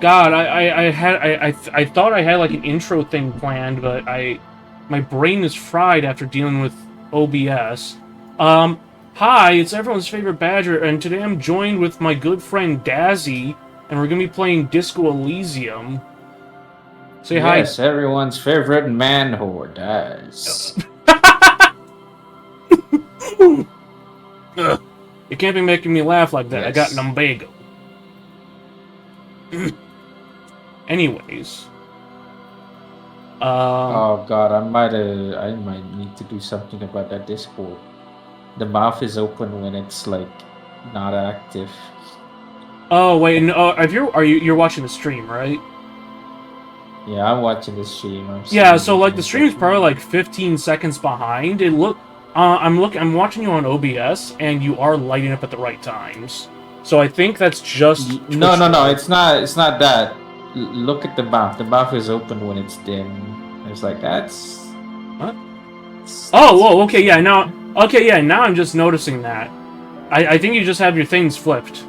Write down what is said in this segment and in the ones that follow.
God, I thought I had like an intro thing planned, but my brain is fried after dealing with OBS. Hi, it's everyone's favorite Badger, and today I'm joined with my good friend Dazzy, and we're gonna be playing Disco Elysium. Say hi. Yes, everyone's favorite man whore dies. Ugh. You can't be making me laugh like that. I got Yes. lumbago. Anyways. Oh god, I might need to do something about that Discord. The mouth is open when it's like not active. Oh wait, no, you're watching the stream, right? Yeah, I'm watching the stream. Yeah, so like the stream is probably like 15 seconds behind. I'm watching you on OBS, and you are lighting up at the right times. So I think that's just No, Twitch. it's not that. Look at the mouth. The mouth is open when it's dim. It's like that's What? Oh, whoa, okay, yeah, now I'm just noticing that. I think you just have your things flipped.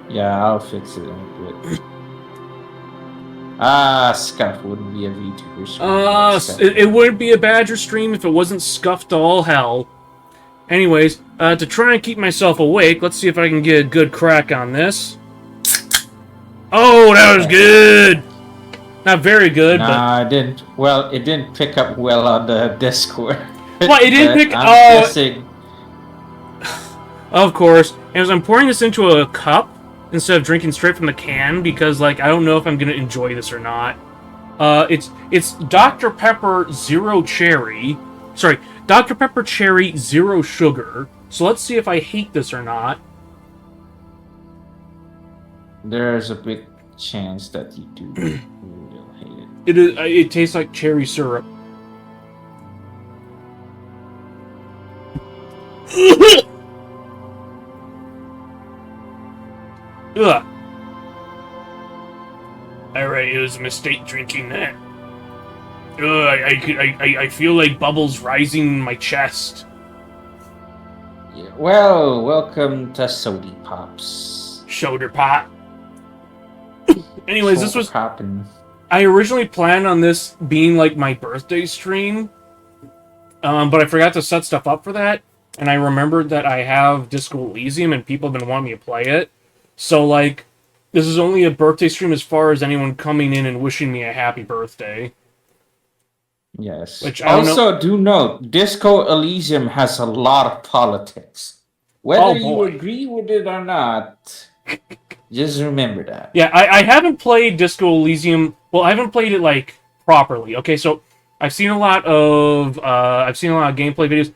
Yeah, I'll fix it in a bit. Scuff wouldn't be a VTuber stream. It wouldn't be a Badger stream if it wasn't scuffed to all hell. Anyways, to try and keep myself awake, let's see if I can get a good crack on this. Oh, that was good! Not very good, nah, it didn't. Well, it didn't pick up well on the Discord. What, it didn't pick... I'm Oh, guessing. of course. And as I'm pouring this into a cup, instead of drinking straight from the can, because, like, I don't know if I'm gonna enjoy this or not. It's Dr. Pepper Zero Cherry. Sorry, Dr. Pepper Cherry Zero Sugar. So let's see if I hate this or not. There's a big chance that you do. You'll hate it. It tastes like cherry syrup. Ugh. Alright, it was a mistake drinking that. Ugh, I feel like bubbles rising in my chest. Yeah. Well, welcome to Sody Pops. Shoulder pop. Anyways, this was... Poppin'. I originally planned on this being like my birthday stream, but I forgot to set stuff up for that, and I remembered that I have Disco Elysium and people have been wanting me to play it. So, like, this is only a birthday stream as far as anyone coming in and wishing me a happy birthday. Yes. Which I don't also, do note, Disco Elysium has a lot of politics. Whether you agree with it or not, just remember that. Yeah, I haven't played Disco Elysium. Well, I haven't played it like properly. Okay, so I've seen a lot of gameplay videos.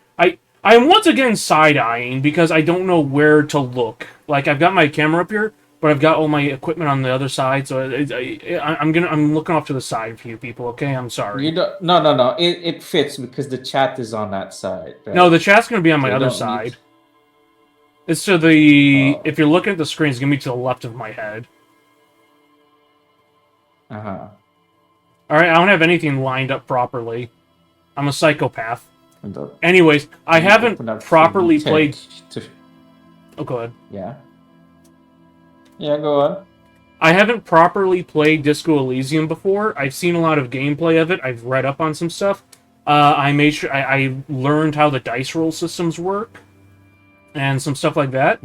I'm once again side-eyeing because I don't know where to look. Like, I've got my camera up here, but I've got all my equipment on the other side, so I'm looking off to the side for you people. Okay, I'm sorry. No. It fits because the chat is on that side. Right? No, the chat's gonna be on my other side. It's to the... If you're looking at the screen, it's gonna be to the left of my head. Uh-huh. Alright, I don't have anything lined up properly. I'm a psychopath. Anyways, I haven't properly played... Oh, go ahead. Yeah. Yeah, go on. I haven't properly played Disco Elysium before. I've seen a lot of gameplay of it. I've read up on some stuff. I made sure... I learned how the dice roll systems work. And some stuff like that.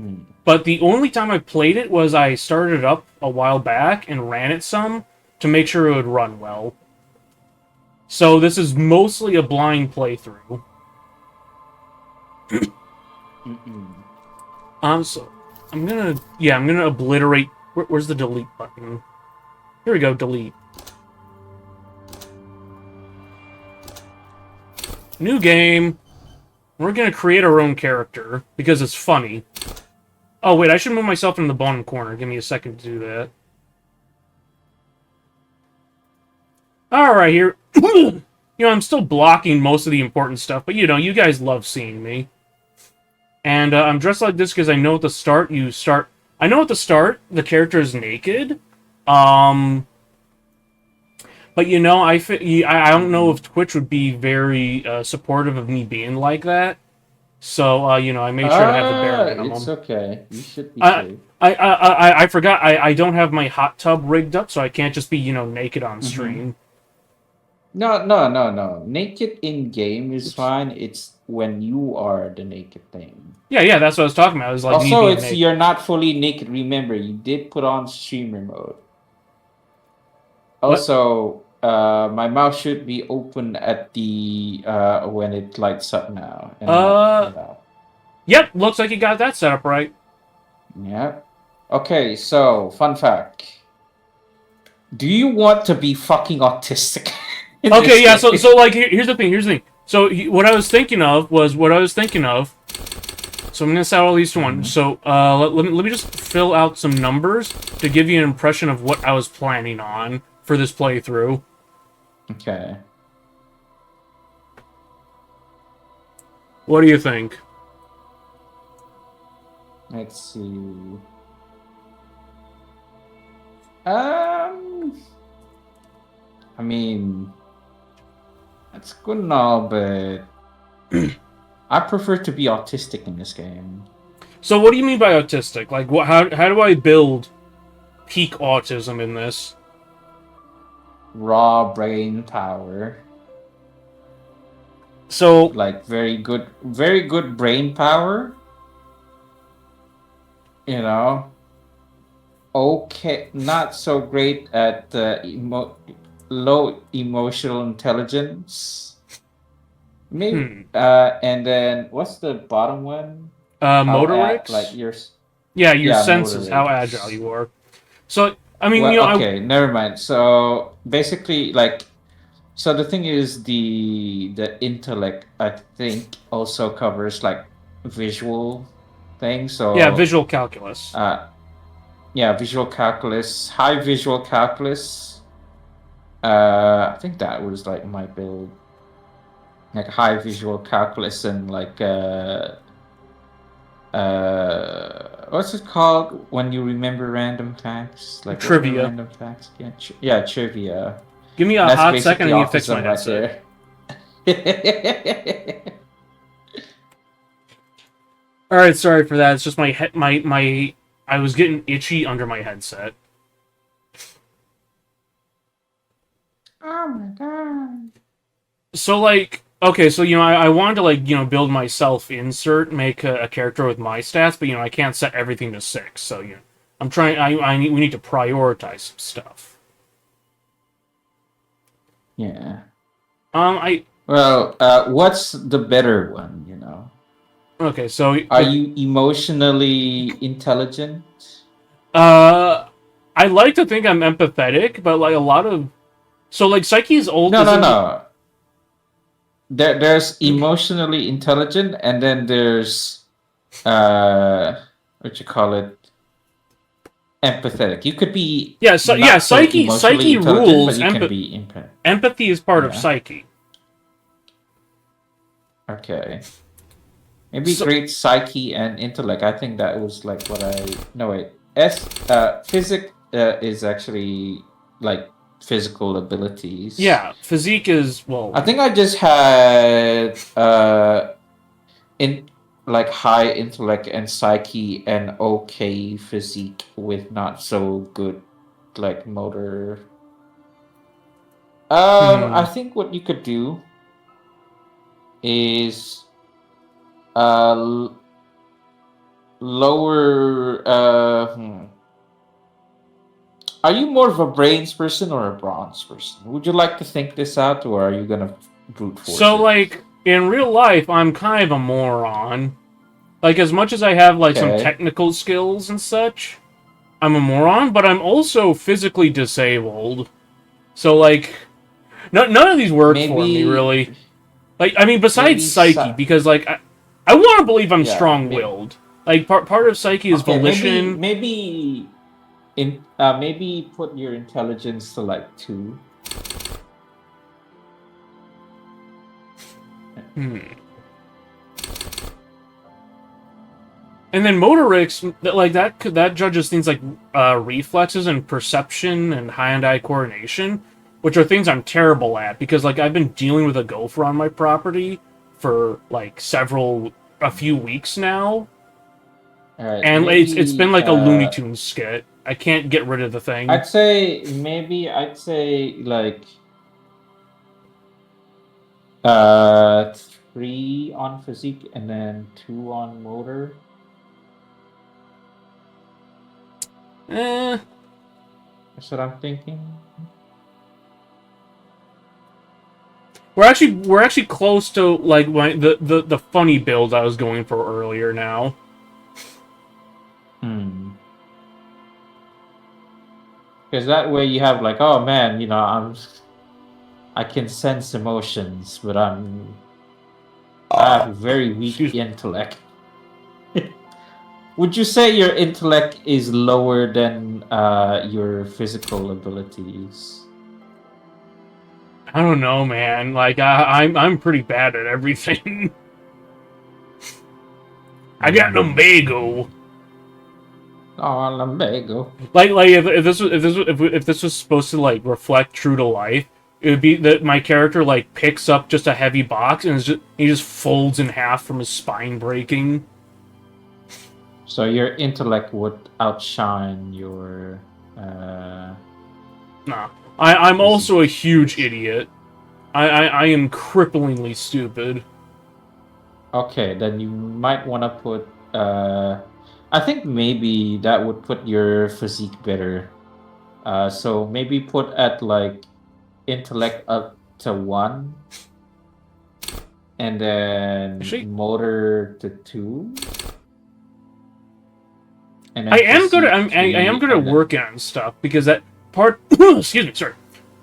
But the only time I played it was I started it up a while back and ran it some to make sure it would run well. So this is mostly a blind playthrough. So I'm gonna obliterate. Where's the delete button? Here we go, delete. New game. We're gonna create our own character because it's funny. Oh wait, I should move myself in the bottom corner. Give me a second to do that. Alright, here. You know, I'm still blocking most of the important stuff, but you know, you guys love seeing me. And I'm dressed like this because I know at the start I know at the start the character is naked. But you know, I don't know if Twitch would be very supportive of me being like that. So you know, I made sure to have the bare minimum. It's okay. You should be safe. I forgot. I don't have my hot tub rigged up, so I can't just be naked on stream. No. Naked in game is fine. It's when you are the naked thing. Yeah, that's what I was talking about. It was like also, me it's naked. You're not fully naked. Remember, you did put on streamer mode. Also, my mouth should be open at the when it lights up now. And Yep, looks like you got that set up right. Yep. Okay, so fun fact. Do you want to be fucking autistic? Okay, yeah. So like here's the thing. So what I was thinking of. So I'm gonna set all these to one. So let me just fill out some numbers to give you an impression of what I was planning on for this playthrough. Okay. What do you think? Let's see. I mean, that's good and all, but I prefer to be autistic in this game. So what do you mean by autistic? Like, how do I build peak autism in this? Raw brain power. So, like, very good brain power. You know? Okay, not so great at low emotional intelligence. Maybe. And then what's the bottom one? motorics. Like your senses, how agile you are. So I mean, okay, never mind. So basically, like, so the thing is, the intellect, I think, also covers like visual things. So yeah, visual calculus. Visual calculus, high visual calculus. I think that was like my build, like high visual calculus and like what's it called when you remember random facts? Like trivia. Random facts. Yeah, trivia. Give me a hot second and you fix my headset. All right, sorry for that. It's just my I was getting itchy under my headset. Oh my god. So like, okay, so I wanted to like build my self-insert, make a character with my stats, but I can't set everything to 6. So I'm trying. We need to prioritize some stuff. Yeah. Well, what's the better one? Okay, so are you emotionally intelligent? I like to think I'm empathetic, but like a lot of like Psyche's old. No. There's emotionally intelligent, and then there's what you call it, empathetic. You could be Psyche rules. But you can be empathy is part of Psyche. Okay. Maybe great psyche and intellect. I think that was like what I... No, wait. Physics is actually like physical abilities. Yeah, physique is, well... I think I just had in like high intellect and psyche and okay physique with not so good like motor. I think what you could do is lower Are you more of a brains person or a bronze person? Would you like to think this out, or are you gonna brute force So it? like in real life I'm kind of a moron. Like as much as I have like some technical skills and such, I'm a moron, but I'm also physically disabled. So like none of these work for me really. Like I mean besides Psyche, because like I want to believe I'm strong-willed. Like part of Psyche is volition. Maybe put your intelligence to like 2. And then motorics, like that judges things like reflexes and perception and hand-eye coordination, which are things I'm terrible at because like I've been dealing with a gopher on my property for like a few weeks now. All right, And it's been maybe like a Looney Tunes skit. I can't get rid of the thing. I'd say like 3 on physique and then 2 on motor. That's what I'm thinking. We're actually close to like the funny build I was going for earlier now. Because that way you have like, oh man, you know, I can sense emotions, but I have very weak intellect. Would you say your intellect is lower than your physical abilities? I don't know, man. Like I'm pretty bad at everything. I got lumbago. Oh, lumbago. Like if this was supposed to like reflect true to life, it would be that my character like picks up just a heavy box and he just folds in half from his spine breaking. So your intellect would outshine your. Nah, I'm also a huge idiot. I am cripplingly stupid. Okay, then you might want to put. I think maybe that would put your physique better. So maybe put at like intellect up to 1, and then Actually, motor to 2. And then I am good at I am good at working on stuff because that part. Excuse me, sorry.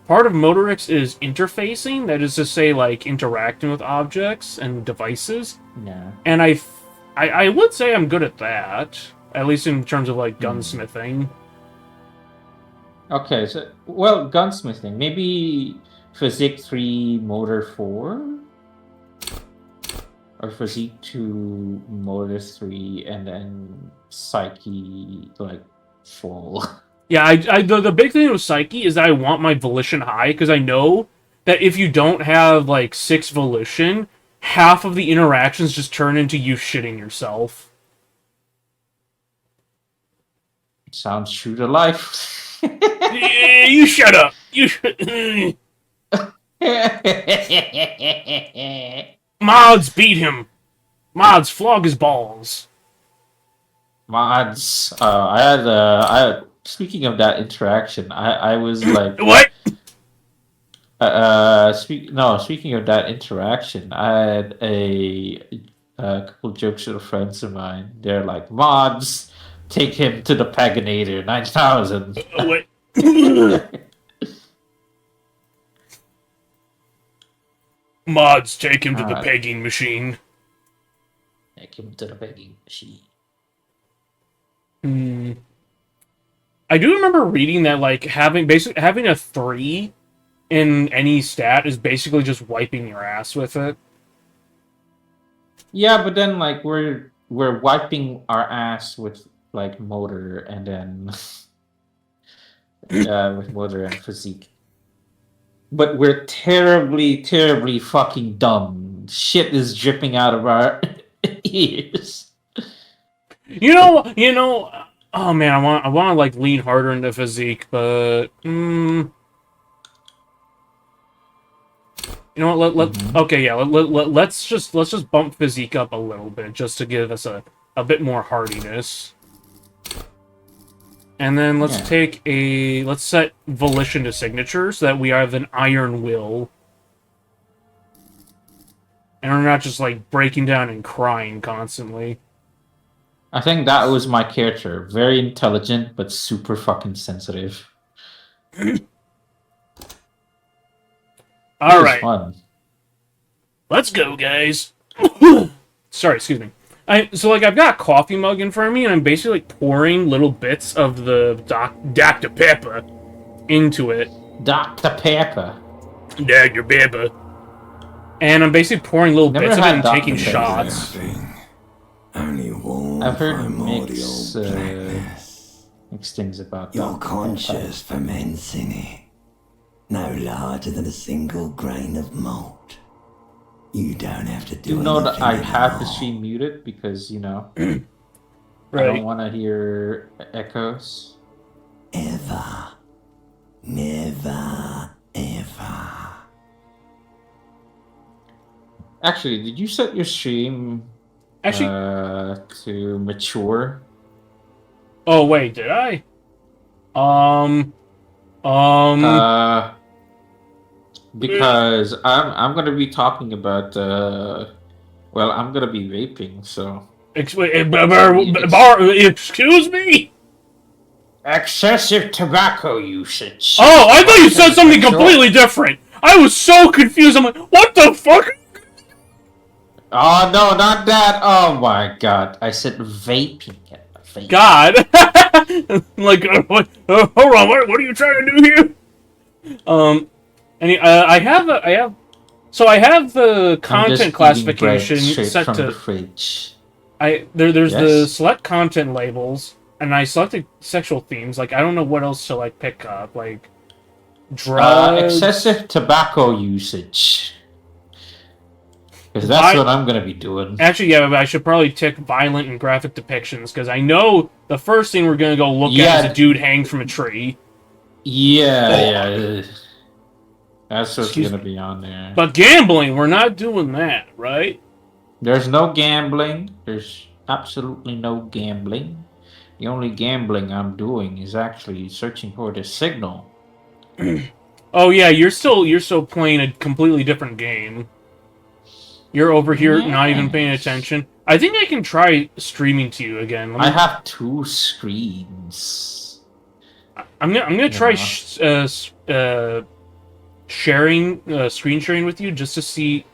Part of Motorix is interfacing. That is to say, like interacting with objects and devices. Yeah. And I would say I'm good at that, at least in terms of like gunsmithing. Okay, so well, gunsmithing maybe physique 3, motor 4, or physique 2, motor 3, and then psyche like 4. Yeah, the big thing with Psyche is that I want my volition high, because I know that if you don't have, like, 6 volition, half of the interactions just turn into you shitting yourself. Sounds true to life. Yeah, you shut up! You Mods, beat him! Mods, flog his balls! Mods, speaking of that interaction, I was like, What? Speaking of that interaction, I had a couple jokes with friends of mine. They're like, mods, take him to the Paganator 9000. What? Mods, take him to the pegging machine. Take him to the pegging machine. I do remember reading that, like, having a 3 in any stat is basically just wiping your ass with it. Yeah, but then like we're wiping our ass with like motor and then with motor and physique. But we're terribly, terribly fucking dumb. Shit is dripping out of our ears. You know. Oh man, I want to like lean harder into physique, but you know what? Okay, yeah. Let's just bump physique up a little bit just to give us a bit more hardiness. And then let's set volition to signature so that we have an iron will. And we're not just like breaking down and crying constantly. I think that was my character. Very intelligent, but super fucking sensitive. Alright. Fun. Let's go, guys. Sorry, excuse me. So like I've got a coffee mug in front of me, and I'm basically like pouring little bits of the Dr. Pepper into it. Dr. Pepper. Dr. Pepper. And I'm basically pouring little bits of it and taking shots. I've heard mixed things about that. You're conscious fermenting it. No larger than a single grain of malt. You don't have to do You know anything that I at have the all. stream muted because, you know. I don't Right. want to hear echoes. Ever. Never, ever. Actually, did you set your stream Actually, to mature? oh wait, did I? Um, Uh, because I'm gonna be talking about well, I'm gonna be vaping, so excuse me? excessive tobacco usage. Oh, I thought you said Content something mature. completely different. I was so confused. I'm like, what the fuck? Oh no, not that! Oh my god, I said vaping. Vaping. God. Like, hold on, what are you trying to do here? I have the I'm just content eating bread classification straight set from the to. fridge. There's the Yes. select content labels, and I selected sexual themes. Like, I don't know what else to like pick up. Like, drugs. Excessive tobacco usage. Because that's what I'm gonna be doing. Actually, yeah, but I should probably tick violent and graphic depictions, because I know the first thing we're gonna go look at is a dude hanged from a tree. Yeah. That's what's Excuse gonna me. be on there. But gambling, we're not doing that, right? There's no gambling. There's absolutely no gambling. The only gambling I'm doing is actually searching for the signal. Oh yeah, you're still playing a completely different game. You're over here not even paying Yes. attention. I think I can try streaming to you again. I have two screens. I'm gonna try Yeah. sharing screen sharing with you just to see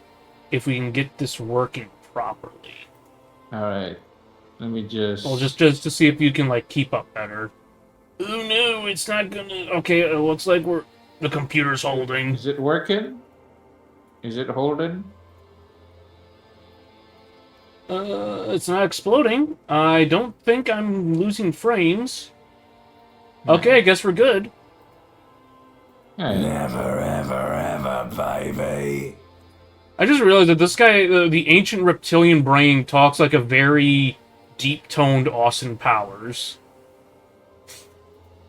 if we can get this working properly. Alright. Let me just... Well, just to see if you can like keep up better. Oh no, it's not gonna. Okay, it looks like the computer's holding. Is it working? Is it holding? It's not exploding. I don't think I'm losing frames. Okay, I guess we're good. Alright. Never, ever, ever, baby. I just realized that this guy, the ancient reptilian brain, talks like a very deep-toned Austin Powers.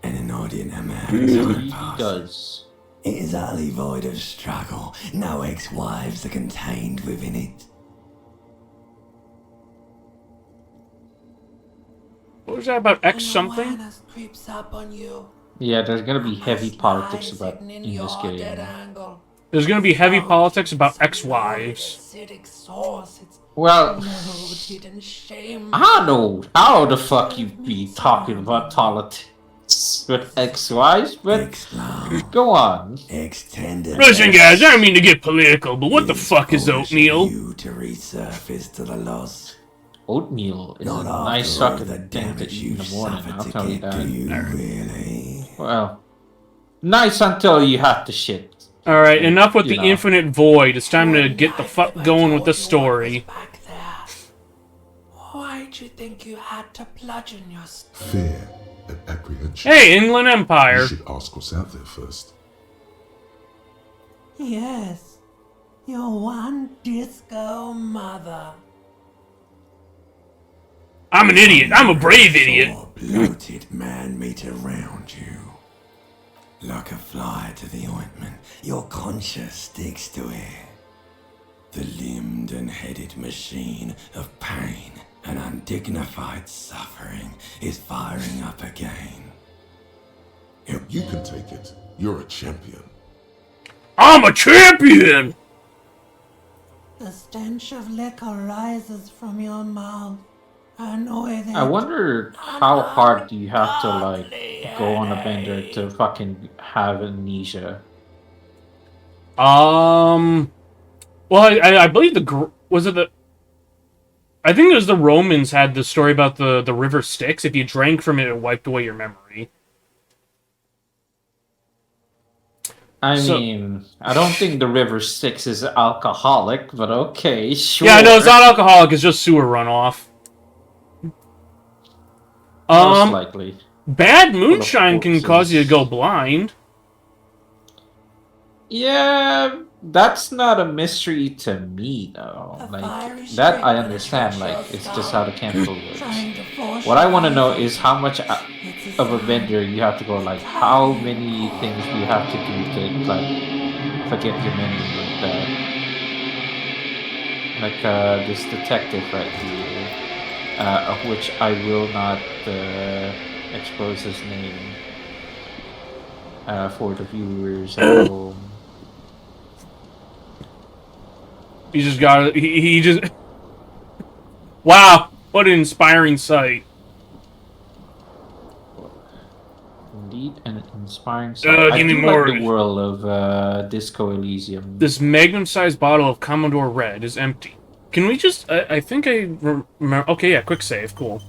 An inordinate amount He of time passes. does. It is utterly void of struggle. No ex-wives are contained within it. What was that about X something? Awareness creeps up on you. Yeah, there's gonna be heavy Must politics lie about sitting in your this dead game. angle. There's gonna be heavy Oh, politics about it's ex-wives. acidic sauce. It's Well, bloated and shame. I don't know how the fuck you be talking about politics with ex-wives, but Ex-love, go on. ex-tender. Listen, guys, I don't mean to get political, but what the fuck is oatmeal? You to resurface to the loss. Oatmeal is Not a nice after all fucking the thing to damage eat in you've the morning, suffered I'll to tell you get to that. you, really. Well, nice until you have to shit. Alright, enough with You the know. infinite void. It's time to One get the night fuck if I going with told the you what story. was back there, why'd you think you had to bludgeon your Fear and apprehension. Hey, Inland Empire. You should ask what's out there first. Yes, your one disco mother. I'm an idiot. I'm a brave idiot. Four bloated man-meat around you. Like a fly to the ointment, your conscience sticks to it. The limbed and headed machine of pain and undignified suffering is firing up again. You can take it. You're a champion. I'm a champion! The stench of liquor rises from your mouth. Annoy them. I wonder how hard do you have to like go on a bender to fucking have amnesia. Well, I believe was it the... I think it was the Romans had the story about the river Styx. If you drank from it, it wiped away your memory. I mean, I don't think the river Styx is alcoholic, but okay, sure. Yeah, no, it's not alcoholic. It's just sewer runoff. Most likely. Bad moonshine can corpses. cause you to go blind. Yeah, That's not a mystery to me, though. The Like fiery that, I streak understand. Like penetrates your it's just how the skull, chemical works. trying to force What I your want to know eyes is open. how much It's of a sign vendor you have to go. Like how many things do you have to do to like forget your memory like that? Like this detective right here, of which I will not expose his name for the viewers at home. He just got it. He just. Wow, what an inspiring sight. Indeed, an inspiring sight. I Give me do more. like the world of Disco Elysium. This magnum-sized bottle of Commodore Red is empty. Can we just... I think I remember... Okay, yeah, quick save. Cool.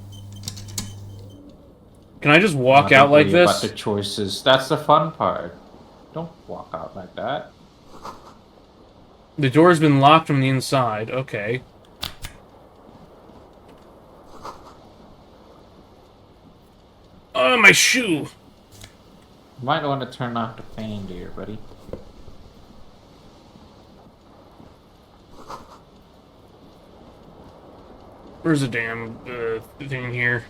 Can I just walk out like this? About the choices. That's the fun part. Don't walk out like that. The door's been locked from the inside. Okay. Oh, my shoe! You might want to turn off the fan there, buddy. Where's the damn thing here?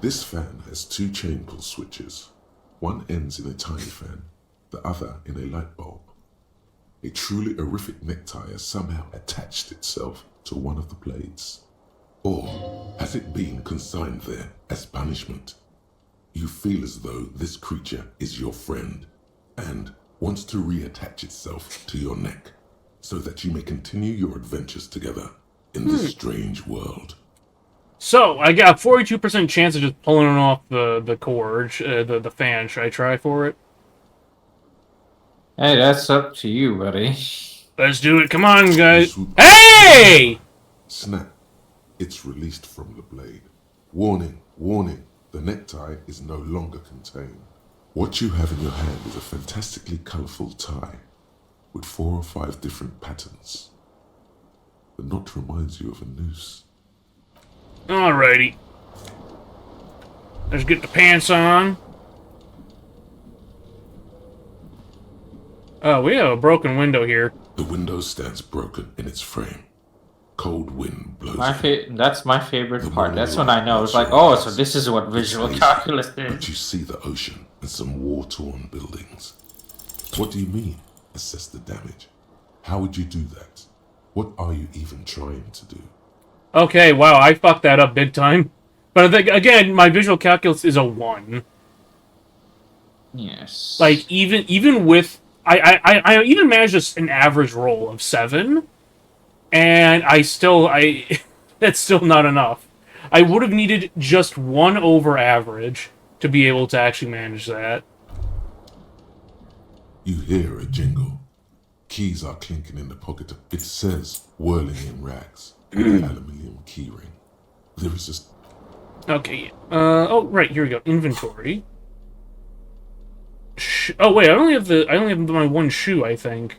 This fan has 2 chain pull switches. One ends in a tiny fan, the other in a light bulb. A truly horrific necktie has somehow attached itself to one of the blades. Or has it been consigned there as punishment? You feel as though this creature is your friend and wants to reattach itself to your neck so that you may continue your adventures together in this strange world. So, I got a 42% chance of just pulling off the cord, the fan. Should I try for it? Hey, that's up to you, buddy. Let's do it. Come on, guys. Swoop. Hey! Snap. It's released from the blade. Warning, warning. The necktie is no longer contained. What you have in your hand is a fantastically colourful tie with 4 or 5 different patterns. The knot reminds you of a noose. Alrighty. Let's get the pants on. Oh, we have a broken window here. The window stands broken in its frame. Cold wind blows in. That's my favorite The part. morning That's when light I know. It's like, melts your oh, eyes. so this is what visual It's hazy, calculus But is. you see the ocean and some war-torn buildings. What do you mean, assess the damage? How would you do that? What are you even trying to do? Okay, wow, I fucked that up big time. But I think, again, my visual calculus is a 1. Yes. Like, even with... I even managed an average roll of 7. And that's still not enough. I would have needed just 1 over average to be able to actually manage that. You hear a jingle. Keys are clinking in the pocket. It says, whirling in rags. Aluminium keyring. There is just... Okay, oh, right, here we go. Inventory. Oh, wait, I only have my 1 shoe, I think.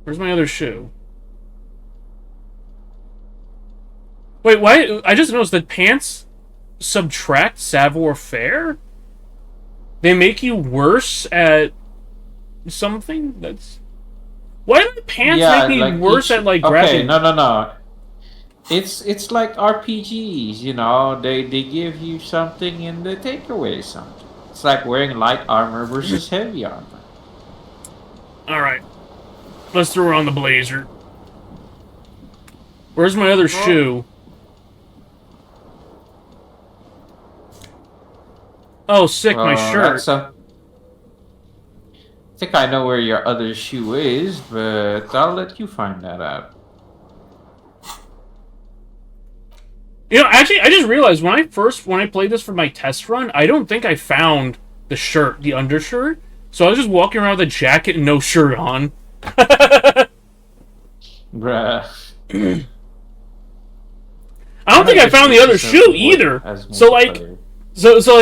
Where's my other shoe? Wait, why? I just noticed that pants subtract savoir-faire? They make you worse at something? That's... Why do the pants make me like worse at, like, grabbing... Okay, no. It's like RPGs, you know. They give you something and they take away something. It's like wearing light armor versus heavy armor. Alright. Let's throw on the blazer. Where's my other shoe? Oh, sick, my shirt. I think I know where your other shoe is, but I'll let you find that out. You know, actually, I just realized when I played this for my test run, I don't think I found the shirt, the undershirt. So I was just walking around with a jacket and no shirt on. Bruh. I don't think I found the other shoe either. So like,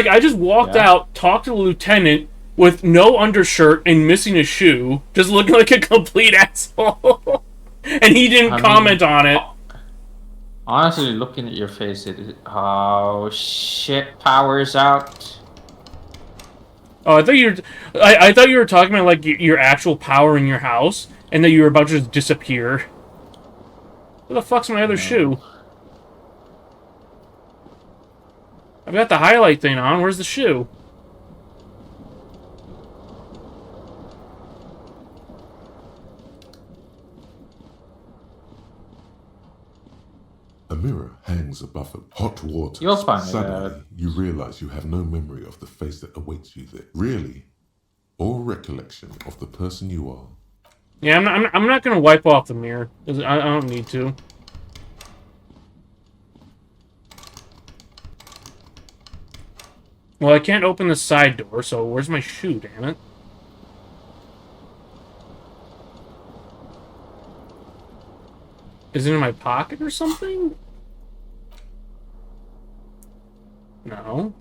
I just walked out, talked to the lieutenant with no undershirt and missing a shoe, just looking like a complete asshole, and he didn't comment on it. Honestly, looking at your face, oh shit, power's out. Oh, I thought you were talking about like your actual power in your house, and that you were about to just disappear. Where the fuck's my other shoe? I've got the highlight thing on. Where's the shoe? A mirror hangs above a hot water. You'll find it Suddenly, out. you realize you have no memory of the face that awaits you there. Really, or recollection of the person you are. Yeah, I'm not gonna wipe off the mirror. 'Cause I don't need to. Well, I can't open the side door, so where's my shoe, damn it? Is it in my pocket or something? No.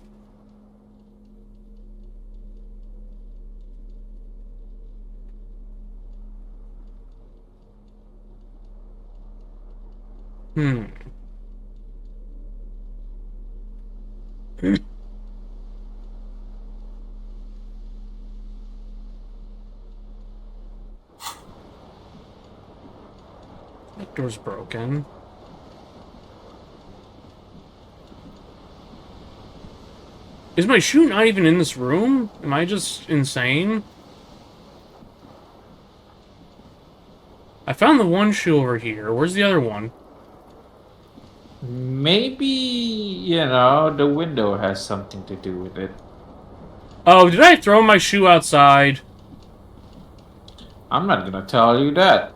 Hmm. That door's broken. Is my shoe not even in this room? Am I just insane? I found the one shoe over here. Where's the other one? Maybe, you know, the window has something to do with it. Oh, did I throw my shoe outside? I'm not gonna tell you that.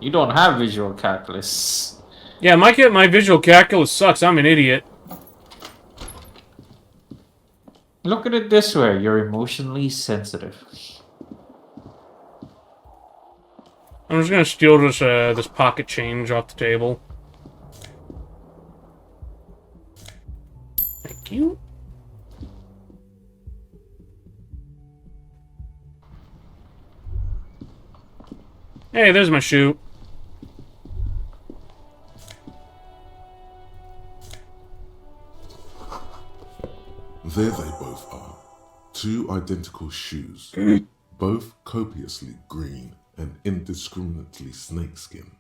You don't have visual calculus. Yeah, my visual calculus sucks. I'm an idiot. Look at it this way, you're emotionally sensitive. I'm just gonna steal this pocket change off the table. Thank you. Hey, there's my shoe. There they both are. Two identical shoes. Both copiously green and indiscriminately snakeskin.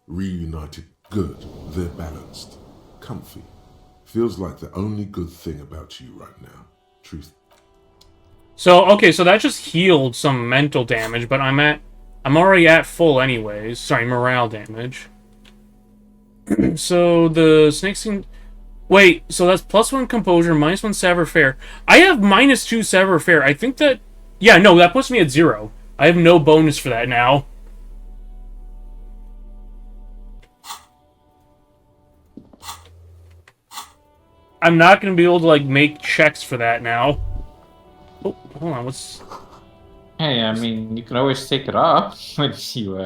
Reunited good. They're balanced. Comfy. Feels like the only good thing about you right now. Truth. So, okay, so that just healed some mental damage, but I'm already at full anyways. Sorry, morale damage. So, the snakeskin... Wait, so that's +1 composure, -1 savoir-faire. I have -2 savoir-faire. I think that... Yeah, no, that puts me at 0. I have no bonus for that now. I'm not going to be able to, like, make checks for that now. Oh, hold on, what's... Hey, I mean, you can always take it off when you,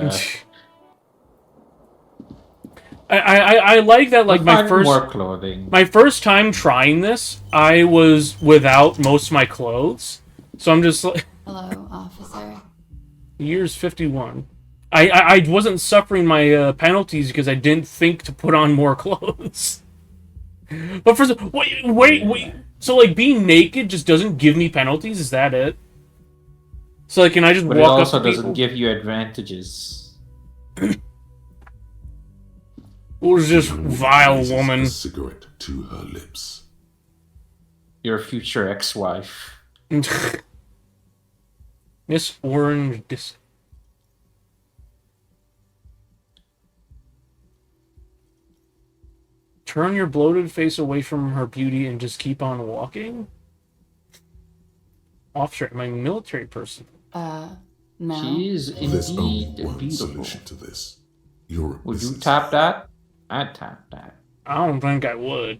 I like that, like, find more clothing. My first time trying this, I was without most of my clothes. So I'm just like... Hello, officer. Year's 51. I wasn't suffering my penalties because I didn't think to put on more clothes. But for... Wait. So, like, being naked just doesn't give me penalties? Is that it? So, like, can I just But walk it also up to doesn't people? give you advantages. Who's this Young woman vile raises woman? A cigarette to her lips. Your future ex-wife. Miss Orange Disc. Turn your bloated face away from her beauty and just keep on walking? Officer, am I a military person? No. She is There's only indeed one beautiful. solution to this. You're a Would you business tap that? I'd tap that. I don't think I would.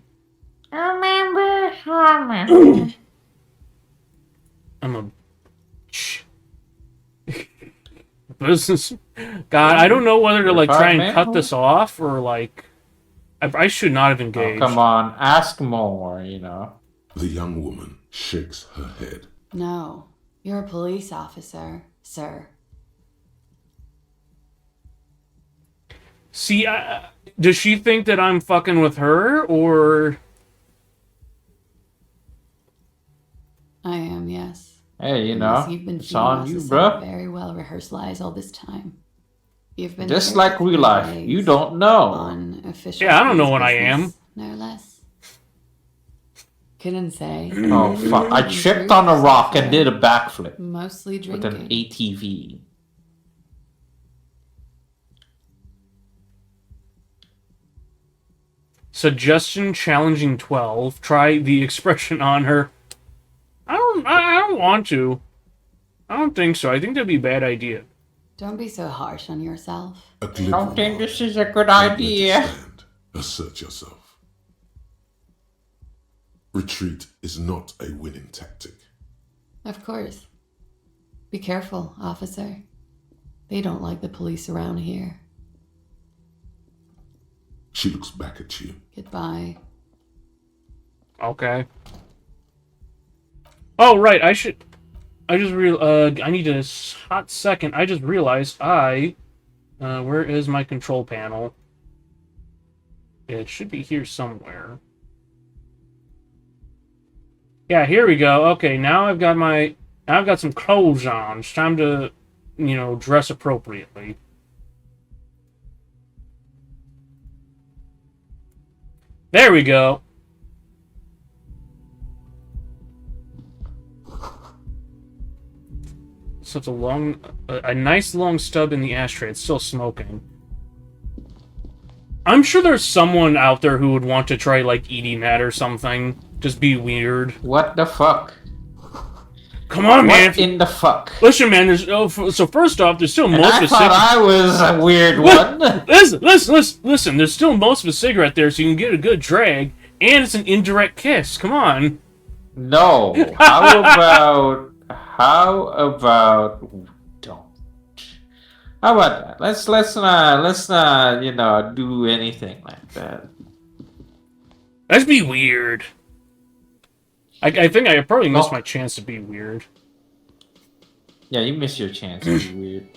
Remember. I'm a... business... God, I don't know whether to, like, try and cut this off, or, like... I should not have Oh, engaged. come on, ask more, you know. The young woman shakes her head. No. You're a police officer, sir. See, does she think that I'm fucking with her, or... I am, yes. Hey, you Unless know, you've been it's feeding on us you, a set bro. of very well rehearsed lies all this time. You've been Just here like for real 3 life, you days don't know. on official Yeah, I don't know police what I am. business, no less. Couldn't say. Oh fuck! I In tripped truth, on a so rock and far, did a backflip mostly with an drinking. ATV. Suggestion challenging 12. Try the expression on her. I don't want to. I don't think so. I think that'd be a bad idea. Don't be so harsh on yourself. A glib Don't think remark. this is a good Don't let it idea. stand. Assert yourself. Retreat is not a winning tactic. Of course. Be careful, officer. They don't like the police around here. She looks back at you. Goodbye. Okay. Oh, right. I need a hot second. I just realized where is my control panel? It should be here somewhere. Yeah, here we go. Okay, now I've got some clothes on. It's time to, dress appropriately. There we go. Such a nice long stub in the ashtray. It's still smoking. I'm sure there's someone out there who would want to try, like, eating that or something. Just be weird. What the fuck? Come on, man. What in the fuck? Listen, man, so first off, there's still And most I of a thought cigarette. I was a weird one. Listen, there's still most of a cigarette there, so you can get a good drag, and it's an indirect kiss. Come on. No. How about don't? How about that? Let's not do anything like that. That'd be weird. I think I probably missed No. my chance to be weird. Yeah, you missed your chance to be weird.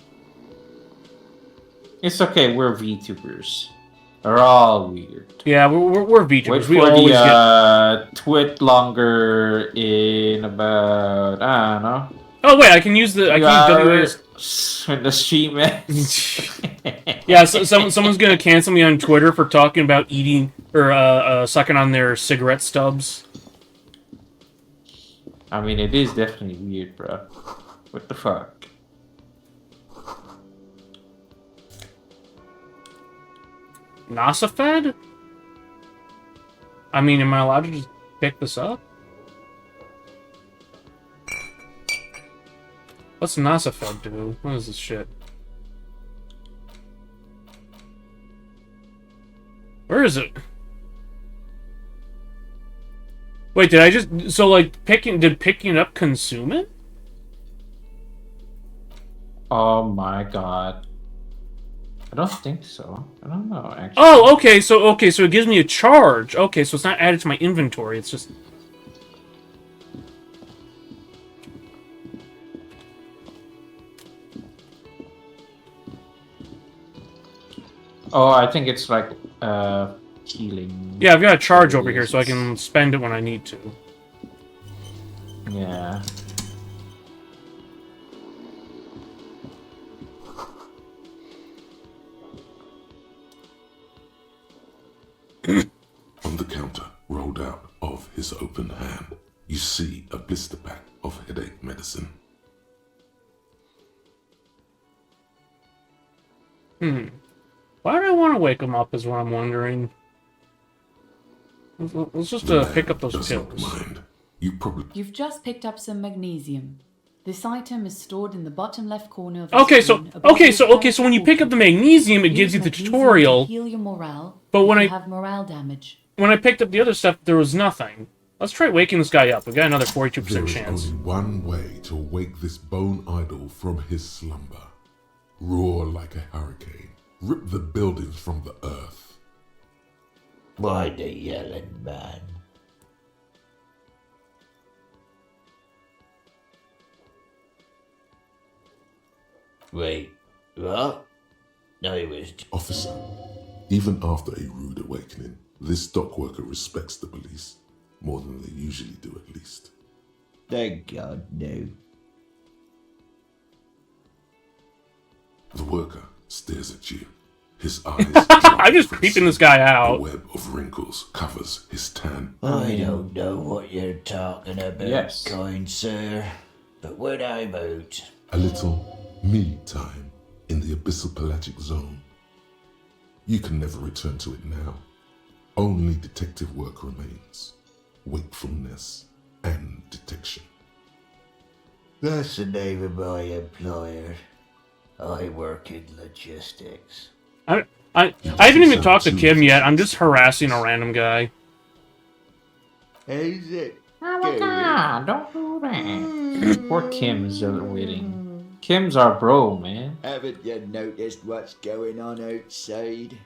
It's okay, we're VTubers. We're all weird. Yeah, we're Wait VTubers. for We always get. the twit longer in about, I don't know. Oh wait, I can use the. I can use hours when the stream ends. Yeah, so someone's gonna cancel me on Twitter for talking about eating or sucking on their cigarette stubs. I mean, it is definitely weird, bro. What the fuck? NASA fed? I mean, am I allowed to just pick this up? What's NASA fed do? What is this shit? Where is it? Wait, did I just... So, like, did picking it up consume it? Oh my god. I don't think so. I don't know, actually. Oh, okay, so it gives me a charge. Okay, so it's not added to my inventory, it's just... Oh, I think it's like, healing. Yeah, I've got a charge over here, so I can spend it when I need to. Yeah. On the counter, rolled out of his open hand, you see a blister pack of headache medicine. Why do I want to wake him up is what I'm wondering. Let's just The man pick up those does not pills. mind. You probably You've just picked up some magnesium. This item is stored in the bottom left corner of the Okay, so screen above the when you pick up the magnesium, it gives you Use the magnesium tutorial. to heal your morale. But when if I- you have morale damage. When I picked up the other stuff, there was nothing. Let's try waking this guy up. We got another 42% there is chance. only one way to wake this bone idol from his slumber. Roar like a hurricane. Rip the buildings from the earth. Why the yelling, man? Wait, what? No, it was... Officer, even after a rude awakening, this dock worker respects the police. More than they usually do, at least. Thank God, no. worker stares at you. His eyes drop I'm just from creeping this sea. guy A out. web of wrinkles covers his tan. I don't know what you're talking about, Yes. kind sir. But when I'm out, A little me time in the abyssal pelagic zone. You can never return to it now. Only detective work remains. Wakefulness and detection. that's the name of my employer. I work in logistics. I haven't even talked to Kim yet. I'm just harassing a random guy. How's it? Oh my god, don't do that. Poor Kim is just waiting. Kim's our bro, man. Haven't you noticed what's going on outside?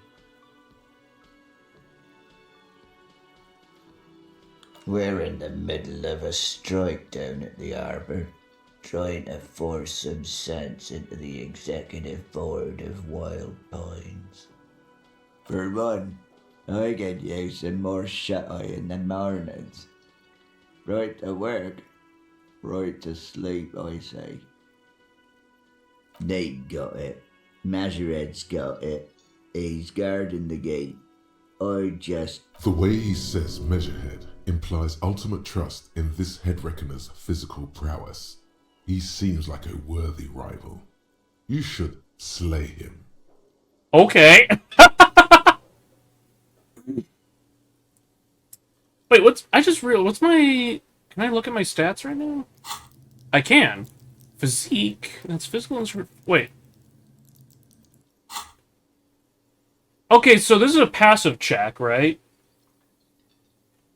We're in the middle of a strike down at the harbour, trying to force some sense into the executive board of Wild Pines. For one, I could use some more shut-eye in the mornings. Right to work, right to sleep, I say. Nate got it. Majoret's got it. He's guarding the gate. I just... The way he says Measurehead implies ultimate trust in this head reckoner's physical prowess. He seems like a worthy rival. You should slay him. Okay. Wait, what's my... Can I look at my stats right now? I can. Physique. That's physical instrument. Wait. Okay, so this is a passive check, right?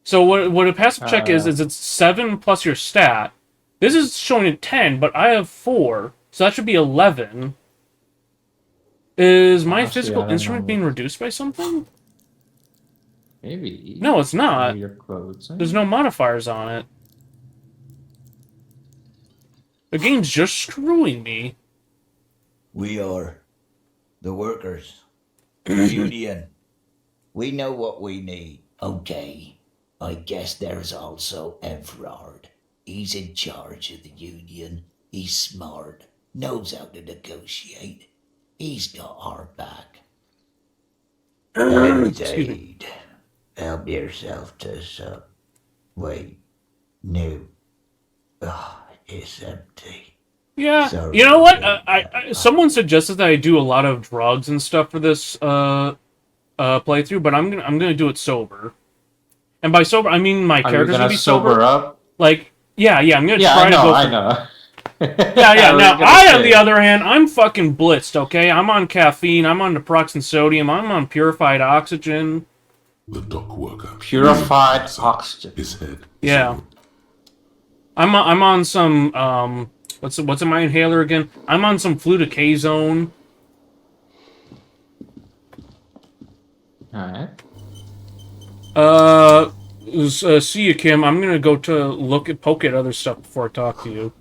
So what a passive check is it's 7 plus your stat. This is showing at 10, but I have 4, so that should be 11. Is my Honestly, physical I don't instrument know. being reduced by something? Maybe. No, it's not. Maybe your clothes. There's no modifiers on it. The game's just screwing me. We are the workers. Union. We know what we need. Okay. I guess there's also Everard. He's in charge of the union. He's smart. Knows how to negotiate. He's got our back. Indeed. Help yourself to some. Wait. No. It's empty. Yeah, Sorry you know what? about I someone suggested that I do a lot of drugs and stuff for this playthrough, but I'm gonna do it sober. And by sober, I mean my Are you character's gonna gonna be sober up? Like, yeah, I'm gonna Yeah, try I know, to go. I For, know. Yeah. I was Now gonna I, on say. the other hand, I'm fucking blitzed. Okay, I'm on caffeine. I'm on naproxen sodium. I'm on purified oxygen. The dock worker. Purified oxygen. His head. Yeah. I'm on some what's in my inhaler again? I'm on some fluticasone. Alright. See you, Kim. I'm gonna go to poke at other stuff before I talk to you.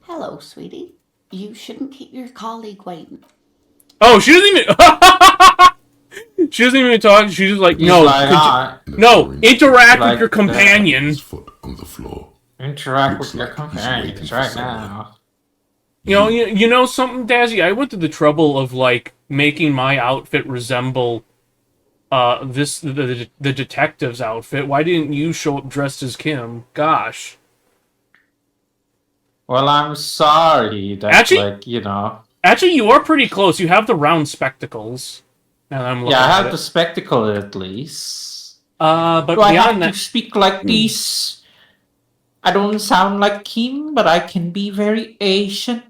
Hello, sweetie. You shouldn't keep your colleague waiting. Oh, she doesn't even. She doesn't even talk. She's just like, He's no, like, no, interact Like with your companion. His foot on the floor. interact Looks with your like he's companions waiting for right someone. now. You know something, Dazzy? I went to the trouble of like making my outfit resemble the detective's outfit. Why didn't you show up dressed as Kim? Gosh. Well, I'm sorry that, Actually- Actually, you are pretty close. You have the round spectacles. Now that I'm looking yeah, I at have it. the spectacle at least. But Do I have beyond to that, speak like this? I don't sound like Kim, but I can be very Asian.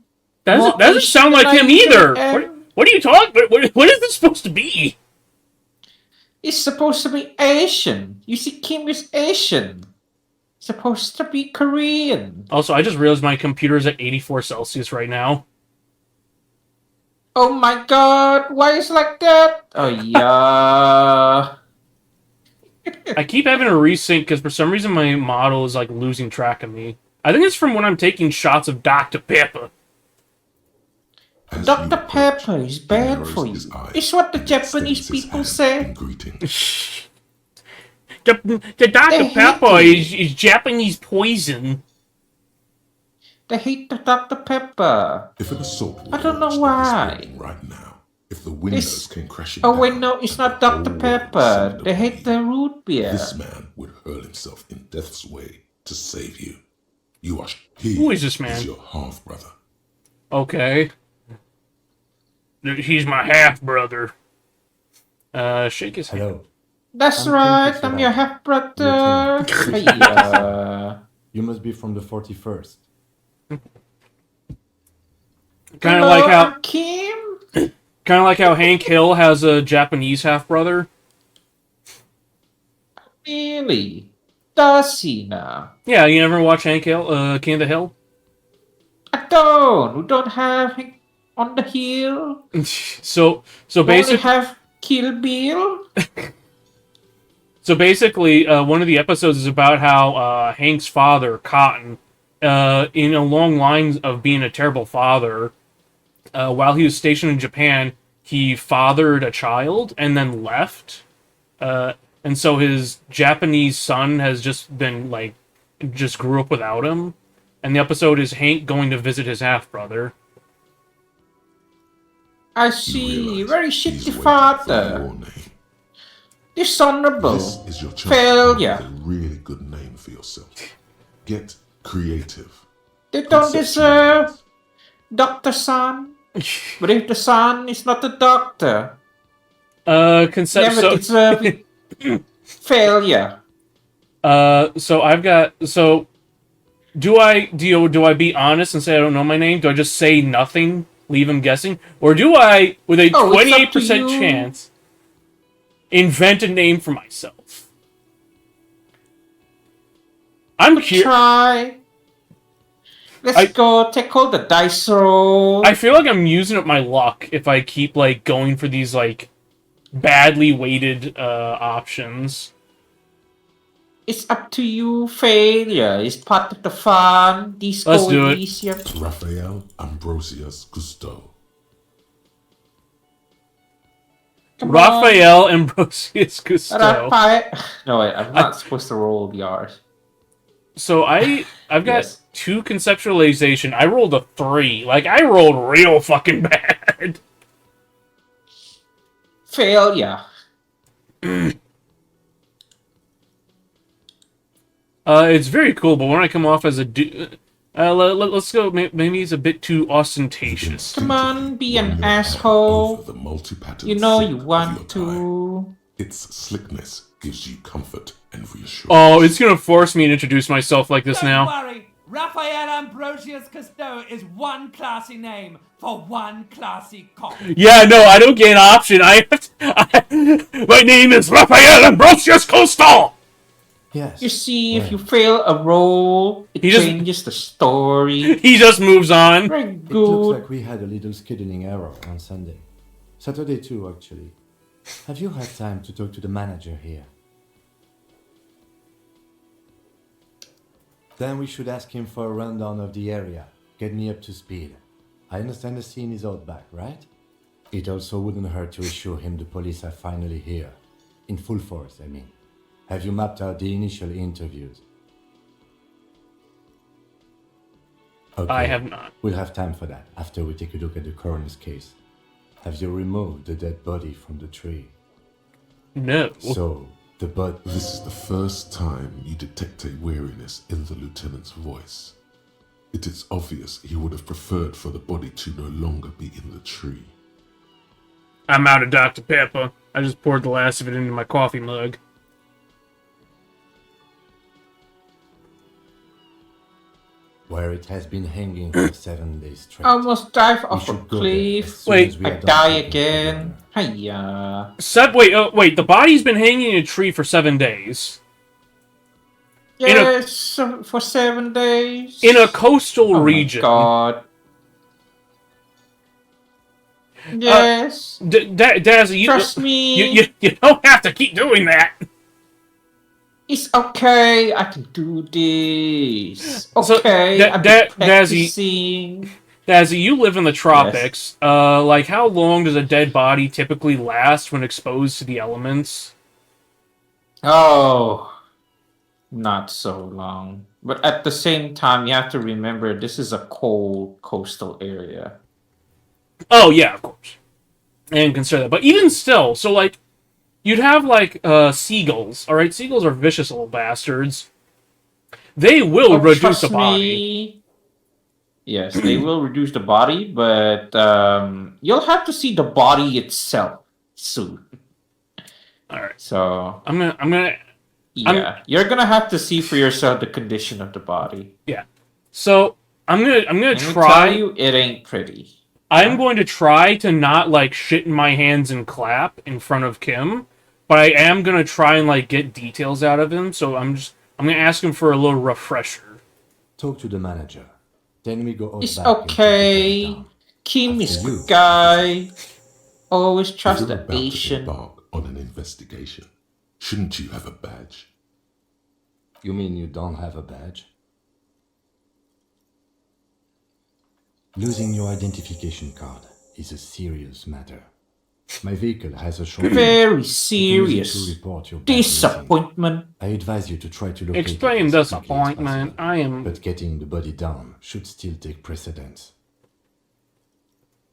doesn't Asian sound like than him I either. am. What are you talking? What is this supposed to be? It's supposed to be Asian. You see, Kim is Asian. Supposed to be Korean. Also, I just realized my computer's at 84 Celsius right now. Oh my god, why is it like that? Oh yeah. I keep having to resync because for some reason my model is like losing track of me. I think it's from when I'm taking shots of Dr. Pepper. As Dr. you approach, Pepper is he bad narrows for you. his eye It's what the and Japanese extends his people hand say. in greeting. The Dr. They hate Pepper you. is Japanese poison. They hate the Dr. Pepper. If an assault I don't know launched in this why. building right now, if the windows This- came crashing Oh down, wait, no, it's and not the Dr. whole world Pepper. seemed They to hate bleed, the root beer. this man would hurl himself in death's way to save you. You are he Who is this man? is your half brother. Okay. He's my half-brother. Shake his hand. Hello. That's I'm right, Pinky I'm Sarah. your half brother. Lieutenant. You must be from the 41st. Kind of like how, Kim. kind of like how Hank Hill has a Japanese half-brother. Really? Does he now? Yeah, you never watch Hank Hill, King of the Hill? I don't. We don't have him on the hill. So We only basically, have Kill Bill. one of the episodes is about how Hank's father, Cotton, in a long line of being a terrible father, while he was stationed in Japan, he fathered a child and then left. And so his Japanese son has just been, just grew up without him. And the episode is Hank going to visit his half-brother. I You see. realize Very he's shitty waiting for father. your name. Dishonorable. This is your chance to Failure. make a really good name for yourself. Get creative. They don't Conceptualize. deserve Dr. Son. But if the son is not the doctor, never deserve it. Failure. Do I be honest and say I don't know my name? Do I just say nothing, leave him guessing, or do I, with a Oh, it's up to 28% you. chance, invent a name for myself? I'm curious. Try. Let's go take all the dice roll. I feel like I'm using up my luck if I keep going for these badly weighted options. It's up to you. Failure is part of the fun. Disco Let's do it. Elysium. Raphael Ambrosius Cousteau. Come on. Raphael Ambrosius Cousteau. Raphael. No wait, I'm not supposed to roll the R's. So I've got Yes. 2 conceptualization. I rolled a 3. I rolled real fucking bad. Failure. It's very cool, but when I come off as a let's go. Maybe it's a bit too ostentatious. Come on, be an Run your hand asshole. over the multi-patterned You know silk you of want your to. tie. Its slickness gives you comfort and reassurance. Oh, it's gonna force me to introduce myself like this Don't now. worry, Raphael Ambrosius Cousteau is one classy name for one classy cop. Yeah, no, I don't get an option. My name is Raphael Ambrosius Cousteau. Yes. You see, if Well, you fail a roll, it He just- changes the story. He just moves on. Very It looks good. like we had a little scheduling error on Sunday. Saturday too, actually. Have you had time to talk to the manager here? Then we should ask him for a rundown of the area. Get me up to speed. I understand the scene is out back, right? It also wouldn't hurt to assure him the police are finally here. In full force, I mean. Have you mapped out the initial interviews? Okay. I have not. We'll have time for that after we take a look at the coroner's case. Have you removed the dead body from the tree? No. So, the body... This is the first time you detect a weariness in the lieutenant's voice. It is obvious he would have preferred for the body to no longer be in the tree. I'm out of Dr. Pepper. I just poured the last of it into my coffee mug. Where it has been hanging for 7 days straight. I almost dive We off a should go there cliff. as soon Wait, as we I are done die talking again. together. Hiya. Wait, the body's been hanging in a tree for 7 days. In a- Yes, for 7 days. In a coastal Oh my region. God. Yes. Dazzy, Trust me. you don't have to keep doing that. It's okay. I can do this. So, Okay. I've Dazzy- been practicing. Dazzy, you live in the tropics. How long does a dead body typically last when exposed to the elements? Oh. not so long. But at the same time, you have to remember this is a cold coastal area. Oh yeah, of course, and consider that. But even still, so like you'd have like seagulls. All right, seagulls are vicious little bastards. They will reduce a Trust body. me. Yes, they will reduce the body, but you'll have to see the body itself soon. All right, So I'm gonna yeah, you're gonna have to see for yourself the condition of the body. yeah. So I'm gonna Let me tell try. you, it ain't pretty. I'm going to try to not like shit in my hands and clap in front of Kim, but I am gonna try and like get details out of him. So I'm gonna ask him for a little refresher. Talk to the manager. Then we go out It's back and take the body okay. down. Kim is After you, good guy. Always If trust you're the about to Asian. embark on an investigation, shouldn't you have a badge? You mean you don't have a badge? Losing your identification card is a serious matter. My vehicle has a short. Very You can use it serious to report your badge missing. disappointment. I advise you to try to locate Extreme it as quickly as disappointment. possible. I am. But getting the body down should still take precedence.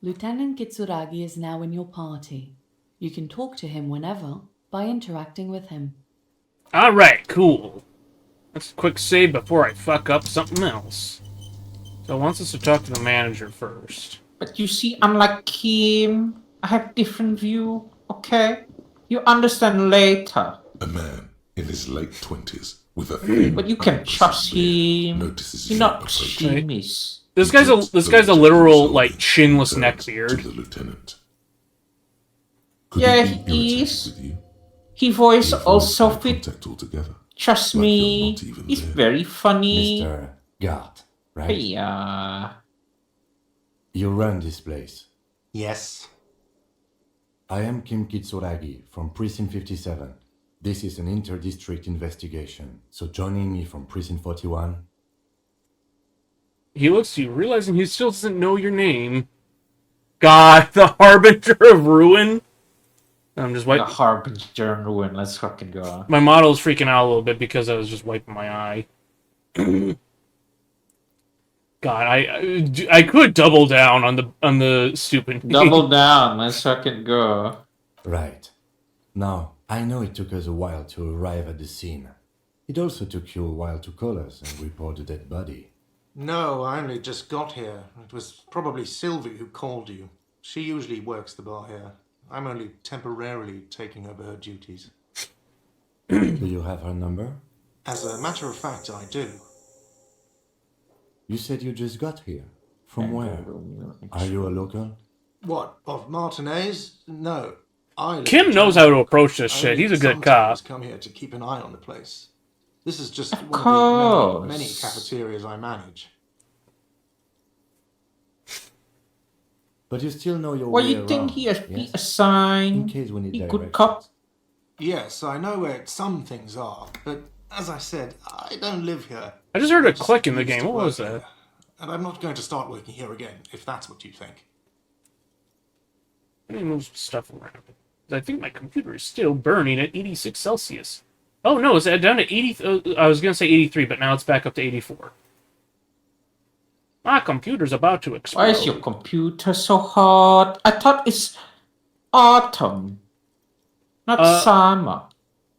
Lieutenant Kitsuragi is now in your party. You can talk to him whenever by interacting with him. All right, cool. That's a quick save before I fuck up something else. So it wants us to talk to the manager first. But you see, unlike Kim, I have different view. Okay, you understand later. A man in his late 20s with a thin, But you can trust beard him. notices You're you not approaching. extremist. This He guy's drops this guy's a bones literal from like his chinless shoulder, neck turns beard. to the lieutenant. Could Yeah, he be he irritated is. with you? His voice He avoids also eye fit. contact altogether. Trust like you're me, not even it's there. very funny. Mr. Gart, right? Yeah. You run this place. Yes. I am Kim Kitsuragi from Precinct 57. This is an inter-district investigation, so joining me from Precinct 41. He looks to you, realizing he still doesn't know your name. God, the Harbinger of Ruin. I'm just The wiping. Harbinger and Ruin, let's fucking go. My model's freaking out a little bit because I was just wiping my eye. God, I could double down on the stupid name. Double down, let's fucking go. Right. Now, I know it took us a while to arrive at the scene. It also took you a while to call us and report the dead body. No, I only just got here. It was probably Sylvie who called you. She usually works the bar here. I'm only temporarily taking over her duties. Do you have her number? As a matter of fact, I do. You said you just got here. From where? Are you a local? What, of Martinez? No. I live Kim in knows town. how to approach this shit. Only He's a good sometimes cop. come here to keep an eye on the place. This is just Of one of the course. many cafeterias I manage. But you still know your Well, way you around. think he has been yes? In assigned? case we need He directions. good cop? Yes, I know where some things are, but as I said, I don't live here. I just heard a I click in the used game. to What work was that? here, and I'm not going to start working here again, if that's what you think. Let me move some stuff around. I think my computer is still burning at 86 Celsius. Oh no, it's down to 80. I was gonna say 83, but now it's back up to 84. My computer's about to explode. Why is your computer so hot? I thought it's autumn, not summer.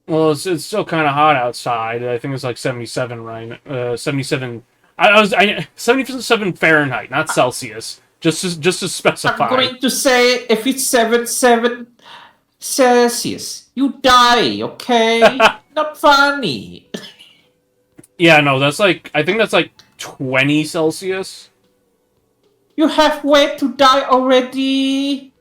Well, it's still kind of hot outside. I think it's like 77 right. 77. I 77 Fahrenheit, not Celsius. Just to specify. I'm going to say if it's 77 Celsius, you die, okay? Not funny. Yeah, no, that's like I think that's like 20 Celsius. You halfway to die already.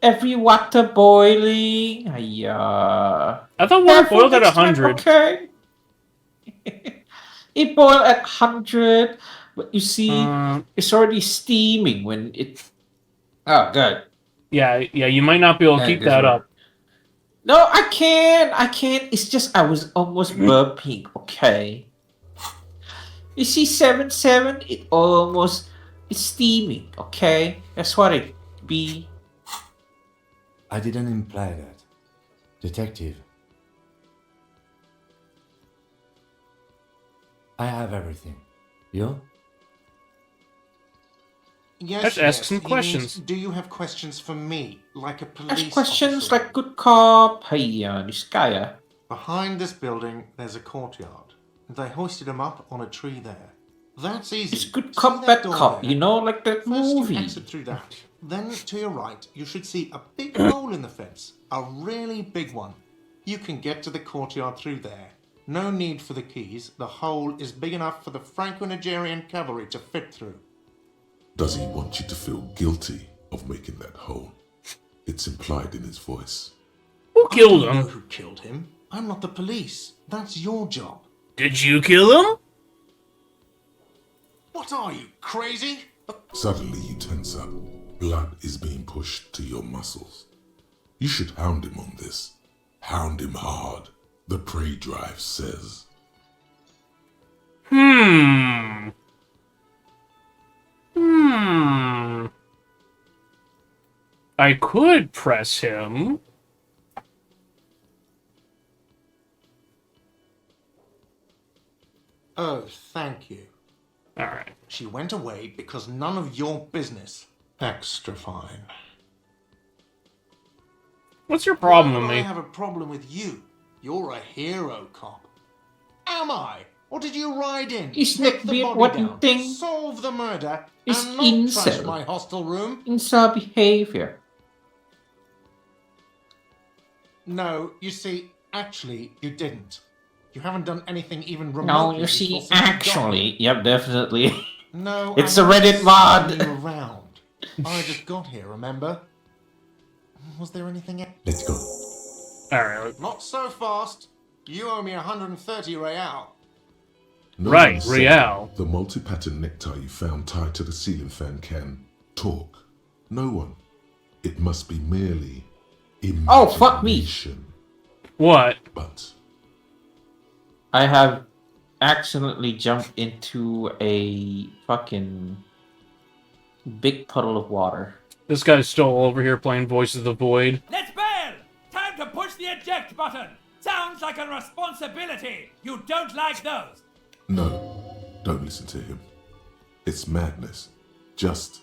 Every water boiling. Yeah. I thought water boiled at 100. Okay. It boiled at 100, but you see, it's already steaming when it. Oh, good. Yeah, you might not be able to Yeah, keep good that work. up. No, I can't. It's just I was almost burping. Okay. You see, 7-7. It's steaming. Okay, that's what it be. I didn't imply that. Detective. I have everything. You? Yes, Let's ask yes. some He means, questions. do you have questions for me, like a police Ask questions officer? like good cop. Hey, this guy. Behind this building, there's a courtyard. They hoisted him up on a tree there. That's easy. It's good See cop, that bad door cop. there? You know, like that First, you movie. exit through that. Then, to your right, you should see a big hole in the fence. A really big one. You can get to the courtyard through there. No need for the keys. The hole is big enough for the Franco-Nigerian cavalry to fit through. Does he want you to feel guilty of making that hole? It's implied in his voice. Who killed I don't know him? who killed him. I'm not the police. That's your job. Did you kill him? What are you, crazy? Suddenly you tense up. Blood is being pushed to your muscles. You should hound him on this. Hound him hard. The prey drive says. I could press him. Oh, thank you. Alright. She went away because none of your business. Extra fine. What's your problem Why with would me? I have a problem with you? You're a hero cop. Am I? Or did you ride in, Is take that the bit body what you down, think solve the murder, is and not trash incel? my hostel room? Incel behavior. No, you see, actually, you didn't. You haven't done anything even remotely. No, you useful see, since you got actually, here. yep, definitely. No, It's I'm a Reddit not mod. you around. I just got here, remember? Was there anything else? Let's go. Alright. Not so fast. You owe me 130 real. No Right, one said Real. The multi-pattern necktie you found tied to the ceiling fan can talk. No one. It must be merely imagination. Oh, fuck me. What? But I have accidentally jumped into a fucking big puddle of water. This guy's still over here playing Voice of the Void. Let's bail! Time to push the eject button! Sounds like a responsibility! You don't like those! no, don't listen to him. It's madness. Just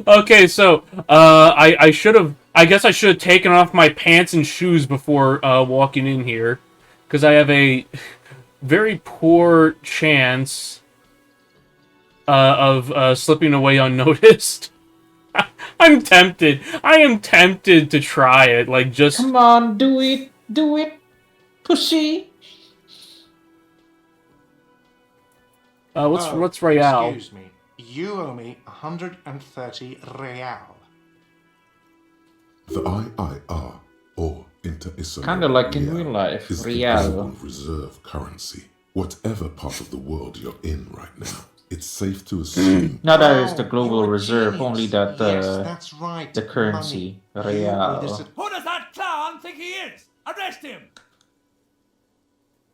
Okay, so, I should have... I guess I should have taken off my pants and shoes before, walking in here. Because I have a very poor chance, of slipping away unnoticed. I'm tempted. I am tempted to try it. Like, just... Come on, do it. Do it. Pussy. What's Real? Excuse me. You owe me 130 real. the IIR, or Inter-Islamic Kinda like in Real, real life, is Real. the global reserve currency. Whatever part of the world you're in right now, it's safe to assume Not that it's the Oh, global you're a reserve, genius. only that Yes, that's right. the currency, Money. You owe this real. Who does that clown think he is? Arrest him!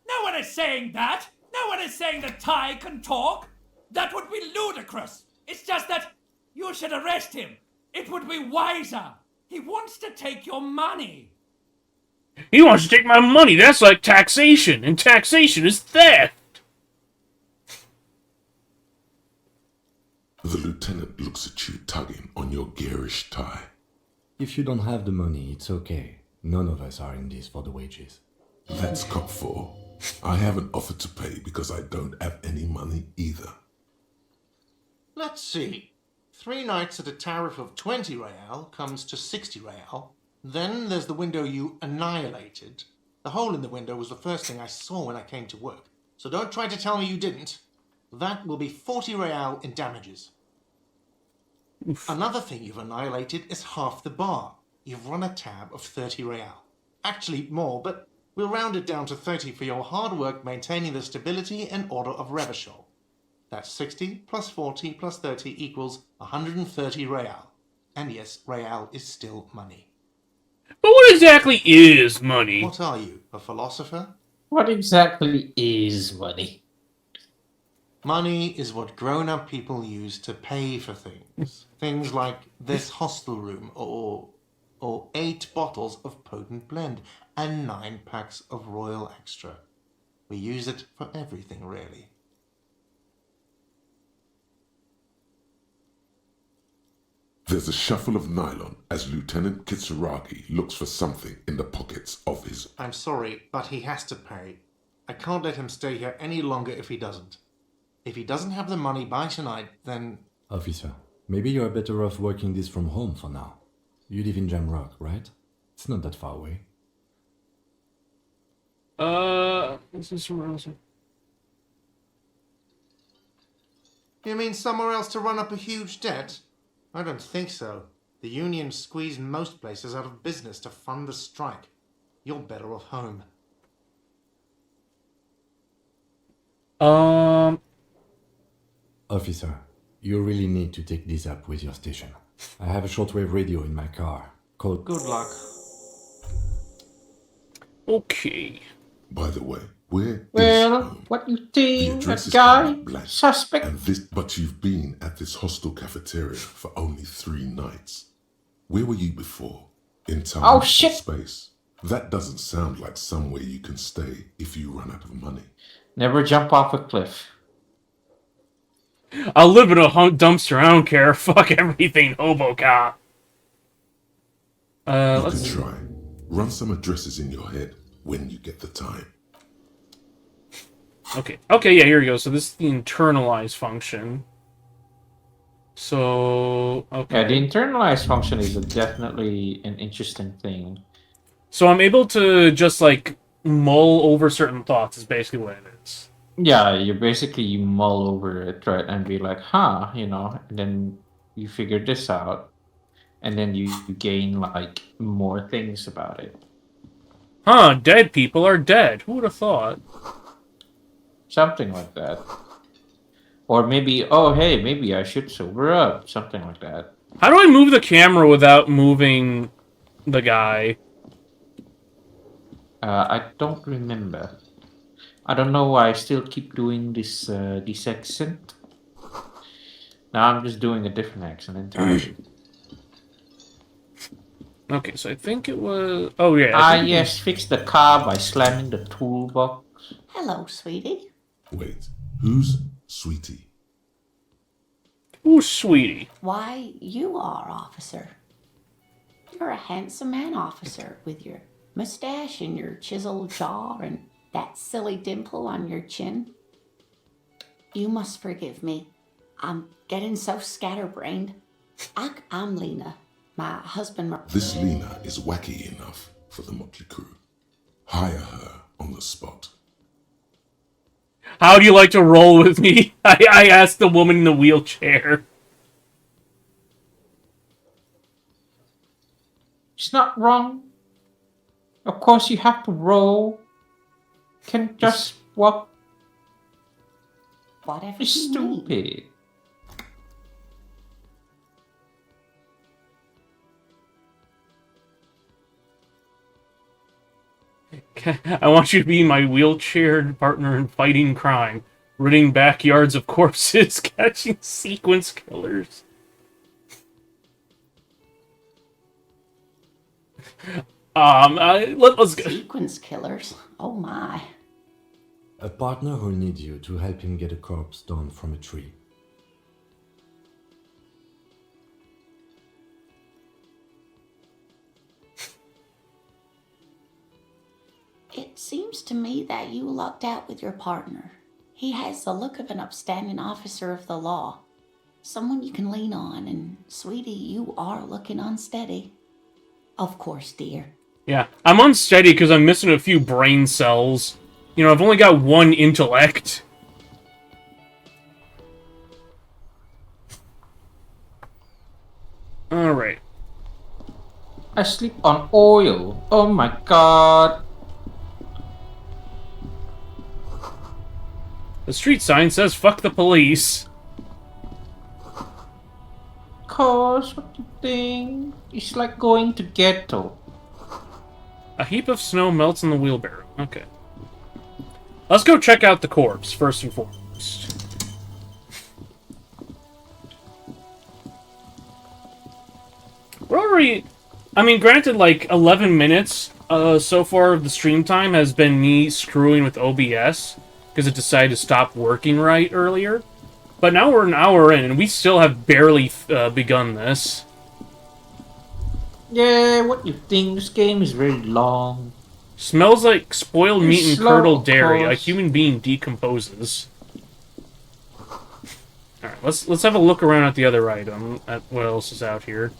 No one is saying that! No one is saying that Ty can talk! That would be ludicrous! It's just that you should arrest him! It would be wiser! He wants to take your money! He wants to take my money! That's like taxation! And taxation is theft! the lieutenant looks at you tugging on your garish tie. If you don't have the money, it's okay. None of us are in this for the wages. That's cop 4. I haven't offered to pay because I don't have any money either. Let's see. 3 nights at a tariff of 20 real comes to 60 real. Then there's the window you annihilated. The hole in the window was the first thing I saw when I came to work. So don't try to tell me you didn't. That will be 40 real in damages. Another thing you've annihilated is half the bar. You've run a tab of 30 real. Actually more, but we'll round it down to 30 for your hard work maintaining the stability and order of Revachol. That's 60 plus 40 plus 30 equals 130 real. And yes, real is still money. But what exactly is money? What are you, a philosopher? What exactly is money? Money is what grown-up people use to pay for things. Things like this hostel room, or 8 bottles of potent blend, and 9 packs of Royal Extra. We use it for everything, really. There's a shuffle of nylon as Lieutenant Kitsuragi looks for something in the pockets of his... I'm sorry, but he has to pay. I can't let him stay here any longer if he doesn't. If he doesn't have the money by tonight, then... Officer, maybe you are better off working this from home for now. You live in Jamrock, right? It's not that far away. This is somewhere else. You mean somewhere else to run up a huge debt? I don't think so. The union squeezed most places out of business to fund the strike. You're better off home. Officer, you really need to take this up with your station. I have a shortwave radio in my car. Code. Good luck. Okay. By the way, where is Well, home? what you The think? address That is guy? currently blank. Suspect? And this, but you've been at this hostel cafeteria for only 3 nights. Where were you before? In time Oh, or shit. space? That doesn't sound like somewhere you can stay if you run out of money. Never jump off a cliff. I'll live in a dumpster, I don't care. Fuck everything, Hobocop. You Let's can try. Run some addresses in your head when you get the time. Okay. Okay, yeah, here we go. So this is the internalize function. So, okay. Yeah, the internalized function is definitely an interesting thing. So I'm able to just, like, mull over certain thoughts is basically what it is. Yeah, you mull over it, right, and be like, huh, you know, and then you figure this out, and then you gain, like, more things about it. Huh, dead people are dead. Who would have thought? Something like that. Or maybe, oh, hey, maybe I should sober up. Something like that. How do I move the camera without moving the guy? I don't remember. I don't know why I still keep doing this accent. Now I'm just doing a different accent entirely. Okay, so I think it was... Oh, yeah. I think Yes, fix the car by slamming the toolbox. Hello, sweetie. Wait, who's Sweetie? Ooh, sweetie. Why, you are, officer. You're a handsome man, officer, with your mustache and your chiseled jaw and that silly dimple on your chin. You must forgive me. I'm getting so scatterbrained. I'm Lena. My husband... This Lena is wacky enough for the Motley Crew. Hire her on the spot. How do you like to roll with me? I asked the woman in the wheelchair. It's not wrong. Of course you have to roll. Can just walk. Whatever It's you need. stupid. I want you to be my wheelchair partner in fighting crime, ridding backyards of corpses, catching sequence killers. Let's go. Sequence killers? Oh my. A partner who'll need you to help him get a corpse down from a tree. It seems to me that you lucked out with your partner. He has the look of an upstanding officer of the law. Someone you can lean on, and sweetie, you are looking unsteady. Of course, dear. Yeah, I'm unsteady because I'm missing a few brain cells. You know, I've only got 1 intellect. Alright. I sleep on oil. Oh my god. The street sign says, fuck the police. Cause what do you think? It's like going to ghetto. A heap of snow melts in the wheelbarrow. Okay. Let's go check out the corpse, first and foremost. We're already... I mean, granted, like, 11 minutes So far, the stream time has been me screwing with OBS because it decided to stop working right earlier. But now we're an hour in, and we still have barely begun this. Yeah, what you think? This game is very long. Smells like spoiled It's meat and slow, curdled of dairy. A course. human being decomposes. Alright, let's have a look around at the other item, at what else is out here.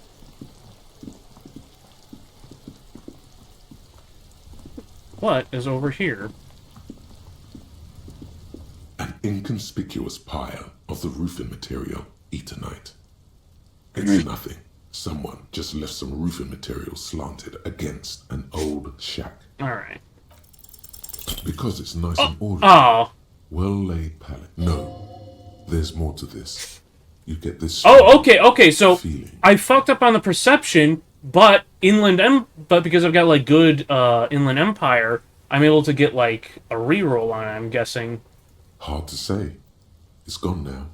What is over here? An inconspicuous pile of the roofing material Eternite. It's nothing. Someone just left some roofing material slanted against an old shack. Alright. Because it's nice and orderly. Oh. Well-laid pallet. No. There's more to this. You get this... Oh, okay, so feeling. I fucked up on the perception, but because I've got, like, good, Inland Empire, I'm able to get, like, a reroll on it, I'm guessing. Hard to say. It's gone now.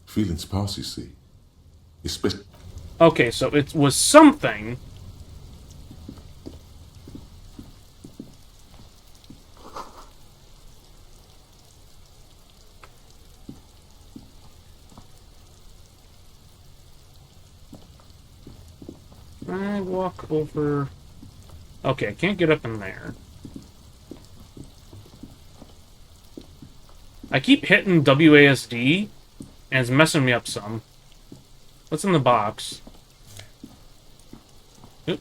Feelings pass, you see. Especially... Okay, so it was something. I walk over... Okay, I can't get up in there. I keep hitting WASD, and it's messing me up some. What's in the box? Oop.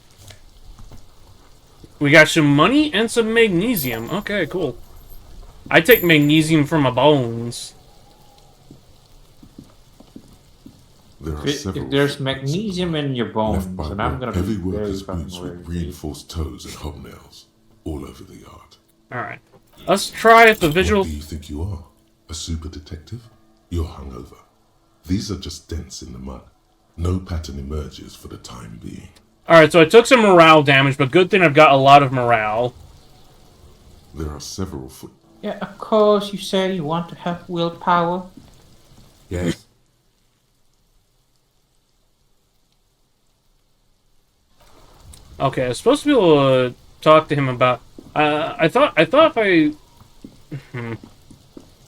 We got some money and some magnesium. Okay, cool. I take magnesium for my bones. There are If several there's footprints magnesium in your left bones, by then I'm gonna be heavy very workers' fucking boots with worried. reinforced toes and hobnails all over the yard. Alright. Let's try if the visual... What do you think you are? A super detective? You're hungover. These are just dents in the mud. No pattern emerges for the time being. Alright, so I took some morale damage, but good thing I've got a lot of morale. There are several foot... Yeah, of course, you say you want to have willpower. Yes. Okay, I was supposed to be able to talk to him about... I thought if I...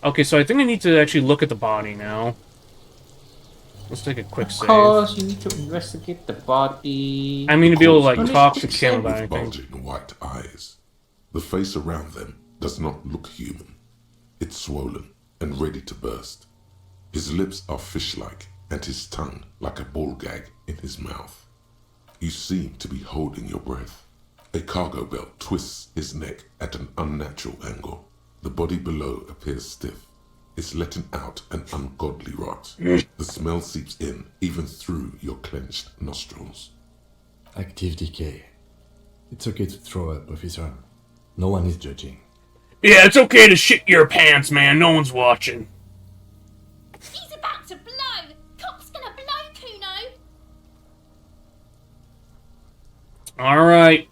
Okay, so I think I need to actually look at the body now. Let's take a quick Of save. course, you need to investigate the body. I mean to be able to, like, Corpse talk to is Kim with about anything. bulging white eyes. The face around them does not look human. It's swollen and ready to burst. His lips are fish-like, and his tongue like a ball gag in his mouth. You seem to be holding your breath. A cargo belt twists his neck at an unnatural angle. The body below appears stiff. It's letting out an ungodly rot. The smell seeps in, even through your clenched nostrils. Active decay. It's okay to throw up, officer. No one is judging. Yeah, it's okay to shit your pants, man. No one's watching. He's about to blow! Cop's gonna blow, Kuno! Alright.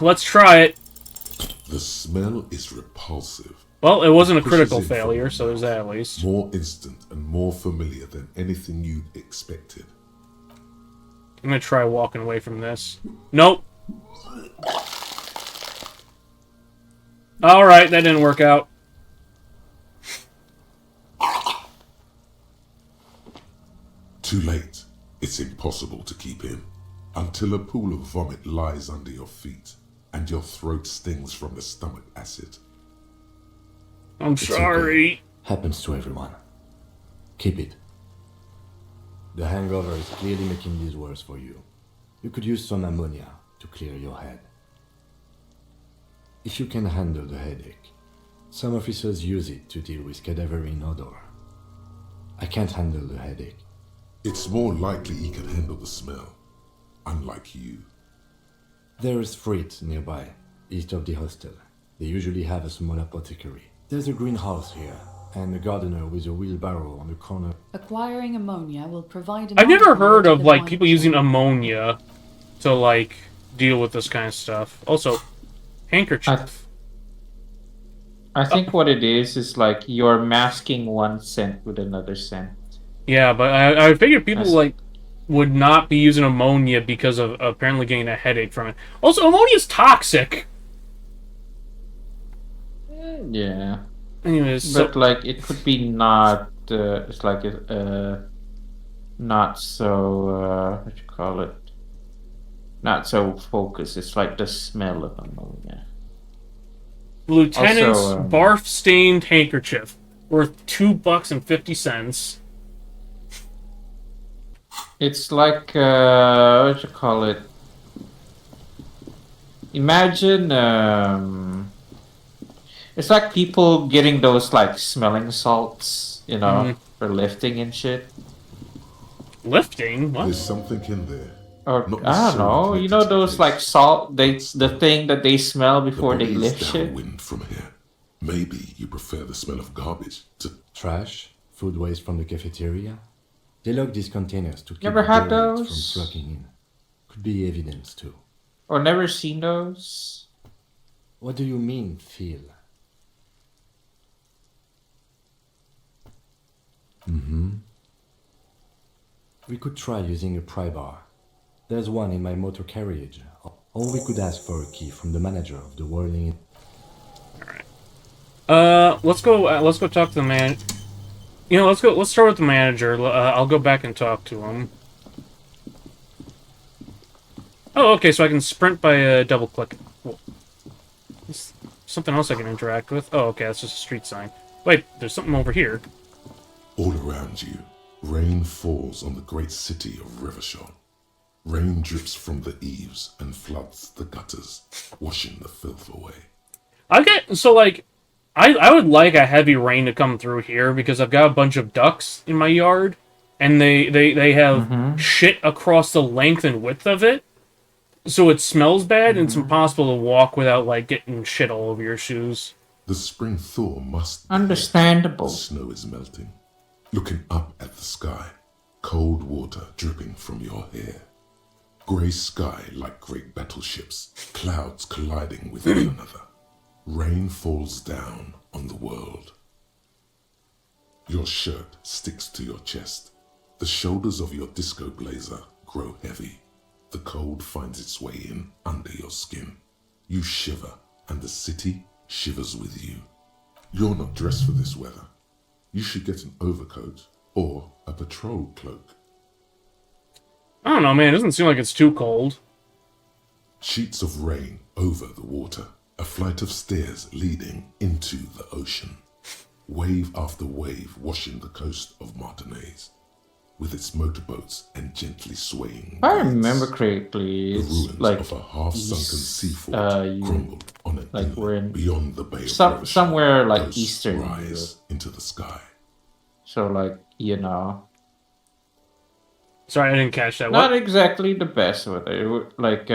Let's try it. The smell is repulsive. Well, it wasn't a Pushes critical in from failure, your so there's mouth. that at least. More instant and more familiar than anything you'd expected. I'm gonna try walking away from this. Nope. Alright, that didn't work out. Too late. It's impossible to keep in. Until a pool of vomit lies under your feet, and your throat stings from the stomach acid. I'm It's sorry. okay. Happens to everyone. Keep it. The hangover is clearly making this worse for you. You could use some ammonia to clear your head. If you can handle the headache, some officers use it to deal with cadaverine odor. I can't handle the headache. It's more likely he can handle the smell, unlike you. There is Freight nearby, east of the hostel. They usually have a small apothecary. There's a greenhouse here, and a gardener with a wheelbarrow on the corner. Acquiring ammonia will provide an I've never antidote heard to of, the like, point people using chain. ammonia to, like, deal with this kind of stuff. Also, handkerchief. I think what it is like you're masking one scent with another scent. Yeah, but I figured people, That's- like... would not be using ammonia because of apparently getting a headache from it. Also, ammonia's toxic. Yeah. Anyways, but like it could be not. It's like not so. What you call it? Not so focused. It's like the smell of ammonia. Lieutenant's Also, barf-stained handkerchief, worth $2.50. It's like what you call it? Imagine it's like people getting those like smelling salts, you know, for lifting and shit. Lifting? What? There's something in there. Or Not I don't know. necessarily You know connected to the those like place. salt? The thing that they smell before The they body is lift shit. downwind from here. Maybe you prefer the smell of garbage to Trash, food waste from the cafeteria. They lock these containers to keep Never the had derelicts those? from trucking in. Could be evidence too. Or never seen those. What do you mean, feel? We could try using a pry bar. There's one in my motor carriage. Or we could ask for a key from the manager of the whirling. Let's go talk to the man. You know, let's start with the manager. I'll go back and talk to him. Oh, okay, so I can sprint by double click. Cool. There's something else I can interact with. Oh, okay, that's just a street sign. Wait, there's something over here. all around you. Rain falls on the great city of Rivershaw. Rain drips from the eaves and floods the gutters, washing the filth away. I would like a heavy rain to come through here because I've got a bunch of ducks in my yard, and they have shit across the length and width of it, so it smells bad and it's impossible to walk without like getting shit all over your shoes. The spring thaw must be Understandable. The snow is melting. Looking up at the sky, cold water dripping from your hair. Grey sky like great battleships, clouds colliding with one another. Rain falls down on the world. Your shirt sticks to your chest. The shoulders of your disco blazer grow heavy. The cold finds its way in under your skin. You shiver, and the city shivers with you. You're not dressed for this weather. You should get an overcoat or a patrol cloak. I don't know, man. It doesn't seem like it's too cold. Sheets of rain over the water. A flight of stairs leading into the ocean. Wave after wave washing the coast of Martinez, with its motorboats and gently swaying. If I remember correctly, The it's ruins like of a half-sunken east, seafort you- crumbled on an like inlet we're in beyond the Bay of some Rivershaw. somewhere like Ghosts Eastern rise Europe. into the sky. So like you know, Sorry, I didn't catch that. not What? exactly the best with it. Like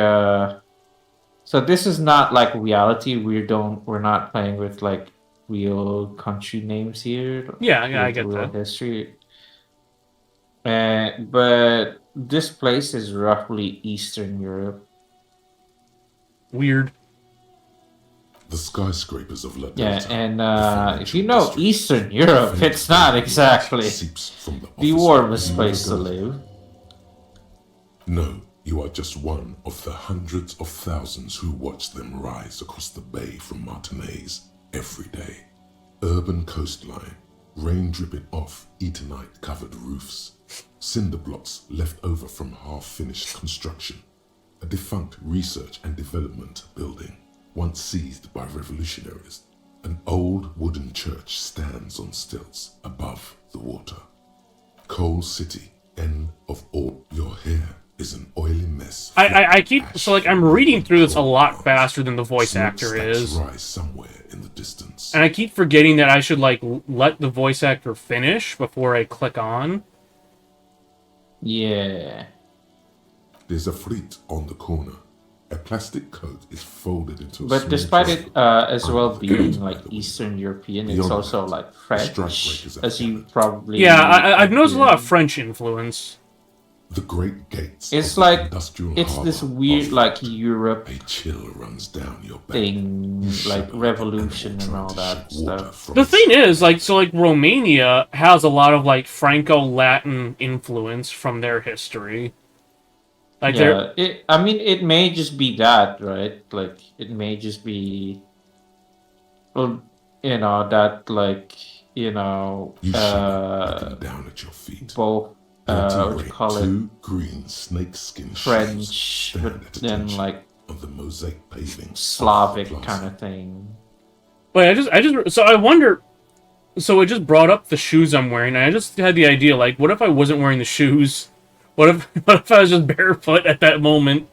so this is not like reality. We're not playing with like real country names here. Yeah, I with get real that. history. But this place is roughly Eastern Europe. Weird. The skyscrapers of La Yeah, Delta. and the if you financial know district, Eastern Europe, faint it's not blue exactly seeps from the the office warmest of place to Margot. live. No, you are just one of the hundreds of thousands who watch them rise across the bay from Martinez every day. Urban coastline, rain dripping off Eternite covered roofs, cinder blocks left over from half-finished construction, a defunct research and development building, once seized by revolutionaries. An old wooden church stands on stilts above the water. Coal City, end of all. Your hair is an oily mess. I keep so like I'm reading through this a lot faster than the voice actor Smokestacks is, rise somewhere in the distance. and I keep forgetting that I should like let the voice actor finish before I click on. Yeah. There's a fleet on the corner. A plastic coat is folded into a But small despite it triangle as well under the being coat by like the window. Eastern European, it's Beyond also that, like the French, strike breakers have as you gathered. probably Yeah, I've noticed a lot of yeah. French influence. The Great Gates. It's of the like industrial it's this harbor weird of like Europe a chill runs down your back. thing, You like shiver revolution like an and animal all trying that to shake water stuff. from The its thing is, like Romania has a lot of like Franco-Latin influence from their history. Like Yeah, I mean, it may just be that, right? Like, it may just be, well, that, like, You shiver, looking down at your feet. both, what do you call it, Two green snakeskin French, shoes but stand at then, attention like, on the mosaic paving Slavic of the plaza. kind of thing. Wait, so I wonder. So it just brought up the shoes I'm wearing, and I just had the idea, like, what if I wasn't wearing the shoes? What if I was just barefoot at that moment?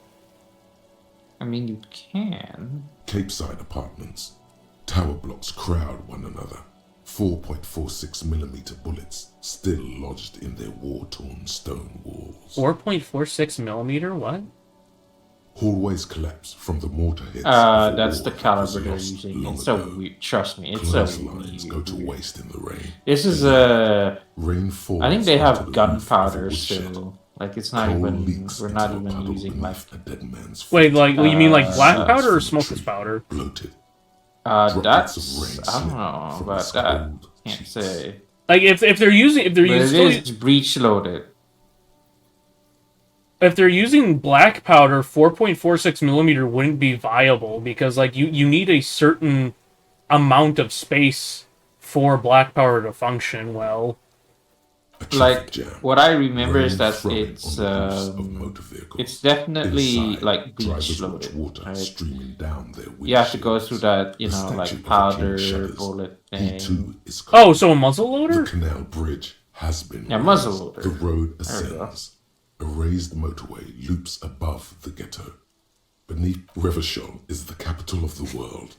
I mean, you can. Capeside apartments. Tower blocks crowd one another. 4.46mm bullets still lodged in their war-torn stone walls. 4.46 millimeter? What? Hallways collapse from the mortar hits. That's the caliber they're using. It's so weird. Trust me, it's so lines go to waste in the rain. This is rain falls. I think they onto have the gunpowder roof of a still. woodshed. Like it's not Coal even. leaks We're into not a even puddle using like. beneath a dead man's Wait, feet. like you mean like black Shells powder or from the smokeless tree, powder? Bloated. That's rain I don't slip know from about his that. cold Can't cheeks. say. Like if they're using But it is breech loaded. If they're using black powder, 4.46 millimeter wouldn't be viable because like you need a certain amount of space for black powder to function well. Like what I remember is that throwing it's definitely Inside, like drivers breech watch loaded. water Right? streaming down their You have to go windshields. through that, The statue like of a king powder shudders. bullet He thing. too is Oh, so a muzzle loader? The canal bridge has been Yeah, raised. muzzle loader. The road There we go. ascends. A raised motorway loops above the ghetto. Beneath Revachol is the capital of the world.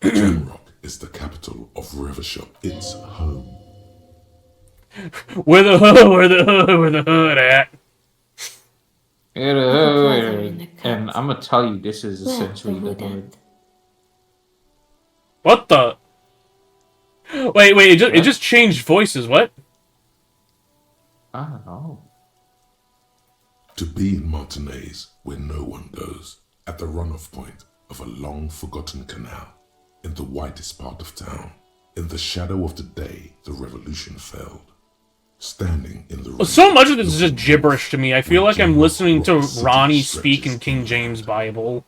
Jamrock is the capital of Revachol. It's home. Where the hood at? And I'm gonna tell you, this is essentially the hood. What the? Wait, it just changed voices. What? I don't know. To be in Martinez, where no one goes, at the runoff point of a long-forgotten canal, in the whitest part of town, in the shadow of the day the revolution failed. Standing in the rain, So much of this is just gibberish to me. I feel like I'm Jamrock listening to City Ronnie stretches speak in King James Bible.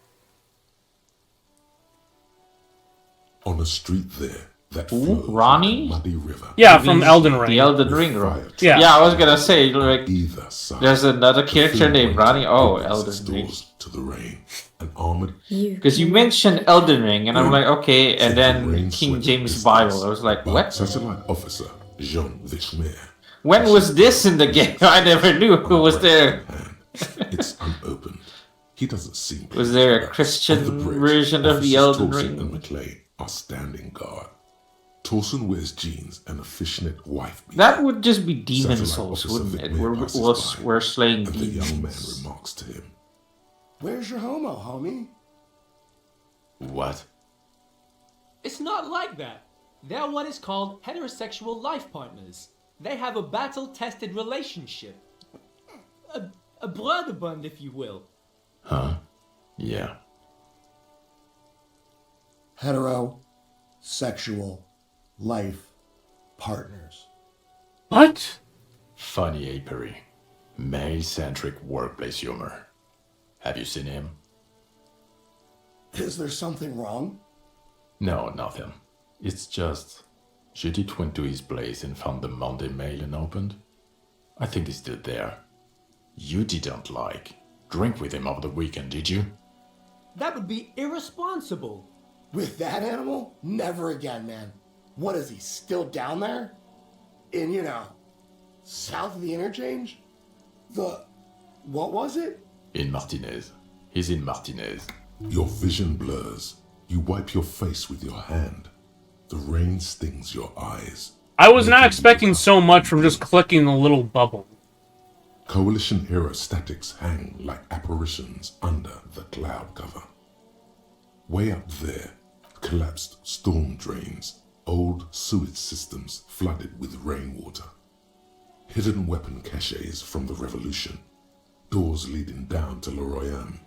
on a street there that Ooh, flows Ronnie? like a muddy river. Yeah, from Elden Ring. The Elden with Ring, fire right? trucks Yeah, I was gonna say, on like, either side. there's another character The named thin Ronnie. Oh, opens Elden its Ring. doors to the rain, an armored Because you mentioned Elden Ring, and I'm like, okay, and then rain King swept James distance, Bible. I was like, but what? satellite officer Jean Vishmer. When was this in the game? I never knew who was there. It's unopened. He doesn't seem Was there a pleased. Christian On the bridge, version of the officers Elden Torsen Ring? and McLean are standing guard. Torsen wears jeans and a fishnet wife beater. That would just be Demon Satellite Souls, officer wouldn't it? Vicmare passes by, We're slaying and the young man demons. remarks to him. Where's your homo, homie? What? It's not like that. They're what is called heterosexual life partners. They have a battle-tested relationship. A brother bond, if you will. Huh? Yeah. Heterosexual life partners. What? Funny apery. Male-centric workplace humor. Have you seen him? Is there something wrong? No, nothing. It's just... Judith went to his place and found the Monday mail unopened. I think he's still there. You didn't drink with him over the weekend, did you? That would be irresponsible. With that animal? Never again, man. What is he, still down there? In, south of the interchange? What was it? In Martinez. He's in Martinez. Your vision blurs. You wipe your face with your hand. The rain stings your eyes. I was not expecting so much from just clicking the little bubble. Coalition-era statics hang like apparitions under the cloud cover. Way up there, collapsed storm drains, old sewage systems flooded with rainwater. Hidden weapon caches from the revolution, doors leading down to Loroyan,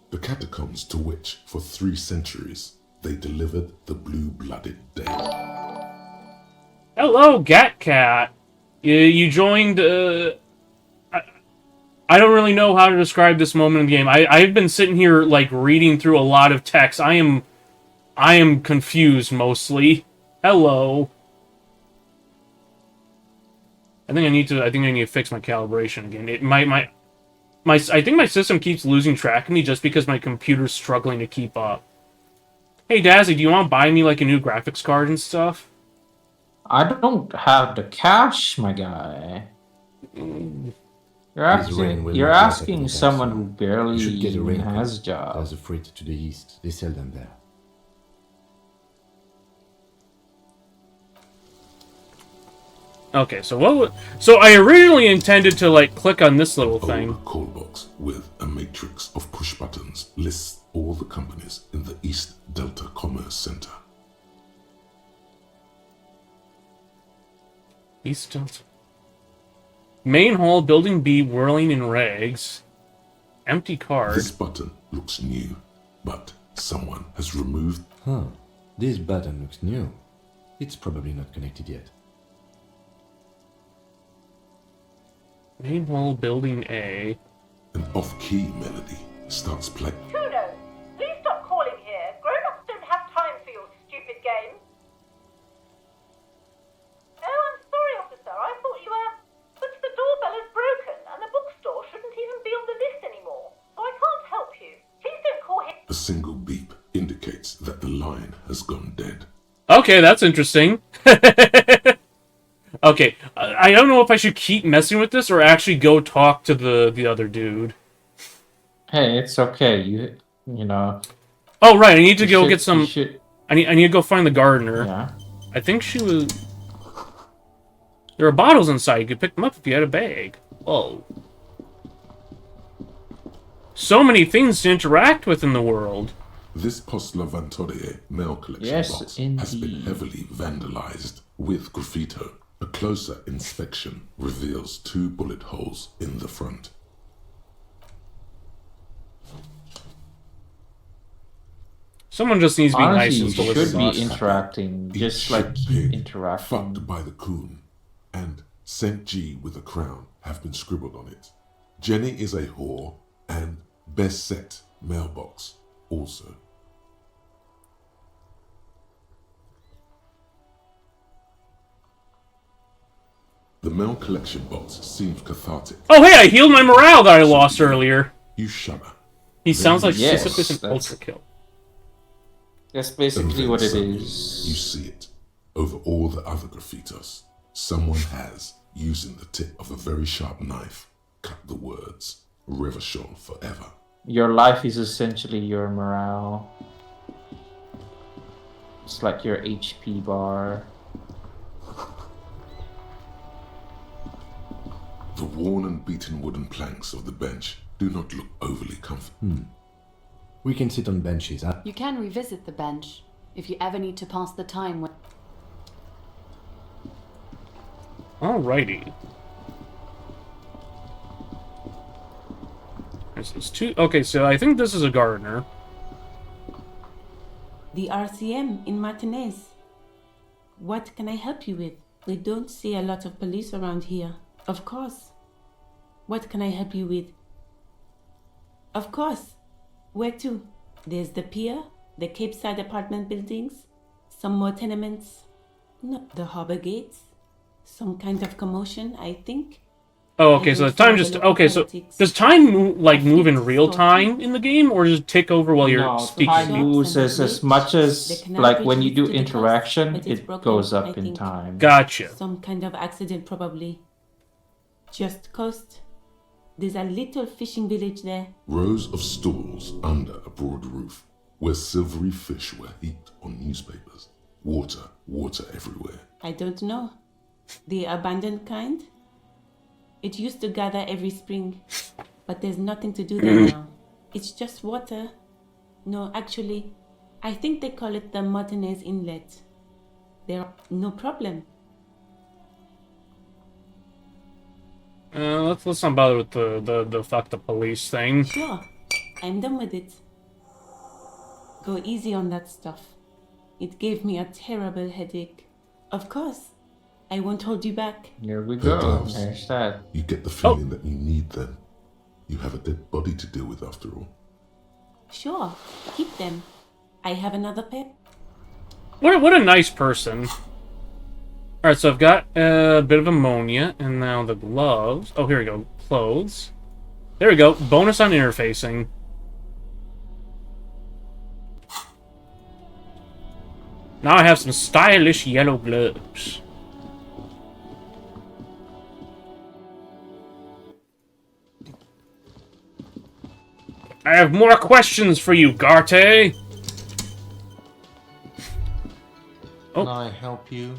the catacombs to which, for 3 centuries, they delivered the blue-blooded dead. Hello, Gat Cat. You joined. I don't really know how to describe this moment in the game. I've been sitting here like reading through a lot of text. I am confused mostly. Hello. I think I need to fix my calibration again. I think my system keeps losing track of me just because my computer's struggling to keep up. Hey Dazzy, do you want to buy me like a new graphics card and stuff? I don't have the cash, my guy. You're asking someone who barely even has a job. There's a freight to the east. They sell them there. Okay, so I originally intended to like click on this little thing. A call box with a matrix of push buttons lists all the companies in the East Delta Commerce Center. East Delta. Main hall, building B, whirling in rags. Empty card. This button looks new, but someone has removed... Huh. This button looks new. It's probably not connected yet. Main hall, building A. An off-key melody starts playing. Kudos! Please stop calling here. Grown-ups don't have time for your stupid game. Oh, I'm sorry, officer. I thought you were... But the doorbell is broken, and the bookstore shouldn't even be on the list anymore. So I can't help you. Please don't call him. A single beep indicates that the line has gone dead. Okay, that's interesting. Okay, I don't know if I should keep messing with this or actually go talk to the other dude. Hey, it's okay. You know. Oh right, I need to go get some. I need to go find the gardener. Yeah. I think she was. There are bottles inside. You could pick them up if you had a bag. Oh. So many things to interact with in the world. This Post Lavantorie mail collection box has been heavily vandalized with graffito. A closer inspection reveals 2 bullet holes in the front. Someone just needs to be nice and you should be interacting, just like interacting. Fucked by the coon, and St. G with a crown have been scribbled on it. Jenny is a whore, and best set mailbox also. The mail collection box seems cathartic. Oh hey, I healed my morale that I lost earlier. You shudder. He sounds like Sisyphus in Ultra Kill. That's basically what it is. You see it. Over all the other graffitos, someone has, using the tip of a very sharp knife, cut the words, Revachol forever. Your life is essentially your morale. It's like your HP bar. The worn and beaten wooden planks of the bench do not look overly comfortable. We can sit on benches, huh? You can revisit the bench if you ever need to pass the time. Alrighty. There's 2. Okay, so I think this is a gardener. The RCM in Martinez. What can I help you with? We don't see a lot of police around here. Of course. What can I help you with? Of course. Where to? There's the pier, the Cape Side apartment buildings, some more tenements, not the harbor gates, some kind of commotion, I think. Oh, okay, so the time just... Okay, so does time move in real time in the game, or does it tick over while you're speaking? Time moves as much as, like, when you do interaction, it goes up in time. Gotcha. Some kind of accident, probably. Just coast. There's a little fishing village there. Rows of stalls under a broad roof, where silvery fish were heaped on newspapers. Water everywhere. I don't know. The abandoned kind? It used to gather every spring, but there's nothing to do there now. It's just water. No, actually, I think they call it the Martinez Inlet. There, no problem. Let's not bother with the fuck the police thing. Sure, I'm done with it. Go easy on that stuff. It gave me a terrible headache. Of course, I won't hold you back. Here we Her go. gloves. There's that. You get the feeling that you need them. You have a dead body to deal with after all. Sure, keep them. I have another pair. What a nice person. Alright, so I've got a bit of ammonia, and now the gloves. Oh, here we go. Clothes. There we go. Bonus on interfacing. Now I have some stylish yellow gloves. I have more questions for you, Garte! Can I help you?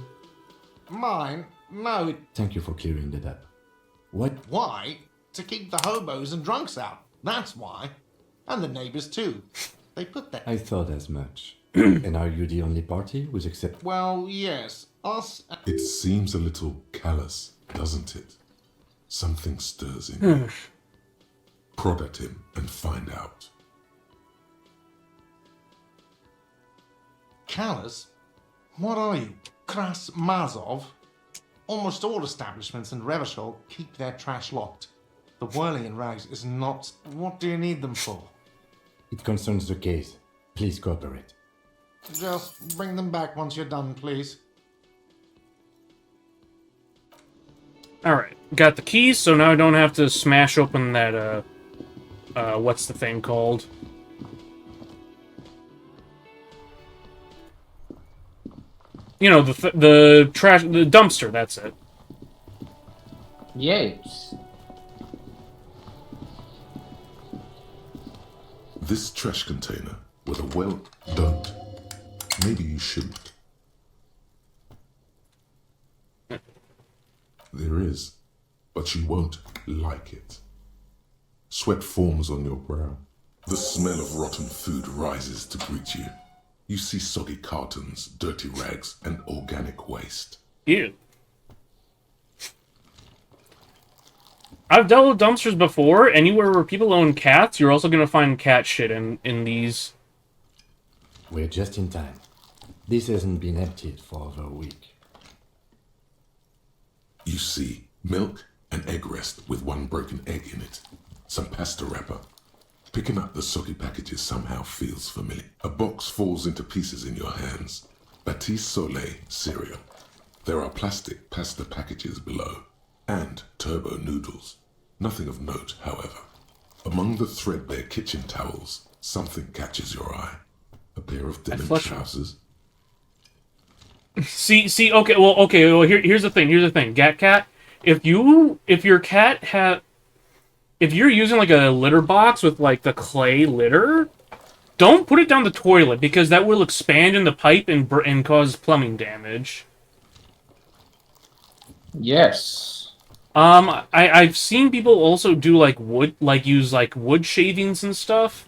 Mine? No. Thank you for clearing that up. What? Why? To keep the hobos and drunks out. That's why. And the neighbors too. They put that. I thought as much. And are you the only party who's accepted? Well, yes. Us. It seems a little callous, doesn't it? Something stirs in you. Prod at him and find out. Callous? What are you? Kras Mazov? Almost all establishments in Revachol keep their trash locked. The whirling in rags is not... What do you need them for? It concerns the case. Please cooperate. Just bring them back once you're done, please. Alright, got the keys, so now I don't have to smash open that, what's the thing called? You know, the trash, the dumpster, that's it. Yes. This trash container, whether well, don't. Maybe you shouldn't. There is, but you won't like it. Sweat forms on your brow. The smell of rotten food rises to greet you. You see soggy cartons, dirty rags, and organic waste. Ew. I've dealt with dumpsters before. Anywhere where people own cats, you're also going to find cat shit in these. We're just in time. This hasn't been emptied for over a week. You see milk and egg rest with one broken egg in it. Some pasta wrapper. Picking up the soggy packages somehow feels familiar. A box falls into pieces in your hands. Baptiste Soleil cereal. There are plastic pasta packages below. And turbo noodles. Nothing of note, however. Among the threadbare kitchen towels, something catches your eye. A pair of denim trousers. See, okay, here's the thing, Gat Cat. If you're using like a litter box with like the clay litter, don't put it down the toilet because that will expand in the pipe and cause plumbing damage. Yes. I've seen people also do like use wood shavings and stuff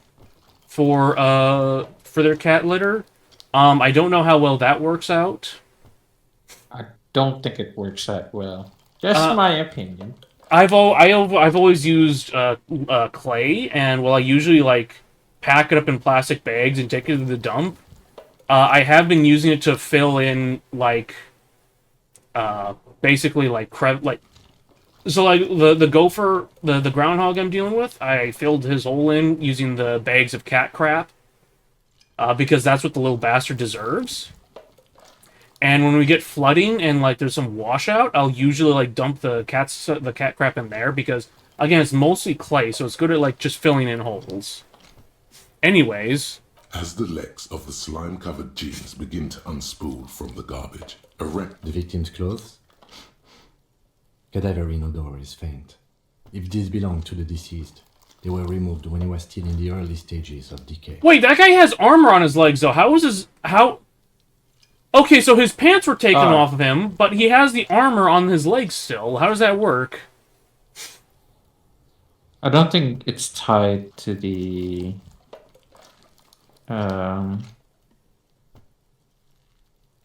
for their cat litter. I don't know how well that works out. I don't think it works that well. Just my opinion. I've always used clay, and I usually like pack it up in plastic bags and take it to the dump. I have been using it to fill in basically the gopher, the groundhog I'm dealing with. I filled his hole in using the bags of cat crap because that's what the little bastard deserves. And when we get flooding and there's some washout, I'll usually dump the cat crap in there because again it's mostly clay, so it's good at just filling in holes. Anyways, as the legs of the slime-covered jeans begin to unspool from the garbage, erect. The victim's clothes? Cadaver odor is faint. If these belong to the deceased, they were removed when he was still in the early stages of decay. Wait, that guy has armor on his legs though. Okay, so his pants were taken off of him, but he has the armor on his legs still. How does that work? I don't think it's tied to the...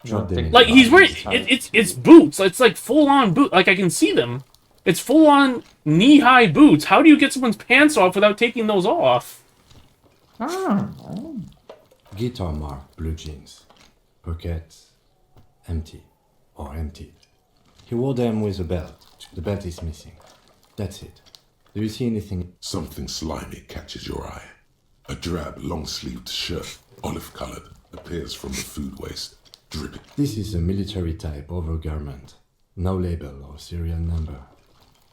he's wearing... It's boots. It's full-on boot. I can see them. It's full-on knee-high boots. How do you get someone's pants off without taking those off? Guitar mark, blue jeans. Pockets empty. Or empty. He wore them with a belt. The belt is missing. That's it. Do you see anything? Something slimy catches your eye. A drab, long-sleeved shirt, olive-colored, appears from the food waste, dripping. This is a military type overgarment. No label or serial number.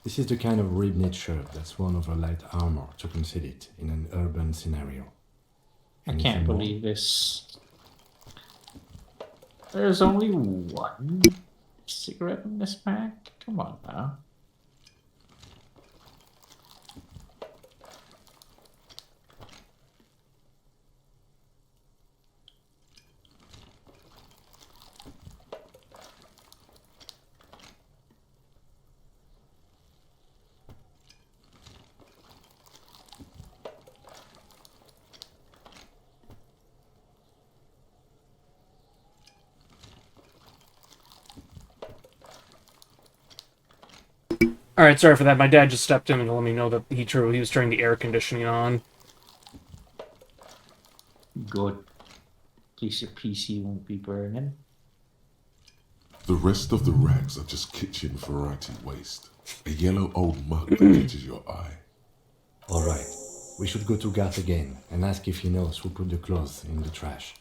This is the kind of rib-knit shirt that's worn over light armor to conceal it in an urban scenario. I can't believe this. There's only one cigarette in this pack? Come on now. Alright, sorry for that. My dad just stepped in and let me know that he was turning the air conditioning on. Good. At least your PC won't be burning. The rest of the rags are just kitchen variety waste. A yellow old mug that catches your eye. Alright, we should go to Garth again and ask if he knows who put the clothes in the trash.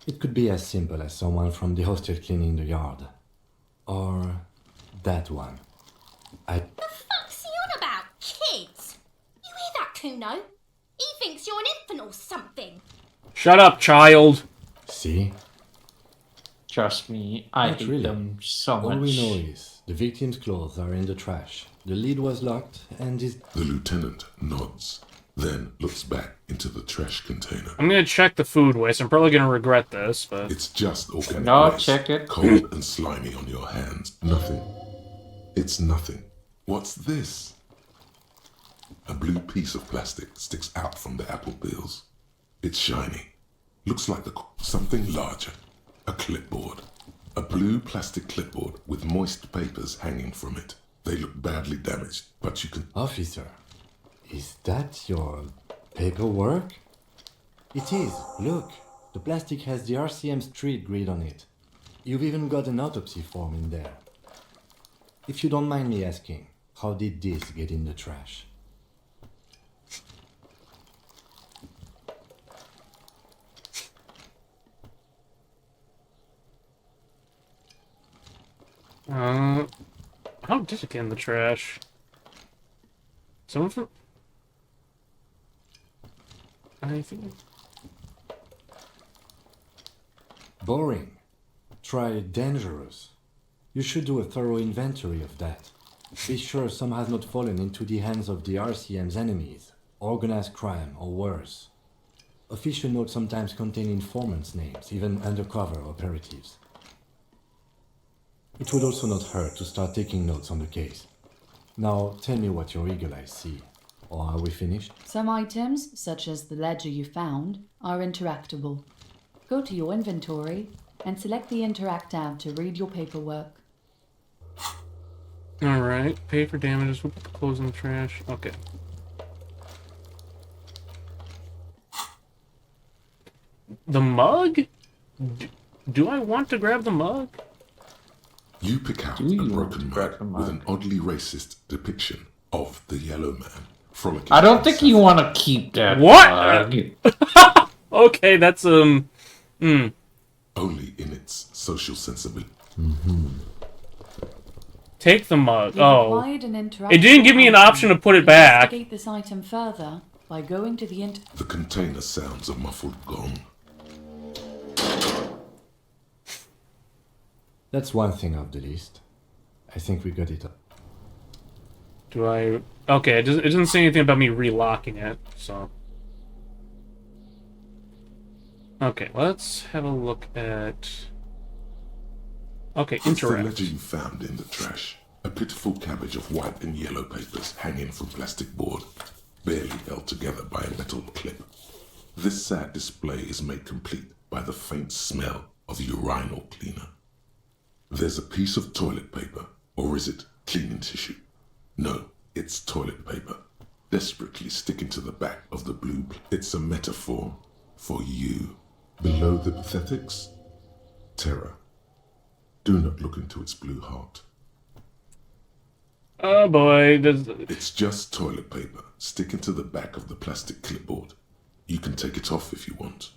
It could be as simple as someone from the hostel cleaning the yard. Or that one. The fuck's he on about? Kids? You hear that, Kuno? He thinks you're an infant or something. Shut up, child. See? Trust me, I Not hate really. them so much. All we know is the victim's clothes are in the trash. The lid was locked and is... The lieutenant nods, then looks back into the trash container. I'm gonna check the food waste. I'm probably gonna regret this, but... It's just organic No, waste. check it. Cold and slimy on your hands. Nothing. It's nothing. What's this? A blue piece of plastic sticks out from the apple peels. It's shiny. Looks like something larger. A clipboard. A blue plastic clipboard with moist papers hanging from it. They look badly damaged, but you can... Officer, is that your paperwork? It is. Look, the plastic has the RCM street grid on it. You've even got an autopsy form in there. If you don't mind me asking, how did this get in the trash? How did it get in the trash? Someone from... I think... Boring. Try dangerous. You should do a thorough inventory of that. Be sure some has not fallen into the hands of the RCM's enemies, organized crime or worse. Official notes sometimes contain informants' names, even undercover operatives. It would also not hurt to start taking notes on the case. Now, tell me what your eagle eyes see. Or are we finished? Some items, such as the ledger you found, are interactable. Go to your inventory and select the Interact tab to read your paperwork. Alright, pay for damages, we'll put the clothes in the trash. Okay. The mug? Do I want to grab the mug? You pick out a broken mug with an oddly racist depiction of the yellow man frolicking. I don't think you want to keep that. What? Okay, that's Only in its social sensibility. Take the mug. You've Oh. acquired an It didn't give me an option to put it back. Investigate this item further by going to the The container sounds a muffled gong. That's one thing off the list. I think we got it up. Do I... Okay, it doesn't say anything about me relocking it, so... Okay, let's have a look at... Okay, It's the interact. ledger you found in the trash. A pitiful cabbage of white and yellow papers hanging from plastic board, barely held together by a metal clip. This sad display is made complete by the faint smell of urinal cleaner. There's a piece of toilet paper, or is it cleaning tissue, No, it's toilet paper. Desperately sticking to the back of the blue. It's a metaphor for you. Below the pathetics, terror. Do not look into its blue heart. Oh boy, It's just toilet paper sticking to the back of the plastic clipboard. You can take it off if you want.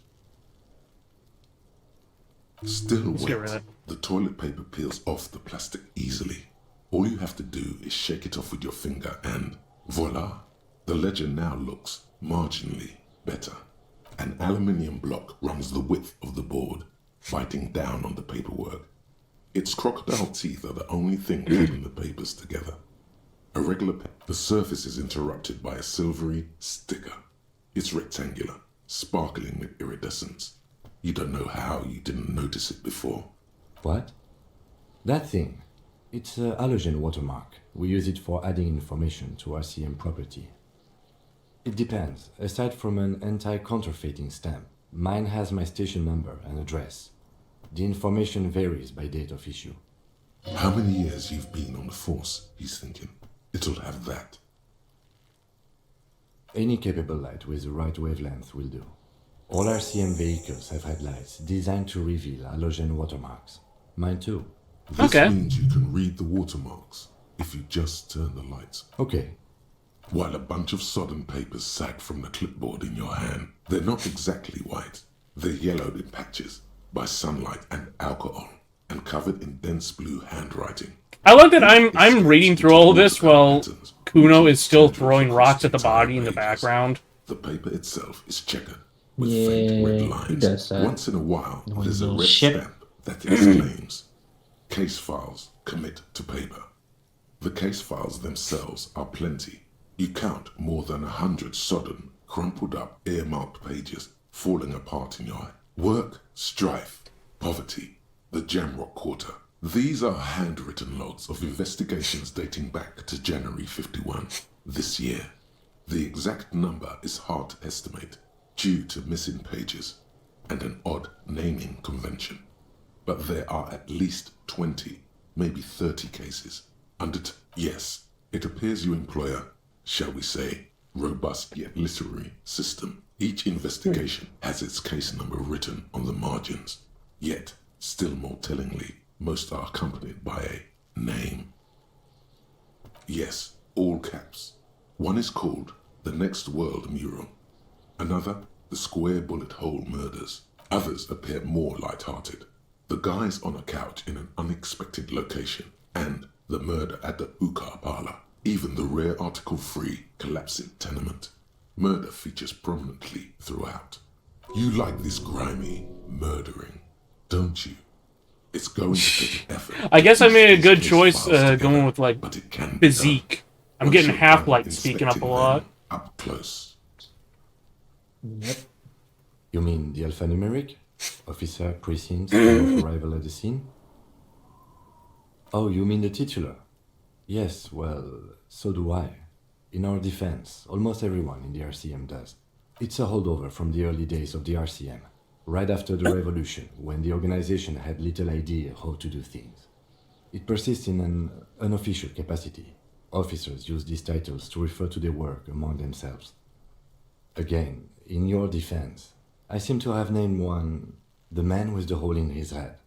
Still wet, the toilet paper peels off the plastic easily. All you have to do is shake it off with your finger and voila! The ledger now looks marginally better. An aluminium block runs the width of the board, biting down on the paperwork. Its crocodile teeth are the only thing keeping the papers together. A regular pen. The surface is interrupted by a silvery sticker. It's rectangular, sparkling with iridescence. You don't know how you didn't notice it before. What? That thing. It's a halogen watermark. We use it for adding information to RCM property. It depends. Aside from an anti-counterfeiting stamp, mine has my station number and address. The information varies by date of issue. How many years you've been on the force, he's thinking. It'll have that. Any capable light with the right wavelength will do. All RCM vehicles have headlights designed to reveal halogen watermarks. Mine too. This means you can read the watermarks if you just turn the lights. Okay. While a bunch of sodden papers sag from the clipboard in your hand, they're not exactly white. They're yellowed in patches by sunlight and alcohol, and covered in dense blue handwriting. I like that I'm reading through all of this while Kuno is still throwing rocks at the body in the background. The paper itself is checkered with faint red lines. Once in a while, there's a red stamp that exclaims, "Case files commit to paper." The case files themselves are plenty. You count more than 100 sodden, crumpled up, earmarked pages falling apart in your hand. Work, strife, poverty, the Jamrock Quarter. These are handwritten logs of investigations dating back to January 51, this year. The exact number is hard to estimate due to missing pages and an odd naming convention. But there are at least 20, maybe 30 cases. Yes, it appears you employ a, shall we say, robust yet literary system. Each investigation has its case number written on the margins. Yet, still more tellingly, most are accompanied by a name. Yes, all caps. One is called The Next World Mural. Another, The Square Bullet Hole Murders. Others appear more light-hearted. The guys on a couch in an unexpected location, and the murder at the hookah parlor. Even the rare article-free collapsing tenement. Murder features prominently throughout. You like this grimy murdering, don't you? It's going to take effort. I guess I made a good choice going with, like, physique. I'm getting Half-Light speaking up a lot. Up close. Yep. You mean the alphanumeric? Officer, precinct, time of arrival at the scene? Oh, you mean the titular? Yes, well, so do I. In our defense, almost everyone in the RCM does. It's a holdover from the early days of the RCM, right after the revolution, when the organization had little idea how to do things. It persists in an unofficial capacity. Officers use these titles to refer to their work among themselves. Again, in your defense, I seem to have named one the man with the hole in his head.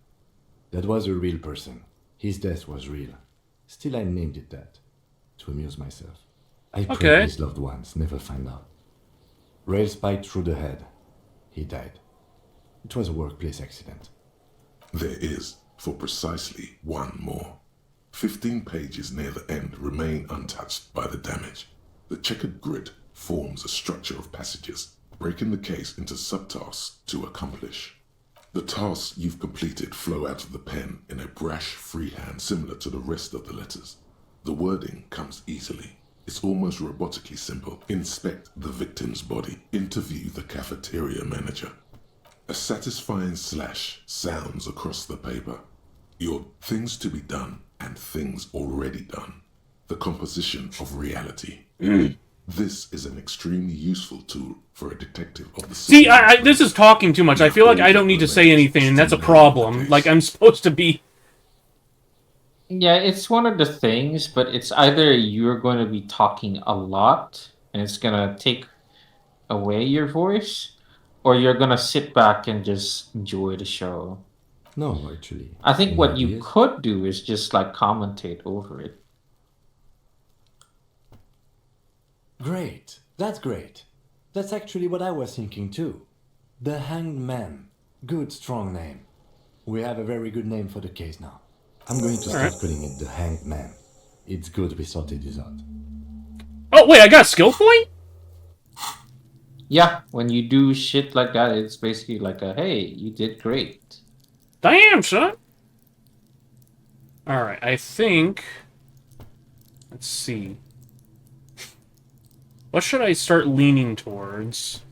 That was a real person. His death was real. Still, I named it that, to amuse myself. I pray his loved ones never find out. Rail spiked through the head. He died. It was a workplace accident. There is, for precisely one more. 15 pages near the end remain untouched by the damage. The checkered grid forms a structure of passages, breaking the case into subtasks to accomplish. The tasks you've completed flow out of the pen in a brash freehand similar to the rest of the letters. The wording comes easily. It's almost robotically simple. Inspect the victim's body. Interview the cafeteria manager. A satisfying slash sounds across the paper. Your things to be done and things already done. The composition of reality. This is an extremely useful tool for a detective of the... See, this is talking too much. I feel like I don't need to say anything, and that's a problem. Like, I'm supposed to be... Yeah, it's one of the things, but it's either you're going to be talking a lot and it's going to take away your voice, or you're going to sit back and just enjoy the show. No, actually. I think Any what you ideas? could do is just like commentate over it. Great. That's great. That's actually what I was thinking too. The Hanged Man. Good, strong name. We have a very good name for the case now. I'm going to start calling it the Hanged Man. It's good we sorted this out. Oh, wait, I got a skill point? Yeah, when you do shit like that, it's basically like a, hey, you did great. Damn, son. Alright, I think... Let's see. What should I start leaning towards?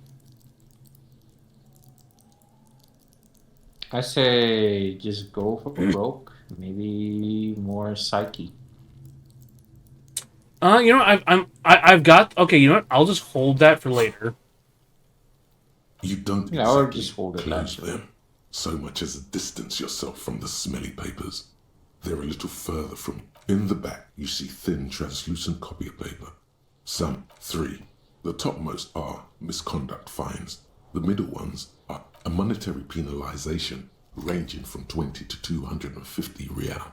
I say just go for broke. Maybe more psyche. You know, I've got... Okay, you know what? I'll just hold that for later. You don't Yeah, or exactly just hold it close naturally. them so much as distance yourself from the smelly papers. They're a little further from. In the back, you see thin, translucent copy of paper. Some 3. The topmost are misconduct fines. The middle ones are a monetary penalization ranging from 20 to 250 real.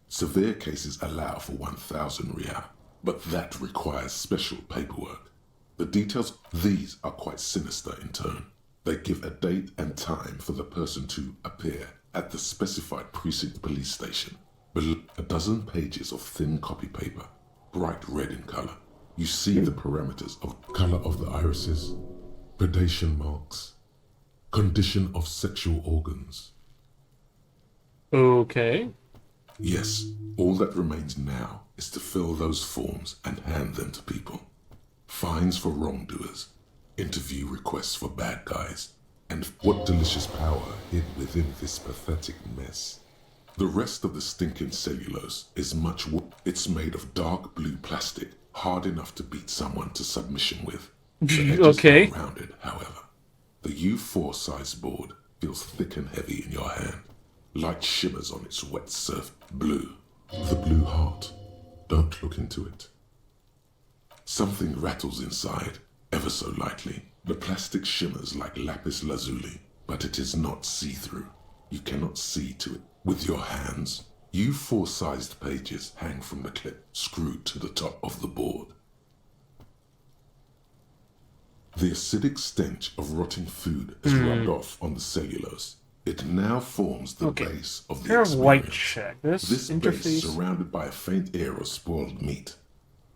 Severe cases allow for 1,000 real, but that requires special paperwork. The details, these are quite sinister in tone. They give a date and time for the person to appear at the specified precinct police station. Below a dozen pages of thin copy paper, bright red in color. You see the parameters of color of the irises, predation marks, condition of sexual organs. Okay. Yes, all that remains now is to fill those forms and hand them to people. Fines for wrongdoers, interview requests for bad guys, and what delicious power hid within this pathetic mess. The rest of the stinking cellulose is much it's made of dark blue plastic, hard enough to beat someone to submission with. The edges Okay. are rounded, however. The U4 size board feels thick and heavy in your hand. Light shimmers on its wet surface. Blue. The blue heart. Don't look into it. Something rattles inside, ever so lightly. The plastic shimmers like lapis lazuli, but it is not see-through. You cannot see to it. With your hands, U4-sized pages hang from the clip screwed to the top of the board. The acidic stench of rotting food is rubbed off on the cellulose. It now forms the base of the Pair of white experience. check. This interface. Base surrounded by a faint air of spoiled meat.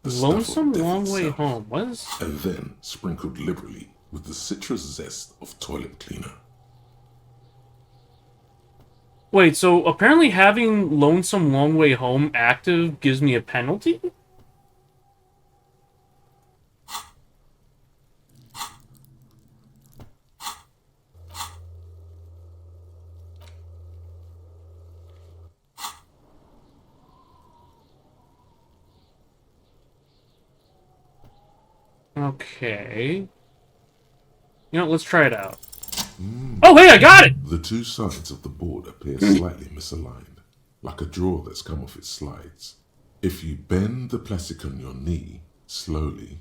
The Lonesome stuff of death Long Way itself, Home. What is? and then sprinkled liberally with the citrus zest of toilet cleaner. Wait, so apparently having Lonesome Long Way Home active gives me a penalty? Okay. You know, let's try it out. Oh, hey, I got it! The two sides of the board appear slightly misaligned, like a drawer that's come off its slides. If you bend the plastic on your knee slowly,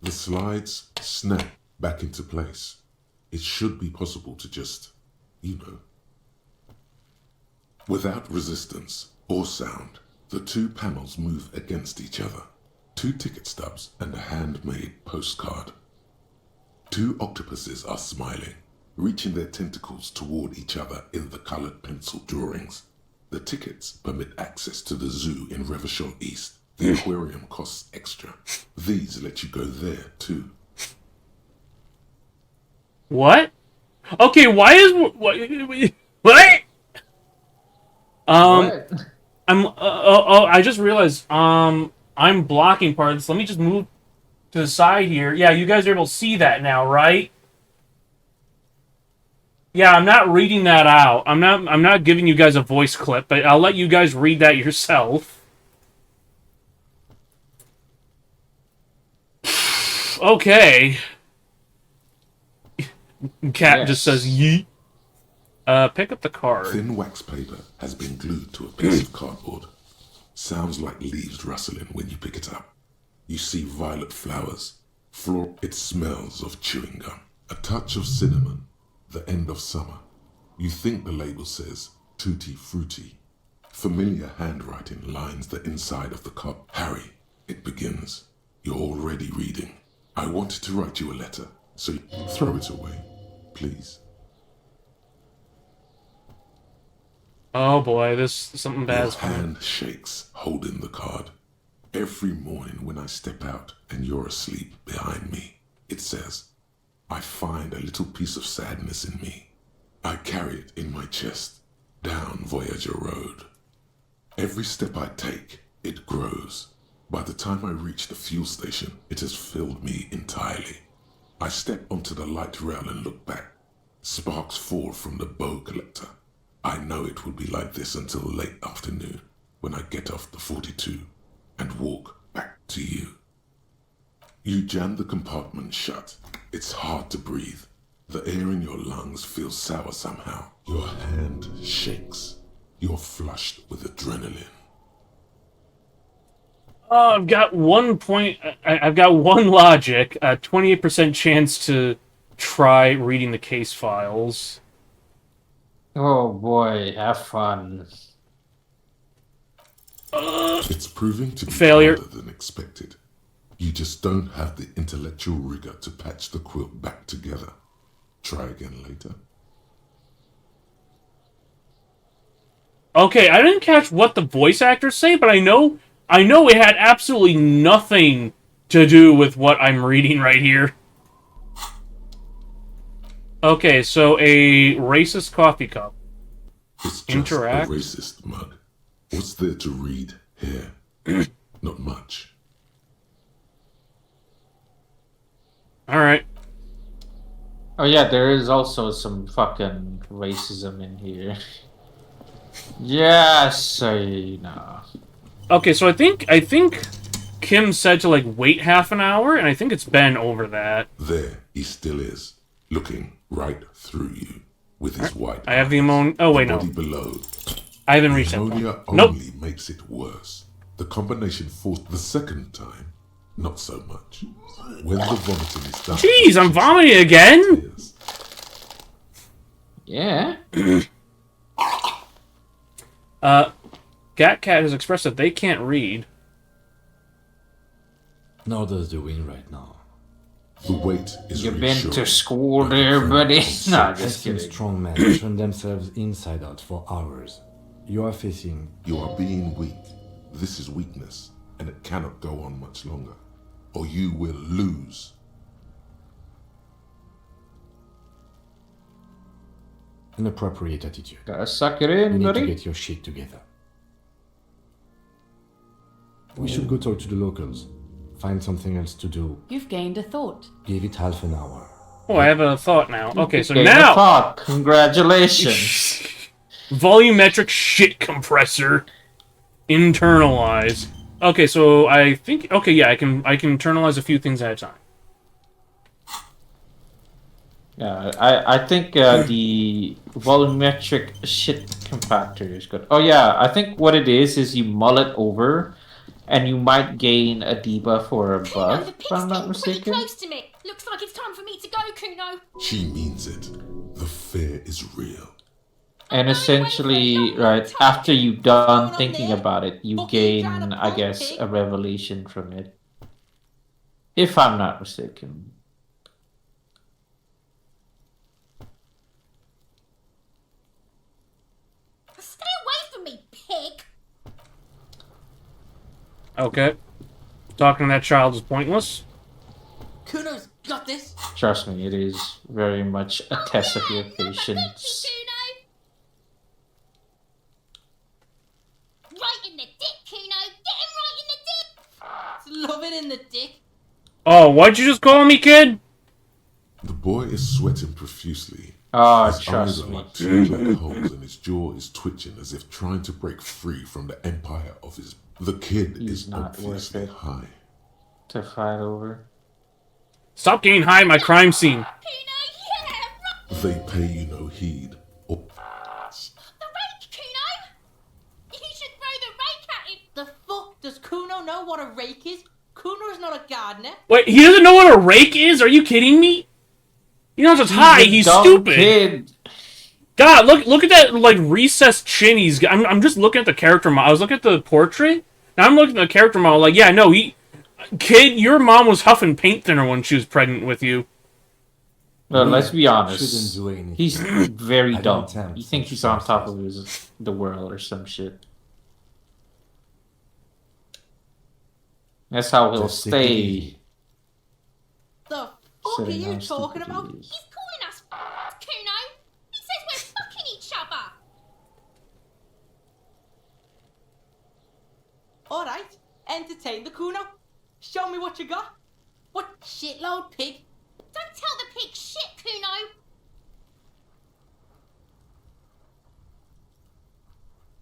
the slides snap back into place. It should be possible to just, without resistance or sound, the two panels move against each other. 2 ticket stubs and a handmade postcard. 2 octopuses are smiling, reaching their tentacles toward each other in the colored pencil drawings. The tickets permit access to the zoo in Revachol East. The aquarium costs extra. These let you go there, too. What? Okay, why is... What? I just realized, I'm blocking part of this. Let me just move to the side here. Yeah, you guys are able to see that now, right? Yeah, I'm not reading that out. I'm not giving you guys a voice clip, but I'll let you guys read that yourself. Okay. Cat just says yeet. Pick up the card. Thin wax paper has been glued to a piece of cardboard. Sounds like leaves rustling when you pick it up. You see violet flowers. It smells of chewing gum. A touch of cinnamon. The end of summer. You think the label says Tutti Frutti. Familiar handwriting lines the inside of the cup. Harry, it begins. You're already reading. I wanted to write you a letter, so you throw it away, please. Oh boy, something bad's coming. Your hand shakes, holding the card. Every morning when I step out and you're asleep behind me, it says, I find a little piece of sadness in me. I carry it in my chest, down Voyager Road. Every step I take, it grows. By the time I reach the fuel station, it has filled me entirely. I step onto the light rail and look back. Sparks fall from the bow collector. I know it will be like this until late afternoon, when I get off the 42 and walk back to you. You jam the compartment shut. It's hard to breathe. The air in your lungs feels sour somehow. Your hand shakes. You're flushed with adrenaline. Oh, I've got 1 point. I've got one logic. 28% chance to try reading the case files. Oh boy, have fun. It's proving to be failure harder than expected. You just don't have the intellectual rigor to patch the quilt back together. Try again later. Okay, I didn't catch what the voice actors say, but I know it had absolutely nothing to do with what I'm reading right here. Okay, so a racist coffee cup. It's just Interact. a racist mug. What's there to read here? Not much. Alright. Oh yeah, there is also some fucking racism in here. Yes, I know. Okay, so I think Kim said to like wait half an hour, and I think it's been over that. There, he still is, looking right through you with his white. I have the ammonia. Oh wait, the no. body below. I haven't reached that Ammonia point. Nope. only makes it worse. The combination forced the second time, not so much. When the vomiting is done. Jeez, I'm vomiting again. Yeah. Gat Cat has expressed that they can't read. Nor does the wind right now. The weight is You've been to school there, buddy? Nah, just kidding. kidding. Strong men turn themselves inside out for hours. You are facing... You are being weak. This is weakness, and it cannot go on much longer, or you will lose. An appropriate attitude. Gotta suck it in, you need buddy. to get your shit together. We should go talk to the locals. Find something else to do. You've gained a thought. Give it half an hour. Oh, I have a thought now. Okay, so Gain now... a thought. Congratulations. Volumetric shit compressor. Internalize. Okay, so I think... Okay, yeah, I can internalize a few things at a time. Yeah, I think the volumetric shit compactor is good. Oh yeah, I think what it is you mull it over, and you might gain a debuff or a buff, if I'm not mistaken. Close to me. Looks like it's time for me to go, Kuno. She means it. The fear is real. And essentially, right, after you're done thinking about it, you gain, I guess, a revelation from it. If I'm not mistaken. Stay away from me, pig. Okay. Talking to that child is pointless. Kuno's got this. Trust me, it is very much a test of your patience. Right in the dick, Kuno. Get him right in the dick. Love it in the dick. Oh, what'd you just call me, kid? The boy is sweating profusely. Oh, his trust eyes are me. like two black holes, and his jaw is twitching as if trying to break free from the empire of his... The kid is not worth obviously it. high. To fight over. Stop getting high in my crime scene. They pay you no heed. or The rake, Kuno! You should throw the rake at him! The fuck? Does Kuno know what a rake is? Kuno is not a gardener. Wait, he doesn't know what a rake is? Are you kidding me? He's not just high, he's stupid. Kid. God, look at that like recessed chin he's got. I'm just looking at the character model. I was looking at the portrait. Now I'm looking at the character model. Like, yeah, no, kid, your mom was huffing paint thinner when she was pregnant with you. Well, let's be honest. Shouldn't do anything. He's very I dumb. don't tempt You think such he's on top forces. of the world or some shit. That's how he'll Just take it stay. easy. The fuck are Sitting you on talking stupid about? ideas. He's calling us Kuno! He says we're fucking each other! Alright, entertain the Kuno. Show me what you got. What shitload, pig? Don't tell the pig shit, Kuno!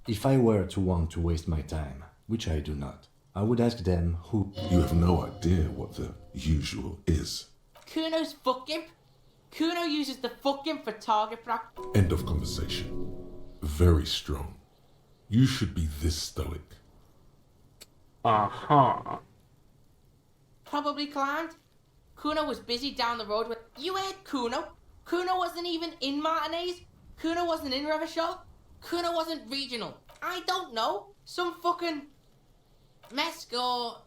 If I were to want to waste my time, which I do not, I would ask them who. you have no idea what the usual is. Kuno's fuck imp. Kuno uses the fuck imp for target practice. End of conversation. Very strong. You should be this stoic. Uh-huh. Probably climbed. Kuno was busy down the road with. You heard Kuno? Kuno wasn't even in Martinez. Kuno wasn't in Revachol. Kuno wasn't regional. I don't know. Some fucking Mesk or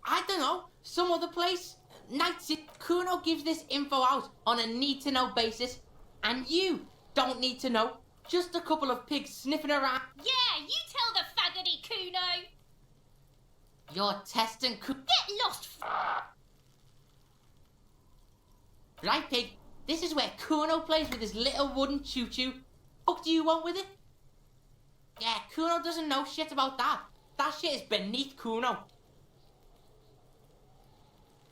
I don't know. Some other place. Night City. Kuno gives this info out on a need-to-know basis, and you don't need to know. Just a couple of pigs sniffing around. Yeah, you tell the faggoty, Kuno! You're testing Get lost, Right, pig. This is where Kuno plays with his little wooden choo-choo. What do you want with it? Yeah, Kuno doesn't know shit about that. That shit is beneath Kuno.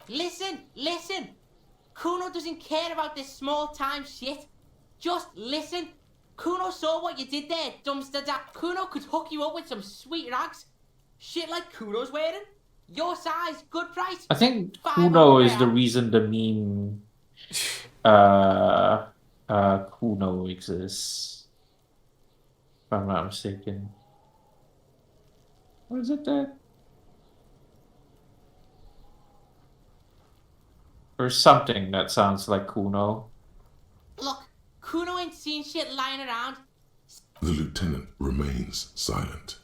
Listen. Kuno doesn't care about this small-time shit. Just listen. Kuno saw what you did there, dumpster dad. Kuno could hook you up with some sweet rags. Shit like Kuno's wearing. Your size, good price. I think 500 Kuno is the real. reason the meme Kuno exists. If I'm not mistaken. What is it there? Or something that sounds like Kuno. Look, Kuno ain't seen shit lying around. The lieutenant remains silent,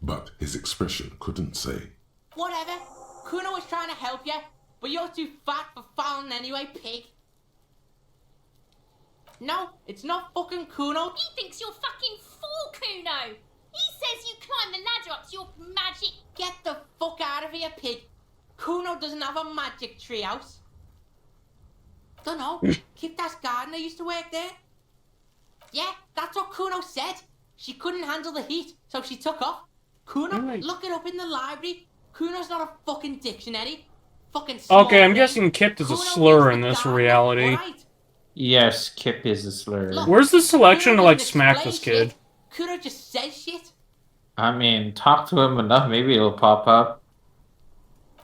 but his expression couldn't say. Whatever. Kuno was trying to help you, but you're too fat for fouling anyway, pig. No, it's not fucking Kuno. He thinks you're fucking fool, Kuno! He says you climb the ladder up to your magic... Get the fuck out of here, pig. Kuno doesn't have a magic treehouse. Dunno. Kiptas gardener used to work there. Yeah, that's what Kuno said. She couldn't handle the heat, so she took off. Kuno, look it up in the library. Kuno's not a fucking dictionary. Fucking small Okay, I'm brain. guessing Kip is a Kuno slur is in the this gardener, reality. alright? Yes, Kip is a slur. Look, Where's the selection Kuno to, like, doesn't smack explain this kid? shit. Kuno just says shit. I mean, talk to him enough, maybe it'll pop up.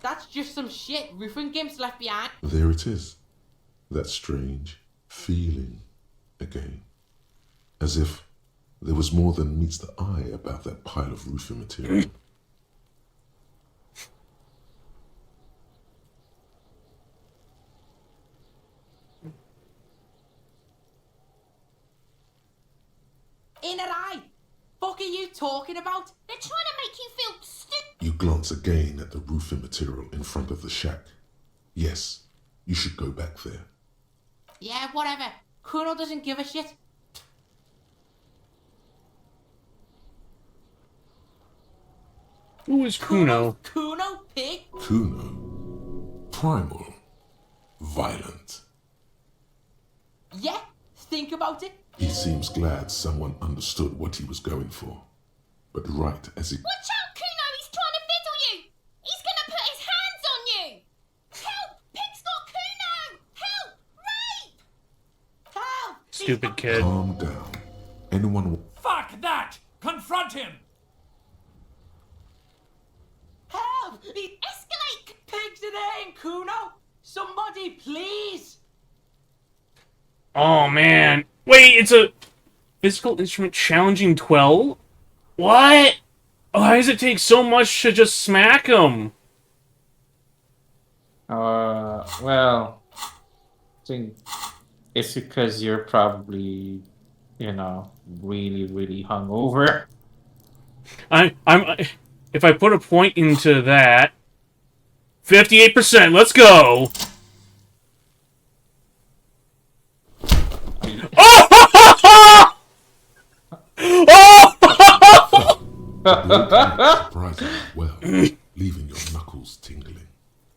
That's just some shit roofing gimps left behind. There it is. That strange feeling again. As if there was more than meets the eye about that pile of roofing material. Inner eye. Fuck are you talking about? They're trying to make you feel stupid. You glance again at the roofing material in front of the shack. Yes, you should go back there. Yeah, whatever. Kuno doesn't give a shit. Who is Kuno? Kuno, pig. Kuno. Primal. Violent. Yeah, think about it. He seems glad someone understood what he was going for. But right as he... Watch out, Kuno! He's trying to fiddle you! He's gonna put his hands on you! Help! Pig's got Kuno! Help! Rape! Help! Stupid kid. Calm down. Anyone... Fuck that! Confront him! Help! Escalate! Pigs in there, Kuno! Somebody, please! Oh, man. Wait, it's a... Physical instrument challenging 12? What? Why does it take so much to just smack him? Well, I think it's because you're probably, really, really hungover. If I put a point into that, 58%. Let's go. Oh! Surprisingly well, leaving your knuckles tingling.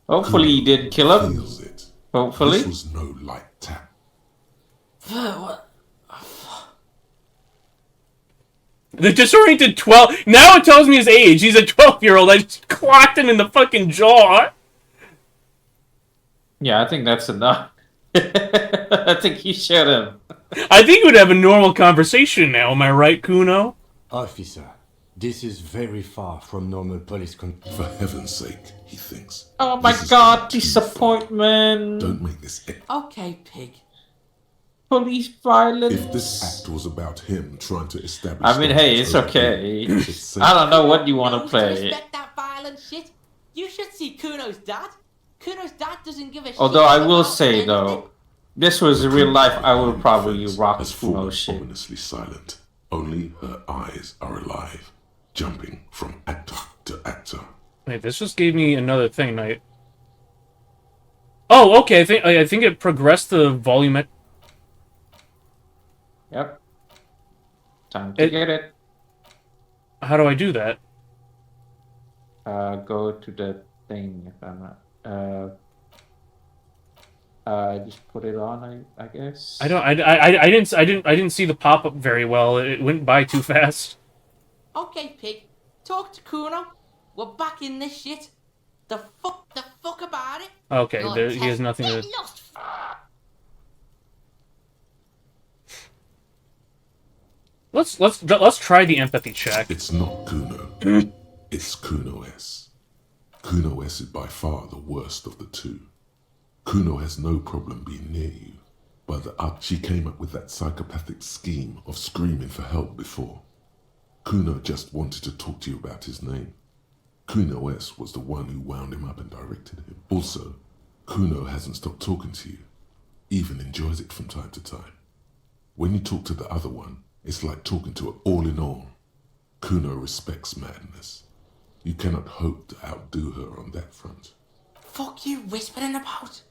Hopefully you didn't kill him. Feels it. Hopefully. This was no light tap. What? The disoriented 12. Now it tells me his age. He's a 12-year-old. I just clocked him in the fucking jaw. Yeah, I think that's enough. I think you shot him. I think we'd have a normal conversation now. Am I right, Kuno? Officer, this is very far from normal police For heaven's sake, he thinks. Oh my god, disappointment. Don't make this Okay, pig. Police violence. If this act was about him trying to establish... I mean, hey, it's okay. I don't know what you want to play. Respect that violent shit. You should see Kuno's dad. Kuno's dad doesn't give a shit. Although I will say, though, this was real life, I would probably rock Kuno's shit. Ominously silent. Only her eyes are alive, jumping from actor to actor. Wait, this just gave me another thing. Oh, okay. I think it progressed the volume. Yep. Time to get it. How do I do that? Go to the thing. If I'm not. Just put it on. I guess. I didn't see the pop up very well. It went by too fast. Okay, pig. Talk to Kuno. We're back in this shit. The fuck about it. Okay, he has nothing to. Let's try the empathy check. It's not Kuno. It's Kuno S. Kuno S is by far the worst of the two. Kuno has no problem being near you, but she came up with that psychopathic scheme of screaming for help before. Kuno just wanted to talk to you about his name. Kuno S was the one who wound him up and directed him. Also, Kuno hasn't stopped talking to you, even enjoys it from time to time. When you talk to the other one, it's like talking to an all-in-all. Kuno respects madness. You cannot hope to outdo her on that front. Fuck you whispering about?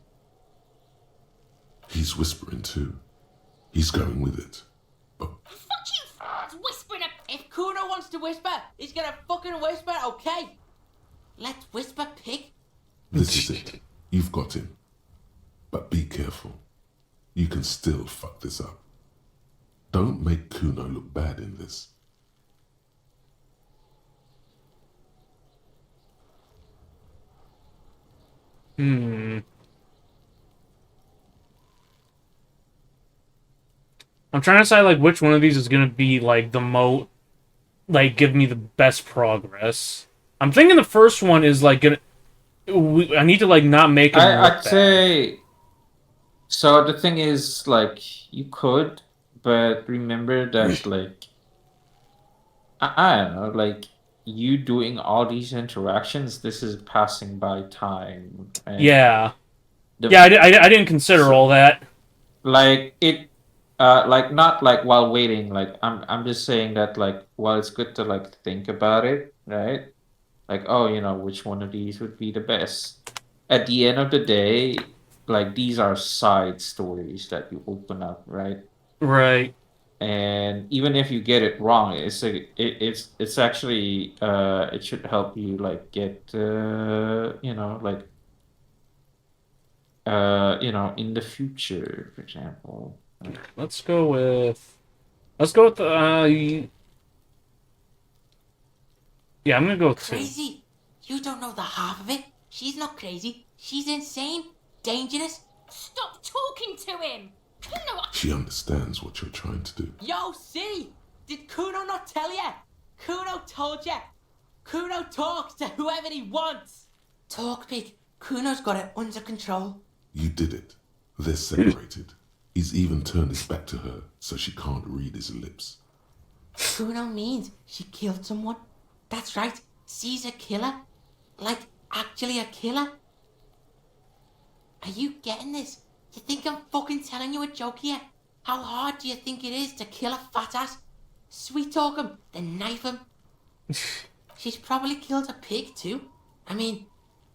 He's whispering too. He's going with it. Fuck you whispering. If Kuno wants to whisper, he's gonna fucking whisper, okay? Let's whisper, pig. This is it. You've got him. But be careful. You can still fuck this up. Don't make Kuno look bad in this. I'm trying to decide like which one of these is gonna be like the most, like give me the best progress. I'm thinking the first one is like gonna. I need to like not make it. I'd say. So the thing is, like, you could, but remember that, like, I don't know, like, you doing all these interactions, this is passing by time. Yeah. I didn't consider all that. Like, it, like, not, like, while waiting, like, I'm just saying that, like, while it's good to, like, think about it, right? Like, oh, which one of these would be the best? At the end of the day, like, these are side stories that you open up, right? Right. And even if you get it wrong, it's actually it should help you like get like in the future, for example. Let's go with the yeah, I'm gonna go with crazy. You don't know the half of it. She's not crazy. She's insane, dangerous. Stop talking to him. Kuno. She understands what you're trying to do. Yo, see? Did Kuno not tell you? Kuno told you. Kuno talks to whoever he wants. Talk, pig. Kuno's got it under control. You did it. They're separated. He's even turned his back to her so she can't read his lips. Kuno means she killed someone. That's right. She's a killer. Like, actually a killer. Are you getting this? You think I'm fucking telling you a joke here? How hard do you think it is to kill a fat ass? Sweet talk him, then knife him. She's probably killed a pig too. I mean,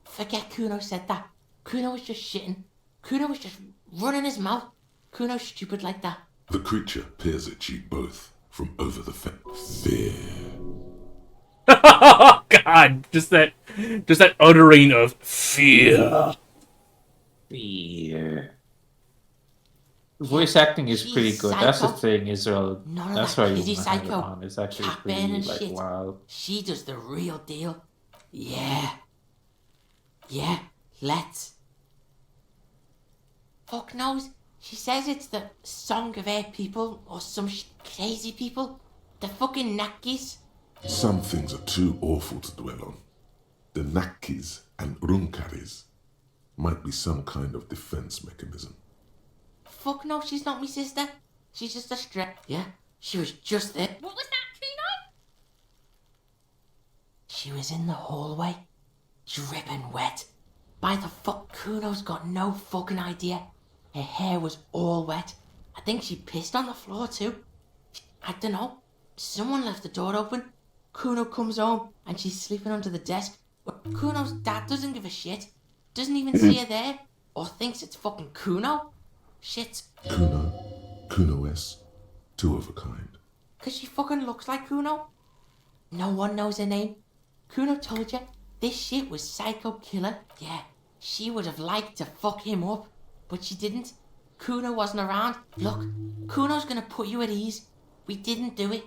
forget Kuno said that. Kuno was just shitting. Kuno was just running his mouth. Kuno's stupid like that. The creature peers at you both from over the fence. Fear. Oh God! Just that uttering of fear. Fear. Voice acting is pretty good. Psycho. That's the thing, Israel. None of That's that why you pity want to have it psycho. on. It's actually Cat pretty burning like shit. wild. She does the real deal. Yeah. Yeah, let's. Fuck knows. She says it's the song of her people or some crazy people. The fucking Nakis. Some things are too awful to dwell on. The Nakis and Runkaris might be some kind of defense mechanism. Fuck no, she's not my sister. She's just a Yeah, she was just there. What was that, Kuno? She was in the hallway, dripping wet. By the fuck, Kuno's got no fucking idea. Her hair was all wet. I think she pissed on the floor too. I don't know. Someone left the door open. Kuno comes home and she's sleeping under the desk. But Kuno's dad doesn't give a shit. Doesn't even see her there. Or thinks it's fucking Kuno. Shit. Kuno-S, two of a kind. Cause she fucking looks like Kuno. No one knows her name. Kuno told you this shit was Psycho Killer. Yeah, she would have liked to fuck him up, but she didn't. Kuno wasn't around. Look, Kuno's gonna put you at ease. We didn't do it.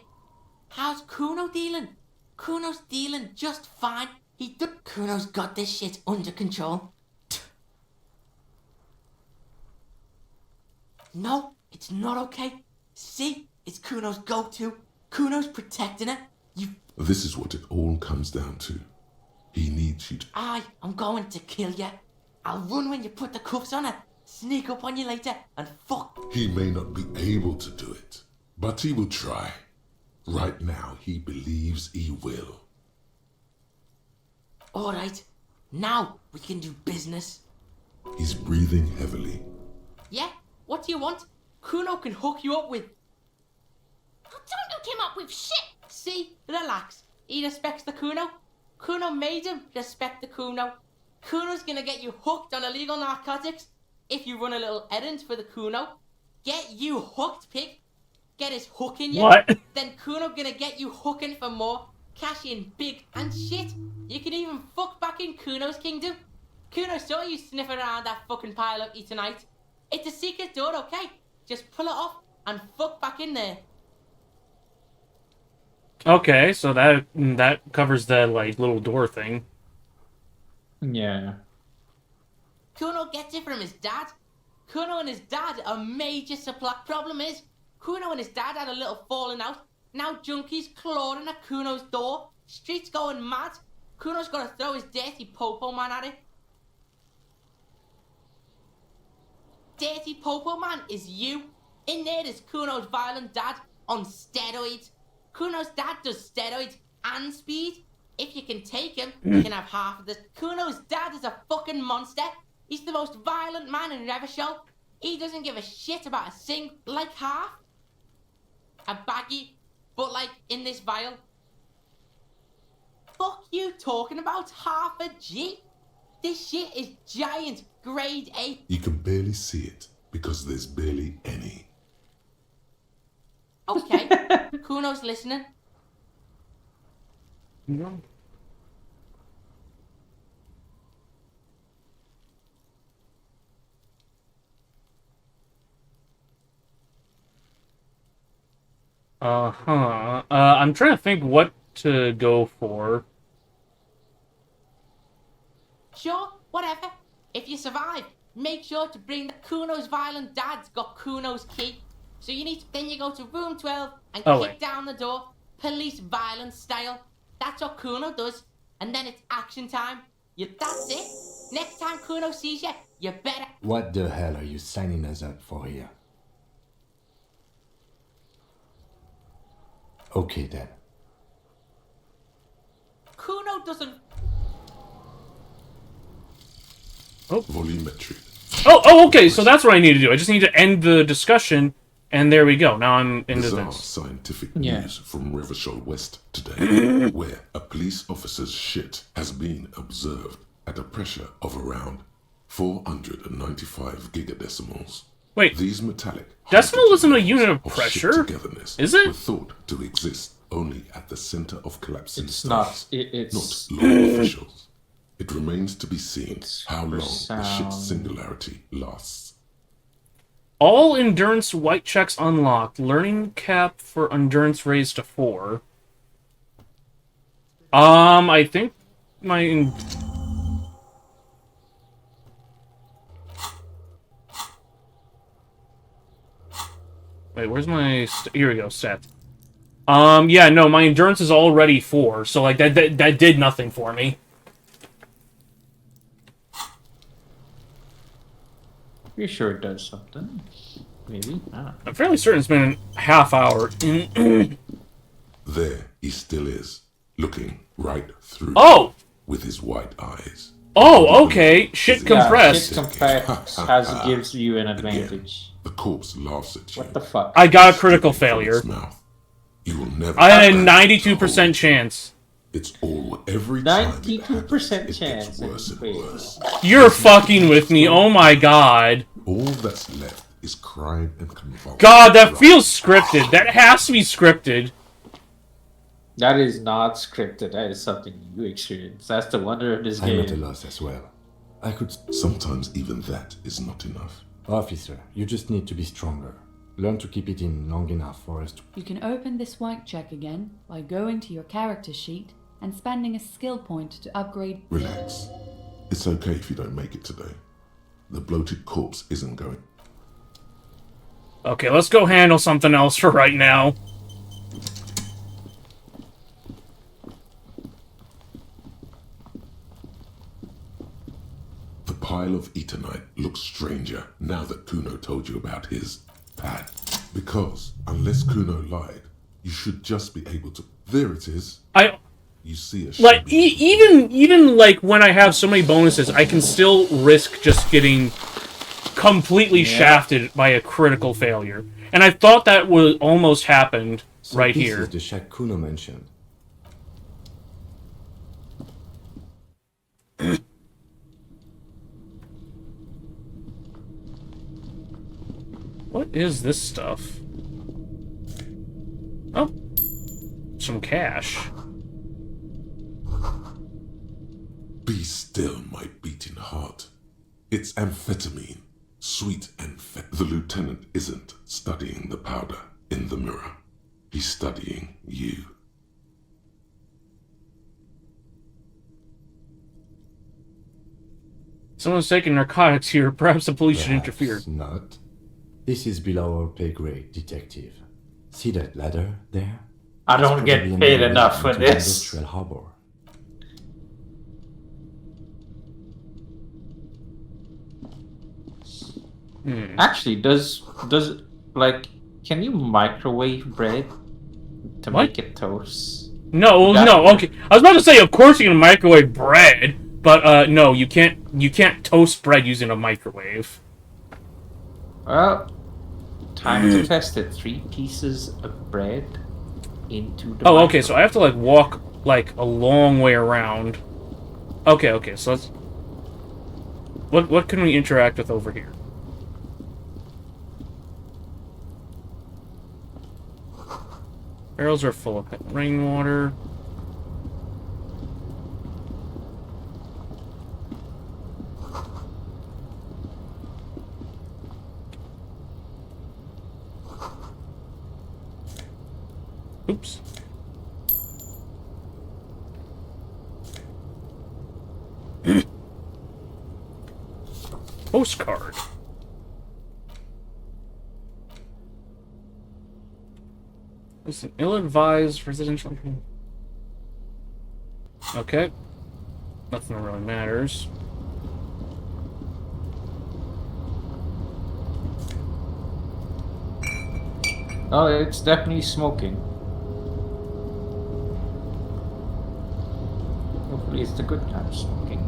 How's Kuno dealing? Kuno's dealing just fine. Kuno's got this shit under control. No, it's not okay. See, it's Kuno's go-to. Kuno's protecting her. This is what it all comes down to. He needs you to... I'm going to kill you. I'll run when you put the cuffs on her, sneak up on you later, and fuck. He may not be able to do it, but he will try. Right now, he believes he will. Alright, now we can do business. He's breathing heavily. Yeah, what do you want? Kuno can hook you up with... Oh, don't hook him up with shit! See, relax. He respects the Kuno. Kuno made him respect the Kuno. Kuno's gonna get you hooked on illegal narcotics if you run a little errand for the Kuno. Get you hooked, pig. Get his hook in you. What? Then Kuno gonna get you hooking for more. Cash in big and shit. You can even fuck back in Kuno's kingdom. Kuno saw you sniff around that fucking pile of E tonight. It's a secret door, okay? Just pull it off and fuck back in there. Okay, so that covers the like little door thing. Yeah. Kuno gets it from his dad. Kuno and his dad are major supply. Problem is, Kuno and his dad had a little falling out. Now junkies clawing at Kuno's door. Streets going mad. Kuno's got to throw his dirty popo man at it. Dirty popo man is you. In there is Kuno's violent dad on steroids. Kuno's dad does steroids and speed. If you can take him, you can have half of this. Kuno's dad is a fucking monster. He's the most violent man in Revachol. He doesn't give a shit about a like half. A baggie, but like in this vial. Fuck you talking about half a G? This shit is giant, grade A. You can barely see it because there's barely any. Okay, Kuno's listening. No. I'm trying to think what to go for. Sure, whatever. If you survive, make sure to bring the Kuno's violent dad's got Kuno's key. So you need to, then you go to room 12 and kick down the door, police violence style. That's what Kuno does. And then it's action time. That's it. Next time Kuno sees you, you better... What the hell are you signing us up for here? Okay then. Kuno doesn't. Volumetry. Oh, okay, so that's what I need to do. I just need to end the discussion, and there we go. Now I'm into Bizarre this. scientific news from Rivershaw West today, where a police officer's shit has been observed at a pressure of around 495 gigadecimals. Wait, these metallic decimal isn't a unit of shit pressure, togetherness is it? were thought to exist only at the center of collapsing It's stars, not. It's not law officials. It remains to be seen how long the ship's singularity lasts. All endurance white checks unlocked. Learning cap for endurance raised to 4. I think my... Wait, where's my... Here we go, stats. Yeah, no, my endurance is already 4, so, like, that did nothing for me. You sure it does something? Maybe. I'm fairly certain it's been a half hour. There he still is, looking right through with his white eyes. Oh, okay. Shit compressed. Shit compressed gives you an advantage. The corpse laughs at you. What the fuck? I got a critical failure. You will never I had a 92% chance. It's all every time 92% chance. worse and worse. You're fucking with me. Oh my god. All that's left is crime and convulsion. God, that feels scripted. That has to be scripted. That is not scripted. That is something you experience. That's the wonder of this game. I'm at a loss as well. I could... Sometimes even that is not enough. Officer, you just need to be stronger. Learn to keep it in long enough for us to... You can open this white check again by going to your character sheet and spending a skill point to upgrade... Relax. It's okay if you don't make it today. The bloated corpse isn't going. Okay, let's go handle something else for right now. The pile of Eternite looks stranger now that Kuno told you about his pad. Because, unless Kuno lied, you should just be able to... There it is. You see a... Like, even like, when I have so many bonuses, I can still risk just getting completely shafted by a critical failure. And I thought that would almost happened right this here. Is the shack Kuno mentioned. What is this stuff? Oh. Some cash. Be still, my beating heart. It's amphetamine. Sweet amphetamine. The lieutenant isn't studying the powder in the mirror. He's studying you. Someone's taking narcotics here. Perhaps the police should interfere. Not. This is below our pay grade, detective. See that ladder there? I don't get paid enough for this. Industrial harbor. Actually, does like, can you microwave bread to make it toast? No, okay. I was about to say, of course you can microwave bread, but no, you can't. You can't toast bread using a microwave. Well, time to test it. 3 pieces of bread into the. Oh, okay. So I have to like walk like a long way around. Okay. So let's. What can we interact with over here? Barrels are full of rainwater. Oops. Postcard. It's an ill-advised residential... Okay. Nothing really matters. Oh, it's definitely smoking. Hopefully it's the good kind of smoking.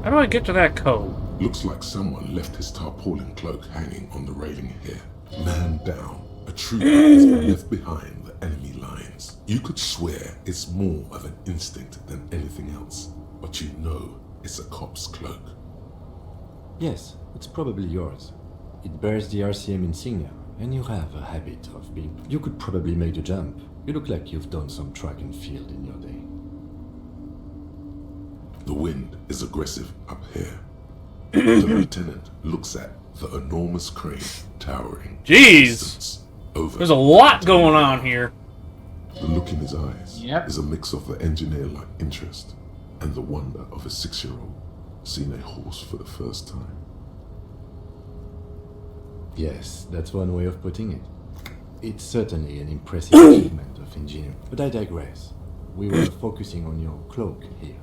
How do I get to that code? Looks like someone left his tarpaulin cloak hanging on the railing here. Man down. A trooper has been left behind the enemy lines. You could swear it's more of an instinct than anything else, but you know it's a cop's cloak. Yes, it's probably yours. It bears the RCM insignia, and you have a habit of being... You could probably make the jump. You look like you've done some track and field in your day. The wind is aggressive up here. The lieutenant looks at the enormous crane towering. Jeez! There's a lot going on here. The look in his eyes is a mix of the engineer-like interest and the wonder of a 6-year-old seeing a horse for the first time. Yes, that's one way of putting it. It's certainly an impressive achievement of engineering. But I digress. We were focusing on your cloak here.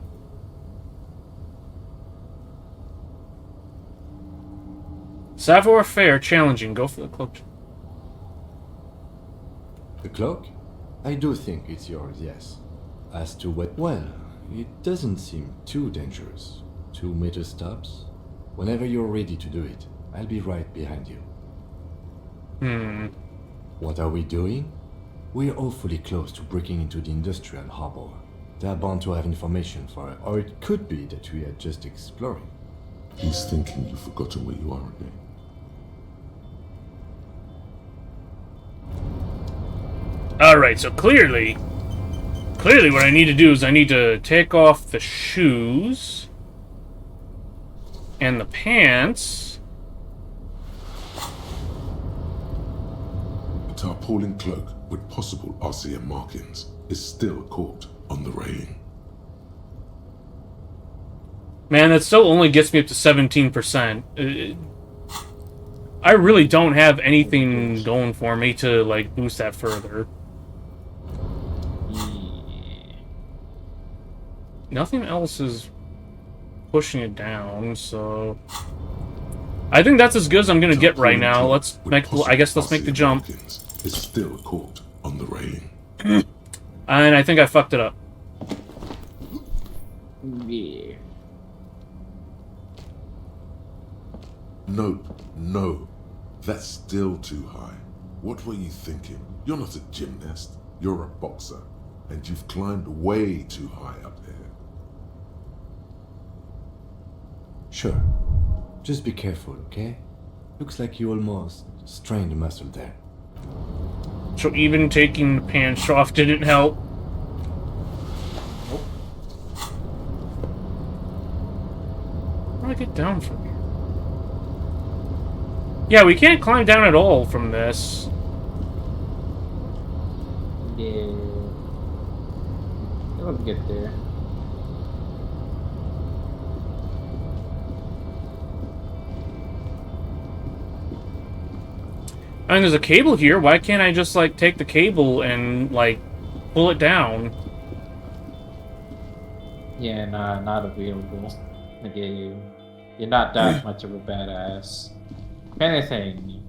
Savoir faire challenging. Go for the cloak. The cloak? I do think it's yours, yes. As to what... Well, it doesn't seem too dangerous. 2 meter stops. Whenever you're ready to do it, I'll be right behind you. What are we doing? We're awfully close to breaking into the industrial harbor. They're bound to have information for it, or it could be that we are just exploring. He's thinking you've forgotten where you are again. Alright, so clearly what I need to do is I need to take off the shoes and the pants. A tarpaulin cloak with possible RCM markings is still caught on the railing. Man, that still only gets me up to 17%. I really don't have anything going for me to, like, boost that further. Nothing else is pushing it down, so... I think that's as good as I'm gonna get right now. Let's make, I guess let's make the jump. Is still caught on the railing. And I think I fucked it up. Yeah. No. That's still too high. What were you thinking? You're not a gymnast. You're a boxer. And you've climbed way too high up here. Sure. Just be careful, okay? Looks like you almost strained a muscle there. So even taking the pants off didn't help. How do I get down from here? Yeah, we can't climb down at all from this. Yeah. It'll get there. I mean, there's a cable here. Why can't I just, like, take the cable and, like, pull it down? Yeah, nah, not available. Nigga, you're not that much of a badass. If anything,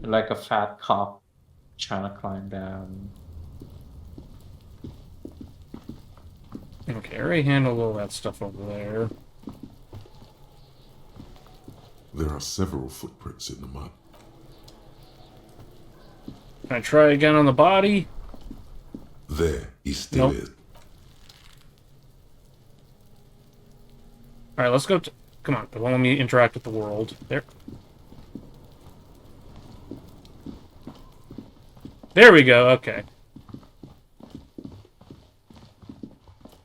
you're like a fat cop trying to climb down. Okay, I already handled all that stuff over there. There are several footprints in the mud. Can I try again on the body? There, he still is. Alright, let's go to... Come on, it won't let me interact with the world. There. There we go, okay.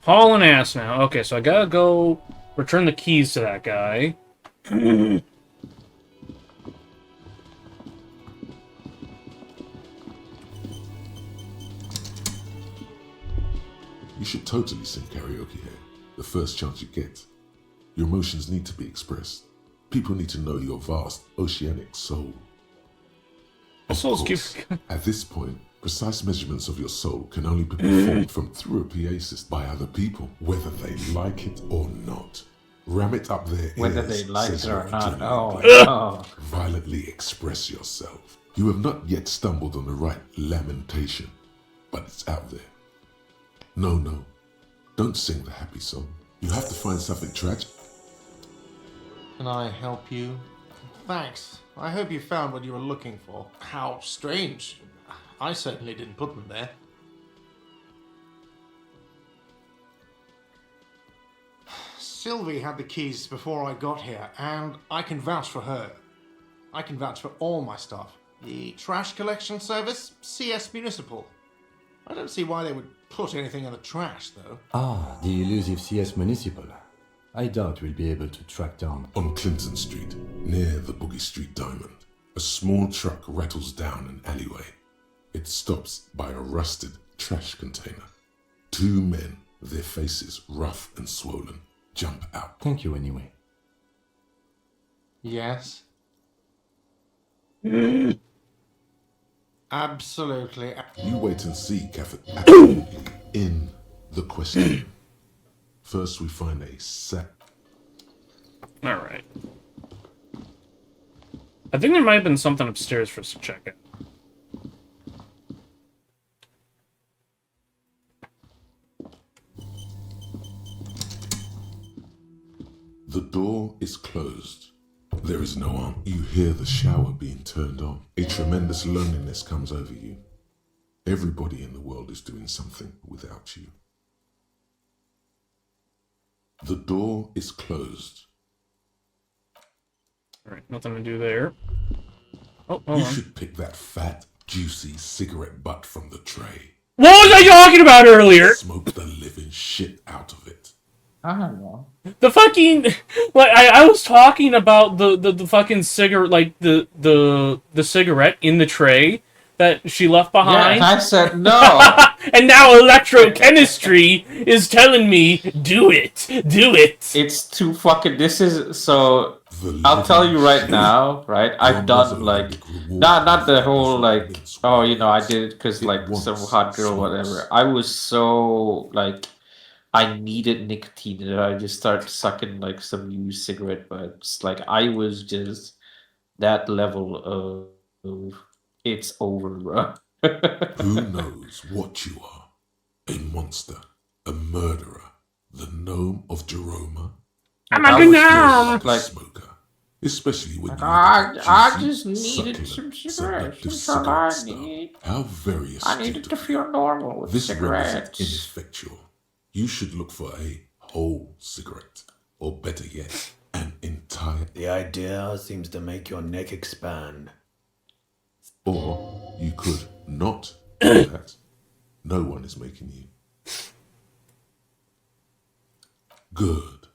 Hauling ass now. Okay, so I gotta go return the keys to that guy. You should totally sing karaoke here, the first chance you get. Your emotions need to be expressed. People need to know your vast, oceanic soul. Of course, at this point, precise measurements of your soul can only be performed from through a PA system by other people, whether they like it or not. Ram it up their Whether ears, they like says it your or not. adrenaline Oh, gland. no. Violently express yourself. You have not yet stumbled on the right lamentation, but it's out there. No, don't sing the happy song. You have to find something tragic. Can I help you? Thanks. I hope you found what you were looking for. How strange. I certainly didn't put them there. Sylvie had the keys before I got here, and I can vouch for her. I can vouch for all my stuff. The trash collection service, CS Municipal. I don't see why they would put anything in the trash, though. Ah, the elusive CS Municipal. I doubt we'll be able to track down. On Clinton Street, near the Boogie Street Diamond, a small truck rattles down an alleyway. It stops by a rusted trash container. Two men, their faces rough and swollen, jump out. Thank you anyway. Yes? Absolutely. You wait and see, Cafford, absolutely in the question. First we find a sack. Alright. I think there might have been something upstairs for us to check out. The door is closed. There is no one. You hear the shower being turned on. A tremendous loneliness comes over you. Everybody in the world is doing something without you. The door is closed. Alright, nothing to do there. Oh, hold You on. should pick that fat, juicy cigarette butt from the tray. What was I talking about earlier? Smoke the living shit out of it. I don't know. The fucking like I was talking about the fucking cigarette, like the cigarette in the tray that she left behind. Yeah, I said no. And now electrochemistry is telling me do it. It's too fucking. This is so. I'll tell you right now, right? I've done like not the whole like I did it because like some hot girl whatever. I was so like I needed nicotine and I just started sucking like some used cigarette butts. Like I was just that level of it's over, bro. Who knows what you are? A monster, a murderer, the gnome of Jeroma. I'm a gnome. Like smoker, especially when you I just needed some cigarettes. That's all I need. How very astute. I needed to feel normal with This realm cigarettes. is ineffectual. You should look for a whole cigarette, or better yet, an entire. The idea seems to make your neck expand. Or you could not do that. No one is making you. Good.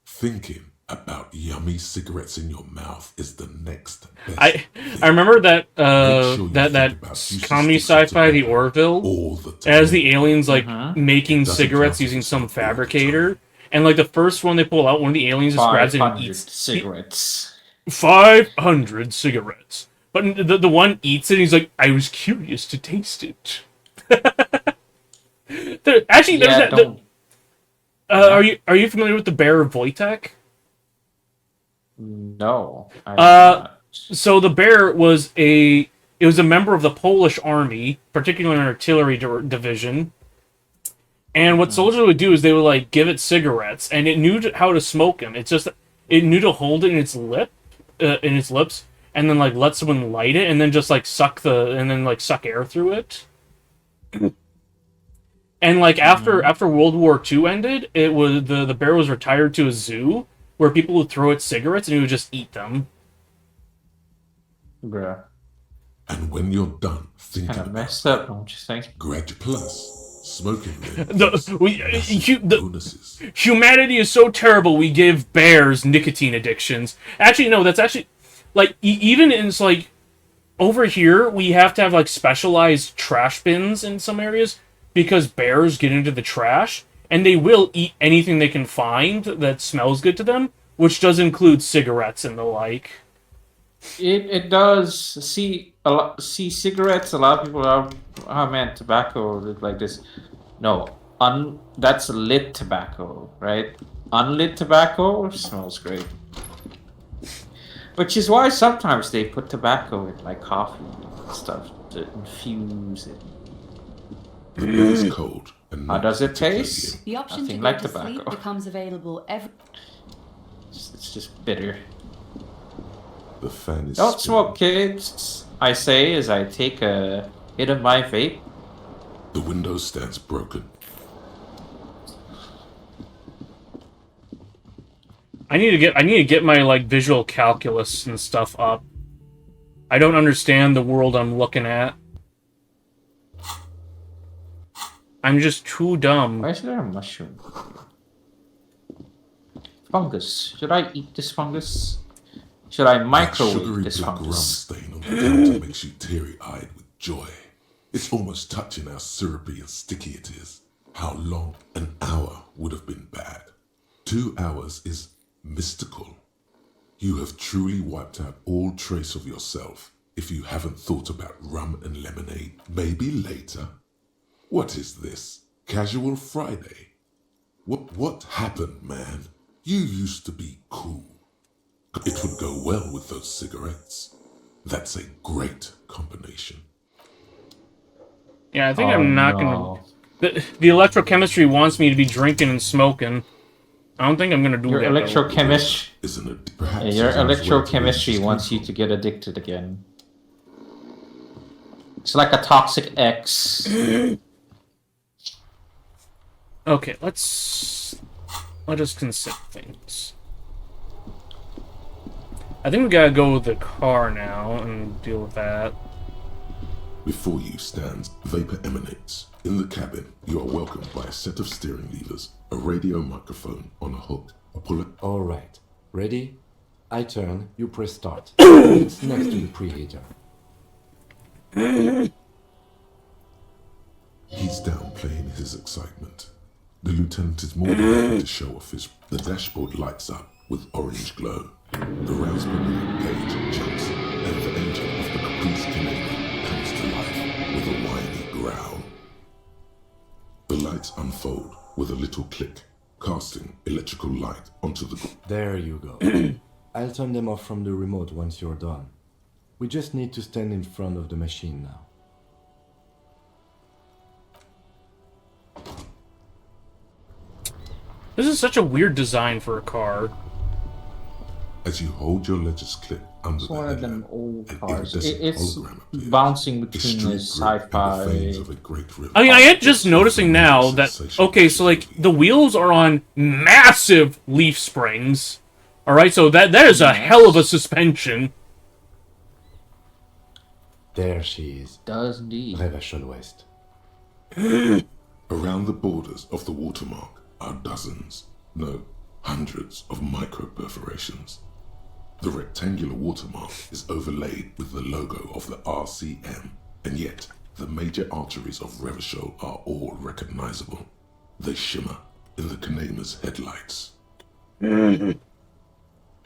Thinking about yummy cigarettes in your mouth is the next best. I remember that sure you that think about juicy comedy sticks sci-fi, The Orville, as the aliens like making Doesn't cigarettes count using some fabricator, and like the first one they pull out, one of the aliens just grabs it and 500 eats cigarettes. 500 cigarettes. But the one eats it, and he's like, I was curious to taste it. Actually, there's Yeah, that. Are you familiar with the Bear of Wojtek? No. So the bear was a member of the Polish army, particularly an artillery division. And what soldiers would do is they would like give it cigarettes, and it knew how to smoke them. It's just it knew to hold it in its lips, and then like let someone light it, and then just like suck air through it. And like after World War II ended, it was the bear was retired to a zoo where people would throw it cigarettes and he would just eat them. Bruh. And when you're done thinking Kind of messed up, don't you think? Grad Plus, smoking bonuses. Humanity is so terrible we give bears nicotine addictions. Actually, no, that's actually like even in like over here we have to have like specialized trash bins in some areas because bears get into the trash and they will eat anything they can find that smells good to them, which does include cigarettes and the like. It does. See cigarettes. A lot of people are, oh man, tobacco like this. No, that's lit tobacco, right? unlit tobacco smells great. Which is why sometimes they put tobacco in like coffee and stuff to infuse it. The beer's cold and How not does it particularly taste? The option Nothing to go like to tobacco. sleep becomes available every... It's just bitter. The fan is Don't spinning. smoke, kids. I say as I take a hit of my vape. The window stands broken. I need to get my like visual calculus and stuff up. I don't understand the world I'm looking at. I'm just too dumb. Why is there a mushroom? Fungus. Should I eat this fungus? Should I That microwave sugary this black rum fungus? stain on the counter makes you teary-eyed with joy. It's almost touching how syrupy and sticky it is. How long? An hour would have been bad. 2 hours is mystical. You have truly wiped out all trace of yourself if you haven't thought about rum and lemonade. Maybe later. What is this? Casual Friday? What happened, man? You used to be cool. It would go well with those cigarettes. That's a great combination. Yeah, I think I'm not no. gonna... The electrochemistry wants me to be drinking and smoking. I don't think I'm gonna do Your that, though. electrochemistry. Isn't it? Perhaps Your it sounds way too electrochemistry racist wants you people. to get addicted again. It's like a toxic X. Okay, let us consider things. I think we gotta go with the car now and deal with that. Before you stands, vapor emanates. In the cabin, you are welcomed by a set of steering levers, a radio microphone on a hook, a puller. All right. Ready? I turn, you press start. It's next to the preheater. He's downplaying his excitement. The lieutenant is more than happy to show off his... The dashboard lights up with orange glow. The rouse per minute gauge jumps, and the engine of the Caprice Canadian comes to life with a whiny growl. The lights unfold with a little click, casting electrical light onto the... There you go. I'll turn them off from the remote once you're done. We just need to stand in front of the machine now. This is such a weird design for a car. As you hold your ledger's clip under It's the one of them headlamp, old an cars. iridescent It's hologram appears. bouncing The between street the grid and the veins sci-fi. of a great river. I mean, I am just noticing now that... Okay, so, like, the wheels are on massive leaf springs. Alright, so that is a hell of a suspension. There she is. Does indeed. Revachol West. Around the borders of the watermark are dozens, no, hundreds of micro-perforations. The rectangular watermark is overlaid with the logo of the RCM, and yet the major arteries of Revachol are all recognizable. They shimmer in the Kanema's headlights. A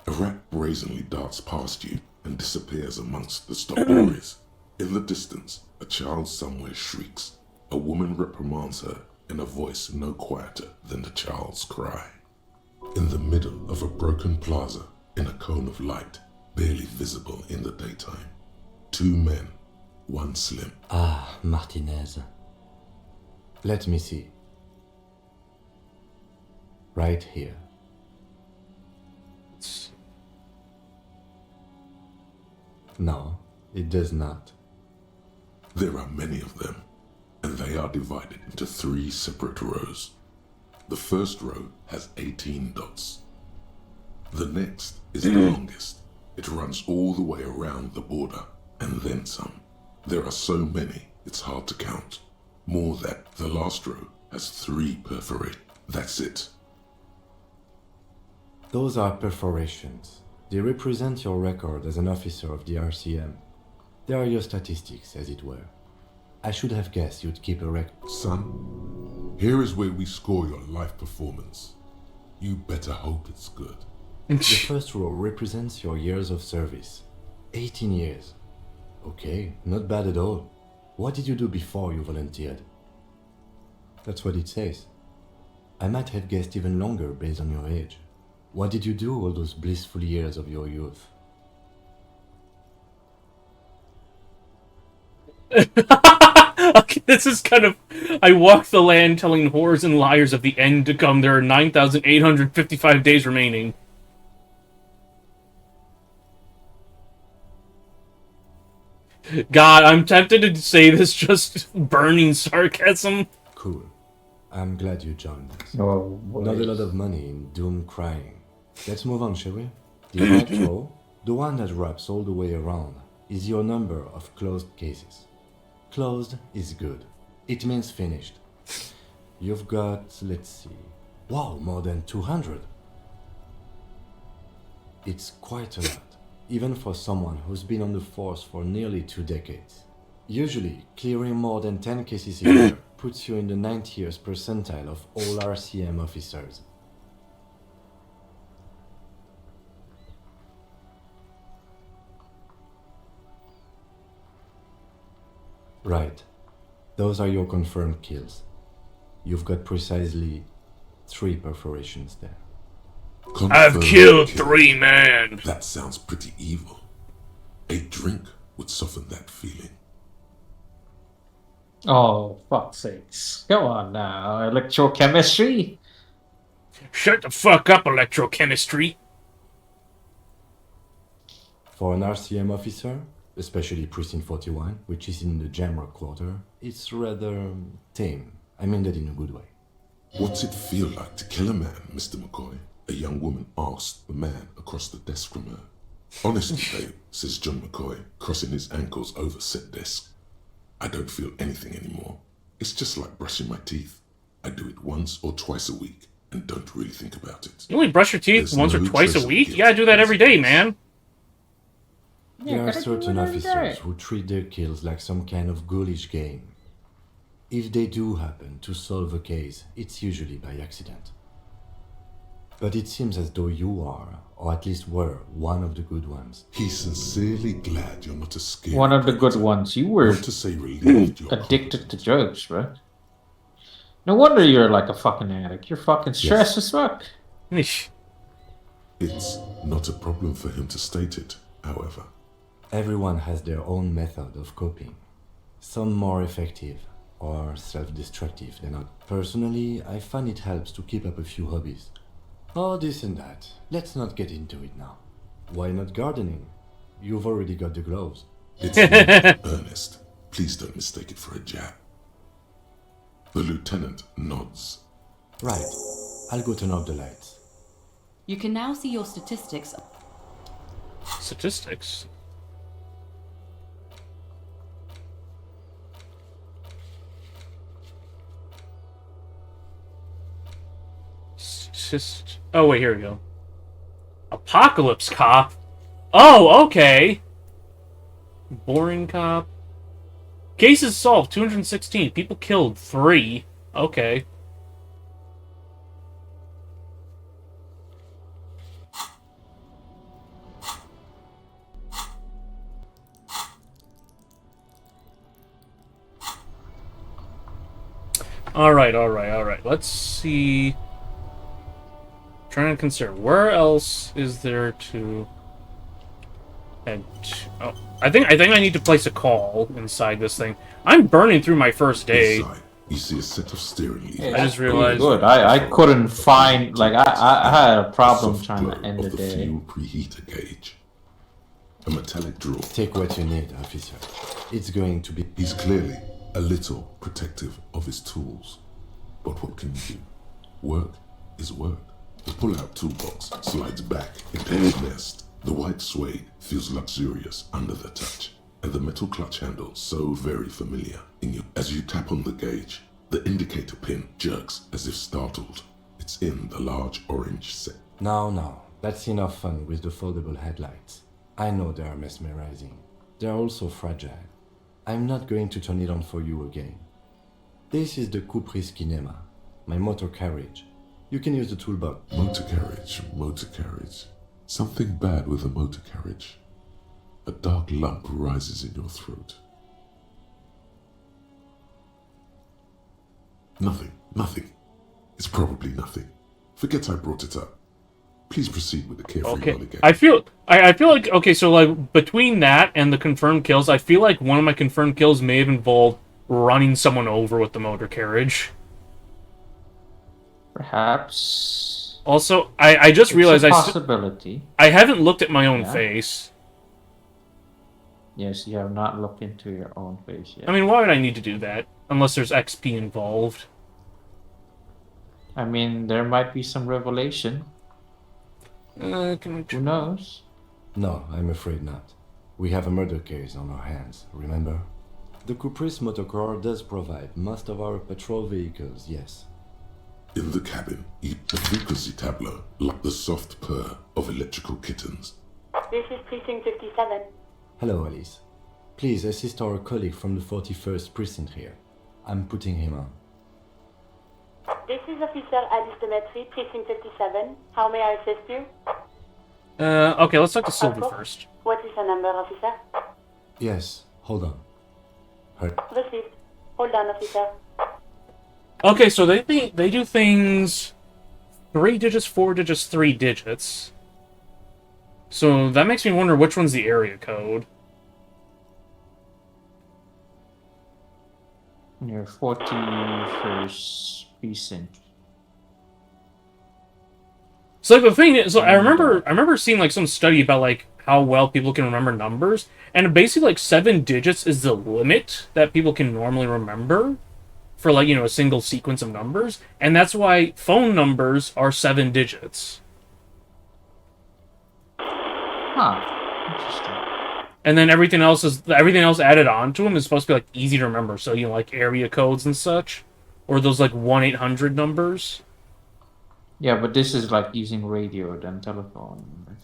rat brazenly darts past you and disappears amongst the stop lorries. In the distance, a child somewhere shrieks. A woman reprimands her in a voice no quieter than the child's cry. In the middle of a broken plaza, in a cone of light, barely visible in the daytime, 2 men, one slim. Ah, Martinez. Let me see. Right here. No, it does not. There are many of them, and they are divided into 3 separate rows. The first row has 18 dots. The next is the longest. It runs all the way around the border, and then some. There are so many, it's hard to count. More that the last row has 3 perforated. That's it. Those are perforations. They represent your record as an officer of the RCM. They are your statistics, as it were. I should have guessed you'd keep a record. Son, here is where we score your life performance. You better hope it's good. The first row represents your years of service. 18 years. Okay, not bad at all. What did you do before you volunteered? That's what it says. I might have guessed even longer based on your age. What did you do all those blissful years of your youth? Okay, this is kind of... I walk the land telling whores and liars of the end to come. There are 9,855 days remaining. God, I'm tempted to say this just burning sarcasm. Cool. I'm glad you joined us. Oh, not a lot of money in doom crying. Let's move on, shall we? The electro, the one that wraps all the way around, is your number of closed cases. Closed is good. It means finished. You've got, let's see, wow, more than 200. It's quite a lot, even for someone who's been on the force for nearly 2 decades. Usually, clearing more than 10 cases a year puts you in the 90th percentile of all RCM officers. Right. Those are your confirmed kills. You've got precisely 3 perforations there. I've killed 3 men! That sounds pretty evil. A drink would soften that feeling. Oh, fuck's sakes. Come on now, electrochemistry? Shut the fuck up, electrochemistry! For an RCM officer, especially Precinct 41, which is in the Jamrock Quarter, it's rather tame. I mean that in a good way. What's it feel like to kill a man, Mr. McCoy? A young woman asked the man across the desk from her. Honestly, babe, says John McCoy, crossing his ankles over said desk. I don't feel anything anymore. It's just like brushing my teeth. I do it once or twice a week and don't really think about it. You only brush your teeth There's once no or twice trace a of week? guilt You gotta do that every day, man. There are certain officers who treat their kills like some kind of ghoulish game. If they do happen to solve a case, it's usually by accident. But it seems as though you are, or at least were, one of the good ones. He's sincerely glad you're not a scary One of the good ones. You were Not to say relieved you're addicted to drugs, right? No wonder you're like a fucking addict. You're fucking stressed as fuck. It's not a problem for him to state it, however. Everyone has their own method of coping. Some more effective or self-destructive than others. Personally, I find it helps to keep up a few hobbies. Oh, this and that. Let's not get into it now. Why not gardening? You've already got the gloves. It's not Ernest. Please don't mistake it for a jab. The lieutenant nods. Right. I'll go turn off the lights. You can now see your statistics. Statistics? Oh, wait, here we go. Apocalypse Cop? Oh, okay! Boring Cop. Cases solved, 216. People killed, 3. Okay. Alright. Let's see... Trying to consider where else is there to head to? Oh, I think I need to place a call inside this thing. I'm burning through my first day. Inside, you see a set of steering levers. I just realized. Good. I couldn't find, like, I had a problem trying to end the day. Fuel preheater gauge. A metallic drawer. Take what you need, officer. It's going to be... He's clearly a little protective of his tools. But what can you do? Work is work. The pull-out toolbox slides back into its nest. The white suede feels luxurious under the touch, and the metal clutch handle so very familiar. As you tap on the gauge, the indicator pin jerks as if startled. It's in the large orange set. Now, that's enough fun with the foldable headlights. I know they are mesmerizing. They're also fragile. I'm not going to turn it on for you again. This is the Couperis Kinema, my motor carriage. You can use the toolbox. Motor carriage. Something bad with a motor carriage. A dark lump rises in your throat. Nothing. It's probably nothing. Forget I brought it up. Please proceed with the carefree Okay. roll again. I feel like, okay, so like between that and the confirmed kills, I feel like one of my confirmed kills may have involved running someone over with the motor carriage. Perhaps. Also, I just It's realized a possibility. I haven't looked at my own Yeah. face. Yes, you have not looked into your own face yet. I mean, why would I need to do that? Unless there's XP involved. I mean, there might be some revelation. Who knows? No, I'm afraid not. We have a murder case on our hands, remember? The Caprice Motorcar does provide most of our patrol vehicles, yes. In the cabin, eat the frequency tableau like the soft purr of electrical kittens. This is Precinct 57. Hello, Alice. Please assist our colleague from the 41st Precinct here. I'm putting him on. This is Officer Alice Demetri, Precinct 57. How may I assist you? Okay, let's talk to Sylvie first. What is the number, officer? Yes, hold on. Received. Hold on, officer. Okay, so they do things 3 digits, 4 digits, 3 digits. So that makes me wonder which one's the area code. Your 41st precinct. So like the thing is, so I remember seeing like some study about like how well people can remember numbers, and basically like 7 digits is the limit that people can normally remember for like, you know, a single sequence of numbers, and that's why phone numbers are 7 digits. Huh. Interesting. And then everything else added on to them is supposed to be like easy to remember. So, you know, like area codes and such, or those like 1-800 numbers. Yeah, but this is like using radio than telephone.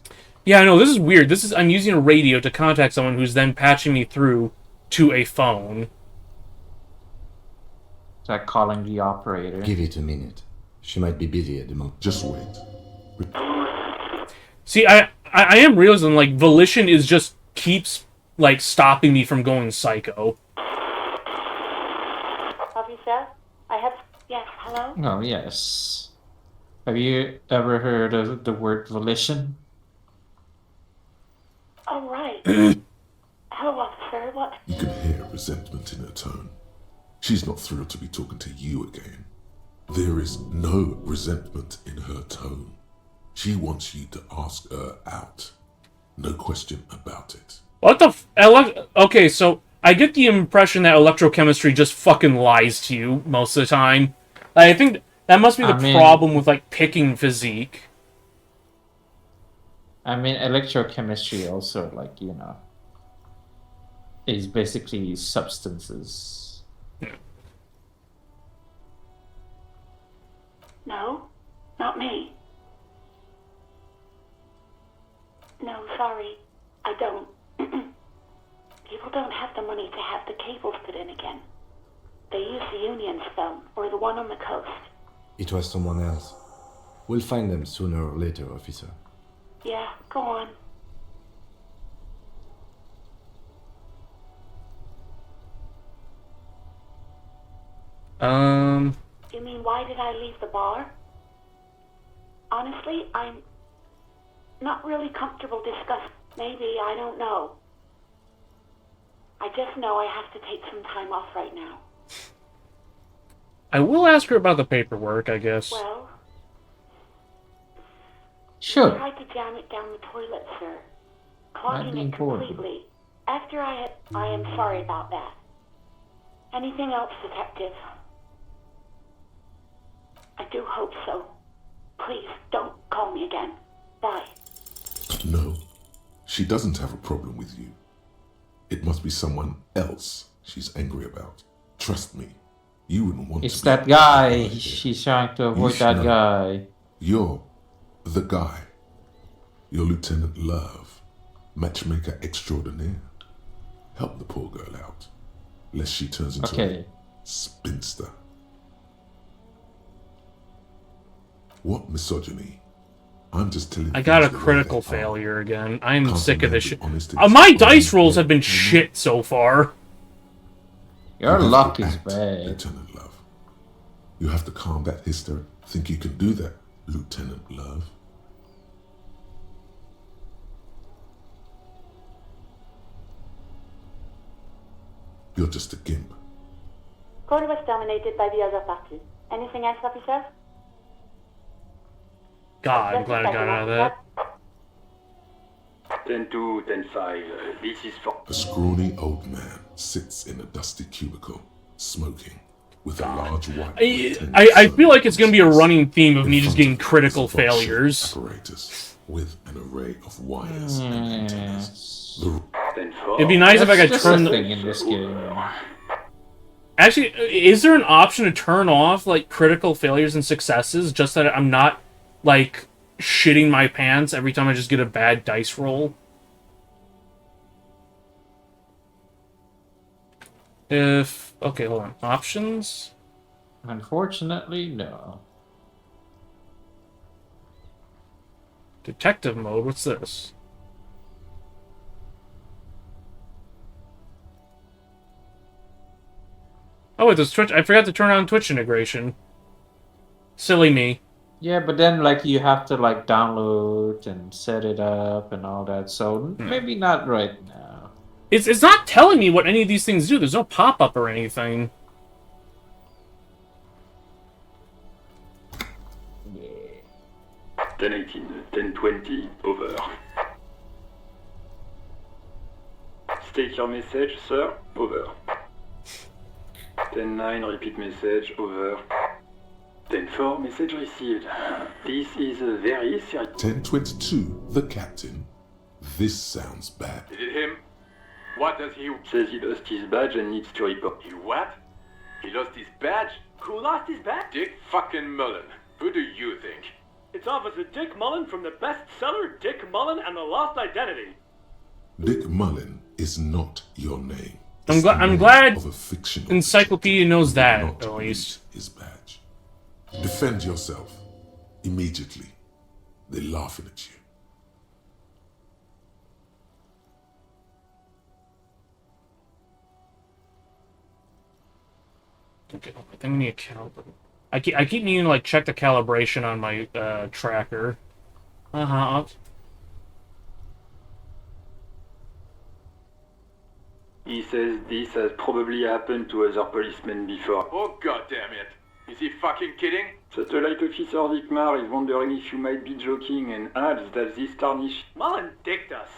Yeah, I know, this is weird. I'm using a radio to contact someone who's then patching me through to a phone. It's like calling the operator. Give it a minute. She might be busy at the moment. Just wait. See, I am realizing like volition is just keeps like stopping me from going psycho. Officer, I have... Yes, hello? Oh, yes. Have you ever heard of the word volition? Oh, right. Hello, officer. What? You can hear resentment in her tone. She's not thrilled to be talking to you again. There is no resentment in her tone. She wants you to ask her out. No question about it. What the okay, so I get the impression that electrochemistry just fucking lies to you most of the time. I think that must be the problem with, like, picking physique. I mean, electrochemistry also, like, you know, is basically substances. No, not me. No, sorry. I don't. People don't have the money to have the cables put in again. They use the Union's phone, or the one on the coast. It was someone else. We'll find them sooner or later, officer. Yeah, go on. You mean, why did I leave the bar? Honestly, I'm not really comfortable discussing. Maybe, I don't know. I just know I have to take some time off right now. I will ask her about the paperwork, I guess. Well... Sure. I tried to jam it down the toilet, sir. Clogging it completely. After I am sorry about that. Anything else, detective? I do hope so. Please, don't call me again. Bye. No, she doesn't have a problem with you. It must be someone else she's angry about. Trust me, you wouldn't want It's to that guy. She's trying to avoid that guy. You're the guy. You're Lieutenant Love, matchmaker extraordinaire. Help the poor girl out, lest she turns into a spinster. What misogyny? I'm just telling you. I got a critical failure again. I'm sick of this shit. My dice rolls have been shit so far. Your luck is bad. Lieutenant Love. You have to calm that hyster Think you can do that, Lieutenant Love? You're just a gimp. Call was terminated by the other party. Anything else, officer? God, I'm glad I got out of that. 10-2, 10-5. This is for... A scrawny old man sits in a dusty cubicle, smoking, with a large white... I feel like it's going to be a running theme of me just getting critical failures. Apparatus with an array of wires and antennas. It'd be nice if I could turn the... thing in this game. Actually, is there an option to turn off, like, critical failures and successes, just that I'm not, like, shitting my pants every time I just get a bad dice roll? If... Okay, hold on. Options? Unfortunately, no. Detective mode, what's this? Oh wait, there's Twitch. I forgot to turn on Twitch integration. Silly me. Yeah, but then like you have to like download and set it up and all that. So maybe not right now. It's not telling me what any of these things do. There's no pop-up or anything. Yeah. 10-18, 10-20, over. State your message, sir. Over. 10-9, repeat message, over. 10-4, message received. This is a very serious... 10-22, the captain. This sounds bad. Is it him? What does he... Says he lost his badge and needs to report. He what? He lost his badge? Who lost his badge? Dick fucking Mullen. Who do you think? It's Officer Dick Mullen from the bestseller Dick Mullen and the Lost Identity. Dick Mullen is not your name. I'm glad Encyclopedia knows that, at least. His badge. Defend yourself. Immediately. They're laughing at you. Okay, I think we need a calibrate. I keep needing to like check the calibration on my tracker. He says this has probably happened to other policemen before. Oh god damn it! Is he fucking kidding? Satellite Officer Dickmar is wondering if you might be joking and adds that this tarnish... Mullen dicked us.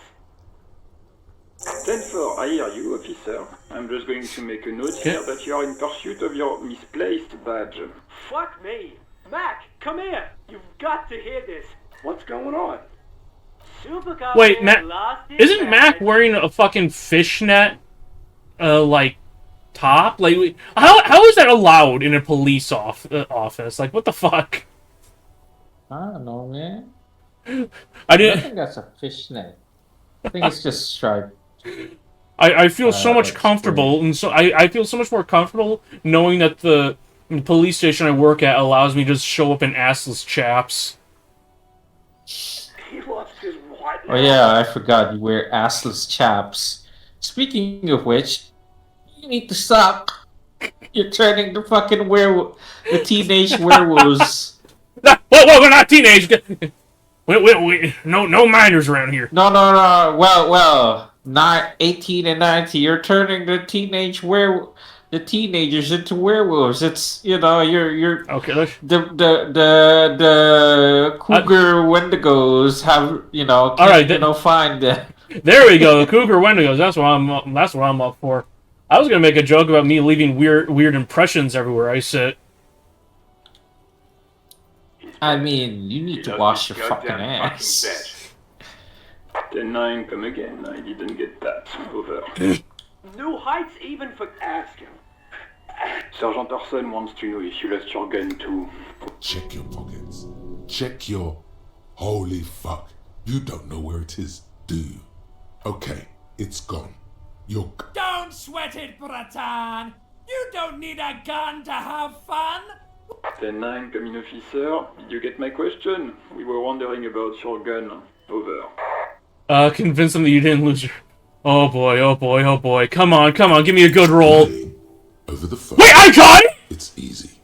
10-4, I hear you, officer. I'm just going to make a note here that you are in pursuit of your misplaced badge. Fuck me. Mac, come here. You've got to hear this. What's going on? Supercar Wait, Mac, lost his isn't badge. Mac wearing a fucking fishnet, like, top? Like, how is that allowed in a police office? Like, what the fuck? I don't know, man. I didn't think that's a fishnet. I think it's just striped. I feel so much comfortable, and so I feel so much more comfortable knowing that the police station I work at allows me to just show up in assless chaps. He lost his white... Oh yeah, I forgot you wear assless chaps. Speaking of which, you need to stop. You're turning the fucking the teenage werewolves. Whoa, we're not teenage. Wait, no minors around here. No. Well, 18 and 19. You're turning the teenagers into werewolves. It's you're okay. The cougar wendigos have all right, find them. There we go. The cougar wendigos. That's what I'm up for. I was gonna make a joke about me leaving weird impressions everywhere I sit. I mean, you need to wash your fucking ass. 10-9, come again. I didn't get that. Over. New heights even for... Ask him. Sergeant Orson wants to know if you lost your gun too. Check your pockets. Check your... Holy fuck. You don't know where it is, do you? Okay, it's gone. Don't sweat it, Bratan! You don't need a gun to have fun! 10-9, come in, officer. Did you get my question? We were wondering about your gun. Over. Convince them that you didn't lose your... Oh boy. Come on, give me a good roll. Over the phone. Wait, I got it?! It's easy.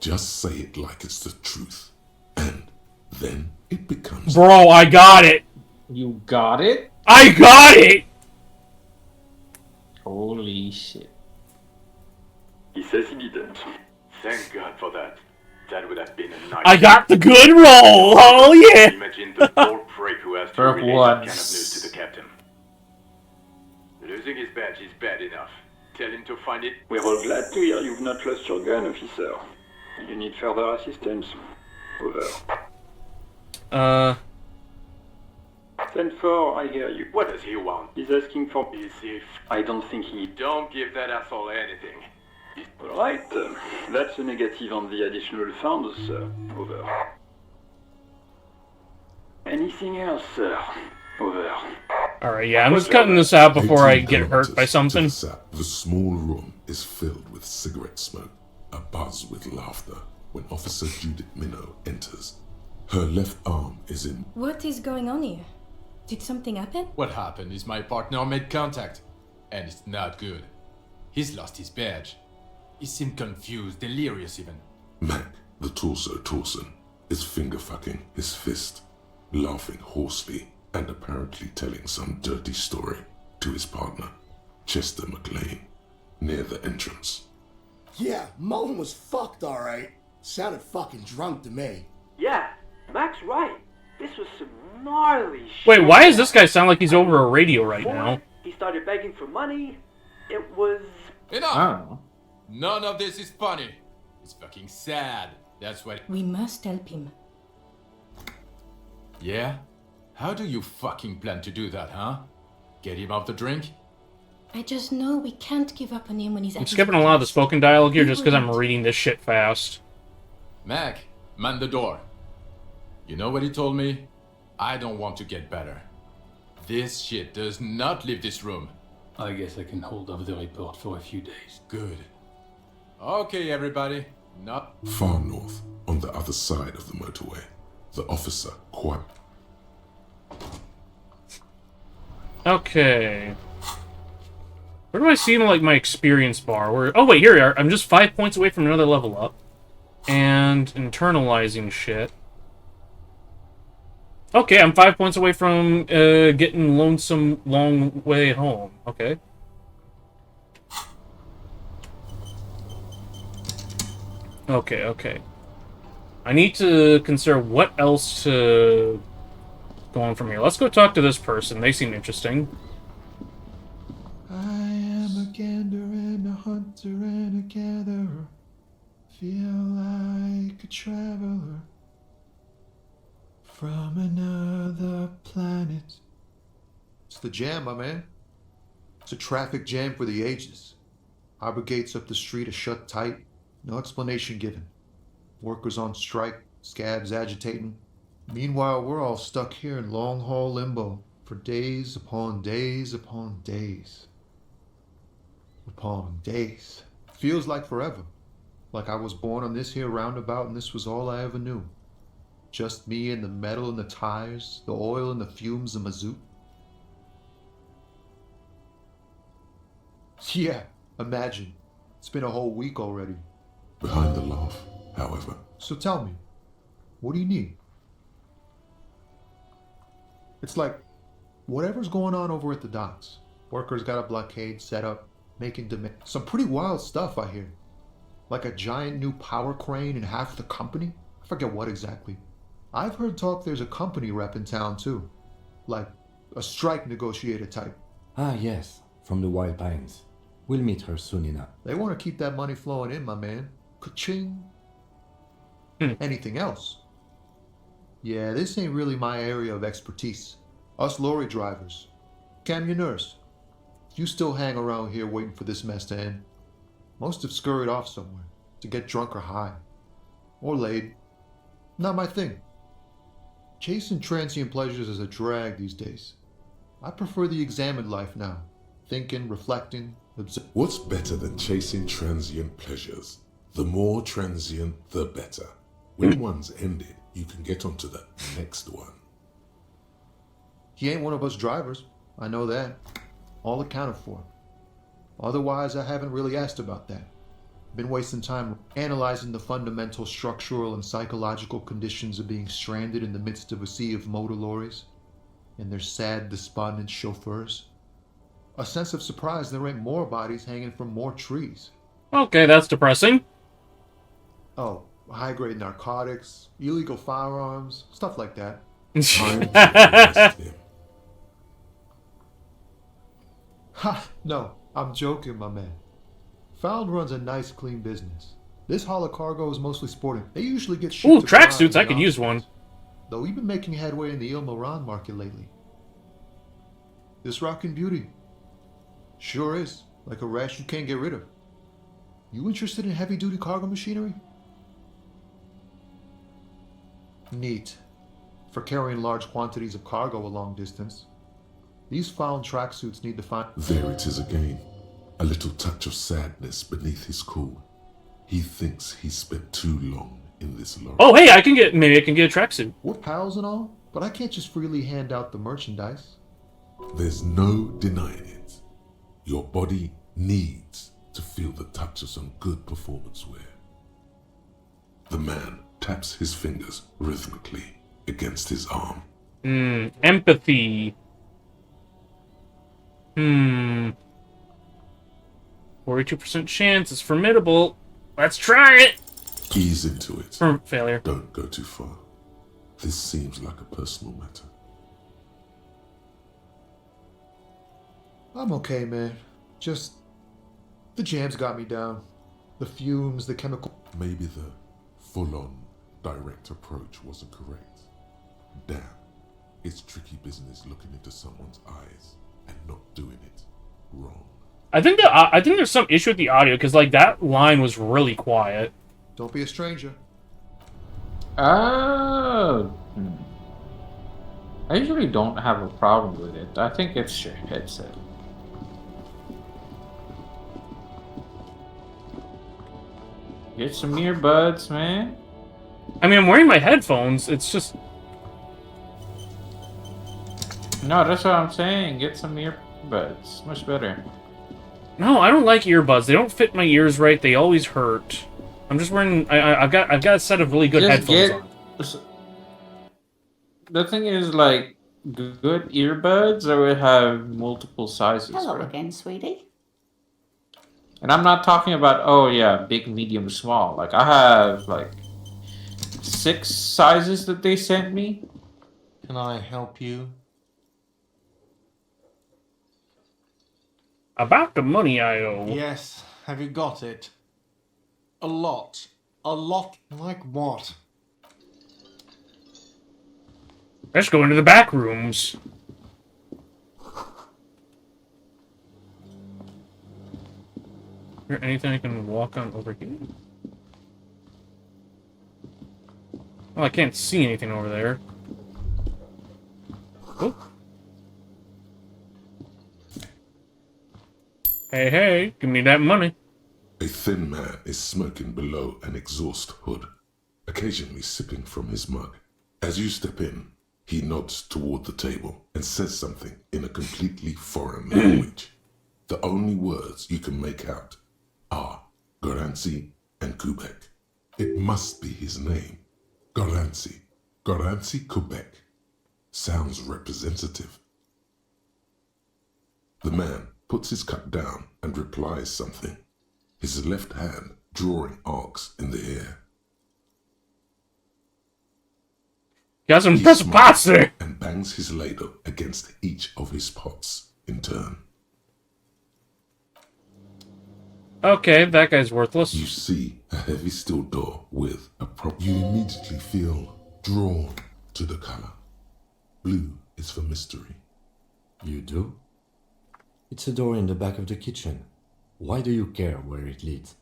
Just say it like it's the truth. And then it becomes... Bro, I got it! You got it? I got it! Holy shit. He says he didn't. Thank God for that. That would have been a nice... I got the good roll! Oh yeah! Imagine the bold prick who has to For relay that what? kind of news to the captain. Losing his badge is bad enough. Tell him to find it. We're all glad to hear you've not lost your gun, officer. You need further assistance. Over. 10-4, I hear you. What does he want? He's asking for... Is if... I don't think he... Don't give that asshole anything. Alright, that's a negative on the additional funds, sir. Over. Anything else, sir? Over. Alright, yeah, I'm just cutting this out before I get hurt by something. The small room is filled with cigarette smoke, abuzz with laughter, when Officer Judith Minnow enters. Her left arm is in... What is going on here? Did something happen? What happened is my partner made contact, and it's not good. He's lost his badge. He seemed confused, delirious even. Mac, the torso Torson, is finger-fucking his fist, laughing hoarsely and apparently telling some dirty story to his partner, Chester McLean, near the entrance. Yeah, Mullen was fucked, alright. Sounded fucking drunk to me. Yeah, Mac's right. This was some gnarly shit. Wait, why does this guy sound like he's over a radio right now? He started begging for money. It was... Enough! None of this is funny. It's fucking sad. That's what... We must help him. Yeah? How do you fucking plan to do that, huh? Get him off the drink? I just know we can't give up on him when he's I'm skipping a lot of the spoken dialogue here just because I'm reading this shit fast. Mac, man the door. You know what he told me? I don't want to get better. This shit does not leave this room. I guess I can hold off the report for a few days. Good. Okay, everybody. Not... Far north, on the other side of the motorway, the officer quite... Okay. Where do I see like my experience bar? Where? Oh wait, here we are. I'm just 5 points away from another level up. And internalizing shit. Okay, I'm 5 points away from getting lonesome long way home. Okay. Okay. I need to consider what else to go on from here. Let's go talk to this person. They seem interesting. I am a gander and a hunter and a gatherer. Feel like a traveler from another planet. It's the jam, my man. It's a traffic jam for the ages. Harbor gates up the street are shut tight. No explanation given. Workers on strike, scabs agitating. Meanwhile, we're all stuck here in long-haul limbo for days upon days upon days. Upon days. Feels like forever. Like I was born on this here roundabout and this was all I ever knew. Just me and the metal and the tires, the oil and the fumes of mazout. Yeah, imagine. It's been a whole week already. Behind the laugh, however. So tell me, what do you need? It's like, whatever's going on over at the docks. Workers got a blockade set up, making demand. Some pretty wild stuff, I hear. Like a giant new power crane in half the company? I forget what exactly. I've heard talk there's a company rep in town too. Like a strike negotiator type. Ah, yes, from the Wild Pines. We'll meet her soon enough. They want to keep that money flowing in, my man. Ka-ching. Anything else? Yeah, this ain't really my area of expertise. Us lorry drivers. Camionneurs. You still hang around here waiting for this mess to end. Most have scurried off somewhere to get drunk or high. Or laid. Not my thing. Chasing transient pleasures is a drag these days. I prefer the examined life now. Thinking, reflecting, observing. What's better than chasing transient pleasures? The more transient, the better. When one's ended, you can get onto the next one. He ain't one of us drivers. I know that. All accounted for. Otherwise, I haven't really asked about that. Been wasting time analyzing the fundamental structural and psychological conditions of being stranded in the midst of a sea of motor lorries and their sad, despondent chauffeurs. A sense of surprise there ain't more bodies hanging from more trees. Okay, that's depressing. Oh, high-grade narcotics, illegal firearms, stuff like that. Ha! No, I'm joking, my man. Found runs a nice, clean business. This haul of cargo is mostly sporting. They usually get shipped Ooh, to tracksuits, Brian I and could use one. Though we've been making headway in the Il Moran market lately. This rockin' beauty. Sure is. Like a rash you can't get rid of. You interested in heavy-duty cargo machinery? Neat. For carrying large quantities of cargo a long distance. These found tracksuits need to find... There it is again. A little touch of sadness beneath his cool. He thinks he spent too long in this lorry. Oh, hey, maybe I can get a tracksuit. We're pals and all, but I can't just freely hand out the merchandise. There's no denying it. Your body needs to feel the touch of some good performance wear. The man taps his fingers rhythmically against his arm. Empathy. 42% chance. It's formidable. Let's try it. Ease into it. Failure. Don't go too far. This seems like a personal matter. I'm okay, man. Just... the jams got me down. The fumes, the chemical... Maybe the full-on, direct approach wasn't correct. Damn. It's tricky business looking into someone's eyes and not doing it wrong. I think there's some issue with the audio, because, like, that line was really quiet. Don't be a stranger. Oh. I usually don't have a problem with it. I think it's your headset. Get some earbuds, man. I mean, I'm wearing my headphones. It's just... No, that's what I'm saying. Get some earbuds. Much better. No, I don't like earbuds. They don't fit my ears right. They always hurt. I'm just wearing... I've got a set of really good headphones on. The thing is, like, good earbuds or have multiple sizes. Hello right? again, sweetie. And I'm not talking about, oh yeah, big, medium, small. Like, I have, like, 6 sizes that they sent me. Can I help you? About the money I owe. Yes. Have you got it? A lot. A lot. Like what? Let's go into the back rooms. Is there anything I can walk on over here? Well, I can't see anything over there. Oh. Hey, give me that money. A thin man is smoking below an exhaust hood, occasionally sipping from his mug. As you step in, he nods toward the table and says something in a completely foreign language. The only words you can make out are Goranci and Kubek. It must be his name. Goranci. Goranci Kubek. Sounds representative. The man puts his cup down and replies something, his left hand drawing arcs in the air. Got some pasta! And bangs his ladle against each of his pots in turn. Okay, that guy's worthless. You see a heavy steel door with a prop. You immediately feel drawn to the color. Blue is for mystery. You do? It's a door in the back of the kitchen. Why do you care where it leads?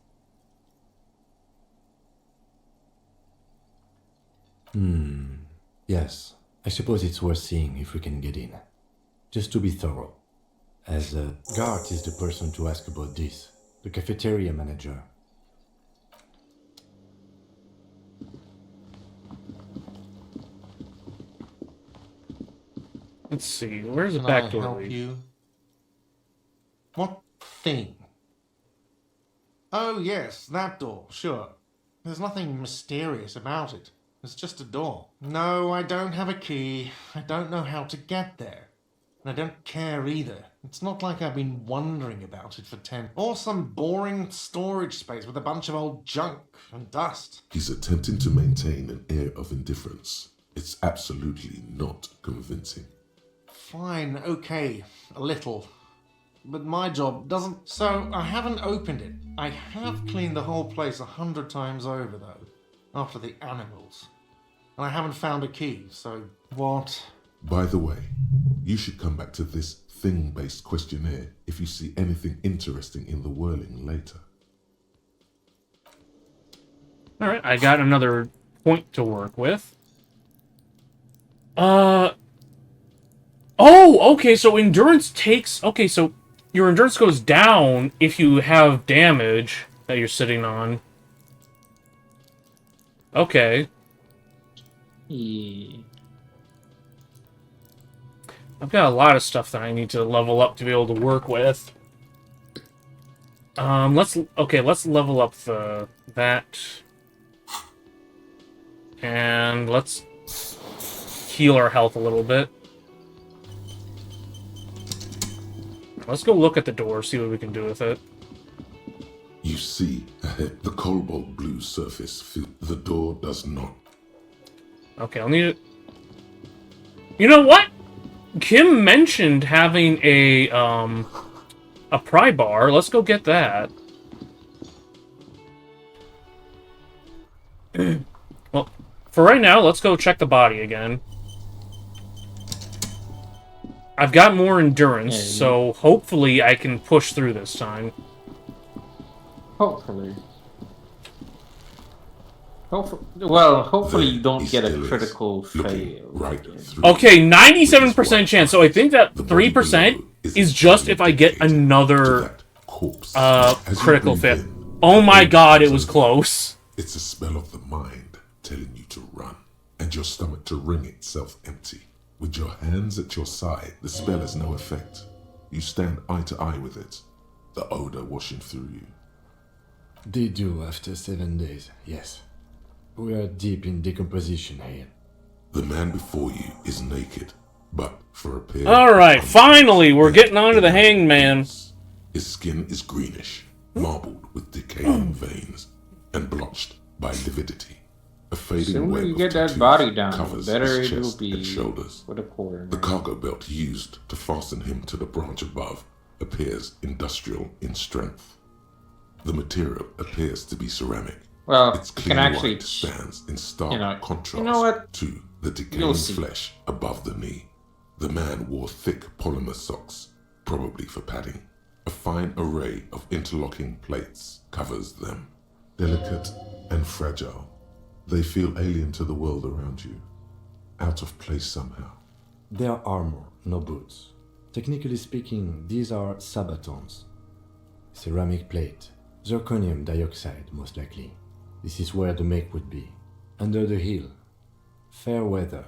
Yes. I suppose it's worth seeing if we can get in. Just to be thorough. As Gart is the person to ask about this. The cafeteria manager. Let's see, where's the back door? Can I help you? What thing? Oh, yes, that door, sure. There's nothing mysterious about it. It's just a door. No, I don't have a key. I don't know how to get there. And I don't care either. It's not like I've been wondering about it for 10... Or some boring storage space with a bunch of old junk and dust. He's attempting to maintain an air of indifference. It's absolutely not convincing. Fine, okay, a little. But my job doesn't... So, I haven't opened it. I have cleaned the whole place 100 times over, though. After the animals. And I haven't found a key, so... What? By the way, you should come back to this thing-based questionnaire if you see anything interesting in the whirling later. Alright, I got another point to work with. Oh, okay, so endurance takes... Okay, so your endurance goes down if you have damage that you're sitting on. Okay. Yeah. I've got a lot of stuff that I need to level up to be able to work with. Let's level up that. And let's heal our health a little bit. Let's go look at the door, see what we can do with it. You see ahead the cobalt blue surface. The door does not. Okay, I'll need it. You know what? Kim mentioned having a pry bar. Let's go get that. Well, for right now, let's go check the body again. I've got more endurance, so hopefully I can push through this time. Hopefully. Hopefully you don't get a critical fail. Right. Okay, 97% chance. So I think that 3% is just if I get another critical fail. Oh my god, it was close. It's a spell of the mind telling you to run, and your stomach to wring itself empty. With your hands at your side, the spell has no effect. You stand eye to eye with it, the odor washing through you. They do after 7 days, yes. We are deep in decomposition here. The man before you is naked, but for a pair... Alright, finally, we're getting onto the hangman. His skin is greenish, marbled with decaying veins, and blotched by lividity. A fading web you of get that tattoos body down, covers the better his it will chest be and shoulders. for the quarter. The cargo belt used to fasten him to the branch above appears industrial in strength. The material appears to be ceramic. Well, its you clean can actually, white stands in stark contrast what? to the decaying flesh above the knee. The man wore thick polymer socks, probably for padding. A fine array of interlocking plates covers them. Delicate and fragile, they feel alien to the world around you, out of place somehow. They are armor, no boots. Technically speaking, these are sabatons. Ceramic plate, zirconium dioxide most likely. This is where the make would be. Under the heel, fair weather.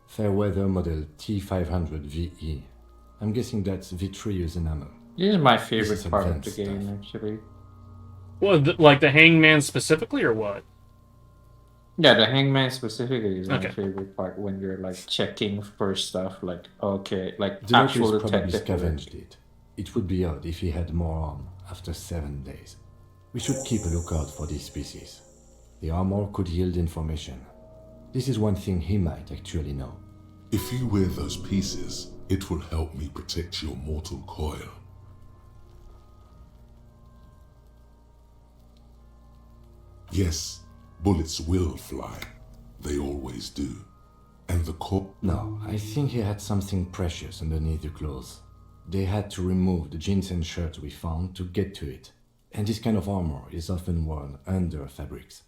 Fair weather model T500 VE. I'm guessing that's vitreous enamel. This is my favorite part of the game, actually. Well, like the hangman specifically, or what? Yeah, the hangman specifically is my favorite part when you're like checking for stuff like like the actual locals probably detective. scavenged it. It would be odd if he had more on after 7 days. We should keep a lookout for these species. The armor could yield information. This is one thing he might actually know. If you wear those pieces, it will help me protect your mortal coil. Yes, bullets will fly. They always do. And the No, I think he had something precious underneath the clothes. They had to remove the jeans and shirts we found to get to it. And this kind of armor is often worn under fabrics.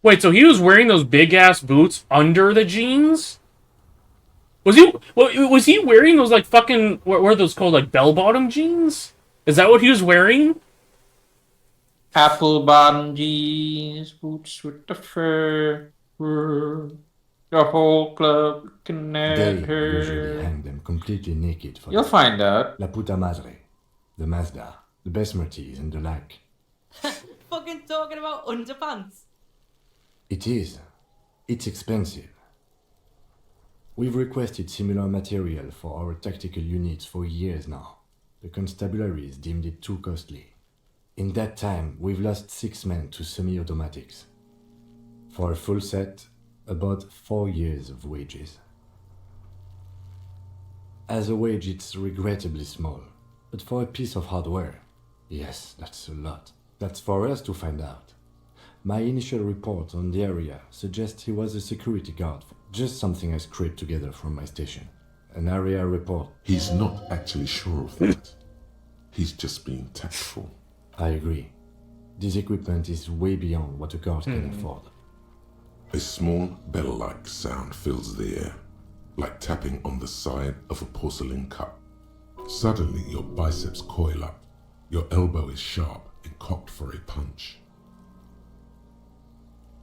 Wait, so he was wearing those big-ass boots under the jeans? Was he wearing those, like, fucking... What are those called? Like, bell-bottom jeans? Is that what he was wearing? Apple bottom jeans, boots with the fur. The whole club can They her. usually hang them completely naked for You'll find out. La puta madre, the Mazda, the Besmerties and the like. Fucking talking about underpants. It is. It's expensive. We've requested similar material for our tactical units for years now. The constabularies deemed it too costly. In that time, we've lost 6 men to semi-automatics. For a full set, about 4 years of wages. As a wage, it's regrettably small. But for a piece of hardware, yes, that's a lot. That's for us to find out. My initial report on the area suggests he was a security guard. Just something I scraped together from my station. An area report. He's not actually sure of that. He's just being tactful. I agree. This equipment is way beyond what a guard can afford. A small bell-like sound fills the air, like tapping on the side of a porcelain cup. Suddenly your biceps coil up. Your elbow is sharp and cocked for a punch.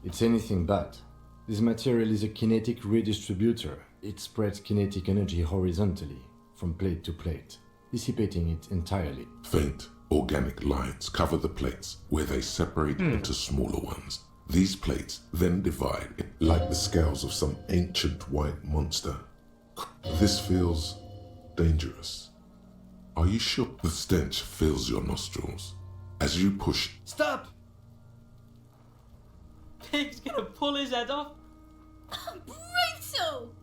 It's anything but. This material is a kinetic redistributor. It spreads kinetic energy horizontally, from plate to plate, dissipating it entirely. Faint, organic lines cover the plates where they separate into smaller ones. These plates then divide like the scales of some ancient white monster. This feels dangerous. Are you sure? The stench fills your nostrils. As you push... Stop! Pig's gonna pull his head off. Brutal!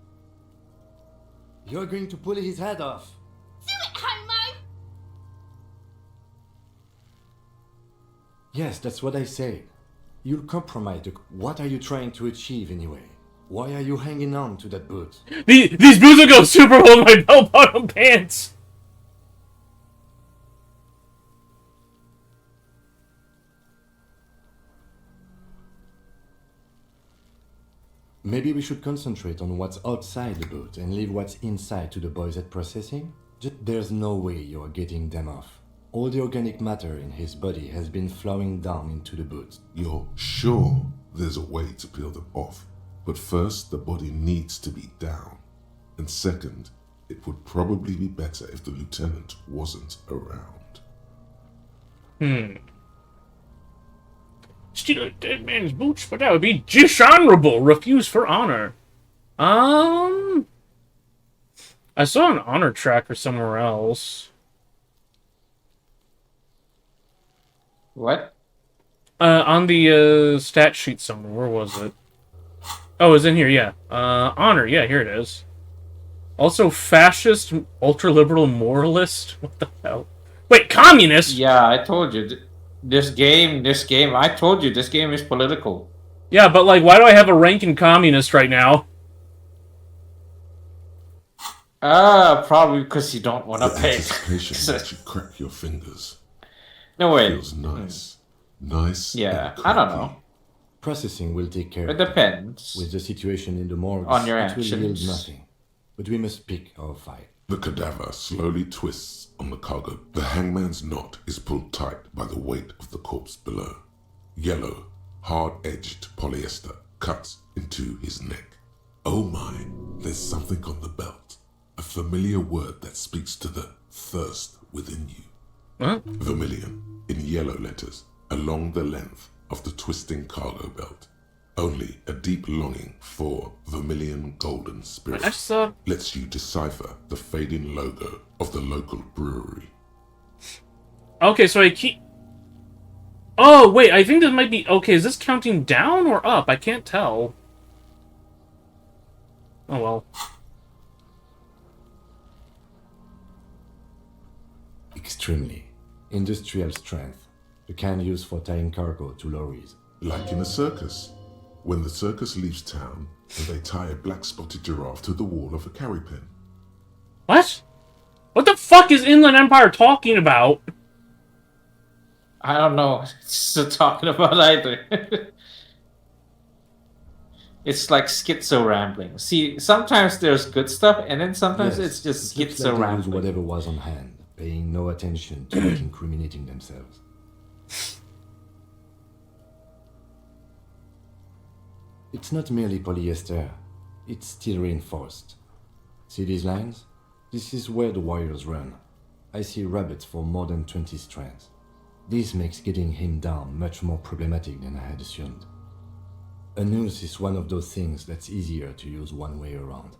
You're going to pull his head off. Do it, Homo! Yes, that's what I said. You'll compromise the... What are you trying to achieve anyway? Why are you hanging on to that boot? These boots will go super well in my bell-bottom pants! Maybe we should concentrate on what's outside the boot and leave what's inside to the boys at processing? There's no way you're getting them off. All the organic matter in his body has been flowing down into the boot. You're sure there's a way to peel them off, but first the body needs to be down. And second, it would probably be better if the lieutenant wasn't around. Steal a dead man's boots, but that would be dishonorable. Refuse for honor. I saw an honor tracker somewhere else. What? On the stat sheet somewhere. Where was it? Oh, it's in here, yeah. Honor, yeah, here it is. Also, fascist, ultra-liberal moralist? What the hell? Wait, communist? Yeah, I told you. This game, I told you, this game is political. Yeah, but, like, why do I have a rank in communist right now? Probably because you don't want to pay. Anticipation makes you crack your fingers. No way. Feels nice. Nice. Yeah, I don't know. Processing will take care It of depends. With the situation in the morgue, on your it will yield actions. nothing. But we must pick our fight. The cadaver slowly twists on the cargo. The hangman's knot is pulled tight by the weight of the corpse below. Yellow, hard-edged polyester cuts into his neck. Oh my, there's something on the belt. A familiar word that speaks to the thirst within you. Huh? Vermilion, in yellow letters, along the length of the twisting cargo belt. Only a deep longing for vermilion golden spirit lets you decipher the fading logo of the local brewery. Okay, so I keep... Oh, wait, I think this might be... Okay, is this counting down or up? I can't tell. Oh, well. Extremely. Industrial strength. The kind used for tying cargo to lorries. Like in a circus. When the circus leaves town, and they tie a black-spotted giraffe to the wall of a carry pen. What? What the fuck is Inland Empire talking about? I don't know what it's talking about either. It's like schizo rambling. See, sometimes there's good stuff, and then sometimes it's just looks schizo like they rambling. used whatever was on hand, paying no attention to not incriminating themselves. It's not merely polyester, it's steel reinforced. See these lines? This is where the wires run. I see rabbits for more than 20 strands. This makes getting him down much more problematic than I had assumed. A noose is one of those things that's easier to use one way around.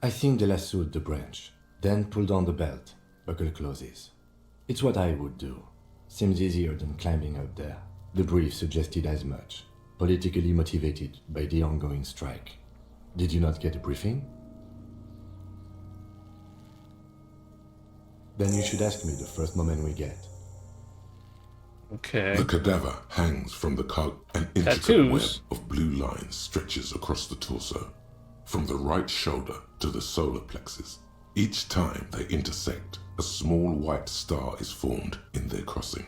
I think they lassoed the branch, then pulled on the belt, buckle closes. It's what I would do. Seems easier than climbing up there. The brief suggested as much, politically motivated by the ongoing strike. Did you not get a briefing? Then you should ask me the first moment we get. Okay. The cadaver hangs from the cog. An intricate web of blue lines stretches across the torso, from the right shoulder to the solar plexus. Each time they intersect, a small white star is formed in their crossing.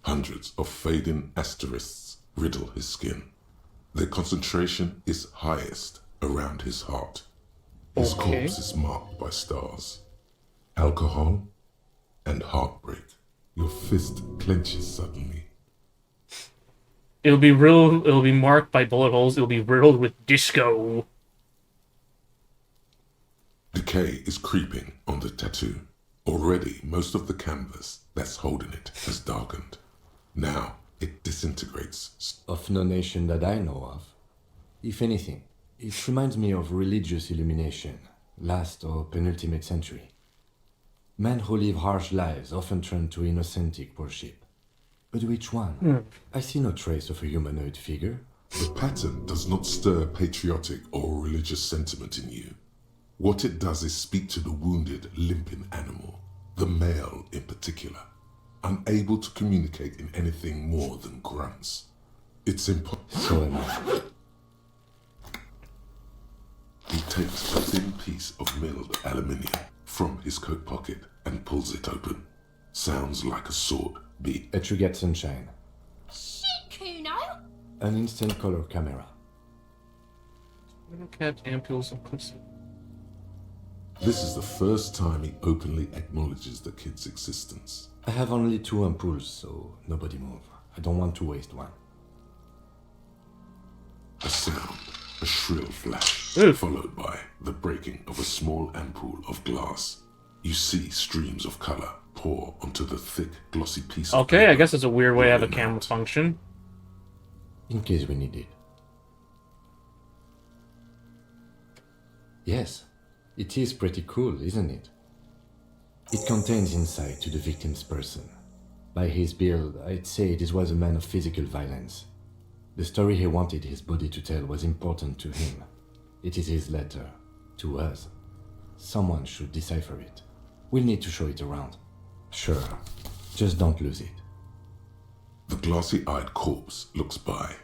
Hundreds of fading asterisks riddle his skin. Their concentration is highest around his heart. His corpse is marked by stars. Alcohol and heartbreak. Your fist clenches suddenly. It'll be marked by bullet holes. It'll be riddled with disco. Decay is creeping on the tattoo. Already, most of the canvas that's holding it has darkened. Now, it disintegrates. Of no nation that I know of. If anything, it reminds me of religious illumination, last or penultimate century. Men who live harsh lives often turn to innocentic worship. But which one? I see no trace of a humanoid figure. The pattern does not stir patriotic or religious sentiment in you. What it does is speak to the wounded, limping animal, the male in particular, unable to communicate in anything more than grunts. It's impossible. So am I. He takes a thin piece of milled aluminium from his coat pocket and pulls it open. Sounds like a sword. Etrugat Sunshine. Shit, Kuno! An instant color camera. Capped ampules of clips. This is the first time he openly acknowledges the kid's existence. I have only 2 ampoules, so nobody move. I don't want to waste one. A sound, a shrill flash, followed by the breaking of a small ampoule of glass. You see streams of color pour onto the thick, glossy piece of Okay, I guess it's a weird way to have a camera function. In case we need it. Yes, it is pretty cool, isn't it? It contains insight to the victim's person. By his build, I'd say this was a man of physical violence. The story he wanted his body to tell was important to him. It is his letter, to us. Someone should decipher it. We'll need to show it around. Sure, just don't lose it. The glossy-eyed corpse looks by,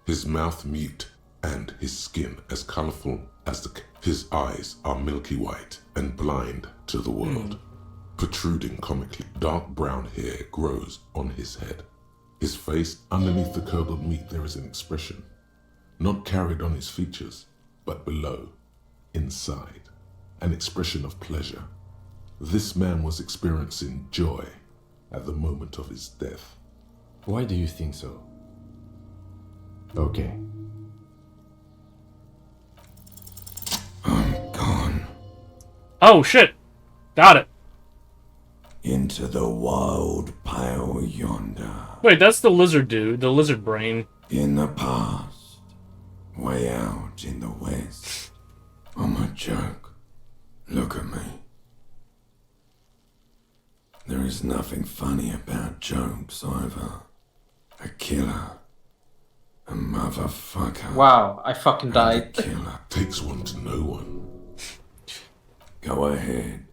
his mouth mute and his skin as colorful as his eyes are milky white and blind to the world. Protruding comically, dark brown hair grows on his head. His face, underneath the curdled meat, there is an expression, not carried on his features, but below, inside, an expression of pleasure. This man was experiencing joy at the moment of his death. Why do you think so? Okay. I'm gone. Oh shit! Got it. Into the wild pale yonder. Wait, that's the lizard dude, the lizard brain. In the past, way out in the west. I'm a joke. Look at me. There is nothing funny about jokes either. A killer. A motherfucker. Wow, I fucking died. Killer. Takes one to know one. Go ahead.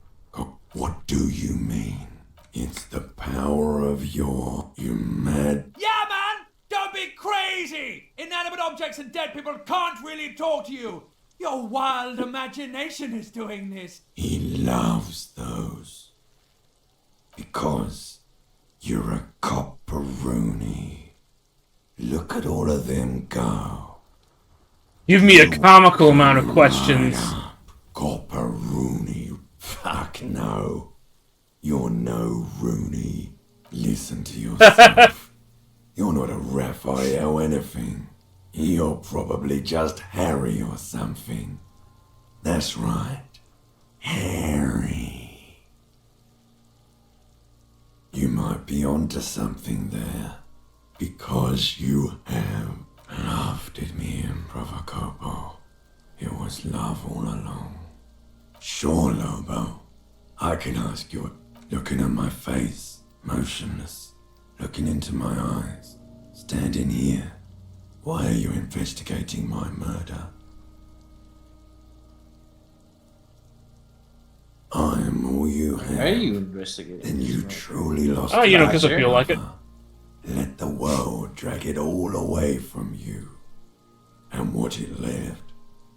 What do you mean? It's the power of you mad... Yeah, man! Don't be crazy! Inanimate objects and dead people can't really talk to you. Your wild imagination is doing this. He loves those. Because you're a copperoonie. Look at all of them go. Give me a comical amount of questions. Copperoonie. Fuck no. You're no Rooney. Listen to yourself. You're not a Raphael anything. You're probably just Harry or something. That's right. Harry. You might might be onto something there. Because you have loved me in Provocopo. It was love all along. Sure, Lobo. I can ask you, looking at my face, motionless, looking into my eyes, standing here. Why are you investigating my murder? I am all you have. Why are you investigating? Then you truly lost. Oh, you know, because I feel like it. Let the world drag it all away from you. And what it left,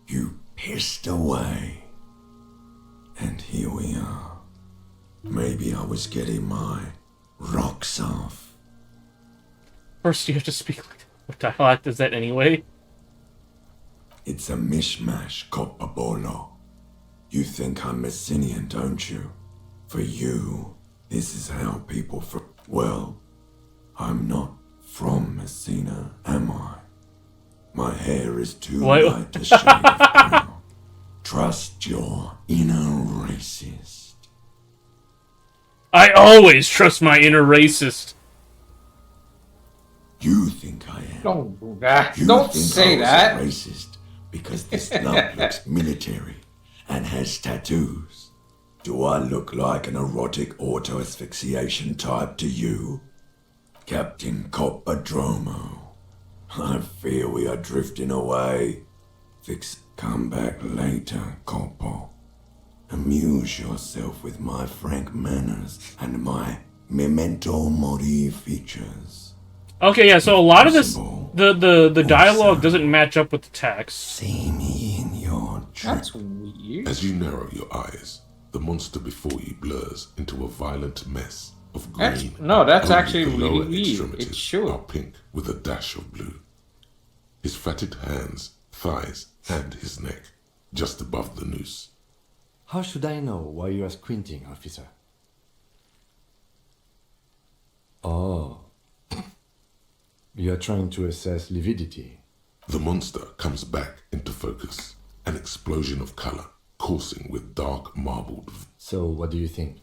you pissed away. And here we are. Maybe I was getting my rocks off. First, you have to speak like what dialect is that anyway? It's a mishmash, Coppabolo. You think I'm Messinian, don't you? For you, this is how people well, I'm not from Messina, am I? My hair is too light to shade of brown. Trust your inner racist. I always trust my inner racist. You think I am. Don't do that. You Don't think say I was that. a racist because this lump looks military and has tattoos. Do I look like an erotic auto-asphyxiation type to you? Captain Coppodromo, I fear we are drifting away. Come back later, Coppo. Amuse yourself with my frank manners and my memento mori features. Okay, yeah, so a lot of this, the dialogue doesn't match up with the text. See me in your That's weird. As you narrow your eyes, the monster before you blurs into a violent mess of green. That's Only actually the really lower weird. extremities It's sure. are pink with a dash of blue. His fatted hands, thighs, and his neck, just above the noose. How should I know why you are squinting, officer? Oh. You are trying to assess lividity. The monster comes back into focus, an explosion of color, coursing with dark marbled. So, what do you think?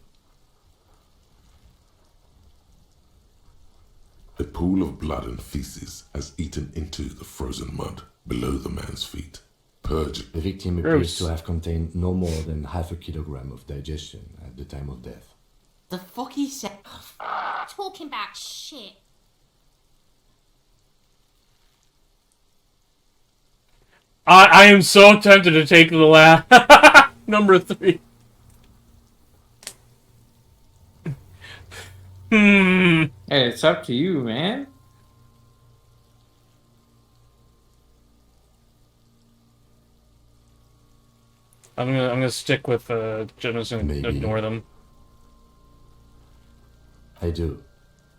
A pool of blood and feces has eaten into the frozen mud below the man's feet, purging. The victim appears to have contained no more than half a kilogram of digestion at the time of death. The fuck he said? Talking about shit. I am so tempted to take the last number 3. Hey, it's up to you, man. I'm gonna stick with just gonna ignore them. I do.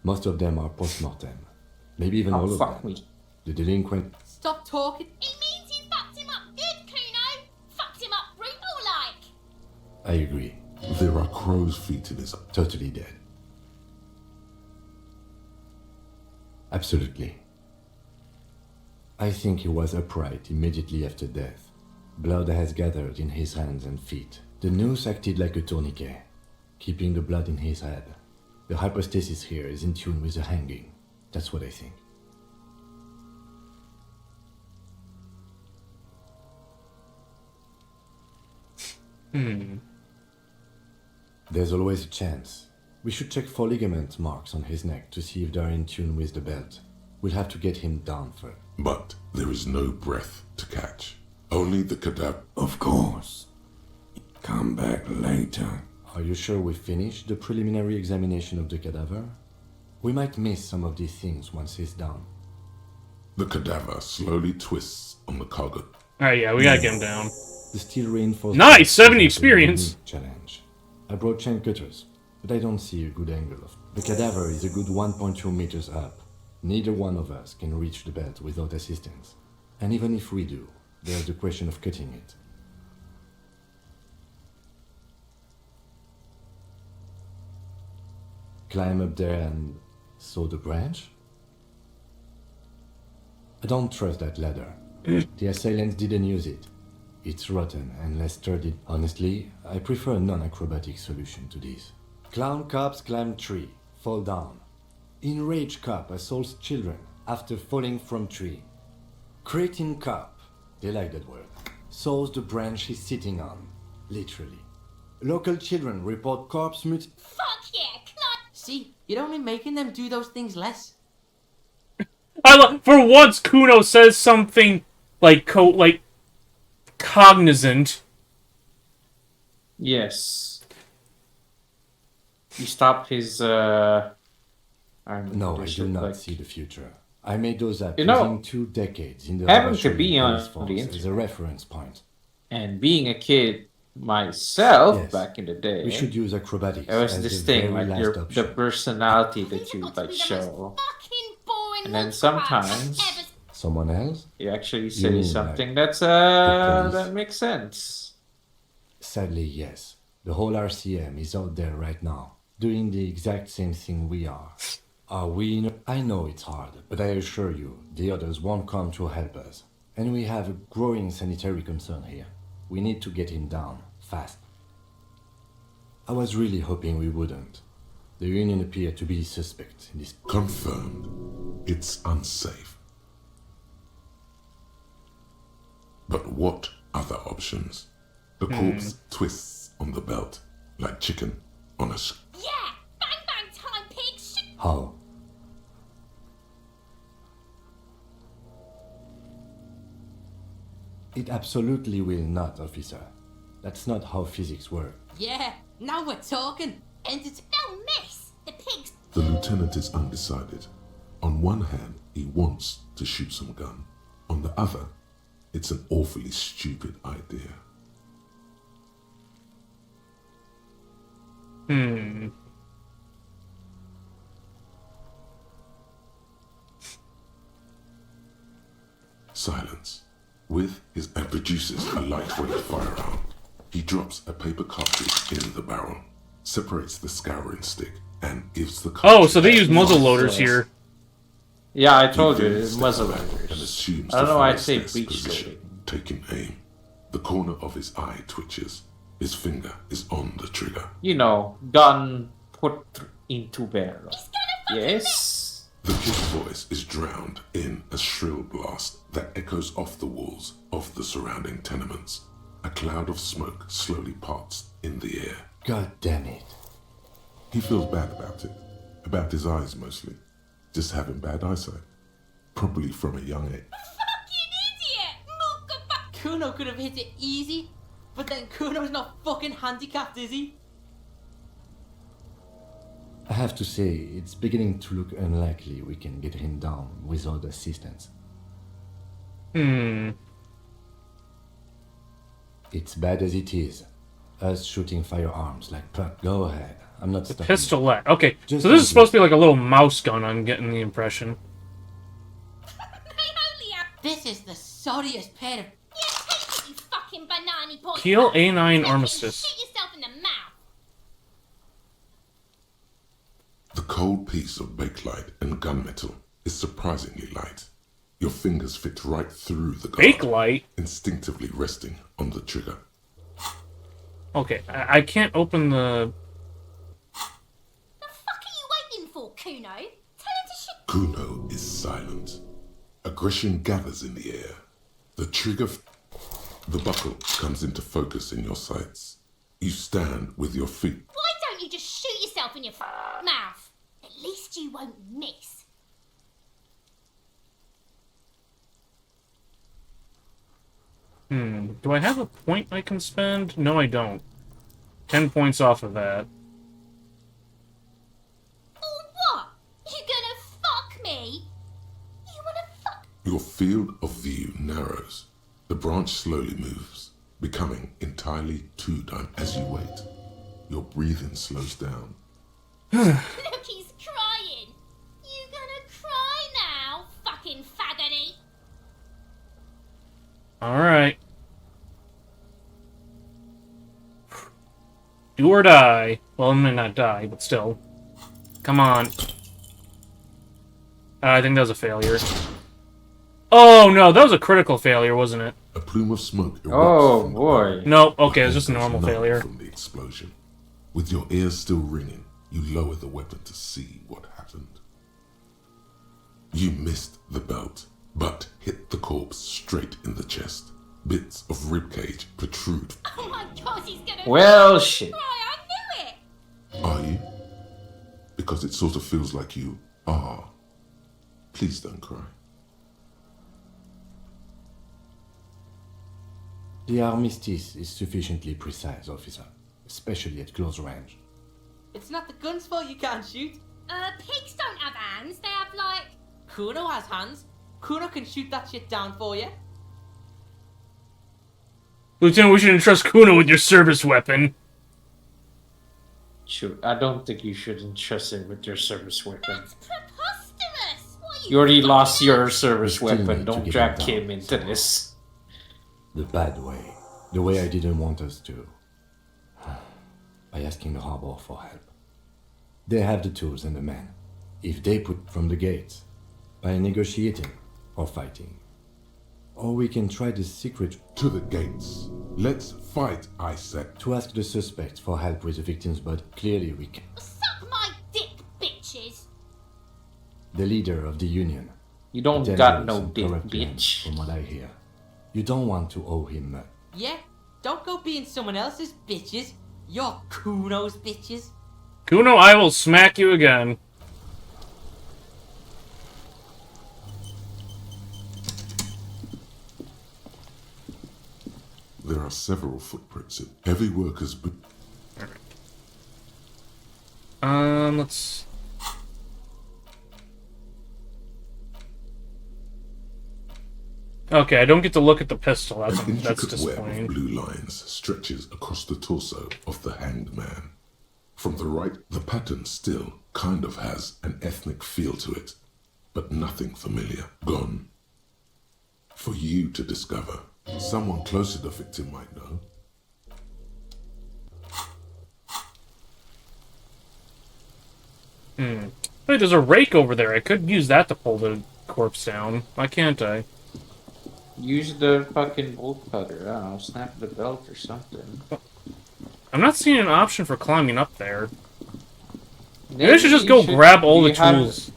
Most of them are post-mortem. Maybe even all of them. Me. The delinquent. Stop talking. It means you fucked him up good, Kuno. Fucked him up brutal like. I agree. There are crow's feet in his. Totally dead. Absolutely. I think he was upright immediately after death. Blood has gathered in his hands and feet. The noose acted like a tourniquet, keeping the blood in his head. The hypostasis here is in tune with the hanging. That's what I think. There's always a chance. We should check for ligament marks on his neck to see if they're in tune with the belt. We'll have to get him down first. But there is no breath to catch. Only the cadaver. Of course. Come back later. Are you sure we finished the preliminary examination of the cadaver? We might miss some of these things once he's down. The cadaver slowly twists on the cargo. Alright, yeah, we gotta get him down. The steel reinforced. Nice! 70 experience! Challenge. I brought chain cutters, but I don't see a good angle of. The cadaver is a good 1.2 meters up. Neither one of us can reach the belt without assistance. And even if we do, there's the question of cutting it. Climb up there and saw the branch? I don't trust that ladder. The assailants didn't use it. It's rotten and less sturdy. Honestly, I prefer a non-acrobatic solution to this. Clown cops climb tree. Fall down. Enraged cop assaults children after falling from tree. Cretin cop, they like that word, saws the branch he's sitting on, literally. Local children report corpse Fuck yeah, See, you're only making them do those things less. For once, Kuno says something like cognizant. Yes. You stop his. No, I do not see the future. I made those up You know, using 2 decades in the having to Russian be on police force the as a internet reference point. and being a kid myself Yes. back in the day, We should use acrobatics there was as this the thing very like last the option. personality that you like show, and then sometimes Someone else? you actually You say mean, something like, that's police? that makes sense. Sadly, yes. The whole RCM is out there right now, doing the exact same thing we are. Are we? I know it's hard, but I assure you, the others won't come to help us. And we have a growing sanitary concern here. We need to get him down, fast. I was really hoping we wouldn't. The Union appeared to be suspect in this. Confirmed. It's unsafe. But what other options? The corpse twists on the belt, like chicken on a Yeah! Bang bang time, pigs! How? It absolutely will not, officer. That's not how physics work. Yeah, now we're talking. No miss! The pigs. The lieutenant is undecided. On one hand, he wants to shoot some gun. On the other, it's an awfully stupid idea. Silence. With his and produces a lightweight firearm. He drops a paper cartridge in the barrel, separates the scouring stick, and gives the Oh, so they use muzzle loaders here. Yeah, I told you, He it's steps muzzle back loaders. and assumes I don't the know why I fire's say desk breech position, loading. taking aim. The corner of his eye twitches. His finger is on the trigger. You know, gun put into barrel. Yes. The kid's voice is drowned in a shrill blast that echoes off the walls of the surrounding tenements. A cloud of smoke slowly parts in the air. God damn it. He feels bad about it. About his eyes mostly. Just having bad eyesight. Probably from a young age. Kuno could have hit it easy, but then Kuno's not fucking handicapped, is he? I have to say, it's beginning to look unlikely we can get him down without assistance. It's bad as it is. Us shooting firearms like Puck. Go ahead. I'm not stopping. Pistolette. Okay, Just so this is like supposed to be like a little mouse gun, I'm getting the impression. This is the sorriest pair of... You fucking banana boy. Keel A9 Armistice. Shoot yourself in the mouth. The cold piece of bakelite and gunmetal is surprisingly light. Your fingers fit right through the gun. Bakelite? Instinctively resting on the trigger. Okay, I can't open the... The fuck are you waiting for, Kuno? Tell him to shoot. Kuno is silent. Aggression gathers in the air. The trigger... The buckle comes into focus in your sights. You stand with your feet. Why don't you just shoot yourself in your mouth? At least you won't miss. Do I have a point I can spend? No, I don't. 10 points off of that. Or what? You gonna fuck me? You wanna fuck? Your field of view narrows. The branch slowly moves, becoming entirely two-dimensional. As you wait, your breathing slows down. Look, he's crying. You gonna cry now, fucking faggoty? Alright. Do or die. Well, I may not die, but still. Come on. I think that was a failure. Oh, no, that was a critical failure, wasn't it? A plume of smoke erupts Oh, from the boy. ground. No, okay, it was The just a wind normal comes numb failure. from the explosion. With your ears still ringing, You lower the weapon to see what happened. You missed the belt, but hit the corpse straight in the chest. Bits of ribcage protrude. Oh my god, he's gonna Well, shit. cry, I knew it! Are you? Because it sort of feels like you are. Please don't cry. The armistice is sufficiently precise, officer, especially at close range. It's not the gun's fault you can't shoot. Pigs don't have hands, they have like... Kuno has hands. Kuno can shoot that shit down for you. Lieutenant, we should entrust Kuno with your service weapon. Shoot, I don't think you should entrust him with your service weapon. That's preposterous! What are You already lost your We service still weapon. need to Don't get drag him down, him into this. The bad way. The way I didn't want us to. By asking the harbor for help. They have the tools and the men. If they put from the gates. By negotiating or fighting. Or we can try the secret... To the gates. Let's fight, I said. To ask the suspects for help with the victims, but clearly we can. Suck my dick, bitches! The leader of the union. You don't dangerous got no and dick, corrupt man, bitch. From what I hear. You don't want to owe him much. Yeah, don't go being someone else's bitches. You're Kuno's bitches. Kuno, I will smack you again. There are several footprints in heavy workers' boot. Let's... Okay, I don't get to look at the pistol. That's An intricate web disappointing. of blue lines stretches across the torso of the hanged man. From the right, the pattern still kind of has an ethnic feel to it, but nothing familiar. Gone. For you to discover. Someone close to the victim might know. Wait, there's a rake over there. I could use that to pull the corpse down. Why can't I? Use the fucking bolt cutter. I don't know, snap the belt or something. I'm not seeing an option for climbing up there. Maybe I should just go grab all the tools.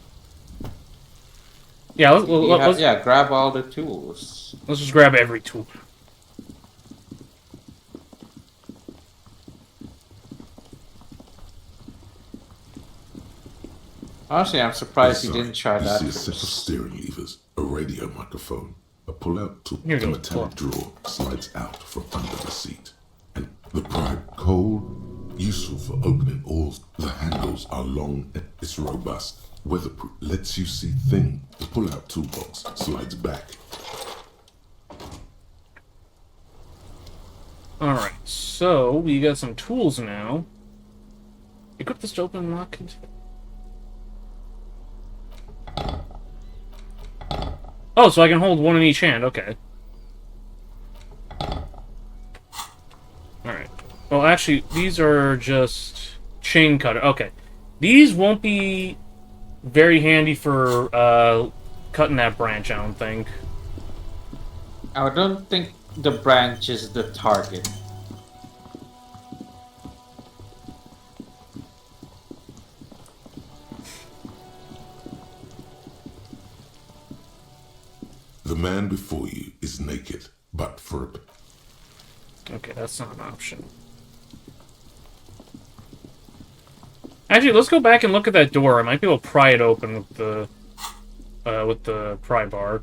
Yeah, let's yeah, grab all the tools. Let's just grab every tool. Honestly, I'm surprised you Inside, didn't try that. You see a set of steering levers, a radio microphone, a pull-out tool, Here a you go, metallic drawer slides out from under the seat, and the pry cold, useful for opening all. The handles are long and it's robust. Weatherproof, lets you see things. The pull-out toolbox slides back. Alright, so we got some tools now. Equip this to open and lock. Oh, so I can hold one in each hand, okay. Alright. Well, actually, these are just chain cutter. Okay. These won't be very handy for cutting that branch, I don't think. I don't think the branch is the target. The man before you is naked, but for a... Okay, that's not an option. Actually, let's go back and look at that door. I might be able to pry it open with the pry bar.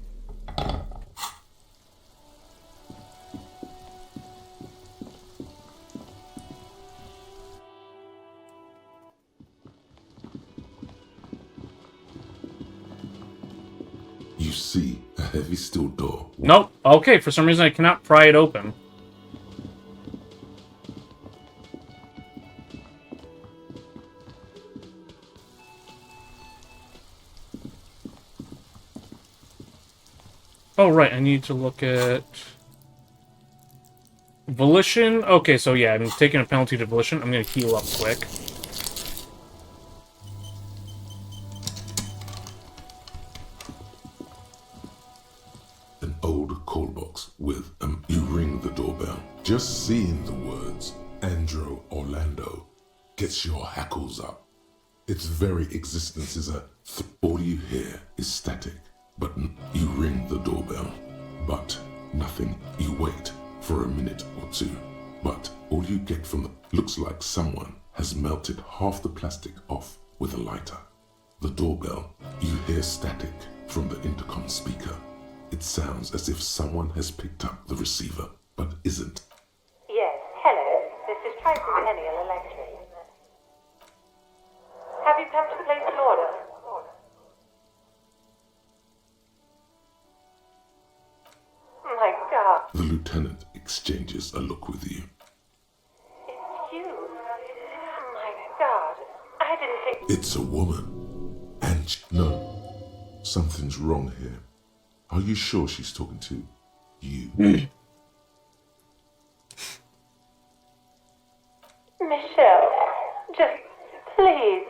You see a heavy steel door. Nope. Okay, for some reason I cannot pry it open. Oh, right, I need to look at... Volition? Okay, so yeah, I'm taking a penalty to Volition. I'm gonna heal up quick. An old call box with you ring the doorbell. Just seeing the words Andro Orlando gets your hackles up. Its very existence is all you hear is static. But you ring the doorbell, but nothing. You wait for a minute or two, but all you get from looks like someone has melted half the plastic off with a lighter. The doorbell, you hear static from the intercom speaker. It sounds as if someone has picked up the receiver, but isn't. Yes, hello. This is Tricentennial Electric. Have you come to place an order? My God. The lieutenant exchanges a look with you. It's you. My God. I didn't think... It's a woman. And no, something's wrong here. Are you sure she's talking to you? Michelle, just please.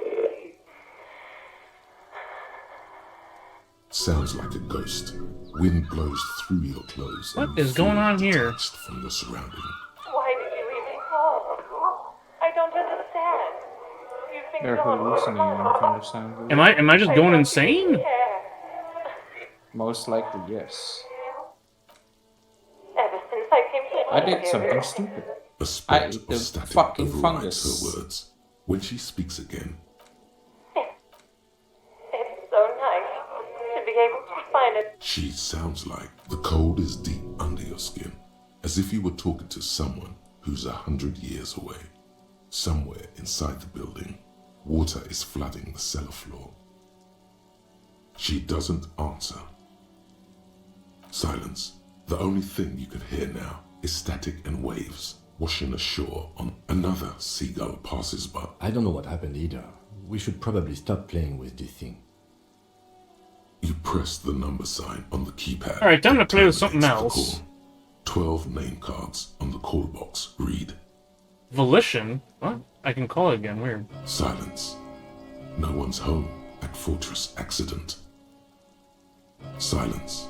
Sounds like a ghost. Wind blows through your clothes. What is going on here? From your surrounding. Why did you even call? I don't understand. You've been They're gone for hallucinating months. from the sound. Am I just going insane? Most likely, yes. Ever since I came to I did something stupid. A I spot ate of the static fucking overrides fungus. her words. When she speaks again, It's so nice to be able to find it. she sounds like the cold is deep under your skin, as if you were talking to someone who's 100 years away. Somewhere inside the building, water is flooding the cellar floor. She doesn't answer. Silence. The only thing you can hear now is static and waves washing ashore on another seagull passes by. I don't know what happened either. We should probably stop playing with this thing. You press the number sign on the keypad. Alright, time to play with something terminates the else. call. 12 name cards on the call box read. Volition? What? I can call it again, weird. Silence. No one's home at Fortress Accident. Silence.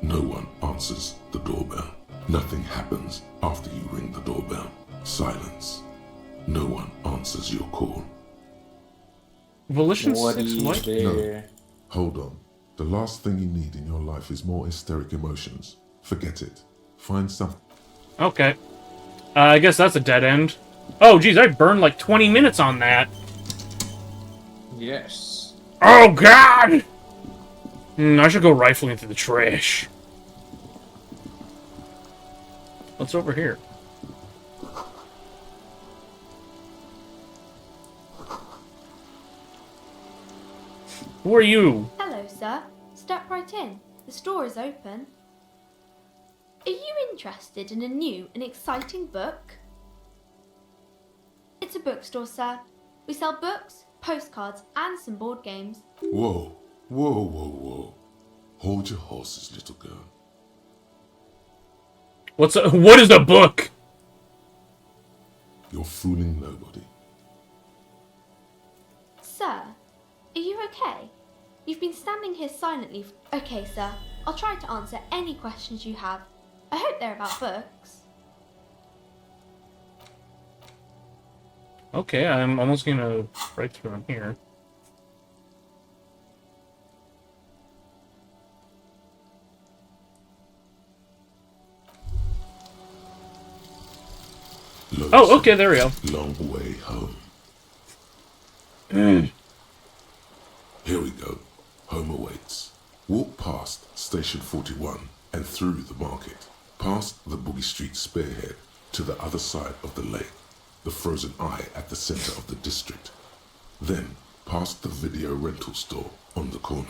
No one answers the doorbell. Nothing happens after you ring the doorbell. Silence. No one answers your call. Volition What 6 is what? there? No. Hold on. The last thing you need in your life is more hysteric emotions. Forget it. Find something. Okay. I guess that's a dead end. Oh, geez, I burned like 20 minutes on that. Yes. Oh, God! I should go rifling through the trash. What's over here? Who are you? Hello, sir. Step right in. The store is open. Are you interested in a new and exciting book? It's a bookstore, sir. We sell books, postcards, and some board games. Whoa. Whoa, whoa, whoa. Hold your horses, little girl. What is a book? You're fooling nobody. Sir, are you okay? You've been standing here silently. Okay, sir. I'll try to answer any questions you have. I hope they're about books. Okay, I'm almost gonna break through on here. Oh, okay, there we go. Long way home. Here we go. Home awaits. Walk past Station 41 and through the market, past the Boogie Street spearhead to the other side of the lake, the frozen eye at the center of the district. Then past the video rental store on the corner.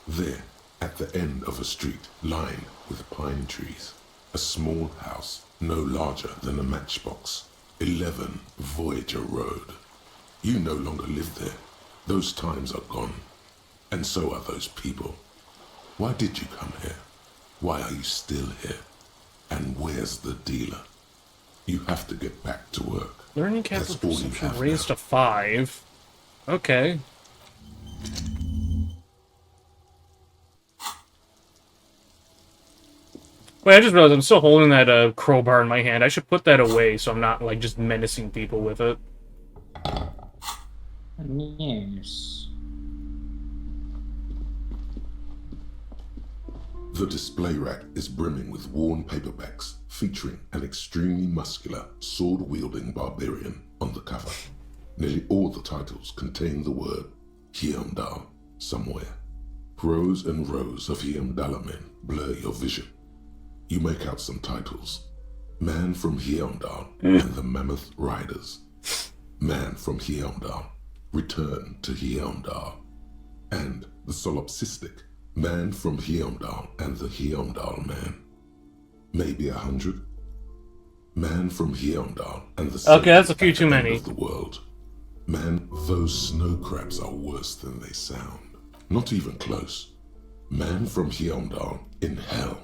There, at the end of a street lined with pine trees, a small house no larger than a matchbox. 11 Voyager Road. You no longer live there. Those times are gone. And so are those people. Why did you come here? Why are you still here? And where's the dealer? You have to get back to work. Learning capital That's all you perception have raised now. to 5. Okay. Wait, I just realized I'm still holding that crowbar in my hand. I should put that away so I'm not, like, just menacing people with it. Yeah. Yes. The display rack is brimming with worn paperbacks featuring an extremely muscular, sword-wielding barbarian on the cover. Nearly all the titles contain the word Hyundai somewhere. Rows and rows of Hyundai men blur your vision. You make out some titles. Man from Hyundai and the Mammoth Riders. Man from Hyundai, Return to Hyundai. And the solipsistic Man from Hyundai and the Hyundai Man. Maybe 100. Man from Hyundai and the Okay, that's a few too many. Of the world. Man, those snow crabs are worse than they sound. Not even close. Man from Hyundai in hell.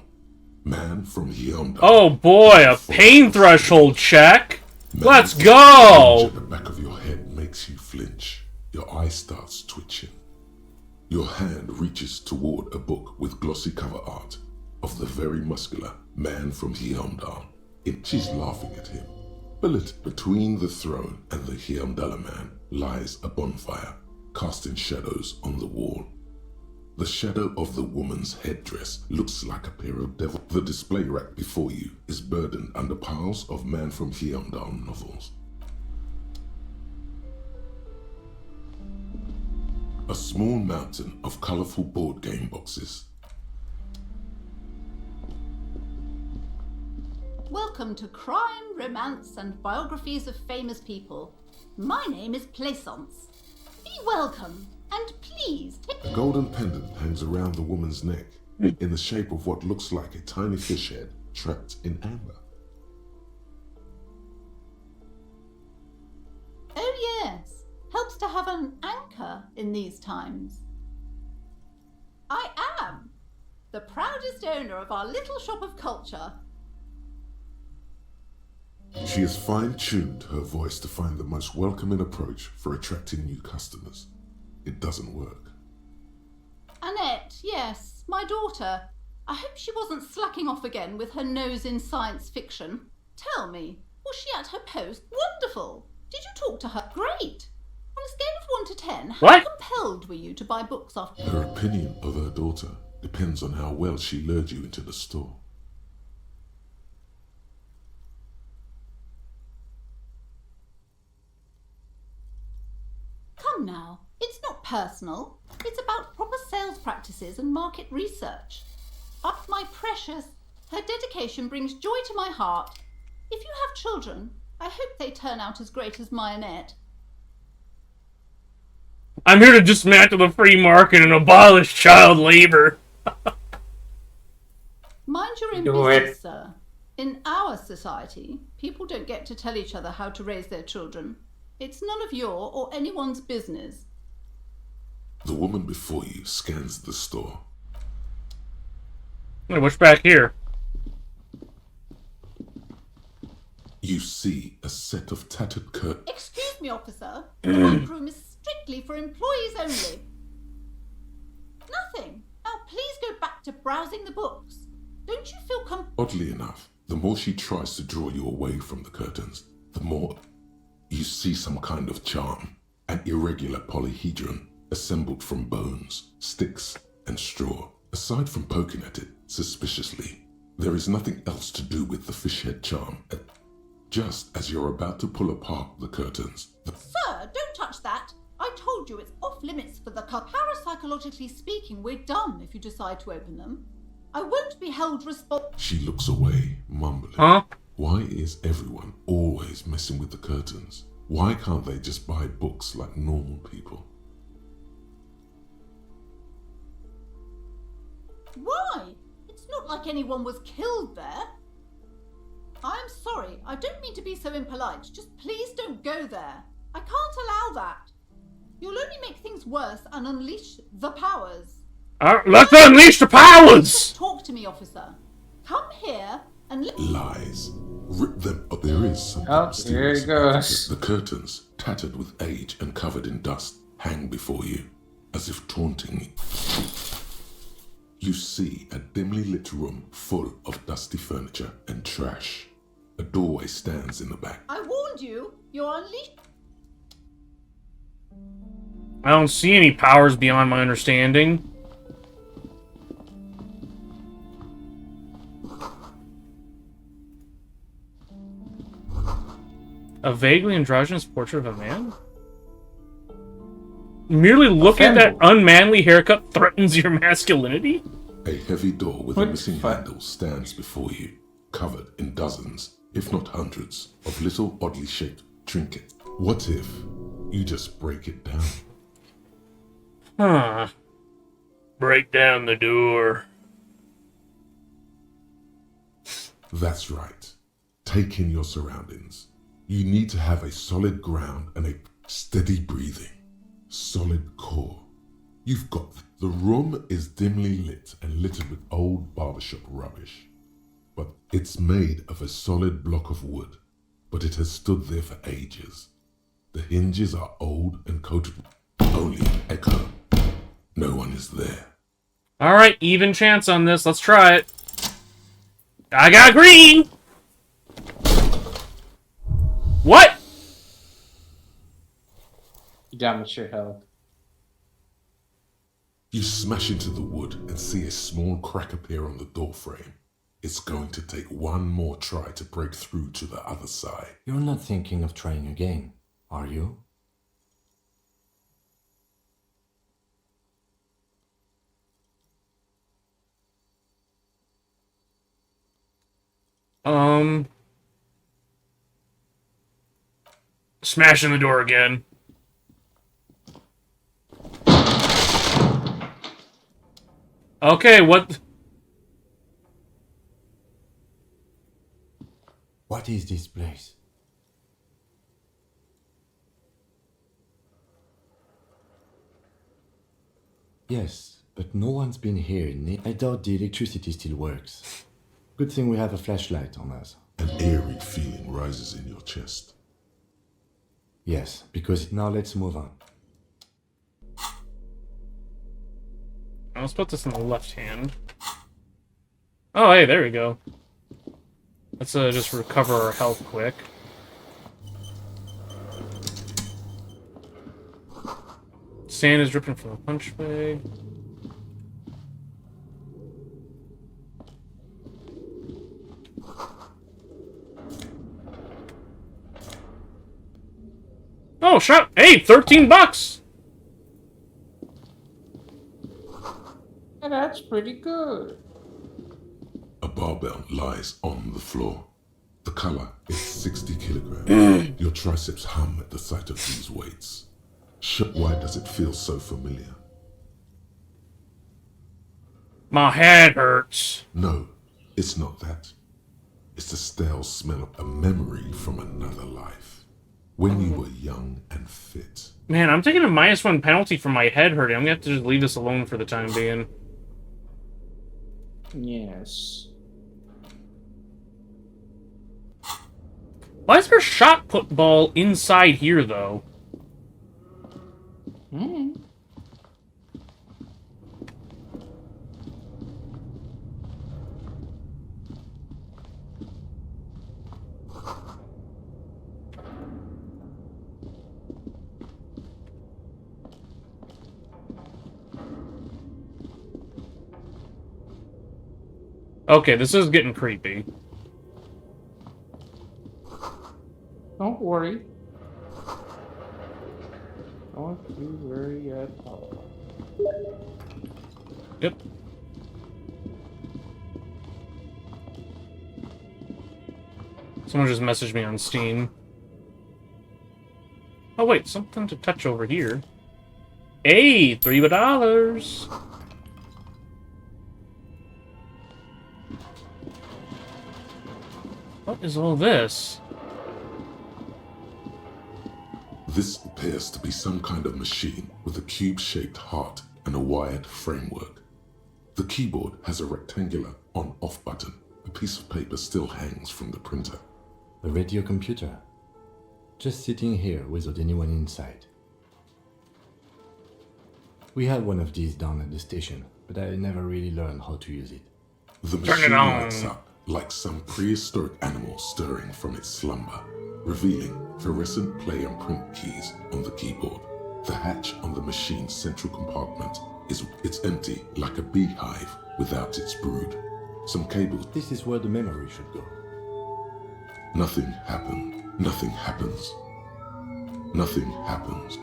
Man from Hyundai. Oh boy, a pain threshold check. Let's go. At the back of your head makes you flinch. Your eye starts twitching. Your hand reaches toward a book with glossy cover art of the very muscular Man from Hyundai. She's laughing at him. Between the throne and the Hyundai Man lies a bonfire, casting shadows on the wall. The shadow of the woman's headdress looks like a pair of devils. The display rack before you is burdened under piles of Man from Hyundai novels. A small mountain of colorful board game boxes. Welcome to Crime, Romance, and Biographies of Famous People. My name is Plaisance. Be welcome, and please take... A golden pendant hangs around the woman's neck, in the shape of what looks like a tiny fish head trapped in amber. Oh yes, helps to have an anchor in these times. I am the proudest owner of our little shop of culture. She has fine-tuned her voice to find the most welcoming approach for attracting new customers. It doesn't work. Annette, yes, my daughter. I hope she wasn't slacking off again with her nose in science fiction. Tell me, was she at her post? Wonderful! Did you talk to her? Great! On a scale of 1 to 10, how compelled were you to buy books after... Her opinion of her daughter depends on how well she lured you into the store. Come now, it's not personal. It's about proper sales practices and market research. Up, my precious, her dedication brings joy to my heart. If you have children, I hope they turn out as great as my Annette. I'm here to dismantle the free market and abolish child labor. Mind you're in Do business, it. sir. In our society, people don't get to tell each other how to raise their children. It's none of your or anyone's business. The woman before you scans the store. Hey, what's back here? You see a set of tattered curtains. Excuse me, officer. The front room is strictly for employees only. Nothing. Now please go back to browsing the books. Don't you feel Oddly enough, the more she tries to draw you away from the curtains, the more you see some kind of charm, an irregular polyhedron assembled from bones, sticks, and straw. Aside from poking at it suspiciously, there is nothing else to do with the fish head charm. Just as you're about to pull apart the curtains, Sir, don't touch that. I told you it's off limits for the cut. Parapsychologically speaking, we're done if you decide to open them. I won't be held responsible. she looks away, mumbling. Huh? Why is everyone always messing with the curtains? Why can't they just buy books like normal people? Why? It's not like anyone was killed there. I'm sorry, I don't mean to be so impolite. Just please don't go there. I can't allow that. You'll only make things worse and unleash the powers. Let's unleash the powers! Talk to me, officer. Come here and... Lies. Rip them up. There is something Oh, mysterious here it about goes. it. The curtains, tattered with age and covered in dust, hang before you, as if taunting you. You see a dimly lit room full of dusty furniture and trash. A doorway stands in the back. I warned you. You're unleashed. I don't see any powers beyond my understanding. A vaguely androgynous portrait of a man? Merely looking at that unmanly haircut threatens your masculinity? A heavy door with a missing handle stands before you, covered in dozens, if not hundreds, of little oddly shaped trinkets. What if you just break it down? Huh. Break down the door. That's right. Take in your surroundings. You need to have a solid ground and a steady breathing. Solid core. You've got the room is dimly lit and littered with old barbershop rubbish. But it's made of a solid block of wood, but it has stood there for ages. The hinges are old and coated with only echo. No one is there. Alright, even chance on this. Let's try it. I got green! What? You damage your health. You smash into the wood and see a small crack appear on the doorframe. It's going to take one more try to break through to the other side. You're not thinking of trying again, are you? Smashing the door again. Okay, what? What is this place? Yes, but no one's been here in I doubt the electricity still works. Good thing we have a flashlight on us. An eerie feeling rises in your chest. Yes, because now let's move on. Let's put this in the left hand. Oh, hey, there we go. Let's just recover our health quick. Sand is dripping from the punch bag. Oh, shot! Hey, $13! That's pretty good. A barbell lies on the floor. The color is 60 kilograms. Your triceps hum at the sight of these weights. Why does it feel so familiar? My head hurts. No, it's not that. It's the stale smell of a memory from another life. When you were young and fit. Man, I'm taking a -1 penalty for my head hurting. I'm gonna have to just leave this alone for the time being. Yes. Why is there shot put ball inside here, though? Hmm. Okay, this is getting creepy. Don't worry. Don't you worry at all. Yep. Someone just messaged me on Steam. Oh wait, something to touch over here. Hey, $3. What is all this? This appears to be some kind of machine with a cube-shaped heart and a wired framework. The keyboard has a rectangular on-off button. A piece of paper still hangs from the printer. A radio computer. Just sitting here without anyone inside. We had one of these down at the station, but I never really learned how to use it. The machine lights up like some prehistoric animal stirring from its slumber, revealing fluorescent play and print keys on the keyboard. The hatch on the machine's central compartment it's empty, like a beehive without its brood. Some cables. This is where the memory should go. Nothing happened. Nothing happens. Nothing happens.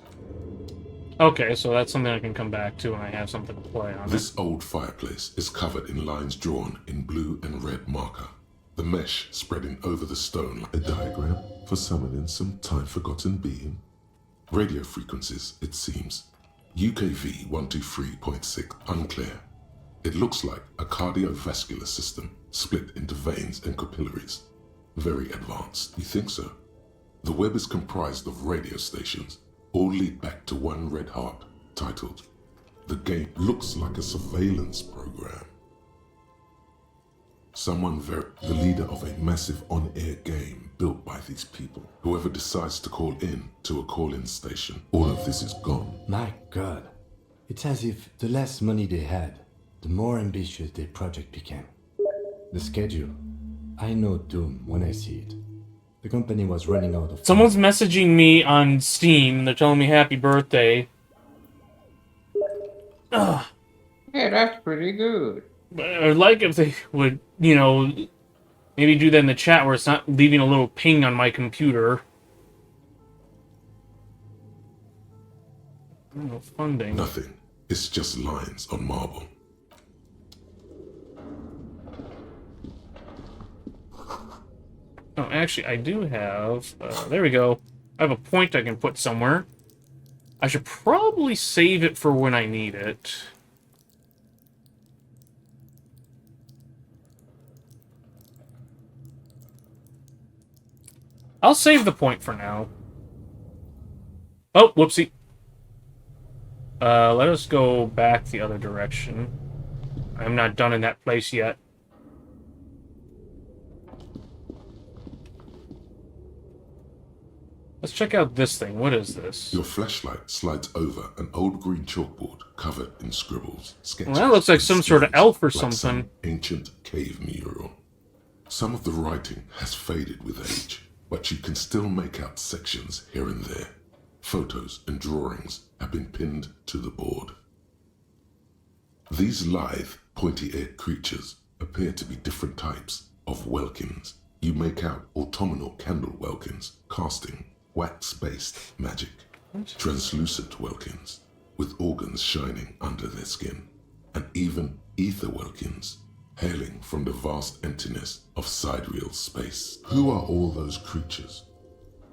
Okay, so that's something I can come back to when I have something to play on. This old fireplace is covered in lines drawn in blue and red marker. The mesh spreading over the stone like a diagram for summoning some time-forgotten being. Radio frequencies, it seems. UKV 123.6, unclear. It looks like a cardiovascular system split into veins and capillaries. Very advanced, you think so? The web is comprised of radio stations, all lead back to one red heart, titled, "The Game Looks Like a Surveillance Program." The leader of a massive on-air game built by these people. Whoever decides to call in to a call-in station, all of this is gone. My God. It's as if the less money they had, the more ambitious their project became. The schedule. I know doom when I see it. The company was running out of... Someone's messaging me on Steam. They're telling me happy birthday. Ugh. Yeah, that's pretty good. I'd like if they would, you know, maybe do that in the chat where it's not leaving a little ping on my computer. No funding. Nothing. It's just lines on marble. Oh, actually, I do have... there we go. I have a point I can put somewhere. I should probably save it for when I need it. I'll save the point for now. Oh, whoopsie. Let us go back the other direction. I'm not done in that place yet. Let's check out this thing. What is this? Your flashlight slides over an old green chalkboard covered in scribbles, sketches. Well, that looks like some sort of elf or like something. Some ancient cave mural. Some of the writing has faded with age, but you can still make out sections here and there. Photos and drawings have been pinned to the board. These lithe, pointy-eared creatures appear to be different types of welkins. You make out autumnal candle welkins, casting wax-based magic. Translucent welkins, with organs shining under their skin, and even ether welkins, hailing from the vast emptiness of sidereal space. Who are all those creatures?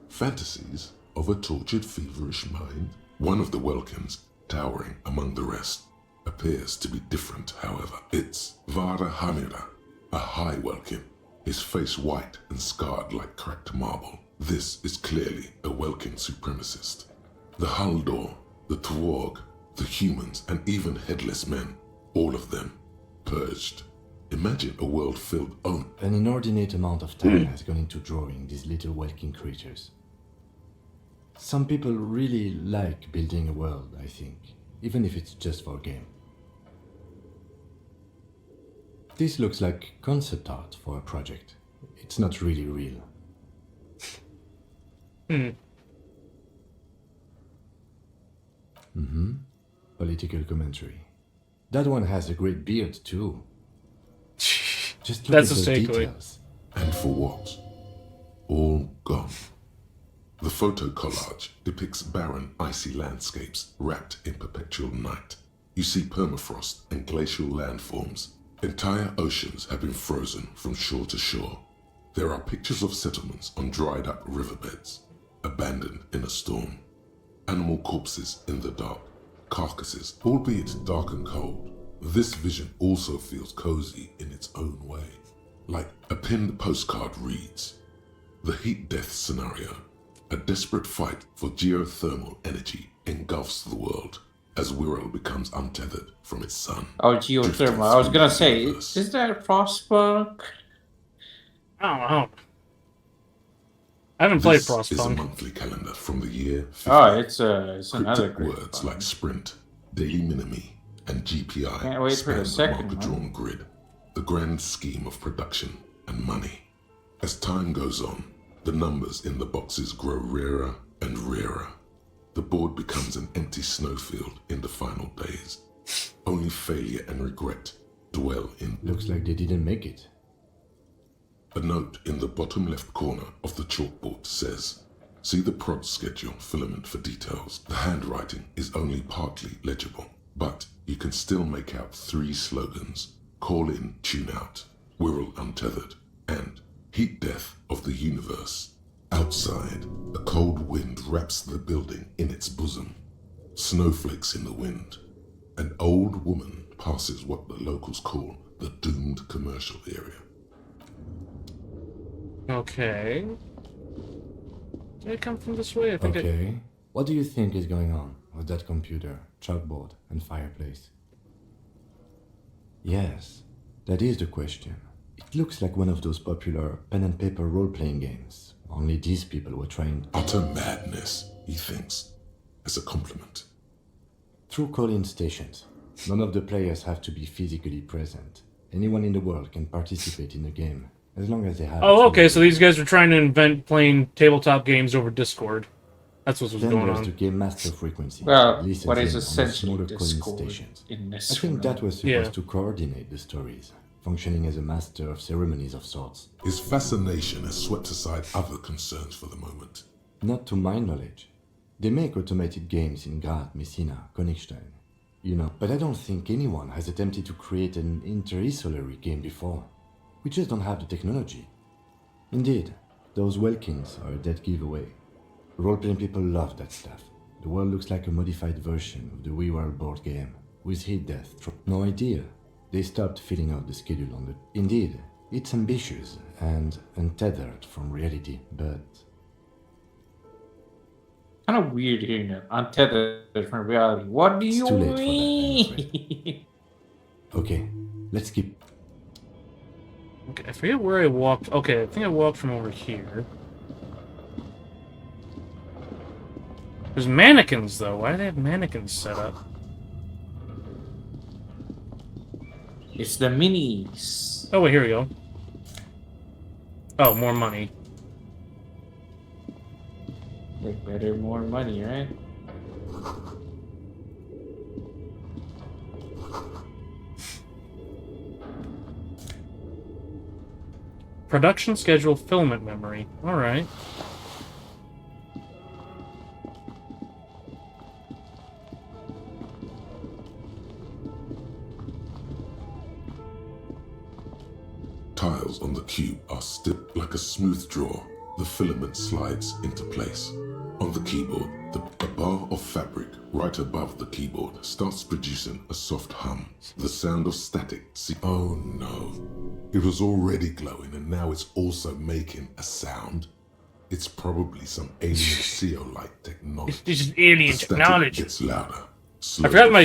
Fantasies of a tortured, feverish mind? One of the welkins, towering among the rest, appears to be different, however. It's Vara Hamira, a high welkin, his face white and scarred like cracked marble. This is clearly a Welkin supremacist. The Haldor, the Tworg, the humans, and even headless men, all of them, purged. Imagine a world filled only... An inordinate amount of time has gone into drawing these little Welkin creatures. Some people really like building a world, I think, even if it's just for a game. This looks like concept art for a project. It's not really real. Political commentary. That one has a great beard too. Just look That's at a the takeaway. details. And for what? All gone. The photo collage depicts barren, icy landscapes wrapped in perpetual night. You see permafrost and glacial landforms. Entire oceans have been frozen from shore to shore. There are pictures of settlements on dried up riverbeds, abandoned in a storm. Animal corpses in the dark, carcasses, albeit dark and cold. This vision also feels cozy in its own way. Like a pinned postcard reads, "The heat death scenario. A desperate fight for geothermal energy engulfs the world as Wirral becomes untethered from its sun." Oh, geothermal. I was gonna say, is that Frostpunk? I don't know. I haven't played This is a Frostpunk. monthly calendar from the year 50. Oh, it's another Cryptic great words one. like sprint, daily minimi, and GPI Can't wait for the span second the one. drawn grid, the grand scheme of production and money. As time goes on, the numbers in the boxes grow rarer and rarer. the board becomes an empty snowfield in the final days. Only failure and regret dwell in. Looks like they didn't make it. A note in the bottom left corner of the chalkboard says, "See the prod schedule filament for details." The handwriting is only partly legible, but you can still make out 3 slogans: "Call in, tune out," "Wirral untethered," and "Heat death of the universe." Outside, a cold wind wraps the building in its bosom. Snowflakes in the wind. An old woman passes what the locals call the doomed commercial area. Okay. Did it come from this way? I think Okay. What do you think is going on with that computer, chalkboard, and fireplace? Yes, that is the question. It looks like one of those popular pen and paper role-playing games. Only these people were trying... Utter madness, he thinks, as a compliment. Through call-in stations, none of the players have to be physically present. Anyone in the world can participate in the game, as long as they have... Oh, okay, so these guys are trying to invent playing tabletop games over Discord. That's what's Then going there's on. the game master frequency. Well, listens what is in on the essentially smaller call-in Discord stations. in this I think that was Yeah. supposed to coordinate the stories, functioning as a master of ceremonies of sorts. His fascination has swept aside other concerns for the moment. Not to my knowledge. They make automated games in Graz, Messina, Königstein. You know, but I don't think anyone has attempted to create an inter-isolary game before. We just don't have the technology. Indeed, those Welkins are a dead giveaway. Role-playing people love that stuff. The world looks like a modified version of the We World board game, with heat death. No idea. They stopped filling out the schedule on the... Indeed, it's ambitious and untethered from reality, but... Kind of weird hearing it. Untethered from reality. What do you too late for that, I'm mean? Okay, let's keep... Okay, I forget where I walked. Okay, I think I walked from over here. There's mannequins, though. Why do they have mannequins set up? It's the minis. Oh, wait, here we go. Oh, more money. Like better, more money, right? Production schedule filament memory. Alright. Tiles on the cube are stiff like a smooth draw. The filament slides into place. On the keyboard, a bar of fabric right above the keyboard starts producing a soft hum. The sound of static. Oh no. It was already glowing and now it's also making a sound. It's probably some alien Seolite technology. It's just alien The static technology. gets louder.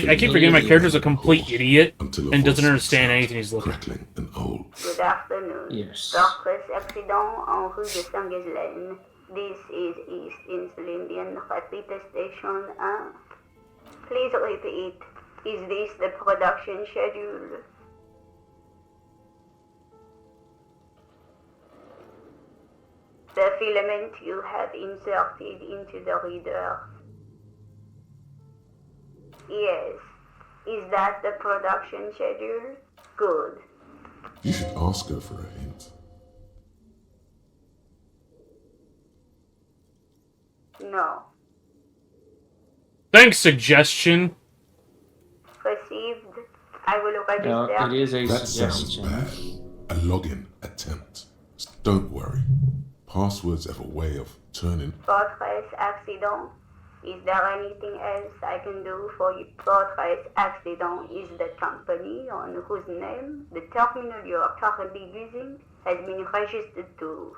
I keep forgetting my character's a complete idiot and doesn't understand anything he's looking at. Crackling and old. Good afternoon. Yes. Doctor's accident en rue de Saint-Ghislaine. This is East Insulindian Repeater Station 1. Please repeat. Is this the production schedule? The filament you have inserted into the reader. Yes. Is that the production schedule? Good. You should ask her for a hint. No. Thanks, suggestion. Received. I will register. No, it is a That sounds suggestion. bad. A login attempt. Don't worry. Passwords have a way of turning. Fortress accident. Is there anything else I can do for you? Fortress accident is the company on whose name the terminal you are currently using has been registered to.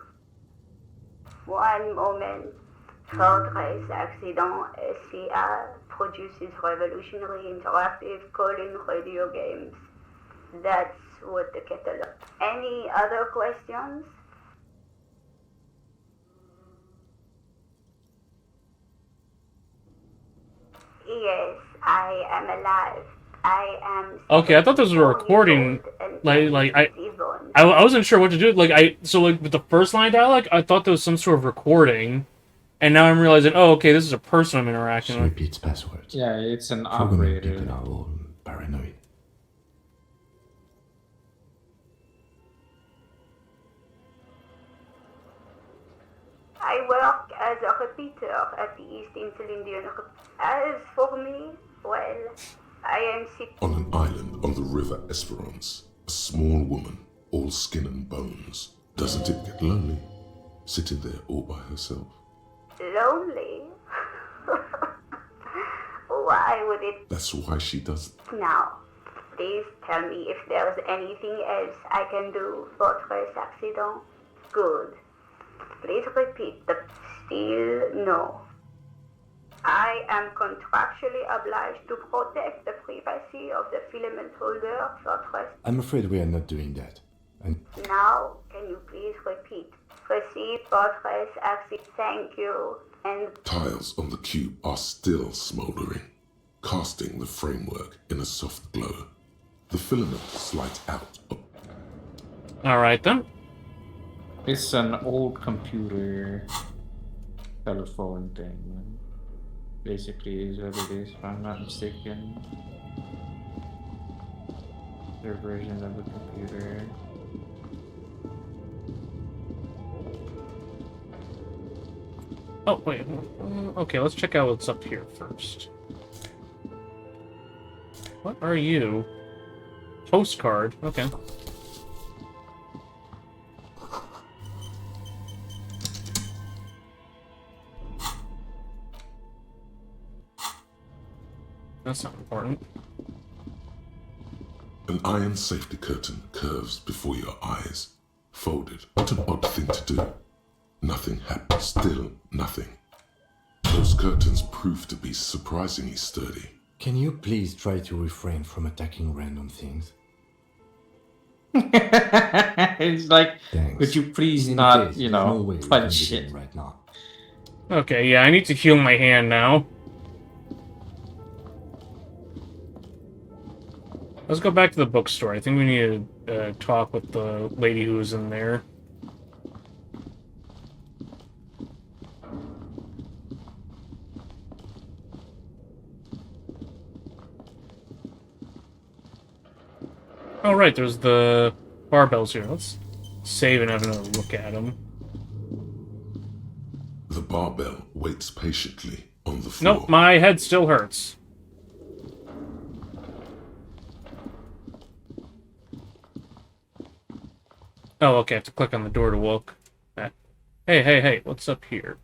One moment. Fortress accident SCA produces revolutionary interactive call-in radio games. That's what the catalog. Any other questions? Yes, I am alive. I am. Okay, I thought this was a recording. I wasn't sure what to do. With the first line of dialogue, I thought there was some sort of recording, And now I'm realizing, oh, okay, this is a person I'm interacting with. Repeats passwords. Yeah, it's an Programming operator. people are all paranoid. I work as a repeater at the East Indian. As for me, well, I am sitting On an island on the river Esperance, a small woman, all skin and bones. Doesn't it get lonely, sitting there all by herself? lonely. Why would it That's why she does it. now? Please tell me if there's anything else I can do for Tres Accident. Good. Please repeat the still no. I am contractually obliged to protect the privacy of the filament holder for Tres. I'm afraid we are not doing that. And Now, can you please repeat? Receive for Tres Accident. Thank you. And Tiles on the cube are still smouldering, casting the framework in a soft glow. The filament slides out. Alright then. It's an old computer telephone thing. Basically is what it is, if I'm not mistaken. Their version of the computer. Oh, wait. Okay, let's check out what's up here first. What are you? Postcard. Okay. That's not important. An iron safety curtain curves before your eyes, folded. What an odd thing to do. Nothing happens, still nothing. Those curtains prove to be surprisingly sturdy. can you please try to refrain from attacking random things? It's like, Thanks. could you please In not, case, you there's no know, way we punch can begin it? right now. Okay, yeah, I need to heal my hand now. Let's go back to the bookstore. I think we need to talk with the lady who was in there. Oh, right, there's the barbells here. Let's save and have another look at them. The barbell waits patiently on the floor. Nope, my head still hurts. Oh, okay, I have to click on the door to look. Hey, what's up here?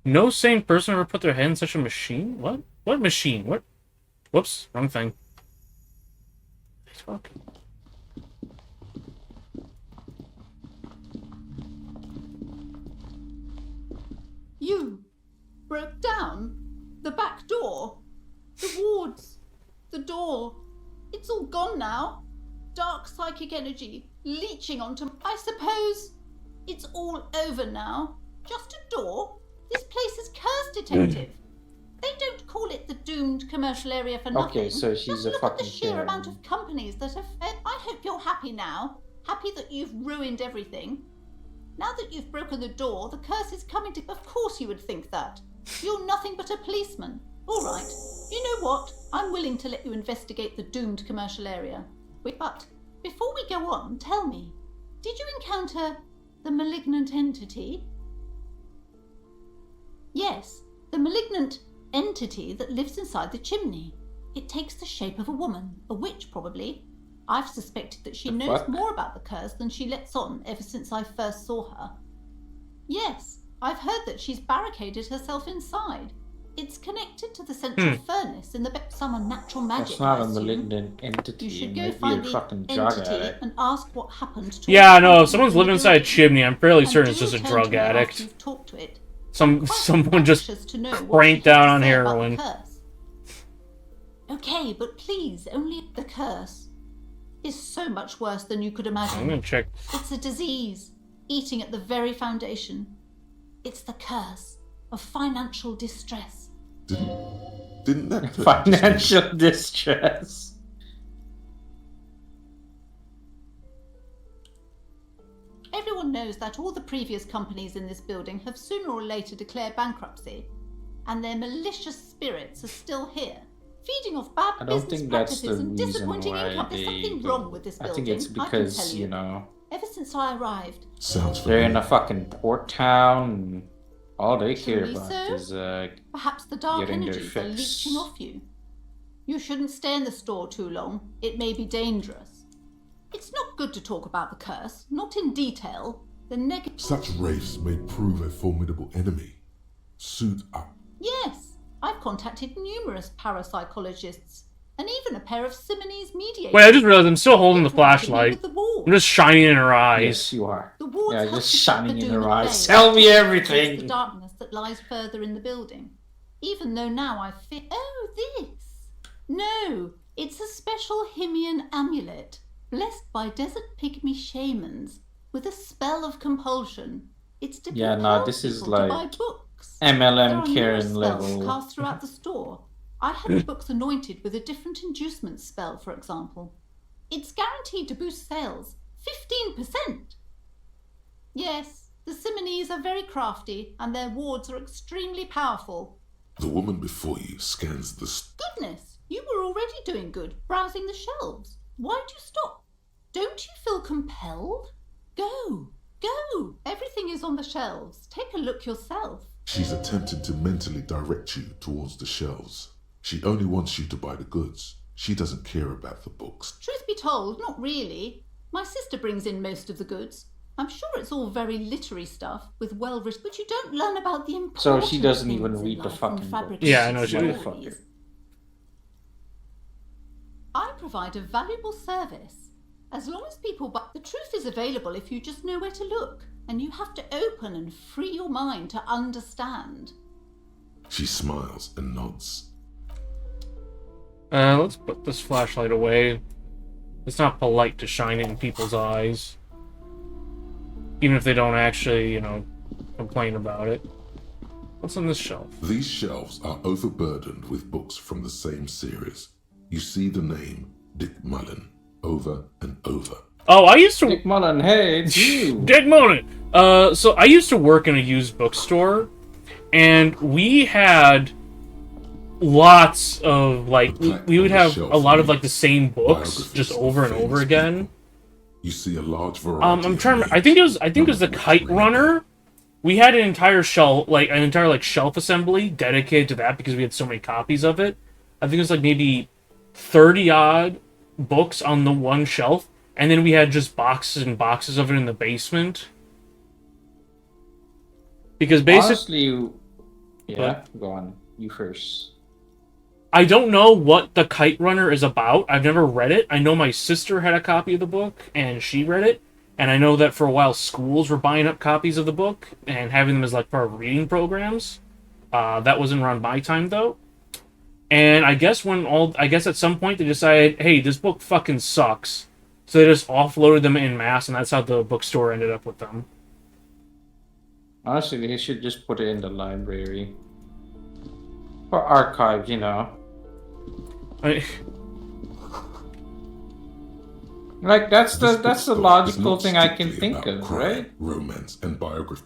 No sane person ever put their head in such a machine? What? What machine? What? Whoops, wrong thing. Fuck. You broke down the back door, the wards, the door. It's all gone now. Dark psychic energy leeching onto. I suppose it's all over now. Just a door. This place is cursed, detective. They don't call it the doomed commercial area for nothing. Okay, so she's Just a look at the fucking sheer Karen. amount of companies that have. I hope you're happy now. Happy that you've ruined everything. Now that you've broken the door, the curse is coming to. Of course you would think that. You're nothing but a policeman. All right. You know what? I'm willing to let you investigate the doomed commercial area. But before we go on, tell me, did you encounter the malignant entity? Yes, the malignant entity that lives inside the chimney. It takes the shape of a woman, a witch probably. I've suspected that she knows fuck? more about the curse than she lets on ever since I first saw her. Yes, I've heard that she's barricaded herself inside. It's connected to the central furnace in the some unnatural magic. That's not I a assume. malignant entity. You should go Maybe find a the fucking drug entity addict. and ask what happened to Yeah, it. no, if someone's living inside a chimney, I'm fairly And certain it's do just a return drug to me after addict. you've talked to it. Someone just Anxious to know what cranked she has down to on say about the heroin. curse. Okay, but please, only the curse is so much worse than you could imagine. I'm gonna check. It's a disease, eating at the very foundation. It's the curse of financial distress. Didn't that Financial distress. Everyone knows knows that all the previous companies in this building have sooner or later declared bankruptcy, and their malicious spirits are still here, feeding off bad I don't business think that's the practices and reason disappointing why income. There's something wrong with this I building. think it's I can because, tell you know, Ever since I arrived. Sounds they're in familiar. a fucking port town, and all they care Truly about so? is Perhaps the dark getting their energies are fix. leeching off you. You shouldn't stay in the store too long. It may be dangerous. It's not good to talk about the curse, not in detail. The negative. Such wraiths may prove a formidable enemy. Suit up. Yes, I've contacted numerous parapsychologists, and even a pair of Simonese mediators. Wait, I just realized I'm still holding the flashlight. I'm just shining in her eyes. Yes, you are. The wards Yeah, have just to stop shining the in doom her at eyes. bay Tell me against everything. the darkness that lies further in the building. Even though now I feel. Oh, this. No, it's a special Himian amulet, blessed by desert pygmy shamans, with a spell of compulsion. It's to Yeah, compel no, this is people to buy like books. There MLM are Karen numerous spells level. cast throughout the store. I had the books anointed with a different inducement spell, for example. It's guaranteed to boost sales 15%. Yes, the Simonese are very crafty, and their wards are extremely powerful. The woman before you scans the Goodness, you were already doing good, browsing the shelves. Why'd you stop? Don't you feel compelled? Go, go. Everything is on the shelves. Take a look yourself. She's attempting to mentally direct you towards the shelves. She only wants you to buy the goods. She doesn't care about the books. Truth be told, not really. My sister brings in most of the goods. I'm sure it's all very literary stuff with well-written, but you don't learn about the important So she doesn't things even in read the life fucking and book. fabrication Yeah, I know she stories. does. I provide a valuable service. As long as people buy, the truth is available if you just know where to look, and you have to open and free your mind to understand. She smiles and nods. Let's put this flashlight away. It's not polite to shine it in people's eyes. Even if they don't actually, you know, complain about it. What's on this shelf? These shelves are overburdened with books from the same series. You see the name Dick Mullen over and over. Oh, I used to... Dick Mullen, hey, it's you! Dick Mullen! So I used to work in a used bookstore, and we had lots of, like, we would have a lot of, like, the same books, just over and over again. You see a large variety. I'm trying to... I think it was the Kite Runner. We had an entire shelf, shelf assembly dedicated to that because we had so many copies of it. I think it was, like, maybe 30-odd books on the one shelf, and then we had just boxes and boxes of it in the basement. Because basically... Honestly, yeah, go on. You first. I don't know what the Kite Runner is about. I've never read it. I know my sister had a copy of the book, and she read it. And I know that for a while schools were buying up copies of the book and having them as, like, part of reading programs. That wasn't around my time, though. And I guess at some point they decided, hey, this book fucking sucks. So they just offloaded them en masse, and that's how the bookstore ended up with them. Honestly, they should just put it in the library. Or archive, you know. Like, that's the logical thing I can think of, right? Romance and biography.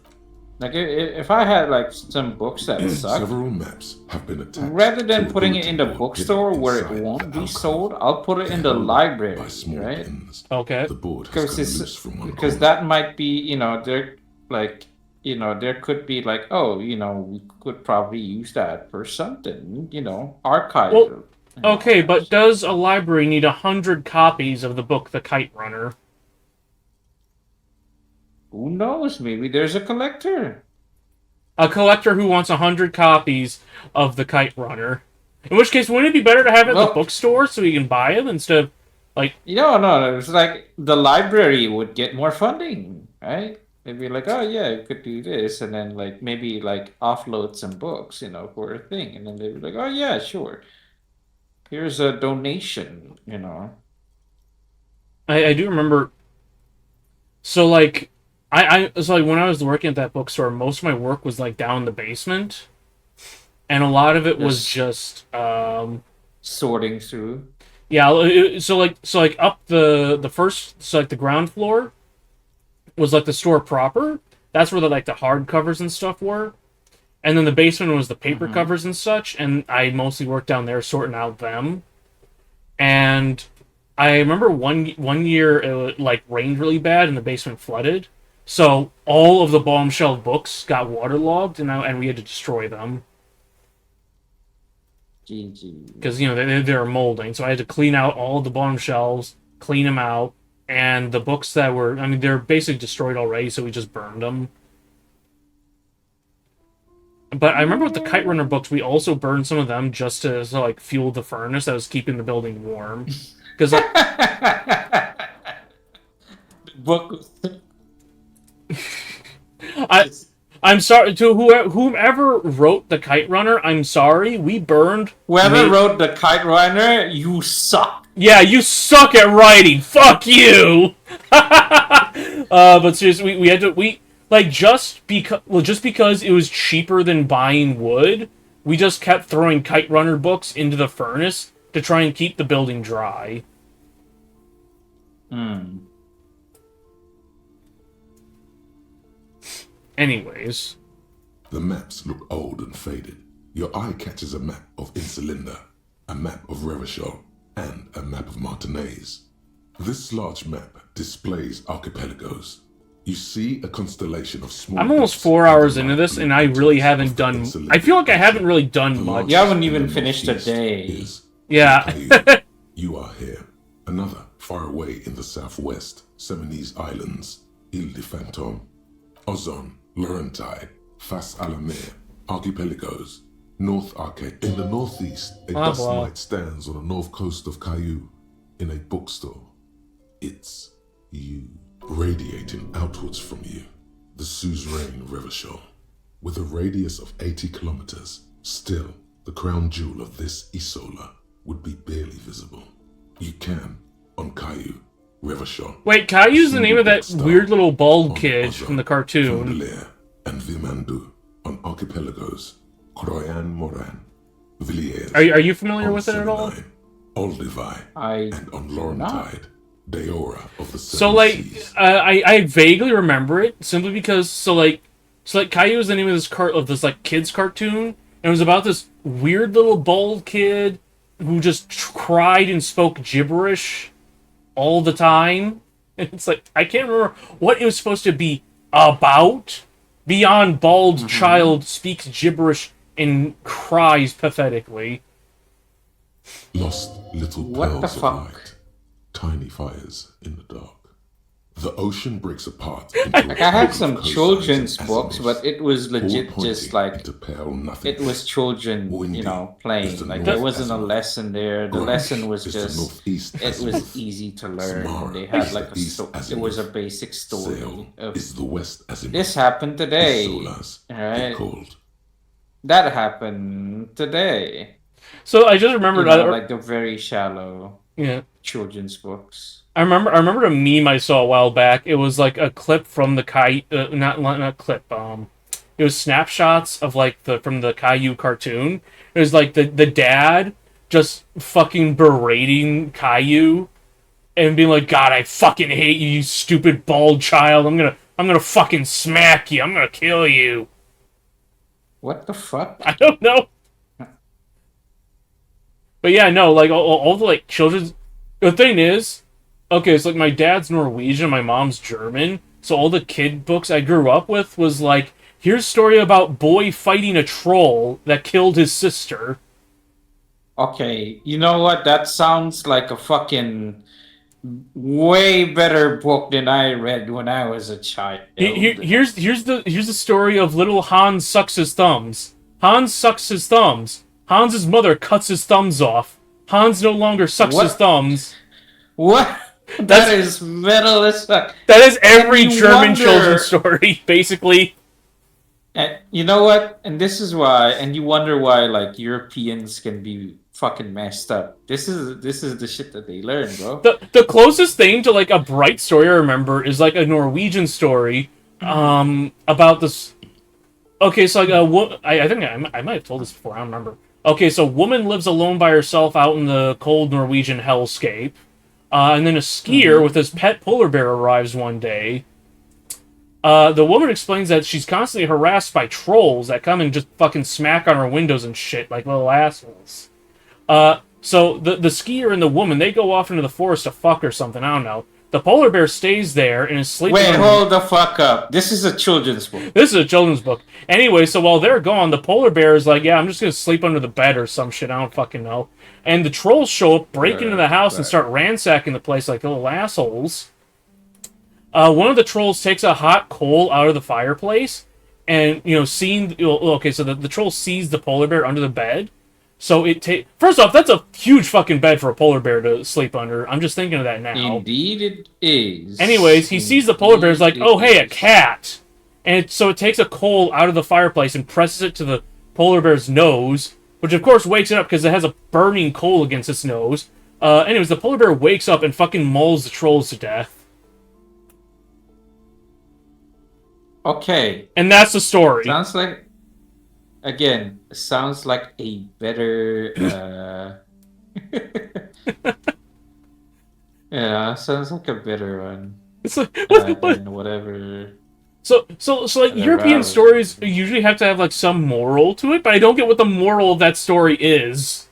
Like, if I had, like, some books that suck, several maps have been attached. Rather than putting it in the bookstore where it won't be sold, I'll put it in the library, right? Okay. The board because that might be, you know, there, like, you know, there could be like, oh, you know, we could probably use that for something, you know, archive. Well, okay, but does a library need 100 copies of the book The Kite Runner? Who knows? Maybe there's a collector. A collector who wants 100 copies of The Kite Runner. In which case, wouldn't it be better to have it at the bookstore so he can buy them instead of, like... No, it's like the library would get more funding, right? They'd be like, oh yeah, you could do this, and then like maybe like offload some books, you know, for a thing, and then they'd be like, oh yeah, sure. Here's a donation, you know. I do remember... So, like... So like when I was working at that bookstore, most of my work was like down in the basement, and a lot of it was just sorting through. Yeah, so like up the first, so like the ground floor, was like the store proper. That's where the like the hardcovers and stuff were. And then the basement was the paper covers and such, and I mostly worked down there sorting out them. And I remember one year it like rained really bad and the basement flooded. So all of the bombshell books got waterlogged, and we had to destroy them. GG. Because, you know, they were molding. So I had to clean out all the bottom shelves, clean them out, and the books that were, I mean, they're basically destroyed already, so we just burned them. But I remember with the Kite Runner books, we also burned some of them just to like, fuel the furnace that was keeping the building warm. Because, like... book... I'm sorry to whomever wrote the Kite Runner. I'm sorry, we burned. Whoever wrote the Kite Runner, you suck. Yeah, you suck at writing. Fuck you. But seriously, we had to just because it was cheaper than buying wood, we just kept throwing Kite Runner books into the furnace to try and keep the building dry. Anyways. The maps look old and faded. Your eye catches a map of Insulinda, a map of Revachol, and a map of Martinez. This large map displays archipelagos. You see a constellation of small... I'm almost 4 hours into this, and I really haven't done... I feel like I haven't really done much. You haven't even finished a day. Yeah. You are here. Another, far away in the southwest, Seminese Islands, Ile de Fantôme, Ozon, Laurentide, Fas Alamer, Archipelagos, North Arcade. In the northeast, a dust mite stands on the north coast of Caillou, in a bookstore. It's you, radiating outwards from you, the suzerain Revachol. With a radius of 80 kilometers, still, the crown jewel of this Isola would be barely visible. You can, on Caillou, Revachol. Wait, Caillou's the name of that weird little bald kid from the cartoon. And Vimandu on Archipelagos, Croyan Moran, Villiers. Are you familiar with it at all? Olduvai, and on Laurentide, Deora of the Seven So, like, Seas. I vaguely remember it simply because, Caillou is the name of this kids cartoon, and it was about this weird little bald kid who just cried and spoke gibberish all the time. And it's like, I can't remember what it was supposed to be about, beyond bald child speaks gibberish and cries pathetically. Lost little pearls of light, tiny fires in the dark. The ocean breaks apart. Like, I had some children's books, but it was legit just like it was children, you know, playing. Like there wasn't a lesson there. The lesson was just it was easy to learn. They had like it was a basic story. Is the west as in this happened today, right? That happened today. So I just remembered, like the very shallow, children's books. I remember a meme I saw a while back. It was like a clip from the not clip. It was snapshots of like from the Caillou cartoon. It was like the dad just fucking berating Caillou and being like, "God, I fucking hate you, you stupid bald child. I'm gonna fucking smack you. I'm gonna kill you." What the fuck? I don't know. But yeah, no, like all the like children's. The thing is, okay, it's like my dad's Norwegian, my mom's German, so all the kid books I grew up with was like, here's a story about boy fighting a troll that killed his sister. Okay, you know what? That sounds like a fucking way better book than I read when I was a child. Here's the story of little Hans sucks his thumbs. Hans sucks his thumbs. Hans's mother cuts his thumbs off. Hans no longer sucks his thumbs. What? That is metal as fuck. That is every German children's story, basically. And you know what? And this is why. And you wonder why, like, Europeans can be fucking messed up. This is the shit that they learn, bro. The closest thing to like a bright story I remember is like a Norwegian story, about this. Okay, so like I think I might have told this before. I don't remember. Okay, so a woman lives alone by herself out in the cold Norwegian hellscape. And then a skier with his pet polar bear arrives one day. The woman explains that she's constantly harassed by trolls that come and just fucking smack on her windows and shit like little assholes. So the skier and the woman, they go off into the forest to fuck or something, I don't know. The polar bear stays there and is sleeping. Wait, hold the fuck up. This is a children's book. This is a children's book. Anyway, so while they're gone, the polar bear is like, yeah, I'm just gonna sleep under the bed or some shit, I don't fucking know. And the trolls show up, break into the house, and start ransacking the place like little assholes. One of the trolls takes a hot coal out of the fireplace, and, you know, so the troll sees the polar bear under the bed. So first off, that's a huge fucking bed for a polar bear to sleep under. I'm just thinking of that now. Indeed it is. Anyways, he sees the polar bear, is like, oh, hey, a cat. And so it takes a coal out of the fireplace and presses it to the polar bear's nose, which of course wakes it up because it has a burning coal against its nose. Anyways, the polar bear wakes up and fucking mauls the trolls to death. Okay. And that's the story. Sounds like a better yeah, sounds like a better one. And whatever. So like European stories usually have to have like some moral to it, but I don't get what the moral of that story is.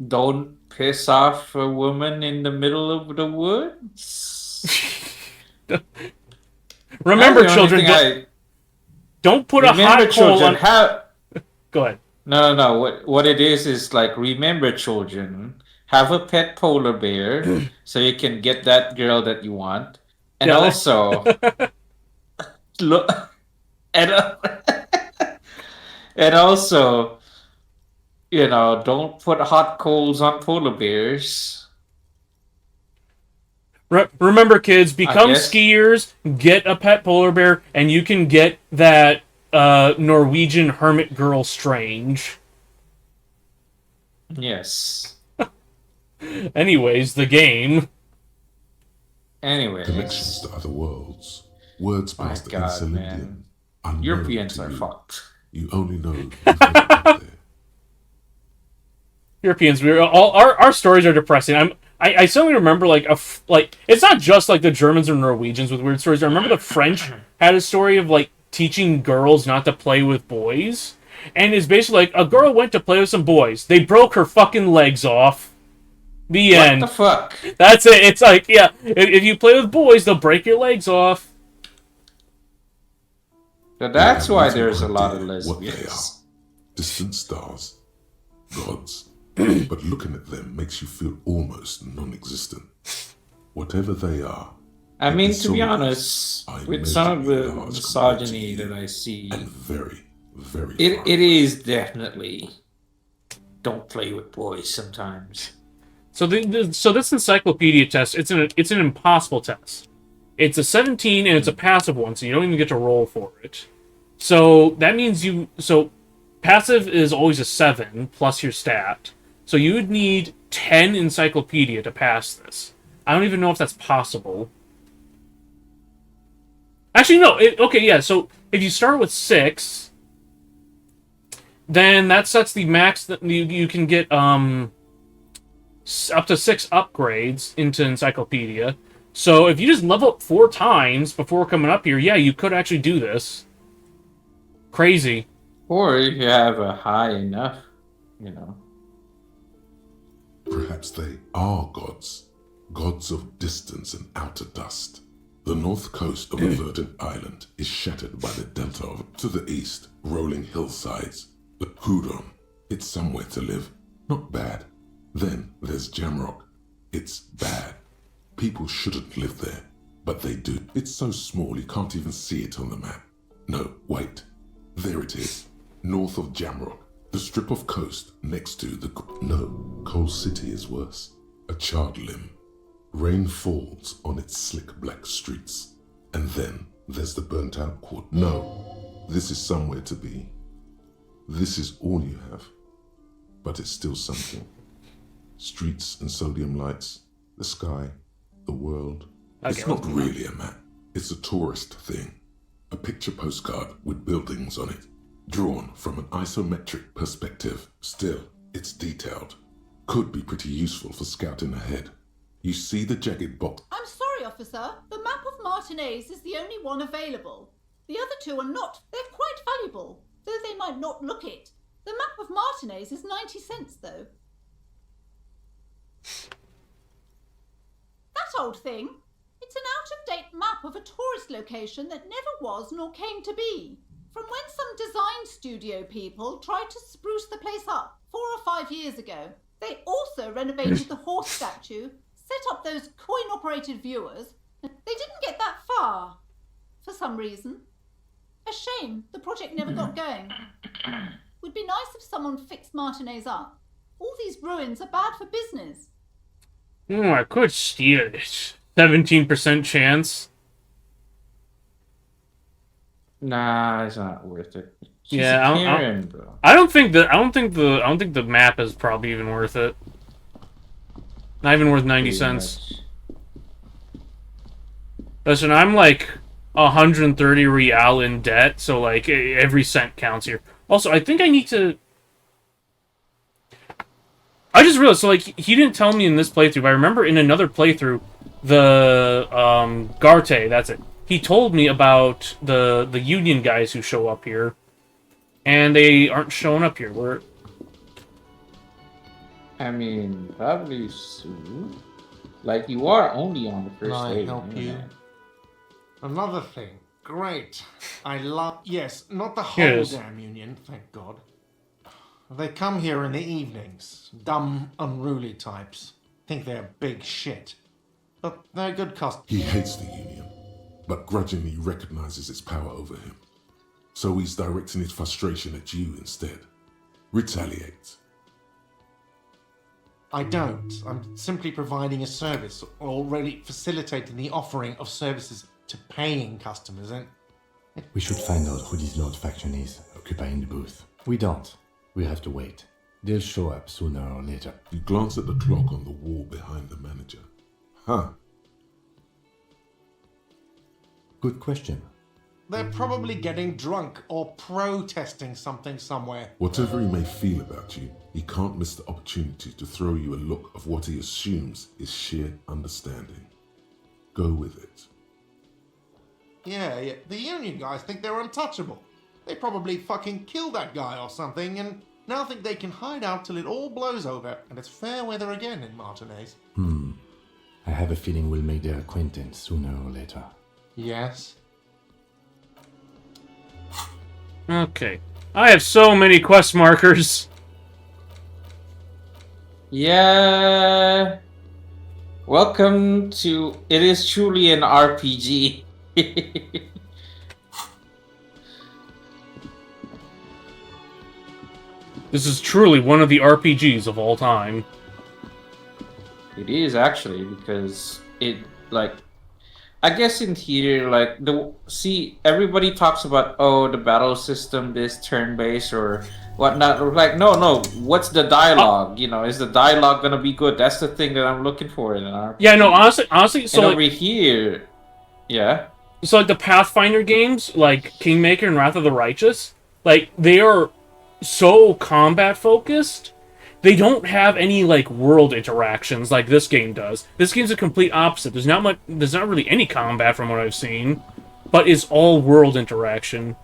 Don't piss off a woman in the middle of the woods. Remember, children, don't put a hot coal on... Go ahead. No. What it is like, remember, children, have a pet polar bear so you can get that girl that you want. And also... look... And also, you know, don't put hot coals on polar bears. Remember, kids, become skiers, get a pet polar bear, and you can get that Norwegian hermit girl Strange. Yes. Anyways, the game. Anyways. Connections to other worlds. Words past the Elysium. Europeans are fucked. You only know. Europeans, our stories are depressing. I suddenly remember like it's not just like the Germans or Norwegians with weird stories. I remember the French had a story of like teaching girls not to play with boys, and it's basically like a girl went to play with some boys. They broke her fucking legs off. The end. What the fuck? That's it. It's like, yeah, if you play with boys, they'll break your legs off. But that's why there's a lot of lesbians. What they are. Distant stars. Gods. But looking at them makes you feel almost non-existent. Whatever they are. I mean, to be honest, with some of the misogyny that I see, and very, very it is definitely don't play with boys sometimes. So this encyclopedia test, it's an impossible test. It's a 17 and it's a passive one, so you don't even get to roll for it. So that means passive is always a 7 plus your stat. So you would need 10 encyclopedia to pass this. I don't even know if that's possible. Actually, no. So if you start with 6, then that sets the max that you can get up to 6 upgrades into encyclopedia. So if you just level up 4 times before coming up here, yeah, you could actually do this. Crazy. Or if you have a high enough, you know. Perhaps they are gods. Gods of distance and outer dust. The north coast of a verdant island is shattered by the delta to the east, rolling hillsides. The Kudon, it's somewhere to live. Not bad. Then there's Jamrock. It's bad. People shouldn't live there, but they do. It's so small you can't even see it on the map. No, wait. There it is. North of Jamrock. The strip of coast next to the... No, Coal City is worse. A charred limb. Rain falls on its slick black streets. And then there's the burnt out quarter. No, this is somewhere to be. This is all you have. But it's still something. Streets and sodium lights. The sky. The world. It's not really a map. It's a tourist thing. A picture postcard with buildings on it. Drawn from an isometric perspective. Still, it's detailed. Could be pretty useful for scouting ahead. You see the jagged box. I'm sorry, officer. The map of Martinez is the only one available. The other two are not. They're quite valuable, though they might not look it. The map of Martinez is 90 cents, though. That old thing. It's an out-of-date map of a tourist location that never was nor came to be. From when some design studio people tried to spruce the place up 4 or 5 years ago. They also renovated the horse statue, set up those coin-operated viewers. They didn't get that far, for some reason. A shame the project never got going. Would be nice if someone fixed Martinez up. All these ruins are bad for business. Oh, I could steal it. 17% chance. Nah, it's not worth it. She's Yeah, a Karen, bro. I don't think the map is probably even worth it. Not even worth 90 cents. Listen, I'm like 130 real in debt, so like every cent counts here. Also, I think I need to. I just realized, so like he didn't tell me in this playthrough, but I remember in another playthrough, the Garte, that's it. He told me about the Union guys who show up here, and they aren't showing up here. I mean, probably soon. Like, you are only on the first Can I day. help you? Another thing. Great. I love... Yes, not the whole Yes. damn union, thank God. They come here in the evenings. Dumb, unruly types. Think they're big shit. But they're good customers. He hates the Union, but grudgingly recognizes its power over him. So he's directing his frustration at you instead. Retaliate. I don't. I'm simply providing a service, already facilitating the offering of services to paying customers, and... We should find out who this Lord faction is, occupying the booth. We don't. We have to wait. They'll show up sooner or later. You glance at the clock on the wall behind the manager. Huh. Good question. They're probably getting drunk or protesting something somewhere. Whatever he may feel about you, he can't miss the opportunity to throw you a look of what he assumes is sheer understanding. Go with it. Yeah, the union guys think they're untouchable. They probably fucking killed that guy or something and now think they can hide out till it all blows over and it's fair weather again in Martinez. I have a feeling we'll make their acquaintance sooner or later. Yes? Okay. I have so many quest markers. Yeah. Welcome to... It is truly an RPG. This is truly one of the RPGs of all time. It is actually, because it, like... I guess in here, like, everybody talks about, oh, the battle system, this turn-based or whatnot. Like, no, what's the dialogue? You know, is the dialogue gonna be good? That's the thing that I'm looking for in an RPG. Yeah, no, honestly, so and like, over here, yeah. So like the Pathfinder games, like Kingmaker and Wrath of the Righteous, like they are so combat focused. They don't have any like world interactions like this game does. This game's a complete opposite. There's not really any combat from what I've seen, but it's all world interaction.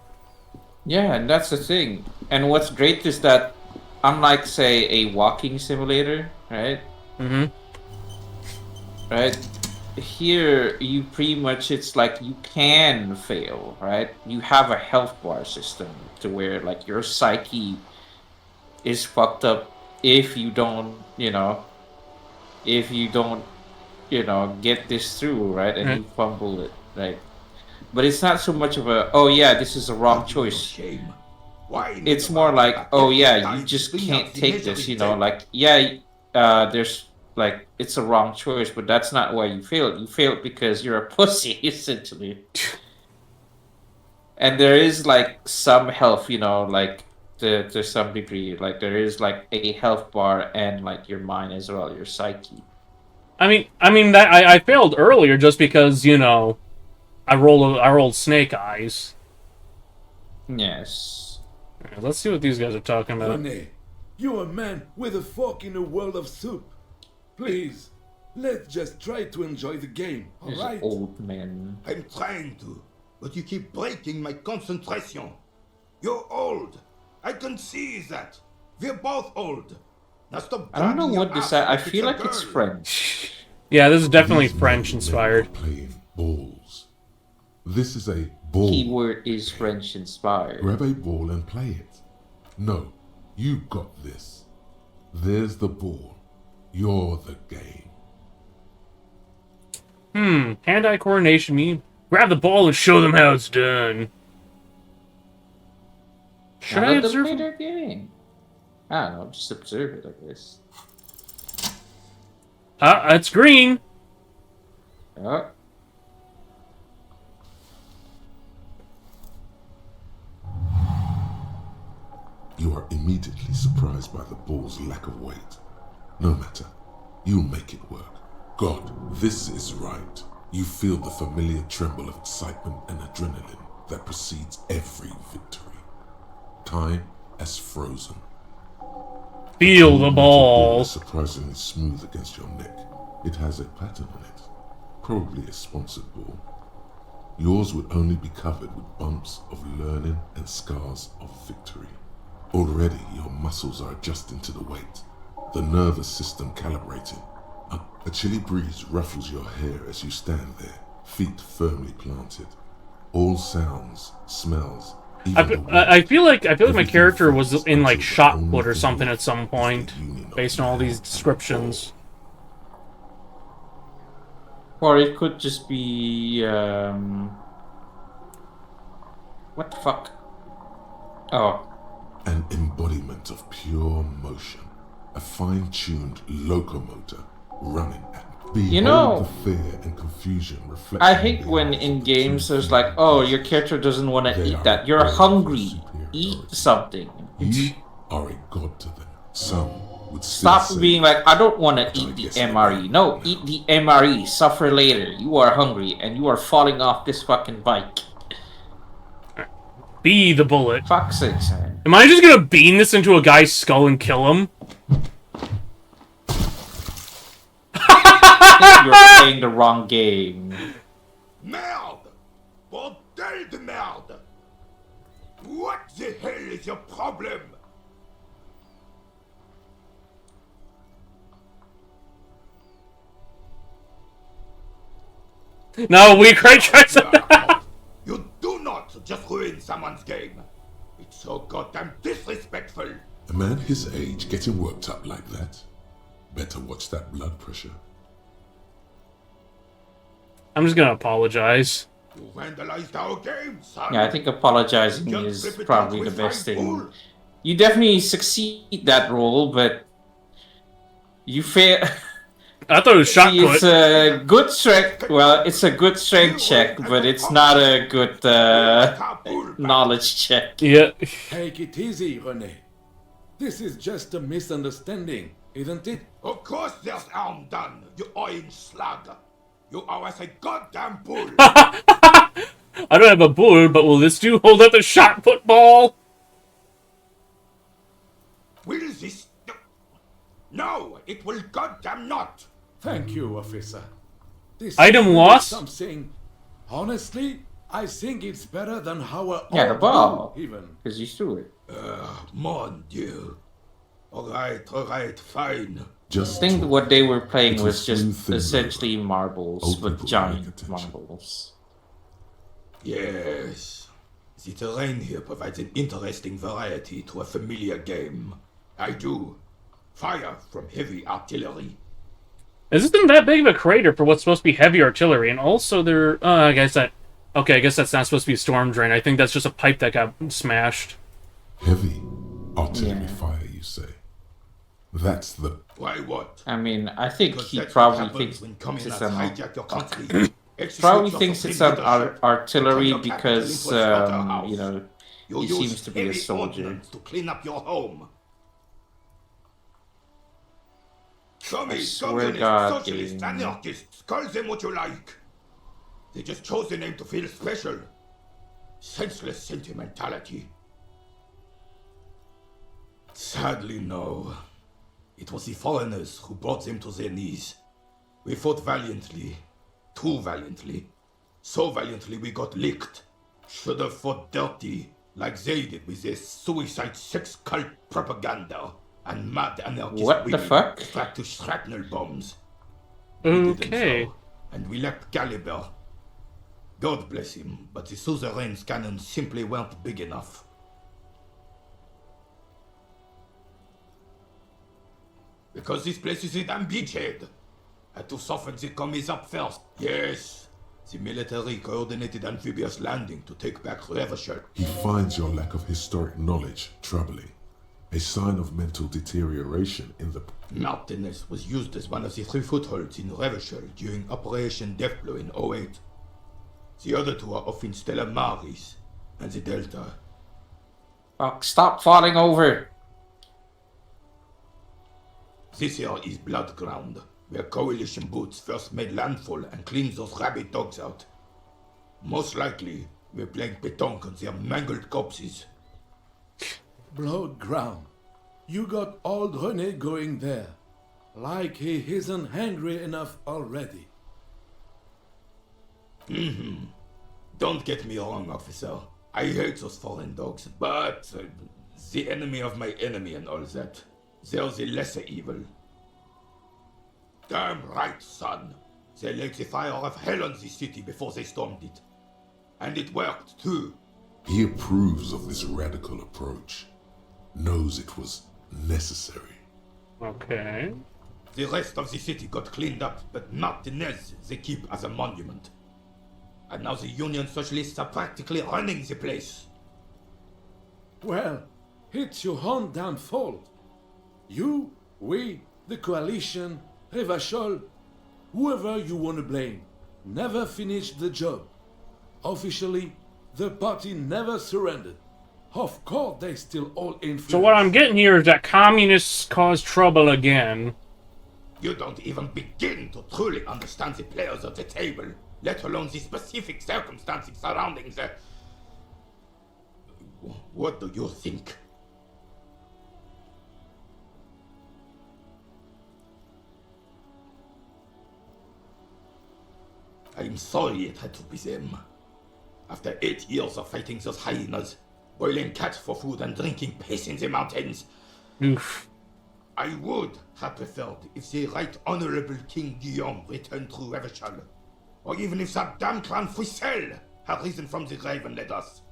Yeah, and that's the thing. And what's great is that, unlike say a walking simulator, right? Mm-hmm. Right? Here, you pretty much, it's like you can fail, right? You have a health bar system to where like your psyche is fucked up if you don't, get this through, right? And you fumble it, right? But it's not so much of a, oh yeah, this is a wrong choice. It's more like, oh yeah, you just can't take this, like, yeah, there's, like, it's a wrong choice, but that's not why you failed. You failed because you're a pussy, essentially. And there is, like, some health, like, to some degree. Like, there is, like, a health bar and, like, your mind as well, your psyche. I mean that I failed earlier just because, I rolled snake eyes. Yes. Alright, let's see what these guys are talking about. Honey, you're a man with a fork in a world of soup. Please, Let's just try to enjoy the game, There's alright? old men. I'm trying to, but you keep breaking my concentration. You're old. I can see that. We're both old. Now stop. I don't know dragging your what this. ass I like feel a like it's girl. French. Yeah, this is definitely These French men inspired. are playing balls. This is a ball. Keyword is French inspired. Grab a ball and play it. No, you got this. There's the ball. You're the game. Hand-eye coordination mean grab the ball and show them how it's done. Should I Let them observe? play their game? I don't know, just observe it, I guess. It's green. Oh. You are immediately surprised by the ball's lack of weight. No matter, you'll make it work. God, this is right. You feel the familiar tremble of excitement and adrenaline that precedes every victory. Time has frozen. Feel the ball. Is surprisingly smooth against your neck. It has a pattern on it, probably a sponsored ball. Yours would only be covered with bumps of learning and scars of victory. Already your muscles are adjusting to the weight, the nervous system calibrating. A chilly breeze ruffles your hair as you stand there, feet firmly planted. All sounds, smells, I feel like my character was in like shot put or something at some point, based on all these descriptions. Or it could just be what the fuck? Oh. An embodiment of pure motion, a fine-tuned locomotor running at. You know, the fear and confusion reflected. I hate when in games there's like, oh, your character doesn't want to eat that. You're hungry. Eat something. You are a god to them. Some would stop being like, I don't want to eat the MRE. No, eat the MRE. Suffer later. You are hungry and you are falling off this fucking bike. Be the bullet. Fuck's sake, man. Am I just gonna beam this into a guy's skull and kill him? You're playing the wrong game. Merde! Bordel de merde! What the hell is your problem? No, we great tries. You do not just ruin someone's game. It's so goddamn disrespectful. A man his age getting worked up like that? Better watch that blood pressure. I'm just gonna apologize. You vandalized our game, son. Yeah, I think apologizing is probably the best thing. You definitely succeed that role, but you fail. I thought it was shot put. It's a good strength. Well, it's a good strength check, but it's not a good knowledge check. Yeah. Take it easy, René. This is just a misunderstanding, isn't it? Of course there's harm done, you orange slug. You are as a goddamn bull. I don't have a bull, but will this dude hold up the shot put ball? Will this... No, it will goddamn not. Thank you, officer. This Item is lost? Something. Honestly, I think it's better than how the ball. Even. Because you threw it. Mon Dieu. Alright, fine. I think what they were playing was just essentially marbles, but giant marbles. Yes. The terrain here provides an interesting variety to a familiar game. I do. Fire from heavy artillery. This isn't that big of a crater for what's supposed to be heavy artillery, and also there. I guess that. Okay, I guess that's not supposed to be a storm drain. I think that's just a pipe that got smashed. Heavy artillery fire, you say? That's the. Why what? I mean, I think he probably thinks it's an. Probably thinks it's an artillery because you know, he seems to be a soldier. To clean up your home. Commies, communists, socialists, anarchists, call them what you like. They just chose the name to feel special. Senseless sentimentality. Sadly, no. It was the foreigners who brought them to their knees. We fought valiantly. Too valiantly. So valiantly we got licked. Should have fought dirty, like they did with their suicide sex cult propaganda and mad anarchist What the women fuck? strapped to shrapnel bombs. Okay. So, and we lacked caliber. God bless him, but the suzerain's cannons simply weren't big enough. Because this place is a damn beachhead. Had to soften the commies up first. Yes. The military coordinated amphibious landing to take back Revachol. He finds your lack of historic knowledge troubling. A sign of mental deterioration in the... Martinez was used as one of the 3 footholds in Revachol during Operation Deathblow in 08. The other 2 are off in Stella Maris and the Delta. Fuck, stop falling over! This here is Blood Ground, where coalition boots first made landfall and cleaned those rabid dogs out. Most likely, we're playing pétanque on their mangled corpses. Blood ground. You got old René going there. Like he isn't hungry enough already. Don't get me wrong, officer. I hate those foreign dogs, but the enemy of my enemy and all that. They're the lesser evil. Damn right, son. They laid the fire of hell on the city before they stormed it. And it worked, too. He approves of this radical approach. Knows it was necessary. Okay. The rest of the city got cleaned up, but Martinez they keep as a monument. And now the Union Socialists are practically running the place. Well, it's your own damn fault. You, we, the coalition, Revachol, whoever you want to blame, never finished the job. Officially, the party never surrendered. Of course, they still all influence. So what I'm getting here is that communists caused trouble again. You don't even begin to truly understand the players of the table, let alone the specific circumstances surrounding the... What do you think? I'm sorry it had to be them. After 8 years of fighting those hyenas, boiling cats for food and drinking piss in the mountains, Oof. I would have preferred if the Right Honorable King Guillaume returned through Revachol, or even if that damn clan Fouissel had risen from the grave and led us.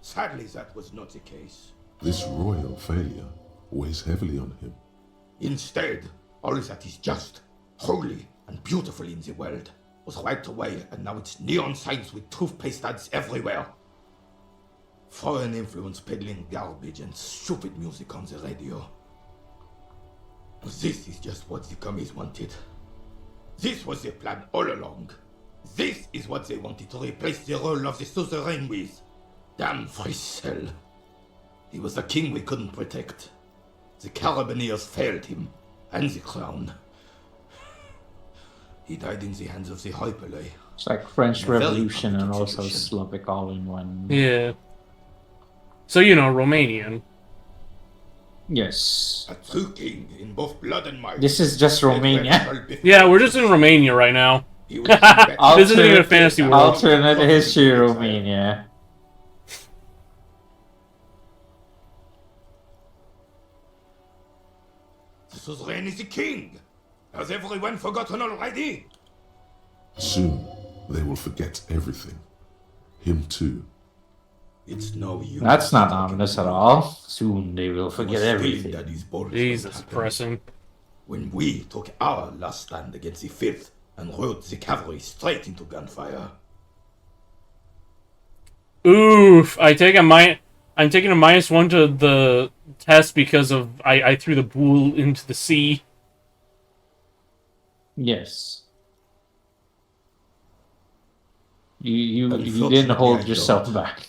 Sadly, that was not the case. This royal failure weighs heavily on him. Instead, all that is just, holy, and beautiful in the world was wiped away, and now it's neon signs with toothpaste ads everywhere. Foreign influence peddling garbage and stupid music on the radio. This is just what the commies wanted. This was their plan all along. This is what they wanted to replace the role of the suzerain with. Damn Frisell. He was the king we couldn't protect. The Carabineers failed him, and the crown. He died in the hands of the Hyperlay. It's like French Revolution and also Slavic all in one. Yeah. So, you know, Romanian. Yes. A true king in both blood and might. This is just Romania. Yeah, we're just in Romania right now. This isn't even a fantasy world. Alternate history Romania. The suzerain is the king. Has everyone forgotten already? Soon, they will forget everything. Him too. It's no use. That's not ominous at all. Soon they will forget everything. Jesus, pressing. When we took our last stand against the Fifth and rode the cavalry straight into gunfire. Oof! I'm taking a -1 to the test because of I threw the bull into the sea. Yes. You didn't hold yourself back.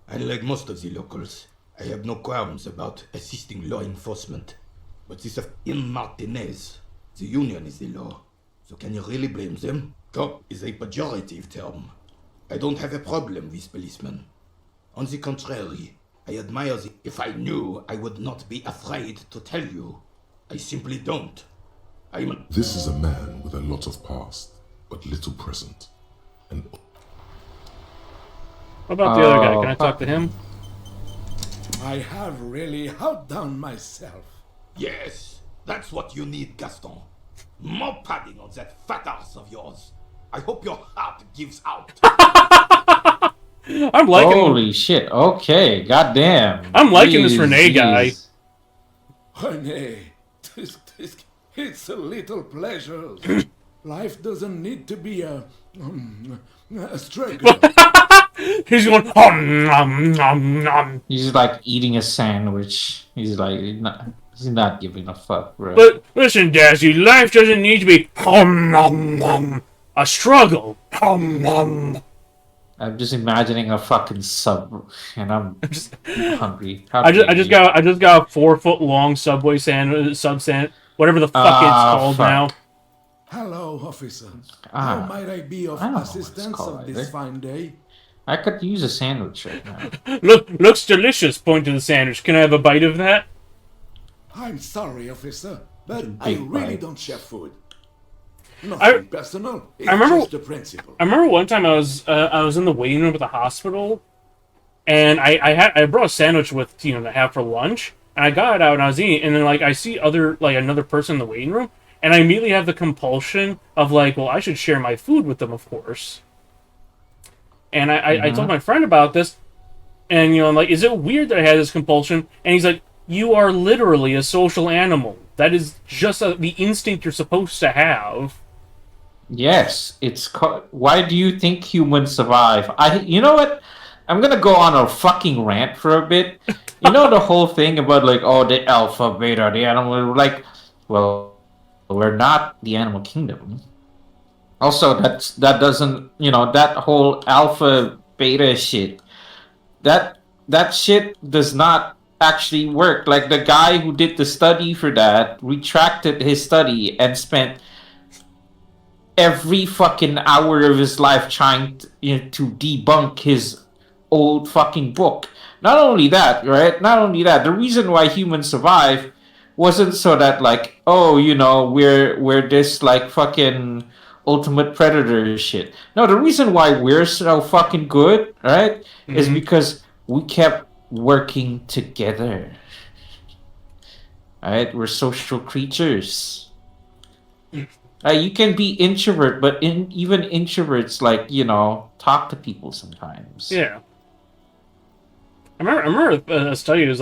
And like most of the locals, I have no qualms about assisting law enforcement. But this of in Martinez, the union is the law. So can you really blame them? Cop is a pejorative term. I don't have a problem with policemen. On the contrary, I admire the... If I knew, I would not be afraid to tell you. I simply don't. This is a man with a lot of past, but little present. And What about the other guy? Can I talk to him? I have really outdone myself. Yes, that's what you need, Gaston. More padding on that fat ass of yours. I hope your heart gives out. I'm liking. Holy shit! Okay, goddamn. I'm liking this Renee guy. Renee, it's a little pleasure. Life doesn't need to be a struggle. He's going. He's like eating a sandwich. He's like he's not giving a fuck, bro. But listen, Dazzy, life doesn't need to be a struggle. I'm just imagining a fucking sub, and I'm just hungry. I just got a 4-foot long Subway sandwich, whatever the fuck it's called now. Hello, officer. How might I be of assistance on this fine day? I could use a sandwich right now. Looks delicious. Point to the sandwich. Can I have a bite of that? I'm sorry, officer, but I really don't share food. Nothing personal. It's just the principle. I remember one time I was in the waiting room at the hospital, and I brought a sandwich with to have for lunch, and I got it out and I was eating, and then I see another person in the waiting room, and I immediately have the compulsion of well, I should share my food with them, of course. And I told my friend about this, and I'm like, is it weird that I had this compulsion? And he's like, you are literally a social animal. That is just the instinct you're supposed to have. Yes, it's why do you think humans survive? You know what? I'm gonna go on a fucking rant for a bit. You know the whole thing about the alpha, beta, the animal. Well, we're not the animal kingdom. Also, that doesn't that whole alpha beta shit. That shit does not actually work. Like the guy who did the study for that retracted his study and spent every fucking hour of his life trying to debunk his old fucking book. Not only that, right? Not only that, the reason why humans survive wasn't so that we're this fucking ultimate predator shit. No, the reason why we're so fucking good, right, is because we kept working together. Right? We're social creatures. You can be introvert, but even introverts talk to people sometimes. Yeah. I remember a study was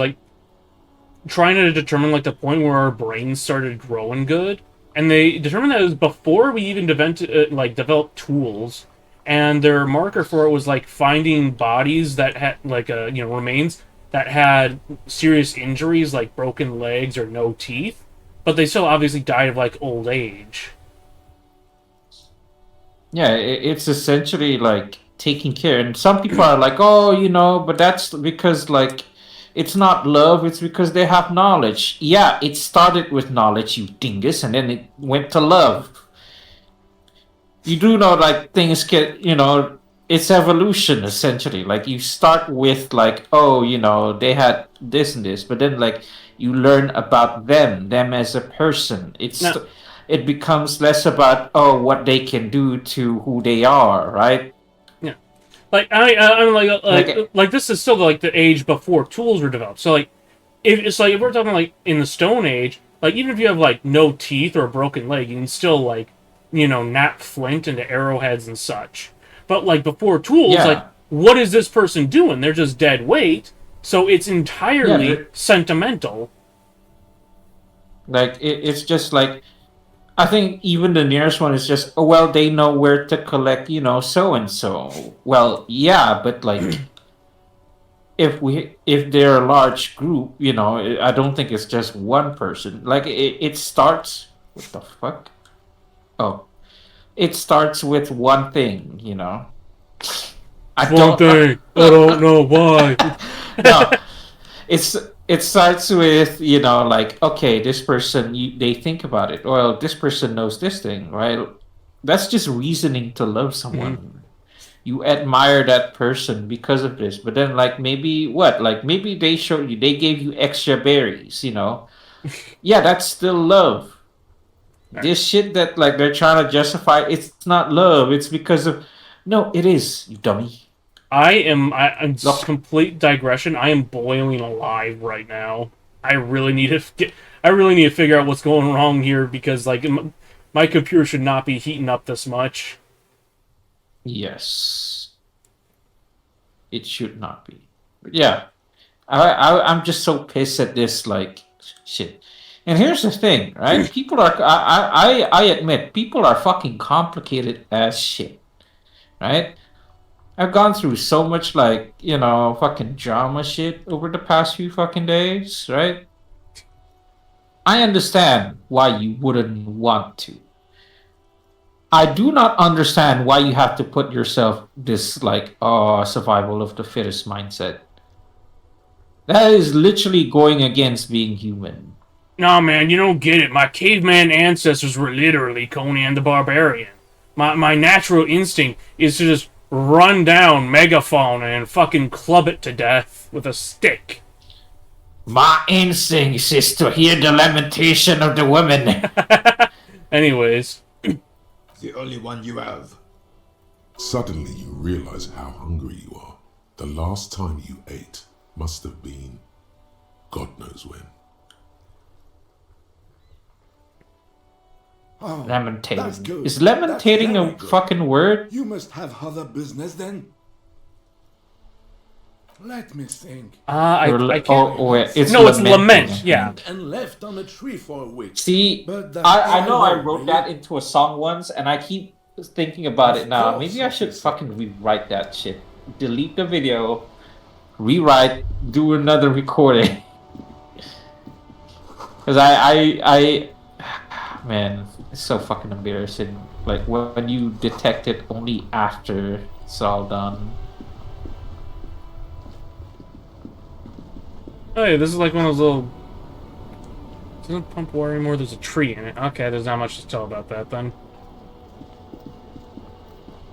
trying to determine the point where our brains started growing good, and they determined that it was before we even developed tools, and their marker for it was finding bodies that had remains that had serious injuries like broken legs or no teeth, but they still obviously died of old age. Yeah, it's essentially taking care. And some people are like, oh, but that's because it's not love, it's because they have knowledge. Yeah, it started with knowledge, you dingus, and then it went to love. You do know things get, it's evolution essentially. You start with they had this and this, but then you learn about them as a person. It becomes less about what they can do to who they are, right? Yeah, I'm this is still the age before tools were developed. So if we're talking in the Stone Age, even if you have no teeth or a broken leg, you can still knap flint into arrowheads and such. But before tools, what is this person doing? They're just dead weight. So it's entirely sentimental. It's just I think even the nearest one is just, they know where to collect, so and so. Well, yeah, but if they're a large group, I don't think it's just one person. It starts. What the fuck? Oh, it starts with one thing, I don't know why. No, it starts with okay, this person, they think about it. Well, this person knows this thing, right? That's just reasoning to love someone. You admire that person because of this, but then maybe maybe they showed you, they gave you extra berries, yeah, that's still love. This shit that like they're trying to justify, it's not love. It's because of no, it is, you dummy. I'm complete digression. I am boiling alive right now. I really need to figure out what's going wrong here because like my computer should not be heating up this much. Yes, it should not be. But yeah, I'm just so pissed at this like shit. And here's the thing, right? People are I admit people are fucking complicated as shit, right? I've gone through so much like, you know, fucking drama shit over the past few fucking days, right? I understand why you wouldn't want to. I do not understand why you have to put yourself this like survival of the fittest mindset. That is literally going against being human. Nah, man, you don't get it. My caveman ancestors were literally Conan the Barbarian. My natural instinct is to just run down megafauna and fucking club it to death with a stick. My instinct is to hear the lamentation of the women. Anyways. The only one you have. Suddenly you realize how hungry you are. The last time you ate must have been God knows when. Oh, lamentating. that's good. Is lamentating a fucking word? You must have other business then. Let me think. I can't. It's no, it's lament. Yeah. And left on a tree for a week. See, But I know I wrote that into a song once, and I keep thinking about it now. Maybe I should fucking rewrite that shit. Delete the video, rewrite, do another recording. Because man, it's so fucking embarrassing. Like when you detect it only after it's all done. Oh yeah, this is like one of those little... It doesn't pump water anymore, there's a tree in it. Okay, there's not much to tell about that then.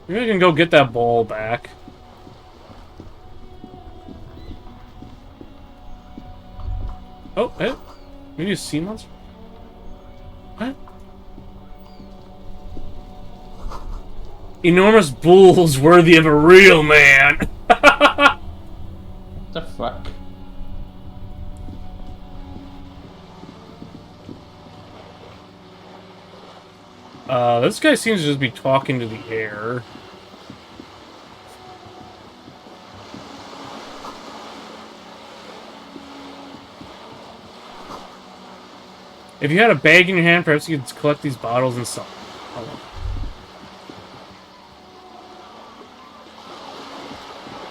Maybe we can go get that ball back. Oh, hey. Maybe a sea monster? What? Enormous bulls worthy of a real man! What the fuck? This guy seems to just be talking to the air. If you had a bag in your hand, perhaps you could collect these bottles and sell them.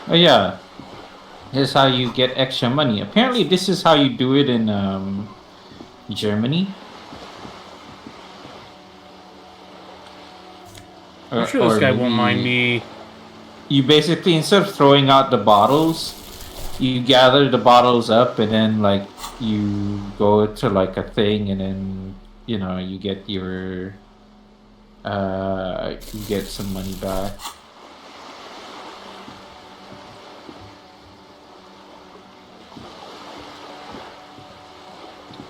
Oh yeah, this is how you get extra money. Apparently, this is how you do it in Germany. I'm sure this guy won't mind me. You basically, instead of throwing out the bottles, you gather the bottles up and then like you go to like a thing and then you know you get your you get some money back.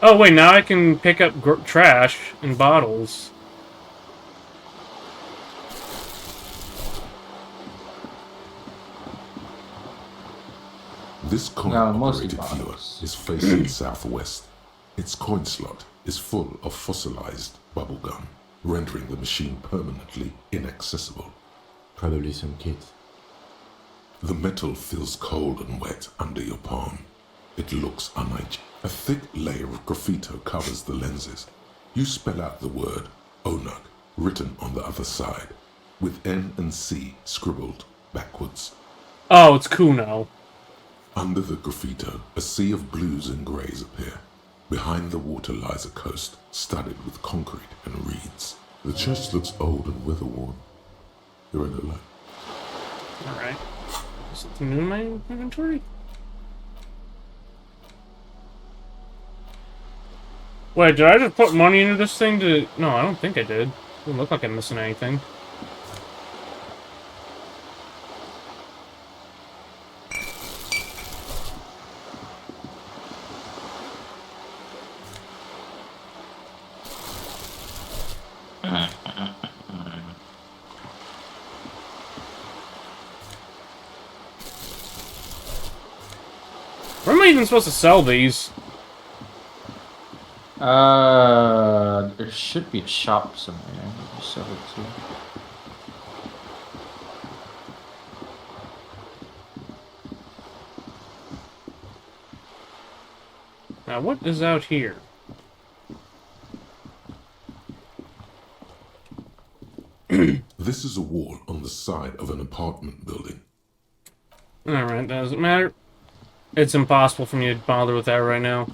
Oh wait, now I can pick up trash and bottles. This coin-operated viewer is facing southwest. Its coin slot is full of fossilized bubblegum, rendering the machine permanently inaccessible. Probably some kids. The metal feels cold and wet under your palm. It looks unhygienic. A thick layer of graffito covers the lenses. You spell out the word Onug, written on the other side, with N and C scribbled backwards. Oh, it's Kuno. Under the graffito, a sea of blues and greys appear. Behind the water lies a coast, studded with concrete and reeds. The chest looks old and weather-worn. You're in a light. Alright. Is something new in my inventory? Wait, did I just put money into this thing to... No, I don't think I did. Doesn't look like I'm missing anything. even supposed to sell these? There should be a shop somewhere. You sell it too. Now, what is out here? This is a wall on the side of an apartment building. Alright, doesn't matter. It's impossible for me to bother with that right now.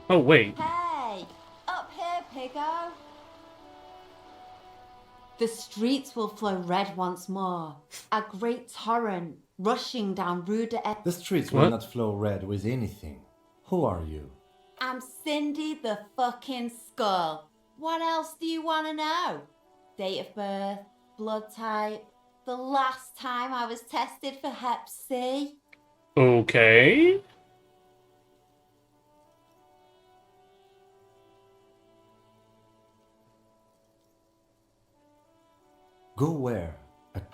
Oh, wait. Hey! Up here, Piggo! The streets will flow red once more. A great torrent rushing down Rue de The streets will not flow red with anything. Who are you? I'm Cindy the fucking Skull. What else do you want to know? Date of birth, blood type, the last time I was tested for Hep C. Okay. Go where?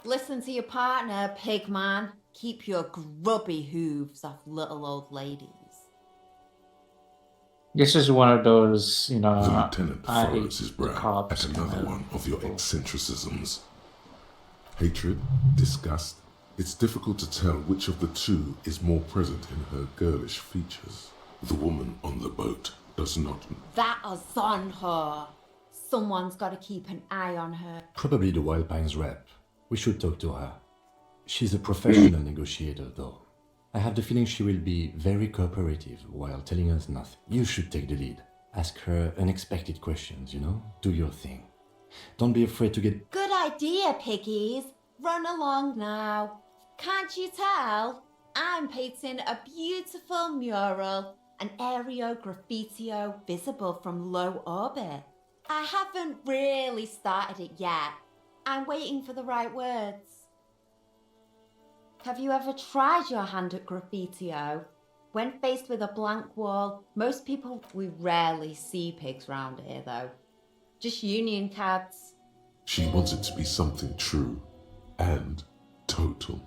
Listen to your partner, Pigman. Keep your grubby hooves off little old ladies. This is one of those, you know. The lieutenant I furrows his brow cops at another one of your eccentricisms. Hatred, disgust. It's difficult to tell which of the two is more present in her girlish features. The woman on the boat does not. That is on her. Someone's got to keep an eye on her. Probably the Wild Pines rep. We should talk to her. She's a professional negotiator, though. I have the feeling she will be very cooperative while telling us nothing. You should take the lead. Ask her unexpected questions, you know? Do your thing. Don't be afraid to get... Good idea, piggies. Run along now. Can't you tell? I'm painting a beautiful mural, an aerial graffitio visible from low orbit. I haven't really started it yet. I'm waiting for the right words. Have you ever tried your hand at graffitio? When faced with a blank wall, most people, we rarely see pigs round here though. Just union cards. She wants it to be something true and total.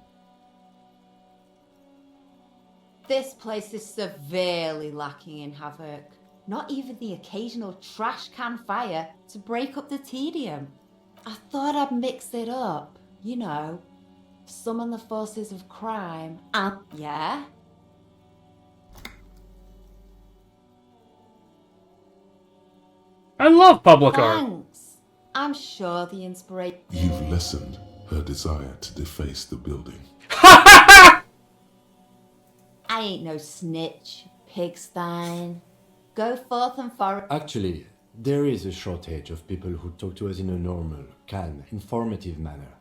This place is severely lacking in havoc. Not even the occasional trash can fire to break up the tedium. I thought I'd mix it up, you know, summon the forces of crime and, yeah? I love public art. Thanks. I'm sure the inspiration... You've lessened her desire to deface the building. I ain't no snitch, Pigstein. Go forth and forth. Actually, there is a shortage of people who talk to us in a normal, calm, informative manner.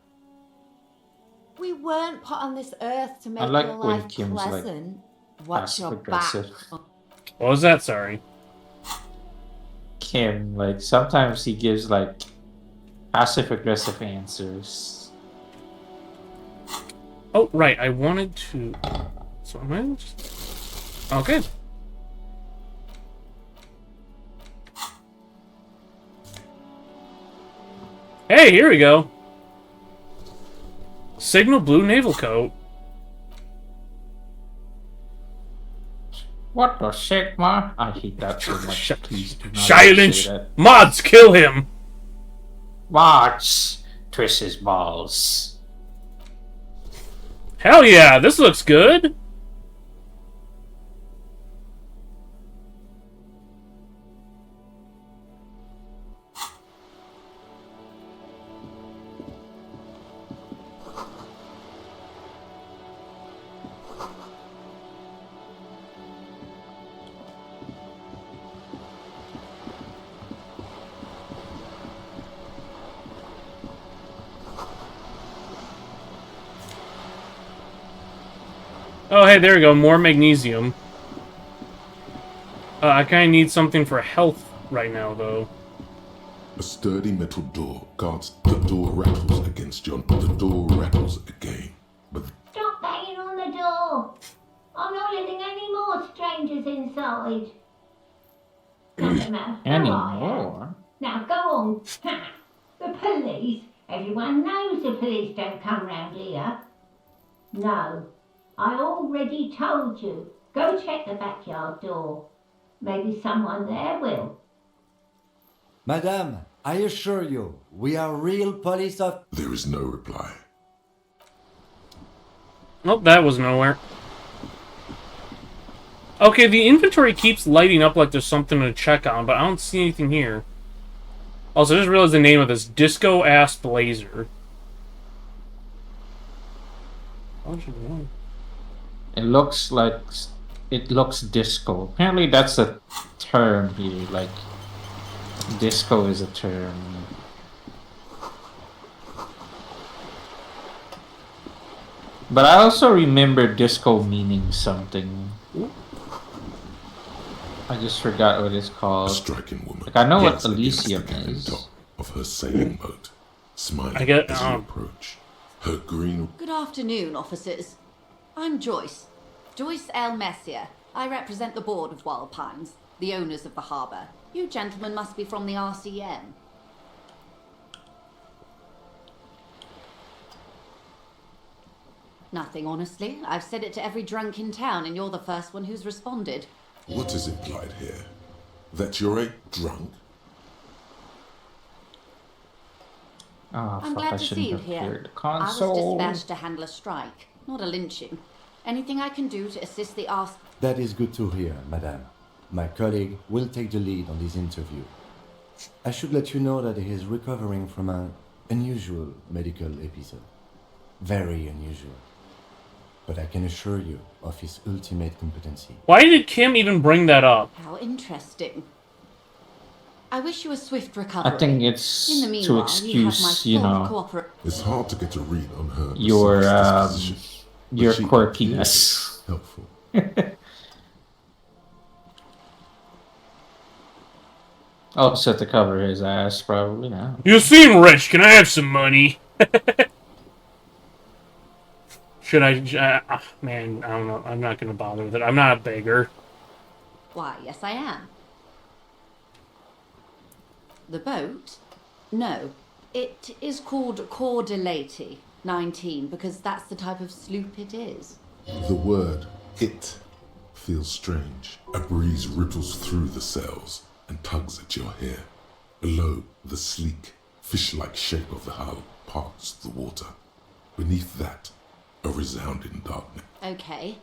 We weren't put on this earth to make like your when life Kim's, like, pleasant. Watch your back. passive-aggressive. What was that? Sorry. Kim, like, sometimes he gives, like, passive-aggressive answers. Oh, right. I wanted to... So am I just... Okay. Hey, here we go. Signal blue naval coat. What the Sigma? I hate that so much. Please do not Silence! say that. Mods, kill him! Mods! Twist his balls. Hell yeah, this looks good! Oh, hey, there we go. More magnesium. I kind of need something for health right now, though. A sturdy metal door guards. The door rattles against John. The door rattles again. But Stop banging on the door! I'm not letting any more strangers inside. Nothing matter. Any Who I am. more? Now go on. The police? Everyone knows the police don't come round here. No, I already told you. Go check the backyard door. Maybe someone there will. Madame, I assure you, we are real police of... There is no reply. Oh, that was nowhere. Okay, the inventory keeps lighting up like there's something to check on, but I don't see anything here. Also, I just realized the name of this. Disco Ass Blazer. It looks like... It looks disco. Apparently that's a term here, like... Disco is a term. But I also remember disco meaning something. I just forgot what it's called. A striking woman. Like I know what gets against Elysium the cabin is. top of her sailing boat, smiling I get, as you approach. Her green... Good afternoon, officers. I'm Joyce. Joyce L. Messier. I represent the board of Wild Pines, the owners of the harbour. You gentlemen must be from the RCM. Nothing, honestly. I've said it to every drunk in town, and you're the first one who's responded. What is implied here? That you're a drunk? Oh, I'm glad to see you here. I was dispatched to handle a strike, not a lynching. Anything I can do to assist the RCM... That is good to hear, madame. My colleague will take the lead on this interview. I should let you know that he is recovering from an unusual medical episode. Very unusual. But I can assure you of his ultimate competency. Why did Kim even bring that up? How interesting. I wish you a swift recovery. I think it's In the to meanwhile, excuse, you you have my full know, It's hard to get a read on her your disposition, but your she quirkiness. appears helpful. Oh, set to cover his ass, probably now. You seem rich. Can I have some money? Should I... man, I don't know. I'm not going to bother with it. I'm not a beggar. Why, yes I am. The boat? No. It is called Cordelati 19 because that's the type of sloop it is. The word "it" feels strange. A breeze ripples through the sails and tugs at your hair. Below, the sleek, fish-like shape of the hull parts the water. Beneath that, a resounding darkness. Okay.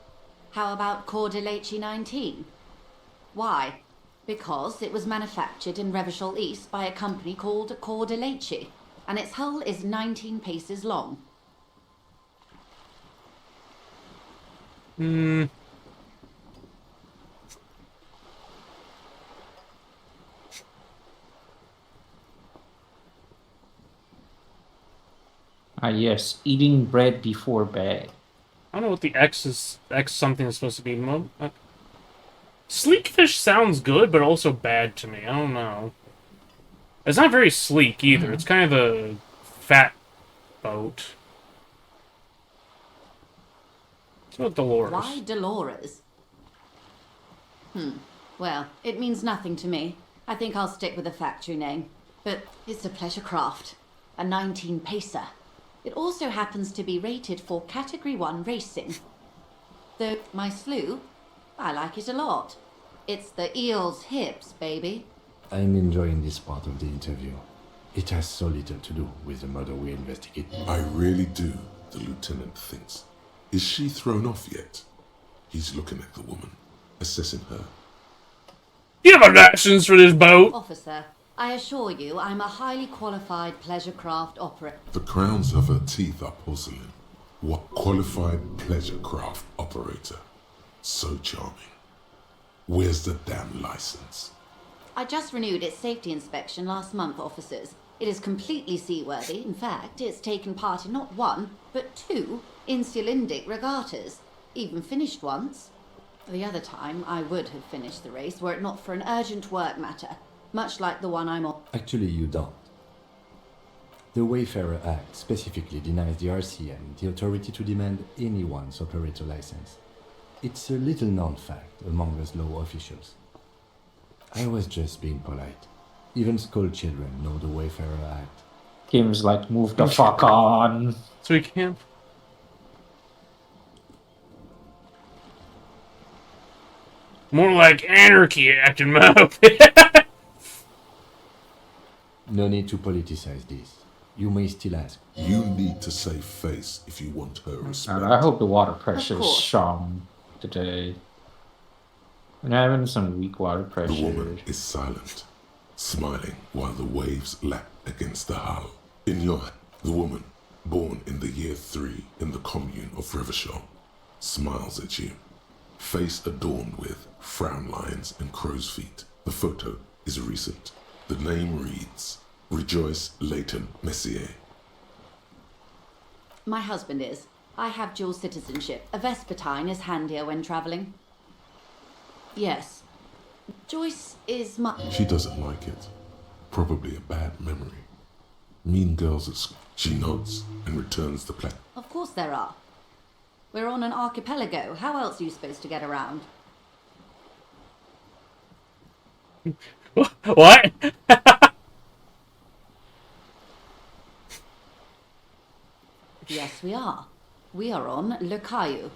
How about Cordelati 19? Why? Because it was manufactured in Revachol East by a company called Cordelati, and its hull is 19 paces long. Ah, yes, eating bread before bed. I don't know what the X something is supposed to be. Sleek fish sounds good, but also bad to me. I don't know. It's not very sleek either. It's kind of a fat boat. It's about Dolores. Why Dolores? Well, it means nothing to me. I think I'll stick with the factory name. But it's a pleasure craft. A 19-pacer. It also happens to be rated for Category 1 racing. Though my sloop, I like it a lot. It's the eel's hips, baby. I'm enjoying this part of the interview. It has so little to do with the murder we investigate. I really do, the lieutenant thinks. Is she thrown off yet? He's looking at the woman, assessing her. Do you have a license for this boat? Officer, I assure you I'm a highly qualified pleasure craft operator. The crowns of her teeth are porcelain. What qualified pleasure craft operator? So charming. Where's the damn license? I just renewed its safety inspection last month, officers. It is completely seaworthy. In fact, it's taken part in not one, but two insulindic regattas. Even finished once. The other time, I would have finished the race were it not for an urgent work matter, much like the one I'm on. Actually, you don't. The Wayfarer Act specifically denies the RCM the authority to demand anyone's operator license. It's a little known fact among us law officials. I was just being polite. Even school children know the Wayfarer Act. Kim's like, move the fuck on. So we can't. More like anarchy acting mode. No need to politicize this. You may still ask. You need to save face if you want her respect. I hope the water pressure is strong today. I'm having some weak water pressure. The woman is silent, smiling while the waves lap against the hull. In your hand, the woman, born in the year 3 in the commune of Revachol, smiles at you, face adorned with frown lines and crow's feet. The photo is recent. The name reads, Rejoice Leighton Messier. My husband is. I have dual citizenship. A Vespertine is handier when travelling. Yes. Joyce is She doesn't like it. Probably a bad memory. Mean girls at school. She nods and returns the plaque. Of course there are. We're on an archipelago. How else are you supposed to get around? What? Yes, we are. We are on Le Caillou.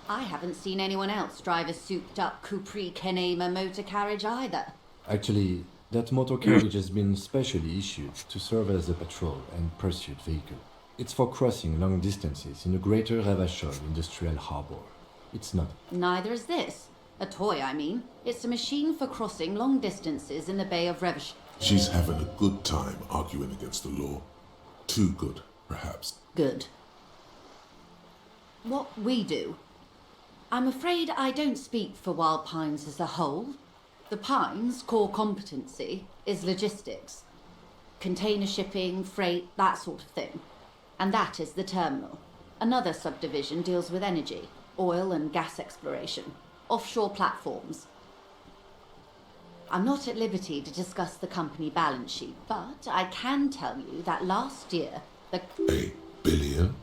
I haven't seen anyone else drive a souped-up Capri Kenema motor carriage either. Actually, that motor carriage has been specially issued to serve as a patrol and pursuit vehicle. It's for crossing long distances in the greater Revachol industrial harbor. It's not. Neither is this. A toy, I mean. It's a machine for crossing long distances in the Bay of Revachol. She's having a good time arguing against the law. Too good, perhaps. Good. What we do. I'm afraid I don't speak for Wild Pines as a whole. The Pines' core competency is logistics. Container shipping, freight, that sort of thing. And that is the terminal. Another subdivision deals with energy, oil and gas exploration, offshore platforms. I'm not at liberty to discuss the company balance sheet, but I can tell you that last year the... $1 billion?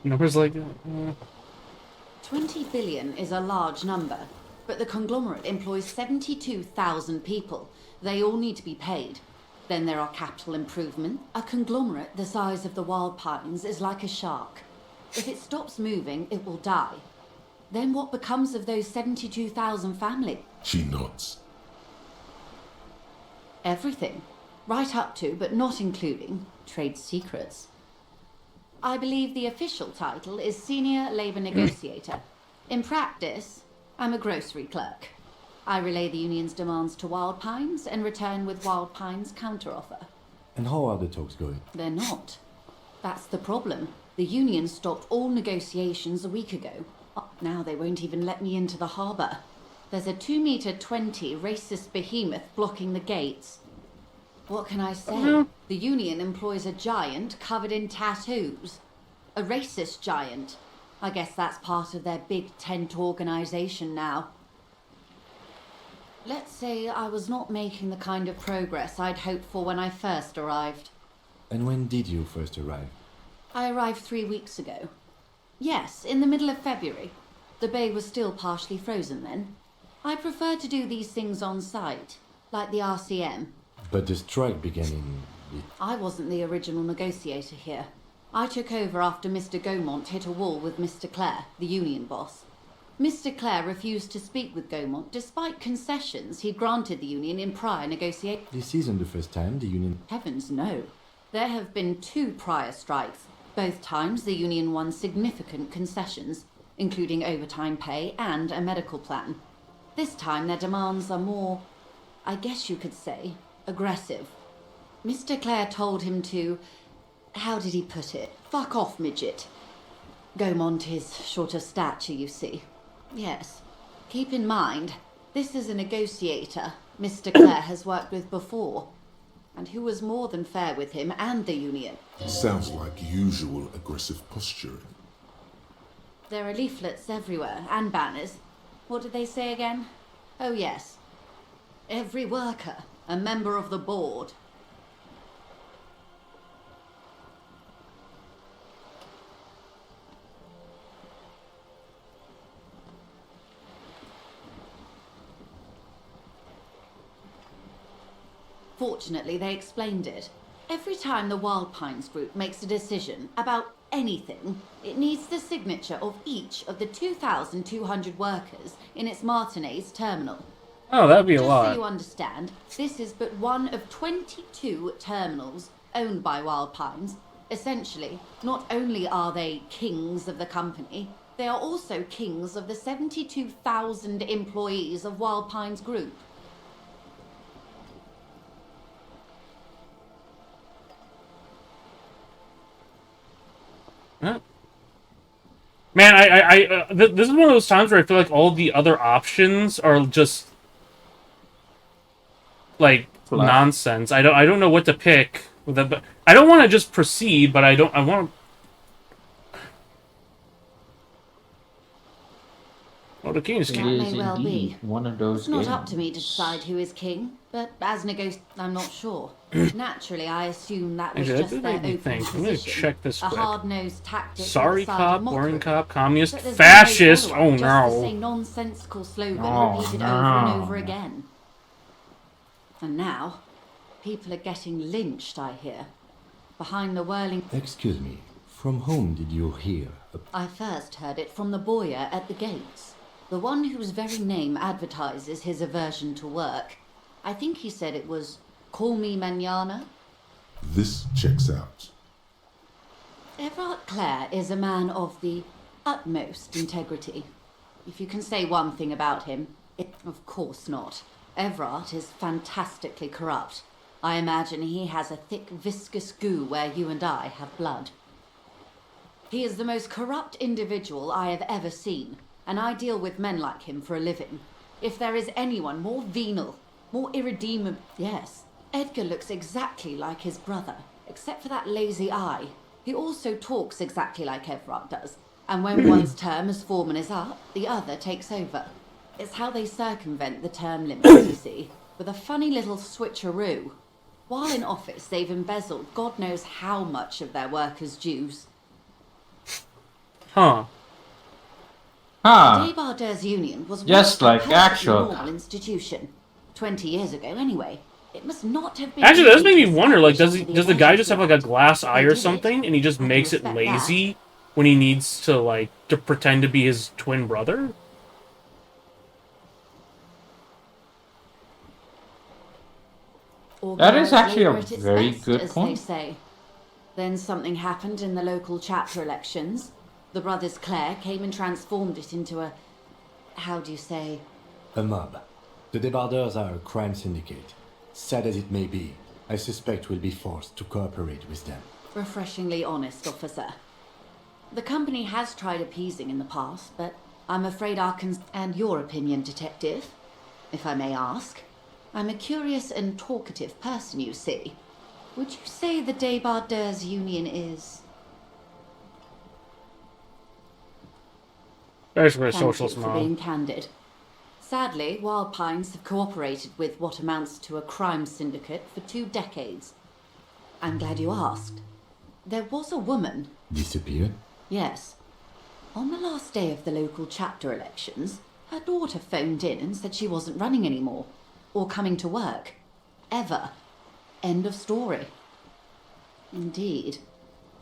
Numbers like 20 billion is a large number, but the conglomerate employs 72,000 people. They all need to be paid. Then there are capital improvement. A conglomerate the size of the Wild Pines is like a shark. If it stops moving, it will die. Then what becomes of those 72,000 families? She nods. Everything. Right up to, but not including, trade secrets. I believe the official title is Senior Labour Negotiator. In practice, I'm a grocery clerk. I relay the union's demands to Wild Pines and return with Wild Pines' counteroffer. And how are the talks going? They're not. That's the problem. The union stopped all negotiations a week ago. Now they won't even let me into the harbour. There's a 2-metre-20 racist behemoth blocking the gates. What can I say? The union employs a giant covered in tattoos. A racist giant. I guess that's part of their big tent organisation now. Let's say I was not making the kind of progress I'd hoped for when I first arrived. And when did you first arrive? I arrived 3 weeks ago. Yes, in the middle of February. The bay was still partially frozen then. I prefer to do these things on site, like the RCM. But the strike began in... I wasn't the original negotiator here. I took over after Mr. Gaumont hit a wall with Mr. Clare, the union boss. Mr. Clare refused to speak with Gaumont despite concessions he'd granted the union in prior negotiations. This isn't the first time the union... Heavens no. There have been 2 prior strikes. Both times the union won significant concessions, including overtime pay and a medical plan. This time their demands are more, I guess you could say, aggressive. Mr. Clare told him to... How did he put it? Fuck off, midget. Gaumont is short of stature, you see. Yes. Keep in mind, this is a negotiator Mr. Clare has worked with before, and who was more than fair with him and the union. Sounds like usual aggressive posturing. There are leaflets everywhere, and banners. What did they say again? Oh yes. Every worker, a member of the board. Fortunately, they explained it. Every time the Wild Pines group makes a decision about anything, it needs the signature of each of the 2,200 workers in its Martinez terminal. Oh, that'd be a Just lot. so you understand, this is but one of 22 terminals owned by Wild Pines. Essentially, not only are they kings of the company, they are also kings of the 72,000 employees of Wild Pines Group. Huh? Man, this is one of those times where I feel like all the other options are just like nonsense. I don't know what to pick. But I don't want to just proceed, but I want. Well, the king is king. That may well be. One of those It's not up games. to me to decide who is king, but as I'm not sure. Naturally, I assume that was Actually, just that their made me open think. I'm gonna position. check this A quick. hard-nosed tactic. Sorry, with a side cop, of mockery. boring cop, communist, But there's fascist. no Oh follow-up, just the no. same nonsensical slogan Oh, repeated over and no. over again. And now, people are getting lynched, I hear. Behind the whirling... Excuse me, from whom did you hear? I first heard it from the boyer at the gates. The one whose very name advertises his aversion to work. I think he said it was, "Call me mañana." This checks out. Everard Clare is a man of the utmost integrity. If you can say one thing about him, of course not. Everard is fantastically corrupt. I imagine he has a thick, viscous goo where you and I have blood. He is the most corrupt individual I have ever seen, and I deal with men like him for a living. If there is anyone more venal, more irredeemable... Yes, Edgar looks exactly like his brother, except for that lazy eye. He also talks exactly like Everard does, and when one's term as foreman is up, the other takes over. It's how they circumvent the term limits, you see, with a funny little switcheroo. While in office, they've embezzled God knows how much of their workers' dues. Huh. Huh. Debardeurs Union was Just once a like perfectly actual. normal institution. 20 years ago, anyway. It must not have been. Actually, that does easy make me to wonder. Like, establish does the guy just have like a glass eye or something, and he just I can makes it respect lazy when he needs to to pretend to be his twin brother? That is actually a Labour at its very best, good as point. They say. Then something happened in the local chapter elections. The brothers Clare came and transformed it into a, how do you say? A mob. The Debardeurs are a crime syndicate. Sad as it may be, I suspect we'll be forced to cooperate with them. Refreshingly honest, officer. The company has tried appeasing in the past, but I'm afraid and your opinion, detective, if I may ask. I'm a curious and talkative person, you see. Would you say the Debardeurs Union is... Basically a Thank you socialist for mob. being candid. Sadly, Wild Pines have cooperated with what amounts to a crime syndicate for 2 decades. I'm glad you asked. There was a woman... Disappeared? Yes. On the last day of the local chapter elections, her daughter phoned in and said she wasn't running anymore. Or coming to work. Ever. End of story. Indeed.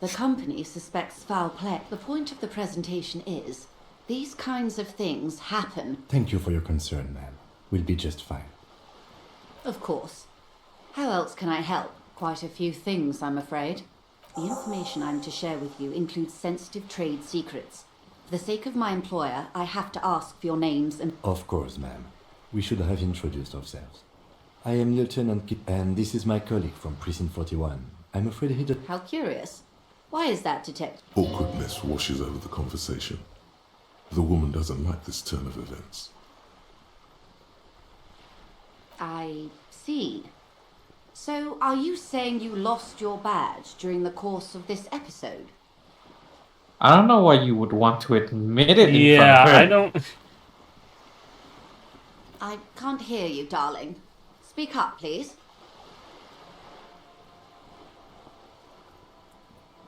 The company suspects foul play. The point of the presentation is, these kinds of things happen. Thank you for your concern, ma'am. We'll be just fine. Of course. How else can I help? Quite a few things, I'm afraid. The information I'm to share with you includes sensitive trade secrets. For the sake of my employer, I have to ask for your names and... Of course, ma'am. We should have introduced ourselves. I am Lieutenant Kip, and this is my colleague from Precinct 41. I'm afraid he did... How curious. Why is that, Detective? Awkwardness washes over the conversation. The woman doesn't like this turn of events. I see. So, are you saying you lost your badge during the course of this episode? I don't know why you would want to admit it in front Yeah, of her. I don't. I can't hear you, darling. Speak up, please.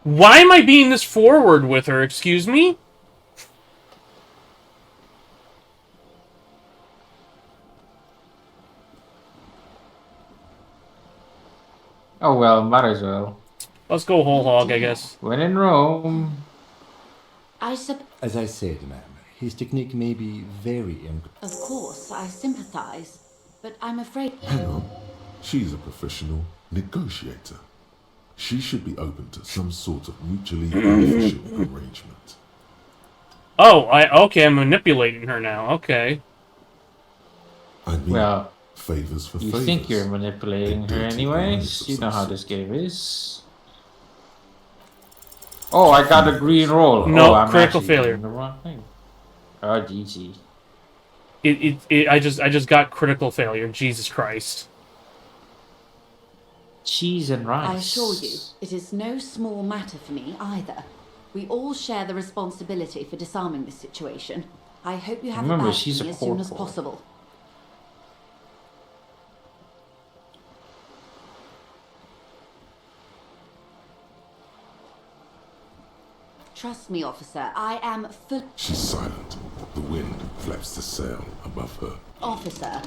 Why am I being this forward with her? Excuse me? Oh well, might as well. Let's go whole hog, I guess. When in Rome. As I said, ma'am, his technique may be very Of course, I sympathize, but I'm afraid... Hang on. She's a professional negotiator. She should be open to some sort of mutually beneficial arrangement. Oh, okay, I'm manipulating her now. Okay. I mean, Well, favors for you favors. think you're manipulating her dirty anyways? lies of You know some how sort. this game is. Oh, I got a green roll. No, oh, I'm critical actually failure. doing the wrong thing. Oh, GG. I just got critical failure. Jesus Christ. Cheese and rice. I assure you, it is no small matter for me either. We all share the responsibility for disarming this situation. I hope you have Remember, it back she's to me a as soon as corporal. possible. Trust me, officer, I am full... She's silent. The wind flaps the sail above her. Officer.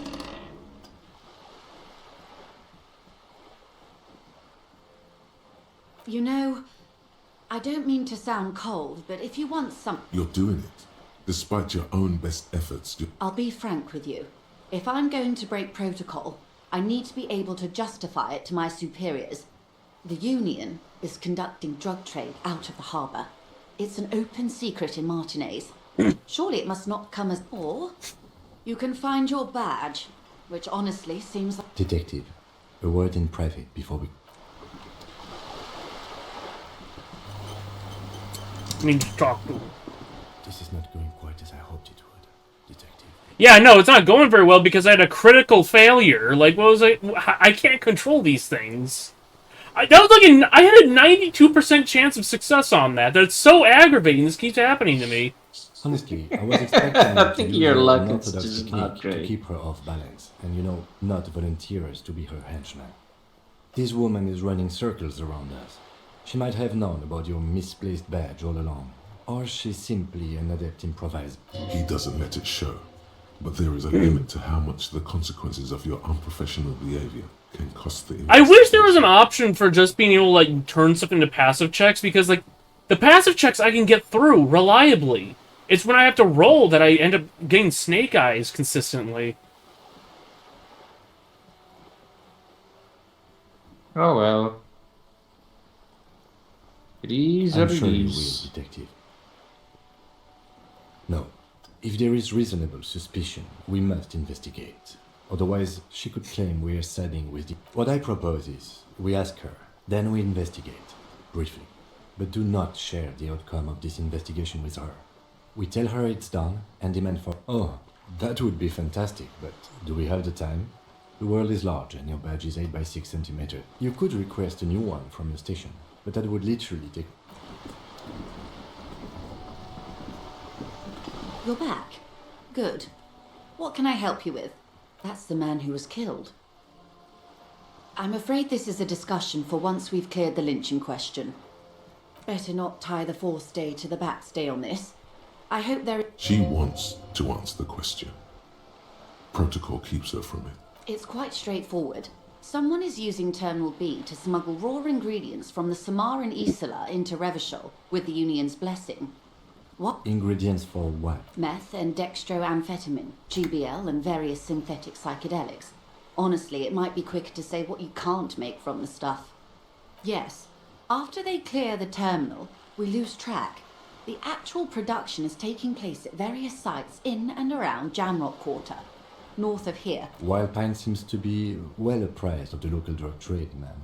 You know, I don't mean to sound cold, but if you want some... You're doing it. Despite your own best efforts, I'll be frank with you. If I'm going to break protocol, I need to be able to justify it to my superiors. The Union is conducting drug trade out of the harbour. It's an open secret in Martinez. Surely it must not come as... Or you can find your badge, which honestly seems like... Detective, a word in private before we... I need to talk to her. This is not going quite as I hoped it would, Detective. Yeah, no, it's not going very well because I had a critical failure. Like, what was I can't control these things. I had a 92% chance of success on that. That's so aggravating. This keeps happening to me. Honestly, I was expecting I you think to your use luck an is orthodox just not technique to great. keep her off balance, and not volunteers to be her henchmen. This woman is running circles around us. She might have known about your misplaced badge all along, or she's simply an adept improviser. he doesn't let it show. But there is a limit to how much the consequences of your unprofessional behavior can cost the... I wish there was an option for just being able to, like, turn stuff into passive checks, because, like, the passive checks I can get through reliably. It's when I have to roll that I end up getting snake eyes consistently. Oh well. It is I'm what sure it you will, is. Detective. No. If there is reasonable suspicion, we must investigate. Otherwise, she could claim we are siding with the... What I propose is, we ask her, then we investigate, briefly. But do not share the outcome of this investigation with her. We tell her it's done, and demand for... Oh, that would be fantastic, but do we have the time? The world is large, and your badge is 8 by 6 centimeters. You could request a new one from your station, but that would literally take... You're back. Good. What can I help you with? That's the man who was killed. I'm afraid this is a discussion for once we've cleared the lynching question. Better not tie the fourth day to the backstay on this. I hope there... She wants to answer the question. Protocol keeps her from it. It's quite straightforward. Someone is using Terminal B to smuggle raw ingredients from the Samar and Isola into Revachol with the Union's blessing. What? Ingredients for what? Meth and dextroamphetamine, GBL and various synthetic psychedelics. Honestly, it might be quicker to say what you can't make from the stuff. Yes, after they clear the terminal, we lose track. The actual production is taking place at various sites in and around Jamrock Quarter, north of here. Wild Pine seems to be well apprised of the local drug trade, ma'am.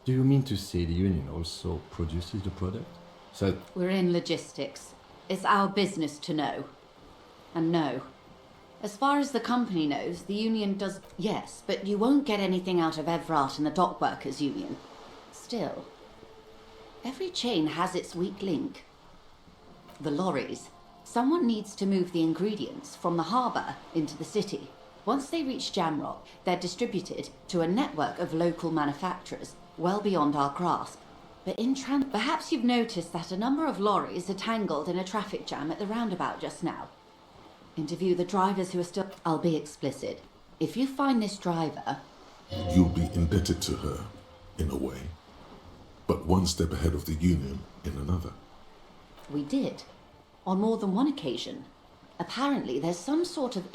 Do you mean to say the Union also produces the product? So... We're in logistics. It's our business to know. And no. As far as the company knows, the Union does... Yes, but you won't get anything out of Evrat and the Dock Workers Union. Still, every chain has its weak link. The lorries. Someone needs to move the ingredients from the harbour into the city. Once they reach Jamrock, they're distributed to a network of local manufacturers, well beyond our grasp. But perhaps you've noticed that a number of lorries are tangled in a traffic jam at the roundabout just now. Interview the drivers who are still... I'll be explicit. If you find this driver... You'll be indebted to her, in a way. But one step ahead of the Union in another. We did. On more than one occasion. Apparently, there's some sort of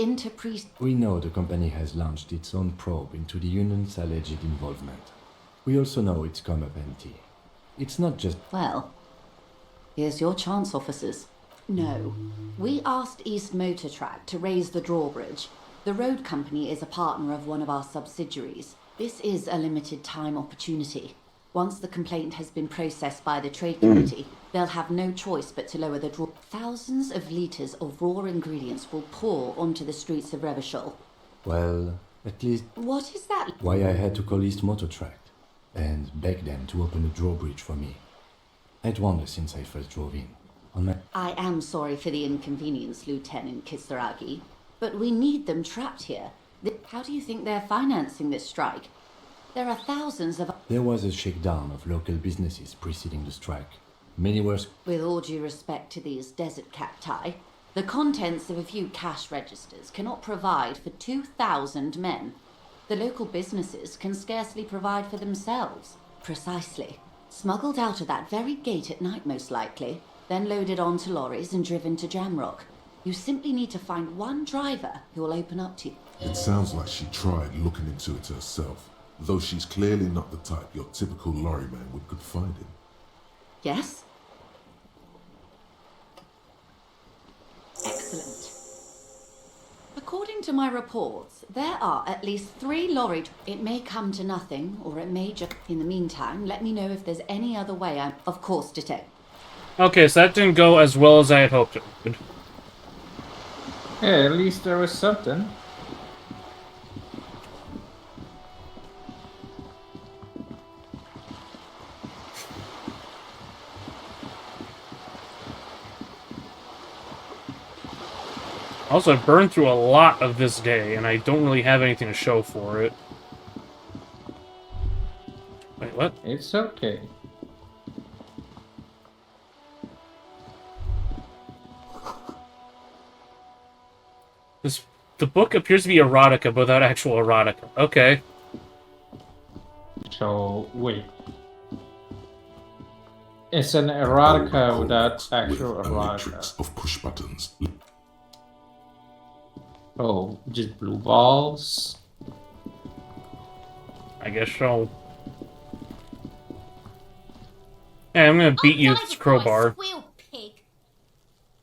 We know the company has launched its own probe into the Union's alleged involvement. We also know it's come up empty. It's not just... Well, here's your chance, officers. No. We asked East Motor Track to raise the drawbridge. The road company is a partner of one of our subsidiaries. This is a limited time opportunity. Once the complaint has been processed by the Trade Committee, they'll have no choice but to lower the draw. Thousands of litres of raw ingredients will pour onto the streets of Revachol. Well, at least... What is that? Why I had to call East Motor Track and beg them to open the drawbridge for me. I'd wondered since I first drove in. I am sorry for the inconvenience, Lieutenant Kisaragi, but we need them trapped here. How do you think they're financing this strike? There are thousands of... There was a shakedown of local businesses preceding the strike. Many were... With all due respect to these desert cacti, the contents of a few cash registers cannot provide for 2,000 men. The local businesses can scarcely provide for themselves. Precisely. Smuggled out of that very gate at night, most likely, then loaded onto lorries and driven to Jamrock. You simply need to find one driver who will open up to you. It sounds like she tried looking into it herself, though she's clearly not the type your typical lorryman would confide in. Yes? Excellent. According to my reports, there are at least 3 lorry... It may come to nothing, or it may just... In the meantime, let me know if there's any other way I'm... Of course, detect. Okay, so that didn't go as well as I had hoped it would. Yeah, at least there was something. Also, I've burned through a lot of this day, and I don't really have anything to show for it. Wait, what? It's okay. The book appears to be erotica, but without actual erotica. Okay. So, wait. It's an erotica without actual erotica. Of push buttons. Oh, just blue balls? I guess so. Hey, I'm gonna beat you with this crowbar. Squeal pig.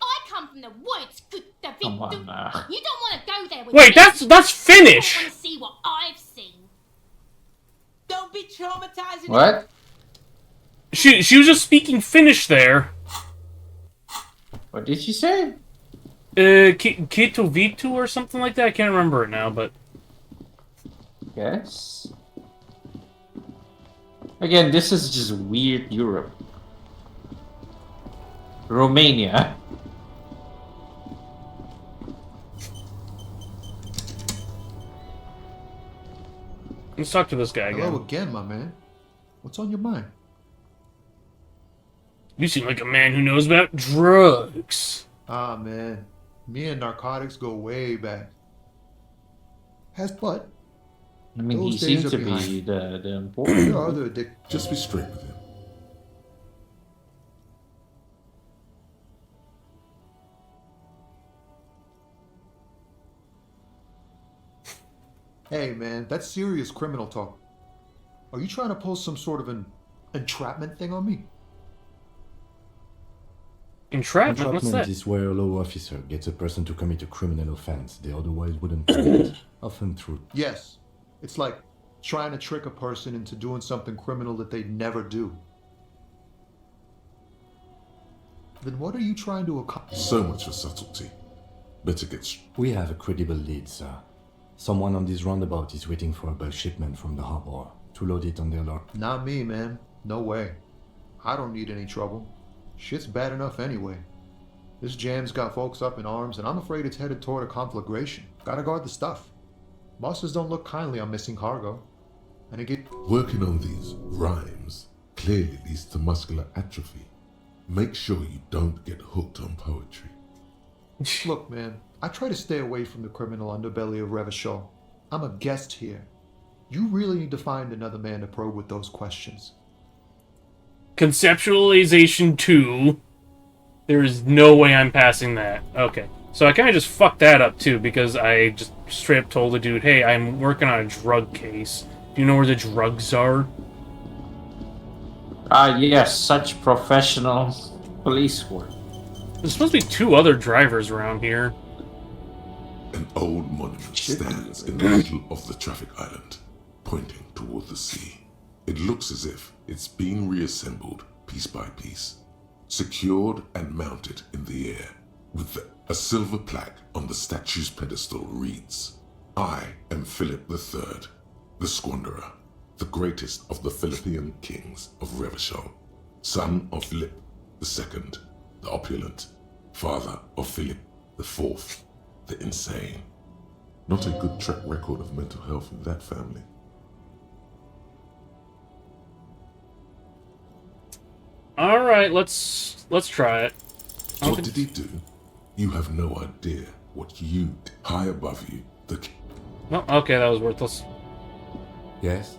I come from the woods. Come on now. You don't want to go there with Wait, me. that's Finnish! I want to see what I've seen. Don't be traumatizing. What? She was just speaking Finnish there. What did she say? Kito Vitu or something like that? I can't remember it now, but... Yes. Again, this is just weird Europe. Romania. Let's talk to this guy again. Hello again, my man. What's on your mind? You seem like a man who knows about drugs. Ah, man. Me and narcotics go way back. But I mean, he those seems days to are be behind. the important. There are other Just be straight with him. Hey, man, that's serious criminal talk. Are you trying to pull some sort of an entrapment thing on me? Entrapment? What's that? is where a law officer gets a person to commit a criminal offense they otherwise wouldn't commit, often through... Yes. It's like trying to trick a person into doing something criminal that they'd never do. Then what are you trying to accomplish? So much for subtlety. Better get... We have a credible lead, sir. Someone on this roundabout is waiting for a bulk shipment from the harbor to load it on their lorry. Not me, man. No way. I don't need any trouble. Shit's bad enough anyway. This jam's got folks up in arms, and I'm afraid it's headed toward a conflagration. Gotta guard the stuff. Bosses don't look kindly on missing cargo. And again, Working on these rhymes clearly leads to muscular atrophy. Make sure you don't get hooked on poetry. look, man, I try to stay away from the criminal underbelly of Revachol. I'm a guest here. You really need to find another man to probe with those questions. Conceptualization 2. There is no way I'm passing that. Okay. So I kind of just fucked that up, too, because I just straight up told the dude, hey, I'm working on a drug case. Do you know where the drugs are? Yes, such professional police work. There's supposed to be 2 other drivers around here. An old monument stands in the middle of the traffic island, pointing toward the sea. It looks as if it's been reassembled piece by piece, secured and mounted in the air. With a silver plaque on the statue's pedestal reads, I am Philip III, the Squanderer, the greatest of the Philippian kings of Revachol, son of Philip II, the opulent, father of Philip IV, the insane. Not a good track record of mental health in that family. Alright, let's try it. What did he do? You have no idea what you, high above you, the... No, okay, that was worthless. Yes?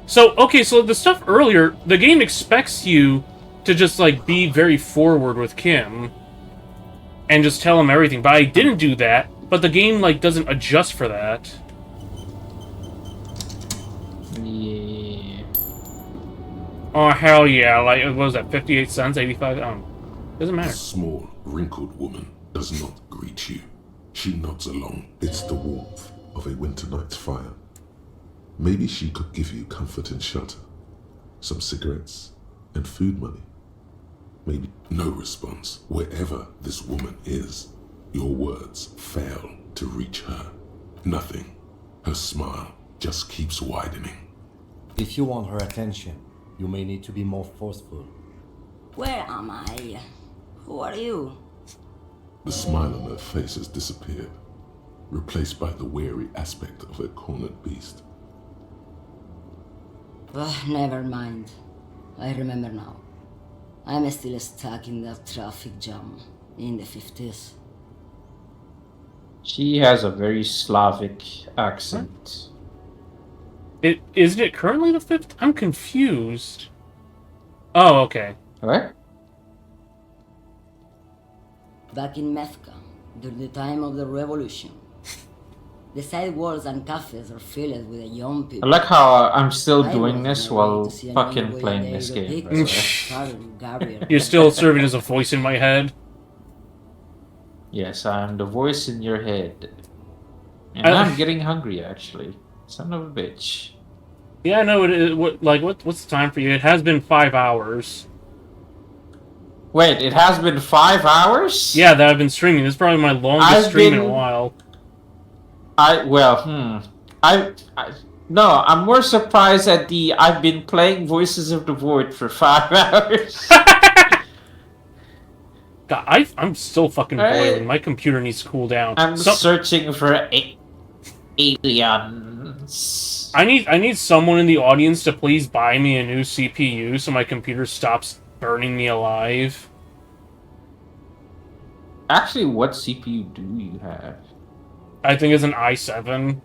So, okay, so the stuff earlier, the game expects you to just, like, be very forward with Kim and just tell him everything, but I didn't do that, but the game, like, doesn't adjust for that. Yeah. Oh, hell yeah, like, what was that, 58 cents, 85, doesn't matter. The small, wrinkled woman does not greet you. She nods along. It's the warmth of a winter night's fire. Maybe she could give you comfort and shelter, some cigarettes, and food money. Maybe no response. Wherever this woman is, your words fail to reach her. Nothing. Her smile just keeps widening. If you want her attention, you may need to be more forceful. Where am I? Who are you? The smile on her face has disappeared, replaced by the wary aspect of a cornered beast. Never mind. I remember now. I'm still stuck in that traffic jam in the 50s. She has a very Slavic accent. Isn't it currently the 5th? I'm confused. Oh, okay. What? Back in Methka, during the time of the revolution. The sidewalks and cafes are filled with young I people. like how I'm still I doing was this on my way while to see a fucking young playing boy this named game. Gabriel. You're still serving as a voice in my head? Yes, I'm the voice in your head. And I'm getting hungry, actually. Son of a bitch. Yeah, no, it is. What's the time for you? It has been 5 hours. Wait, it has been 5 hours? Yeah, that I've been streaming. This is probably my longest stream in a while. No, I'm more surprised at the I've been playing Voices of the Void for 5 hours. God, I'm still fucking boiling. My computer needs to cool down. I'm searching for aliens. I need someone in the audience to please buy me a new CPU so my computer stops burning me alive. Actually, what CPU do you have? I think it's an i7.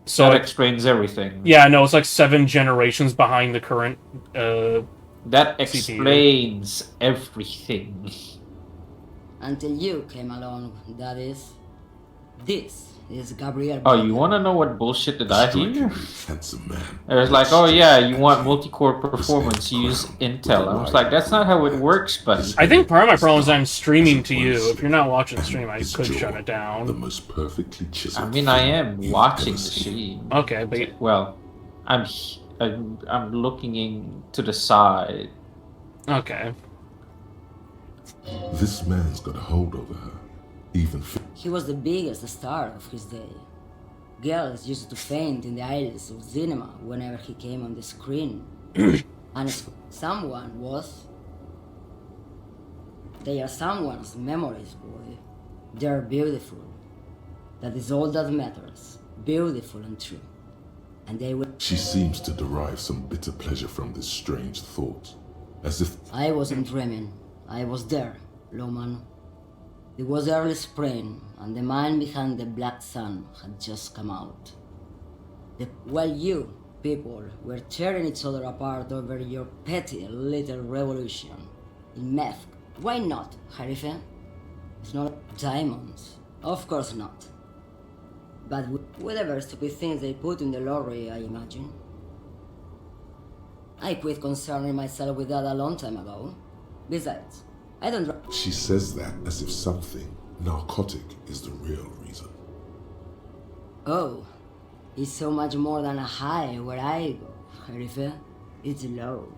So that explains everything. Yeah, no, it's like 7 generations behind the current that CPU. Explains everything. Until you came along, that is. This is Gabriel. Oh, you want to know what bullshit did I hear? Handsome man. It was like, oh yeah, you want multi-core performance, use Intel. I was like, that's not how it works, buddy. I think part of my problem is I'm streaming to you. If you're not watching the stream, I could shut it down. The most perfectly chiseled. I mean, I am watching the stream. Okay, but well, I'm looking to the side. Okay. This man's got a hold over her. Even he was the biggest star of his day. Girls used to faint in the aisles of cinema whenever he came on the screen. And someone was. They are someone's memories, boy. They're beautiful. That is all that matters. Beautiful and true. And they will. She seems to derive some bitter pleasure from this strange thought. As if I wasn't dreaming. I was there, Loman. It was early spring, and the man behind the black sun had just come out. While you, people, were tearing each other apart over your petty little revolution. In meth, why not, Harife? It's not diamonds. Of course not. But whatever stupid things they put in the lorry, I imagine. I quit concerning myself with that a long time ago. Besides, I don't... she says that as if something narcotic is the real reason. Oh, it's so much more than a high where I go, Harife. It's low.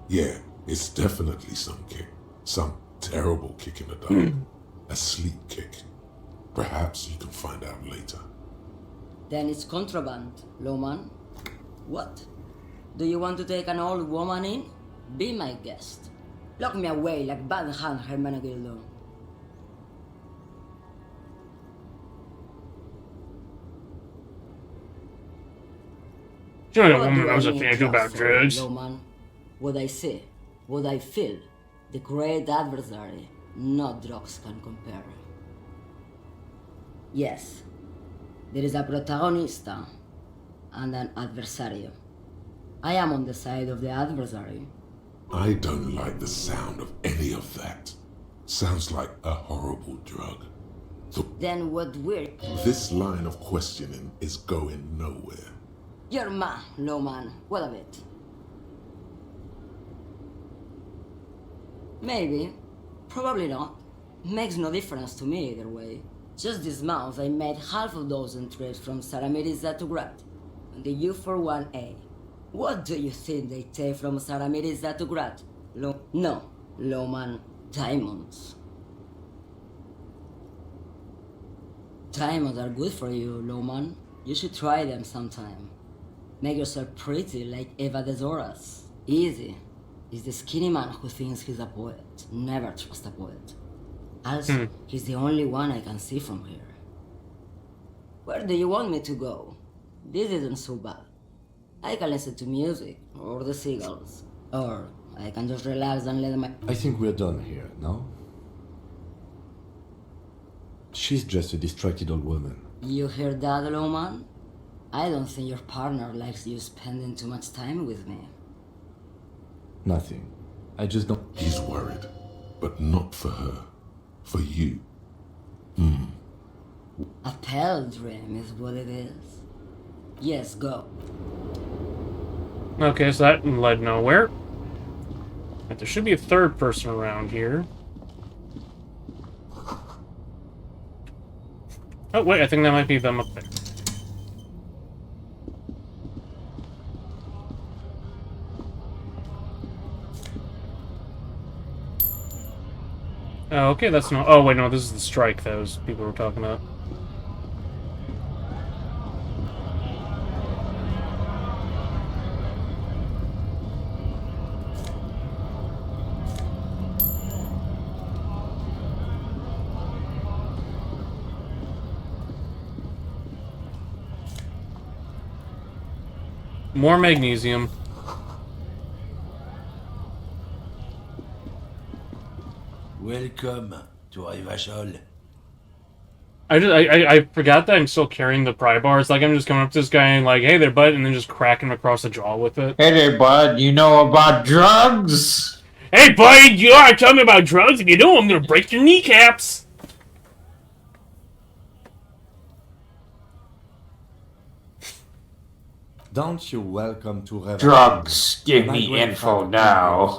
Yeah, it's definitely some kick. Some terrible kick in the dark. A sleep kick. Perhaps you can find out later. Then it's contraband, Loman. What? Do you want to take an old woman in? Be my guest. Lock me away like Bad Hand Hermenegildo. You know, a woman knows a thing about drugs. Loman. What I see, what I feel, the great adversary, no drugs can compare. Yes, there is a protagonista and an adversario. I am on the side of the adversary. I don't like the sound of any of that. Sounds like a horrible drug. Then what we're... This line of questioning is going nowhere. You're man, Loman. What of it? Maybe. Probably not. Makes no difference to me either way. Just this month I made half a dozen trips from Saramiris to Grad. And the U41A. What do you think they take from Saramiris to Grad? No, Loman. Diamonds. Diamonds are good for you, Loman. You should try them sometime. Make yourself pretty like Eva de Zoras. Easy. It's the skinny man who thinks he's a poet. Never trust a poet. Also, he's the only one I can see from here. Where do you want me to go? This isn't so bad. I can listen to music, or the seagulls. Or I can just relax and let my... I think we're done here, no? She's just a distracted old woman. You hear that, Loman? I don't think your partner likes you spending too much time with me. Nothing. I just don't... He's worried, but not for her. For you. A pale dream is what it is. Yes, go. Okay, so that led nowhere. But there should be a third person around here. Oh, wait, I think that might be them up there. Oh, okay, that's not... Oh, wait, no, this is the strike those people were talking about. More magnesium. Welcome to Rivachol. I forgot that I'm still carrying the pry bars. Like, I'm just coming up to this guy and like, hey there, bud, and then just cracking him across the jaw with it. Hey there, bud. You know about drugs? Hey, bud, you are telling me about drugs? If you don't, I'm gonna break your kneecaps. Don't you welcome to Revachol. Drugs. Give me info now,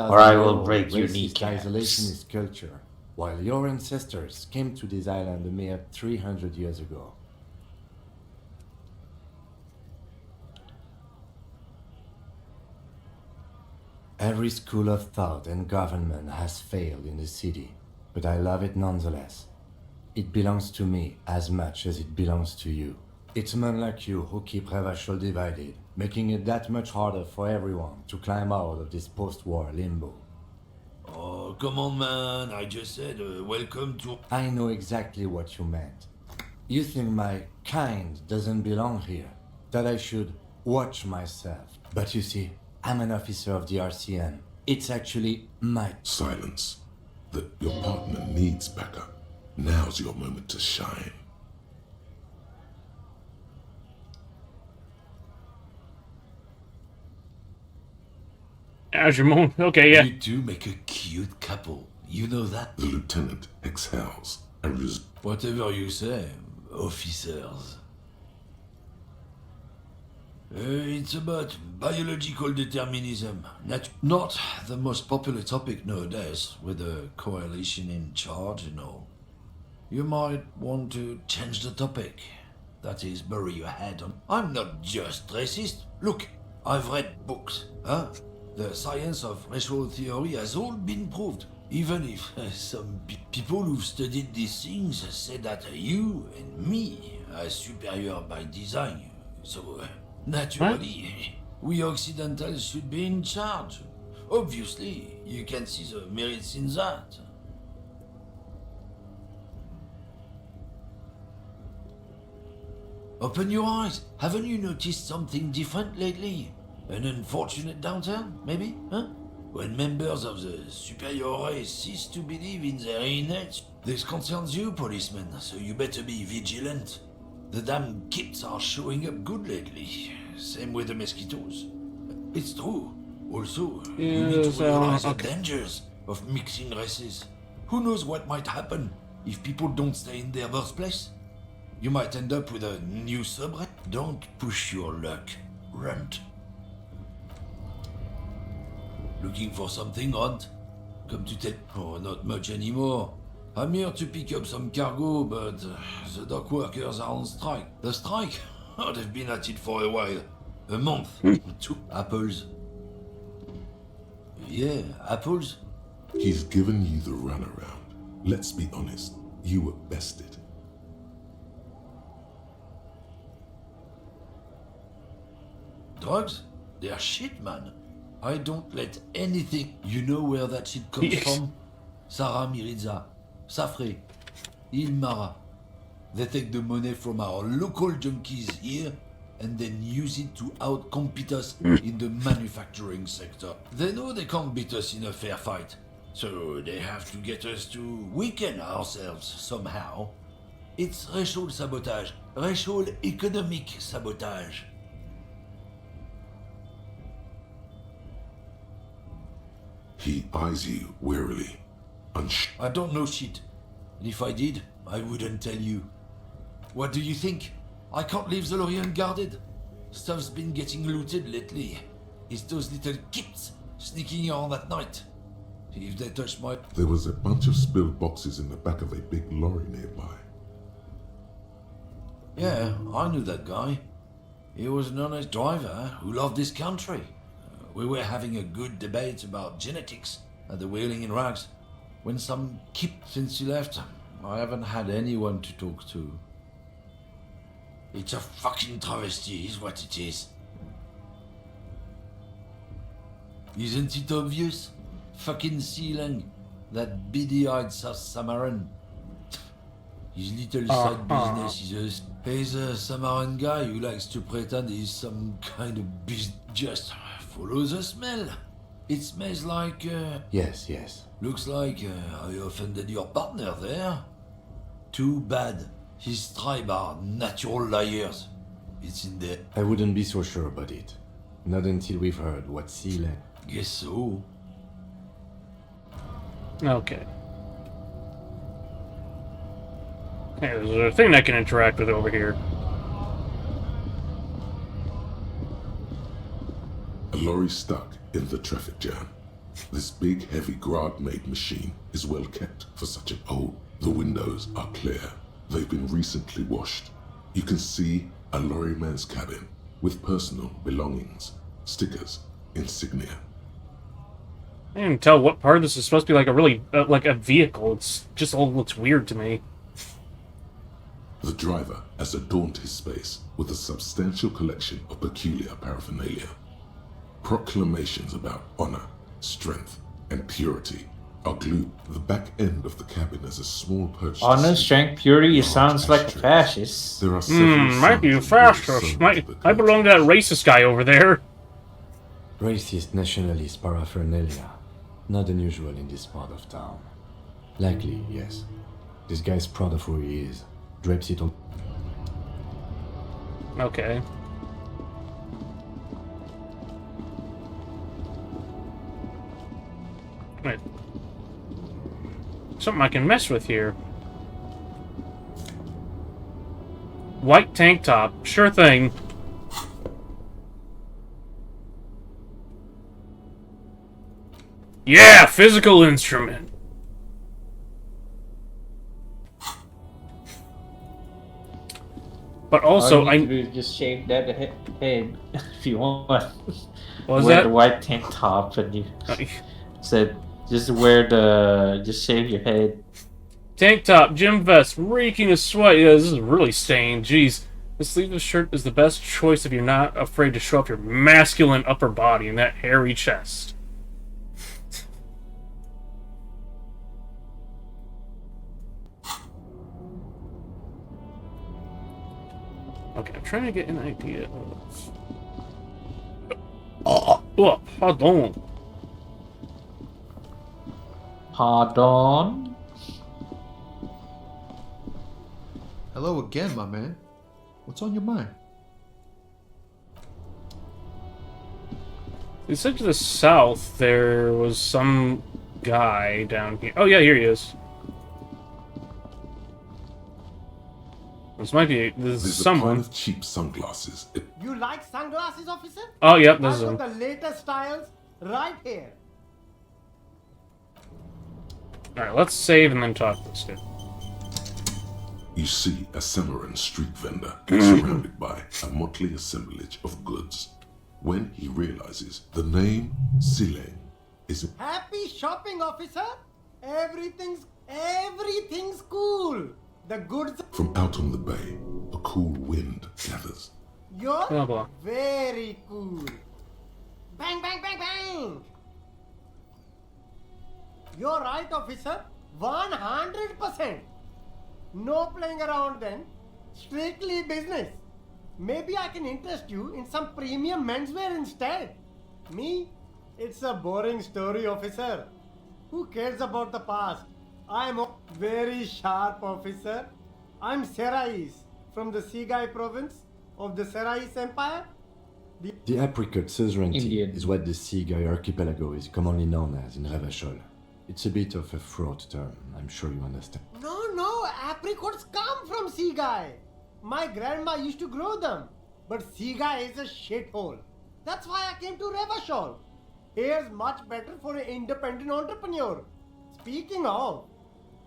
or I will break your kneecaps. Isolationist culture, while your ancestors came to this island a mere 300 years ago. Every school of thought and government has failed in the city, but I love it nonetheless. It belongs to me as much as it belongs to you. It's men like you who keep Revachol divided, making it that much harder for everyone to climb out of this post-war limbo. Oh, come on, man. I just said welcome to... I know exactly what you meant. You think my kind doesn't belong here, that I should watch myself. But you see, I'm an officer of the RCN. It's actually my... Silence. Your partner needs backup. Now's your moment to shine. As your moment. Okay, yeah. You two make a cute couple. You know that? The lieutenant exhales and Whatever you say, officers. It's about biological determinism. Not the most popular topic nowadays, with the coalition in charge and all. You might want to change the topic. That is, bury your head on. I'm not just racist. Look, I've read books, huh? The science of racial theory has all been proved. Even if some people who've studied these things say that you and me are superior by design. So, naturally, we Occidentals should be in charge. Obviously, you can see the merits in that. Open your eyes. Haven't you noticed something different lately? An unfortunate downturn, maybe? Huh? When members of the superior race cease to believe in their innate... This concerns you, policeman, so you better be vigilant. The damn kids are showing up good lately. Same with the mosquitoes. It's true. Also, you need to realize the dangers of mixing races. Who knows what might happen if people don't stay in their birthplace? You might end up with a new subreddit. Don't push your luck. Run. Looking for something, Hunt? Come to tell... Oh, not much anymore. I'm here to pick up some cargo, but the dock workers are on strike. The strike? Oh, they've been at it for a while. A month. 2 apples. Yeah, apples? He's given you the runaround. Let's be honest, you were bested. Drugs? They're shit, man. I don't let anything... You know where that shit comes from? Sarah Miriza, Safre, Ilmara. They take the money from our local junkies here and then use it to outcompete us in the manufacturing sector. They know they can't beat us in a fair fight, so they have to get us to weaken ourselves somehow. It's racial sabotage, racial economic sabotage. He eyes you warily. I don't know shit. And if I did, I wouldn't tell you. What do you think? I can't leave the lorry unguarded. Stuff's been getting looted lately. It's those little kids sneaking around at night. If they touch my... There was a bunch of spilled boxes in the back of a big lorry nearby. Yeah, I knew that guy. He was an honest driver who loved this country. We were having a good debate about genetics at the Wheeling in Rags. When some kid since he left, I haven't had anyone to talk to. It's a fucking travesty is what it is. Isn't it obvious? Fucking Sealang, that beady-eyed South Samaran. His little side business is a Samaran guy who likes to pretend he's some kind of just follow the smell. It smells like... Yes, yes. Looks like I offended your partner there. Too bad. His tribe are natural liars. It's in there. I wouldn't be so sure about it. Not until we've heard what Sealang... Guess so. Okay. Hey, there's a thing I can interact with over here. A lorry stuck in the traffic jam. This big, heavy Grad-made machine is well kept for such an old. The windows are clear. They've been recently washed. You can see a lorryman's cabin with personal belongings, stickers, insignia. I can't tell what part of this is supposed to be like a really, like a vehicle. It's just all looks weird to me. The driver has adorned his space with a substantial collection of peculiar paraphernalia. Proclamations about honor, strength, and purity are glued to the back end of the cabin as a small perch. Honor, strength, purity, it sounds like a fascist. There are several might be a fascist. Might belong to that racist guy over there. Racist nationalist paraphernalia. Not unusual in this part of town. Likely, yes. This guy's proud of who he is. Drapes it on. Okay. Wait. Something I can mess with here. White tank top. Sure thing. Yeah, physical instrument. But also, all you need to do is just shave that head if you want. What was wear that? the white tank top, and you said just wear the shave your head. Tank top, gym vest, reeking of sweat. Yeah, this is really stained. Jeez. The sleeveless shirt is the best choice if you're not afraid to show off your masculine upper body and that hairy chest. Okay, I'm trying to get an idea of... Oh, pardon. Pardon? Hello again, my man. What's on your mind? It said to the south there was some guy down here. Oh yeah, here he is. This might be... This is someone. A pile of cheap sunglasses. You like sunglasses, officer? Oh, yep, this is I've him. got the latest styles right here. Alright, let's save and then talk to this dude. You see a Cimarron street vendor surrounded by a motley assemblage of goods. When he realizes the name Silene is... Happy shopping, officer. Everything's cool. The goods... From out on the bay, a cool wind gathers. You're Blah, blah. very cool. Bang, bang, bang, bang. You're right, officer. 100%. No playing around then. Strictly business. Maybe I can interest you in some premium menswear instead. Me? It's a boring story, officer. Who cares about the past? I'm a very sharp officer. I'm Serais from the Sigai province of the Serais Empire. The apricot suzerainty is what the Sigai archipelago is commonly known as in Revachol. It's a bit of a fraught term, I'm sure you understand. No, apricots come from Sigai. My grandma used to grow them. But Sigai is a shithole. That's why I came to Revachol. Here's much better for an independent entrepreneur. Speaking of,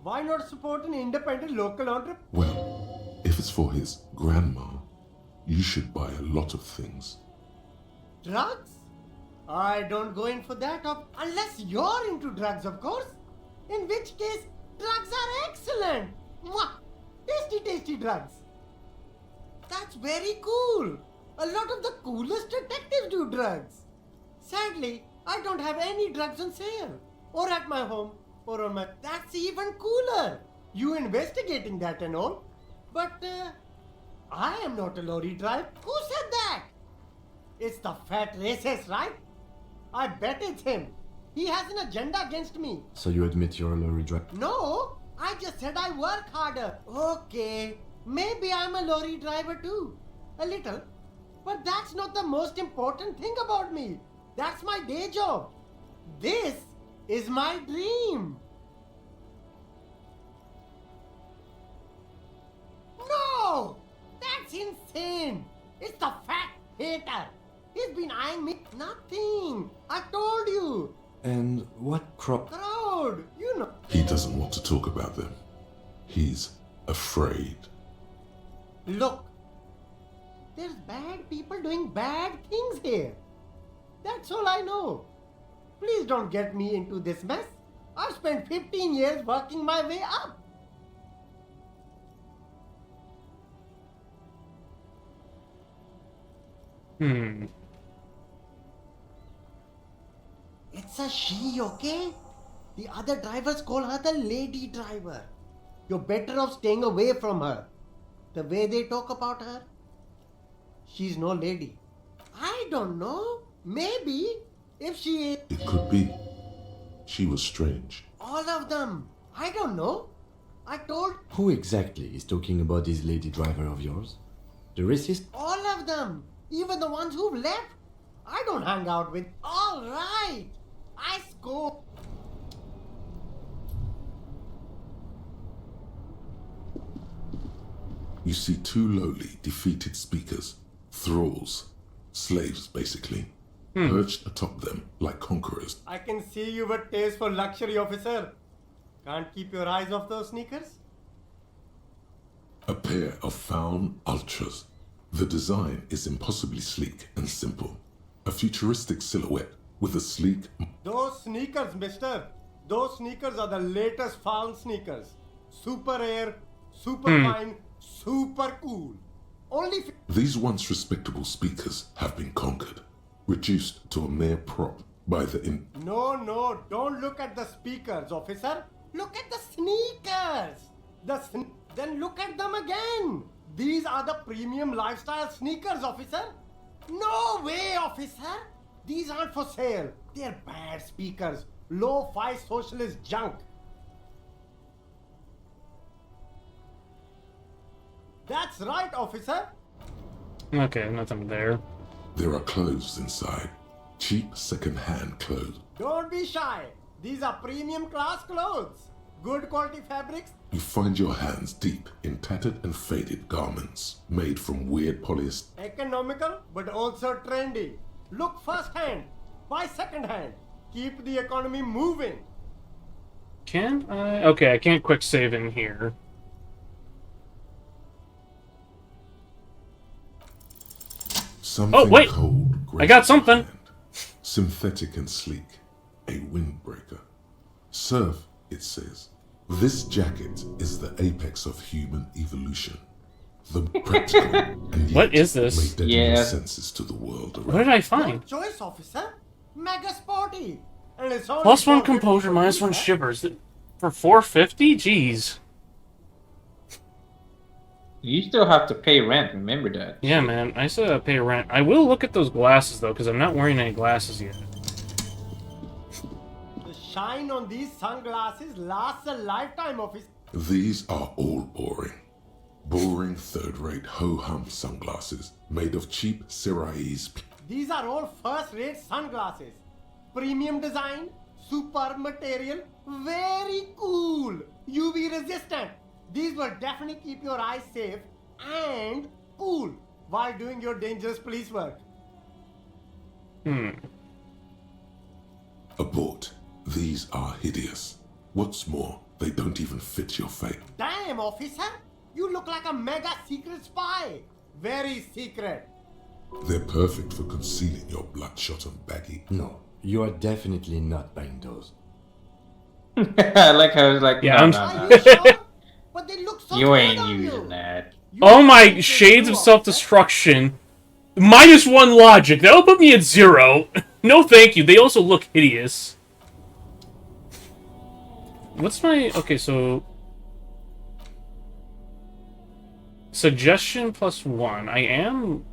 why not support an independent local entrepreneur? Well, if it's for his grandma, you should buy a lot of things. Drugs? I don't go in for that unless you're into drugs, of course. In which case, drugs are excellent. Mwah! Tasty, tasty drugs. That's very cool. A lot of the coolest detectives do drugs. Sadly, I don't have any drugs on sale. Or at my home. Or on my... That's even cooler. You investigating that and all. But, I am not a lorry driver. Who said that? It's the fat racist, right? I bet it's him. He has an agenda against me. So you admit you're a lorry driver? No, I just said I work harder. Okay, maybe I'm a lorry driver too. A little. But that's not the most important thing about me. That's my day job. This is my dream. No! That's insane. It's the fat hater. He's been eyeing me. Nothing. I told you. And what crop? Crowd, you know. He doesn't want to talk about them. He's afraid. Look, there's bad people doing bad things here. That's all I know. Please don't get me into this mess. I've spent 15 years working my way up. It's a she, okay? The other drivers call her the lady driver. You're better off staying away from her. The way they talk about her, she's no lady. I don't know. Maybe if she is. It could be. She was strange. All of them. I don't know. I told Who exactly is talking about this lady driver of yours? The racist? all of them. Even the ones who've left. I don't hang out with. All right. I score. You see two lowly, defeated speakers, thralls, slaves basically, perched atop them like conquerors. I can see you've a taste for luxury, officer. Can't keep your eyes off those sneakers? A pair of Faun Ultras. The design is impossibly sleek and simple. A futuristic silhouette with a sleek... Those sneakers, mister. Those sneakers are the latest Faun sneakers. Super air, super fine, super cool. Only... These once respectable speakers have been conquered, reduced to a mere prop by the... No, don't look at the speakers, officer. Look at the sneakers. Then look at them again. These are the premium lifestyle sneakers, officer. No way, officer. These aren't for sale. They're bad speakers. Low-fi socialist junk. That's right, officer. Okay, nothing there. There are clothes inside. Cheap second-hand clothes. Don't be shy. These are premium class clothes. Good quality fabrics. You find your hands deep in tattered and faded garments made from weird polyester. Economical, but also trendy. Look first hand, buy second hand. Keep the economy moving. Can I? Okay, I can't quick save in here. Something wait! cold. I got something. Synthetic and sleek. A windbreaker. Surf, it says. This jacket is the apex of human evolution. The practical and yet What is this? make deadly senses to the world around. What did I find? Good choice, officer. Mega sporty. And it's only Plus one 450 composure, for minus you, one eh? shivers. For 450? Jeez. You still have to pay rent, remember that. Yeah, man. I still gotta pay rent. I will look at those glasses, though, because I'm not wearing any glasses yet. The shine on these sunglasses lasts a lifetime, officer. These are all boring. Boring third-rate ho-hum sunglasses made of cheap Syrahese. These are all first-rate sunglasses. Premium design, super material, very cool. UV resistant. These will definitely keep your eyes safe and cool while doing your dangerous police work. Abort. These are hideous. What's more, they don't even fit your face. Damn, officer! You look like a mega secret spy. Very secret. They're perfect for concealing your bloodshot and baggy. No, you are definitely not buying those. I like how it's like, Yeah, no, I'm- no, Are no. you sure? But they look so You good ain't on using you. that. Oh my shades of self-destruction. Minus one logic. That'll put me at 0. No thank you. They also look hideous. What's my... Okay, so... Suggestion plus 1. I am...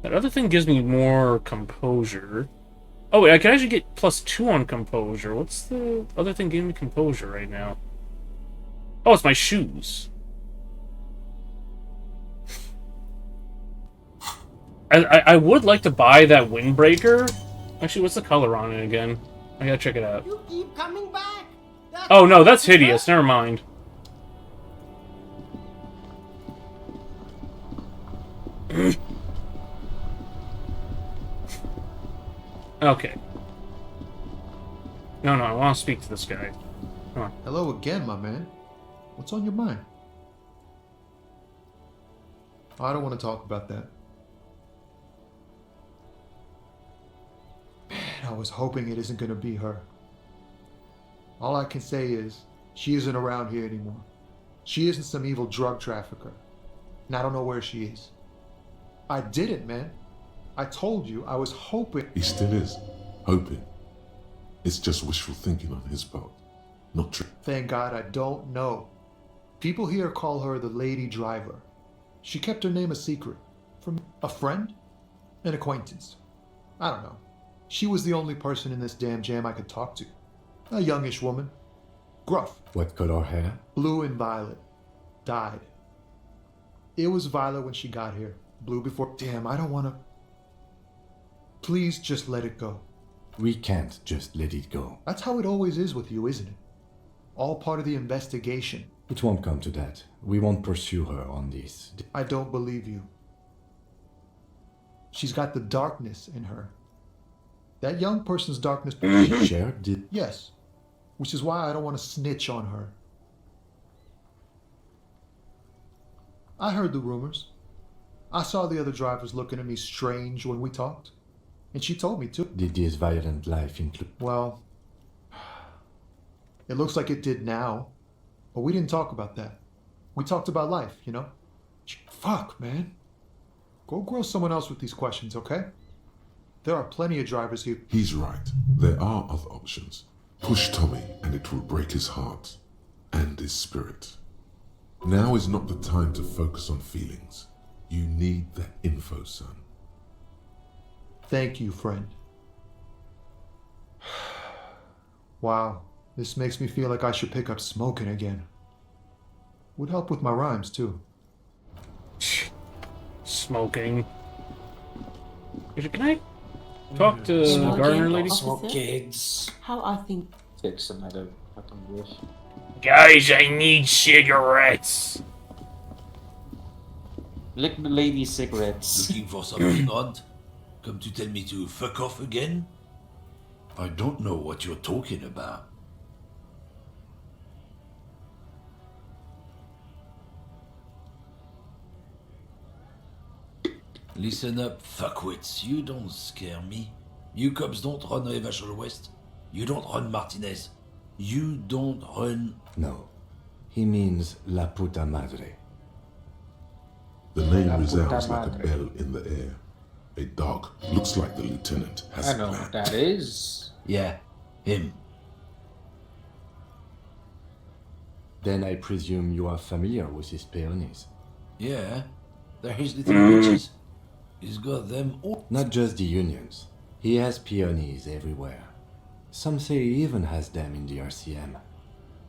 That other thing gives me more composure. Oh, wait, I can actually get plus 2 on composure. What's the other thing giving me composure right now? Oh, it's my shoes. I would like to buy that windbreaker. Actually, what's the color on it again? I gotta check it out. You keep coming back. Oh no, that's hideous. Never mind. Okay. No, I want to speak to this guy. Come on. Hello again, my man. What's on your mind? I don't want to talk about that. Man, I was hoping it isn't going to be her. All I can say is, she isn't around here anymore. She isn't some evil drug trafficker. and I don't know where she is. I didn't, man. I told you I was hoping. He still is. Hoping. It's just wishful thinking on his part. Not true. Thank God I don't know. People here call her the Lady Driver. She kept her name a secret. From a friend? An acquaintance. I don't know. She was the only person in this damn jam I could talk to. A youngish woman. Gruff. What color hair? Blue and violet. Died. It was violet when she got here. Blue before. Damn, I don't want to. Please just let it go. We can't just let it go. That's how it always is with you, isn't it? All part of the investigation. It won't come to that. We won't pursue her on this. I don't believe you. She's got the darkness in her. That young person's darkness. She shared it? Yes. Which is why I don't want to snitch on her. I heard the rumors. I saw the other drivers looking at me strange when we talked. And she told me to. Did this violent life include? Well, it looks like it did now. But we didn't talk about that. We talked about life, you know? Fuck, man. Go grill someone else with these questions, okay? There are plenty of drivers here. He's right. There are other options. Push Tommy and it will break his heart and his spirit. Now is not the time to focus on feelings. You need that info, son. Thank you, friend. Wow, this makes me feel like I should pick up smoking again. Would help with my rhymes, too. Smoking. Can I talk to the gardener lady? Smoke gigs. How I think. Take some other fucking bush. Guys, I need cigarettes. Lick the lady's cigarettes. Looking for something odd? Come to tell me to fuck off again? I don't know what you're talking about. Listen up, fuckwits. You don't scare me. You cops don't run Revachol West. You don't run Martinez. You don't run... No. He means La Puta Madre. The name resounds like a bell in the air. A dog looks like the lieutenant has I a know plan. what that is. Yeah, him. Then I presume you are familiar with his peonies. Yeah, they're his little bitches. He's got them all. Not just the unions. He has peonies everywhere. Some say he even has them in the RCM.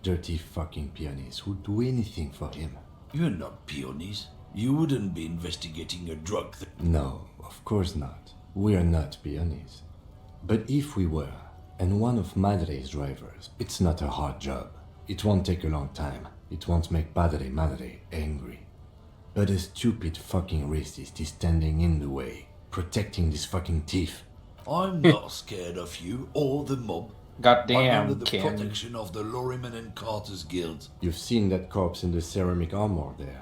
Dirty fucking peonies who'd do anything for him. You're not peonies. You wouldn't be investigating a drug No, of course not. We're not peonies. But if we were, and one of Madre's drivers, it's not a hard job. It won't take a long time. It won't make Padre Madre angry. But a stupid fucking racist is standing in the way, protecting this fucking thief. I'm not scared of you or the mob. Goddamn, I'm under the Ken. protection of the Lorryman and Carter's Guild. You've seen that corpse in the ceramic armor there.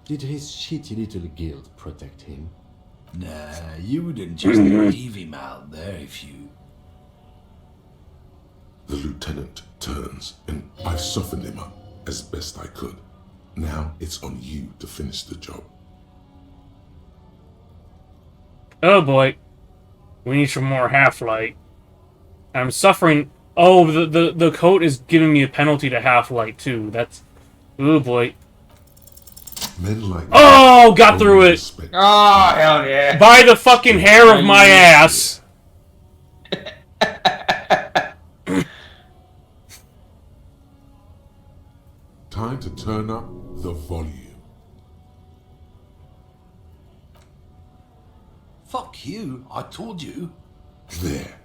Did his shitty little guild protect him? Nah, you wouldn't just leave him out there if you... The lieutenant turns, and I've softened him up as best I could. Now it's on you to finish the job. Oh boy. We need some more half-light. I'm suffering... Oh, the coat is giving me a penalty to half-light, too. That's... Oh boy. Men like Oh, got through it! Oh, hell yeah. By the fucking hair of my ass! Time to turn up the volume. Fuck you, I told you. There.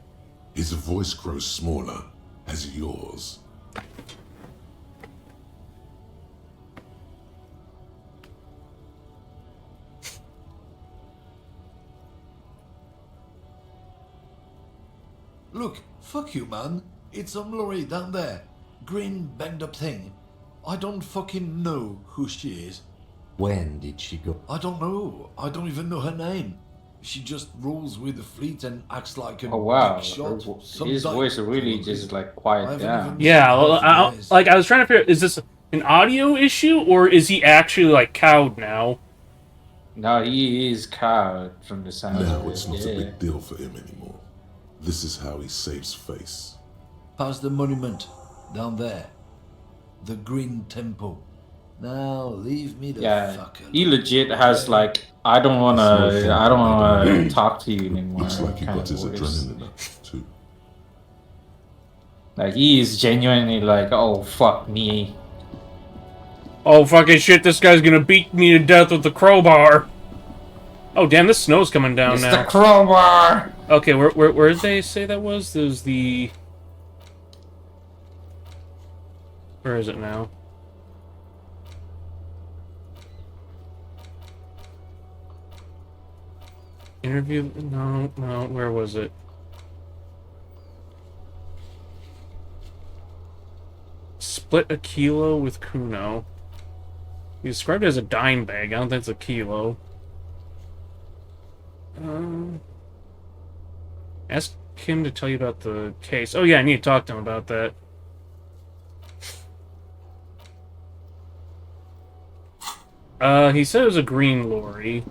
His voice grows smaller as yours. Look, fuck you, man. It's some lorry down there. Green, banged up thing. I don't fucking know who she is. When did she go? I don't know. I don't even know her name. She just rolls with the fleet and acts like a Oh wow, big shot. his voice really just like quiet down. Yeah, I was trying to figure, is this An audio issue, or is he actually, like, cowed now? No, he is cowed from the sound Now of it. it's not a Yeah. big deal for him anymore. This is how he saves face. Past the monument, down there. The Green Temple. Now leave me the Yeah, fuck alone. he legit has like, I don't wanna talk to you anymore. Looks like he kind got of his voice. adrenaline up too. Like he is genuinely like, oh fuck me. Oh, fucking shit, this guy's gonna beat me to death with the crowbar. Oh, damn, the snow's coming down It's now. the crowbar! Okay, where did they say that was? There's the... Where is it now? Interview... No, where was it? Split a kilo with Kuno. He described it as a dime bag. I don't think it's a kilo. Ask him to tell you about the case. Oh yeah, I need to talk to him about that. He said it was a green lorry.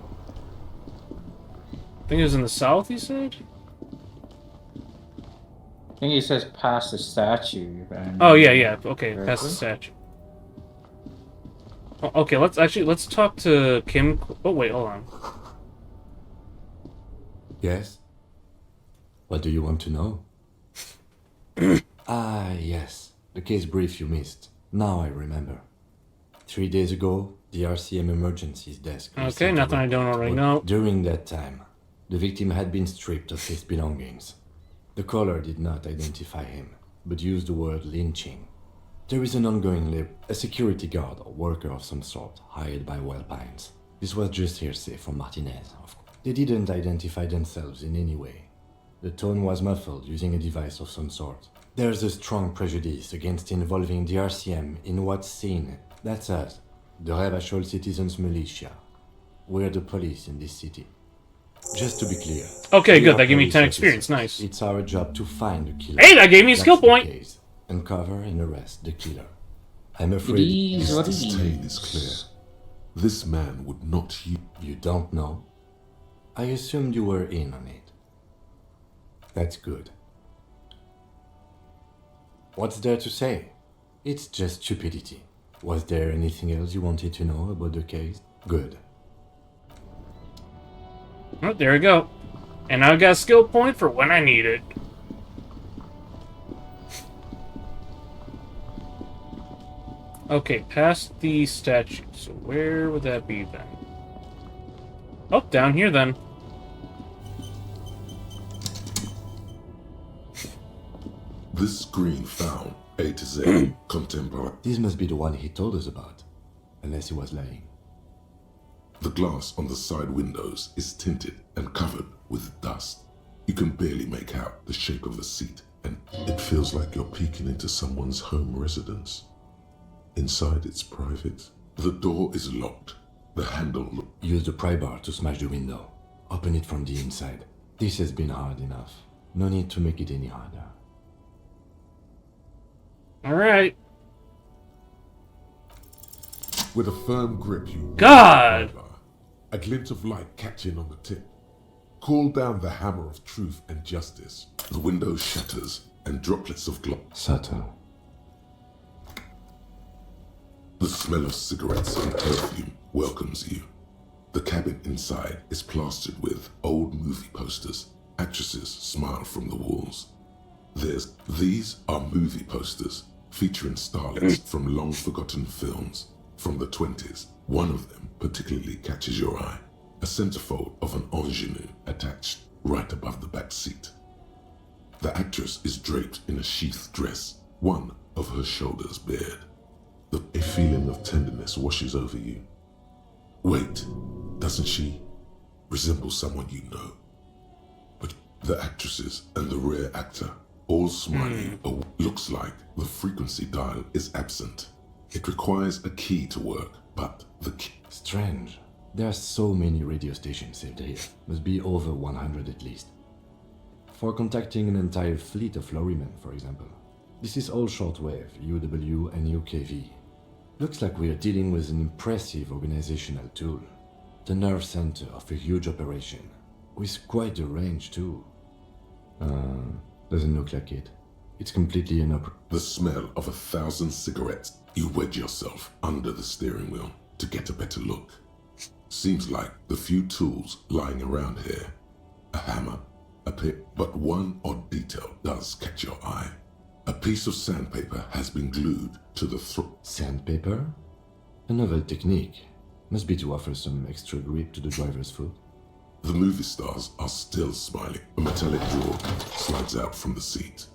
I think it was in the south, he said? I think he says past the statue. Oh yeah, okay, past the statue. Oh, okay, let's talk to Kim. Oh wait, hold on. Yes? What do you want to know? Ah, yes. The case brief you missed. Now I remember. 3 days ago, the RCM emergencies desk... Okay, nothing I don't already know. During that time, the victim had been stripped of his belongings. The caller did not identify him, but used the word lynching. There is an ongoing a security guard or worker of some sort, hired by Wellpines. This was just hearsay from Martinez, of course. They didn't identify themselves in any way. The tone was muffled using a device of some sort. There's a strong prejudice against involving the RCM in what's seen. That's us, the Revachol Citizens Militia. We're the police in this city. Just to be clear. Okay, we good. are That gave me police 10 officers. experience. Nice. It's our job to find the killer. Hey, that gave me a That's skill the point. case. Uncover and arrest the killer. I'm afraid His disdain is clear. This man would not use... You don't know? I assumed you were in on it. That's good. What's there to say? It's just stupidity. Was there anything else you wanted to know about the case? Good. Oh, there we go. And now I got a skill point for when I need it. Okay, past the statue. So where would that be then? Oh, down here then. This screen found A to Z contemporary. This must be the one he told us about. Unless he was lying. The glass on the side windows is tinted and covered with dust. You can barely make out the shape of the seat, and it feels like you're peeking into someone's home residence. Inside it's private. The door is locked. The handle... Use the pry bar to smash the window. Open it from the inside. This has been hard enough. No need to make it any harder. Alright. With a firm grip, you... God! A glint of light catching on the tip. Call down the hammer of truth and justice. The window shatters, and droplets of glass... Subtle. The smell of cigarettes and perfume welcomes you. The cabin inside is plastered with old movie posters. Actresses smile from the walls. These are movie posters featuring starlets from long-forgotten films from the 20s. One of them particularly catches your eye. A centerfold of an ingenue attached right above the back seat. The actress is draped in a sheathed dress, one of her shoulders bared. A feeling of tenderness washes over you. Wait, doesn't she resemble someone you know? But the actresses and the rare actor all smiling. Looks like the frequency dial is absent. It requires a key to work, but the key... Strange. There are so many radio stations saved here. Must be over 100 at least. For contacting an entire fleet of lorrymen, for example. This is all shortwave, UW and UKV. Looks like we are dealing with an impressive organizational tool. The nerve center of a huge operation. With quite a range too. Doesn't look like it. It's completely inoperable. The smell of 1,000 cigarettes. You wedge yourself under the steering wheel to get a better look. Seems like the few tools lying around here. A hammer, a pick, but one odd detail does catch your eye. A piece of sandpaper has been glued to the throat. Sandpaper? A novel technique. Must be to offer some extra grip to the driver's foot. The movie stars are still smiling. A metallic drawer slides out from the seat.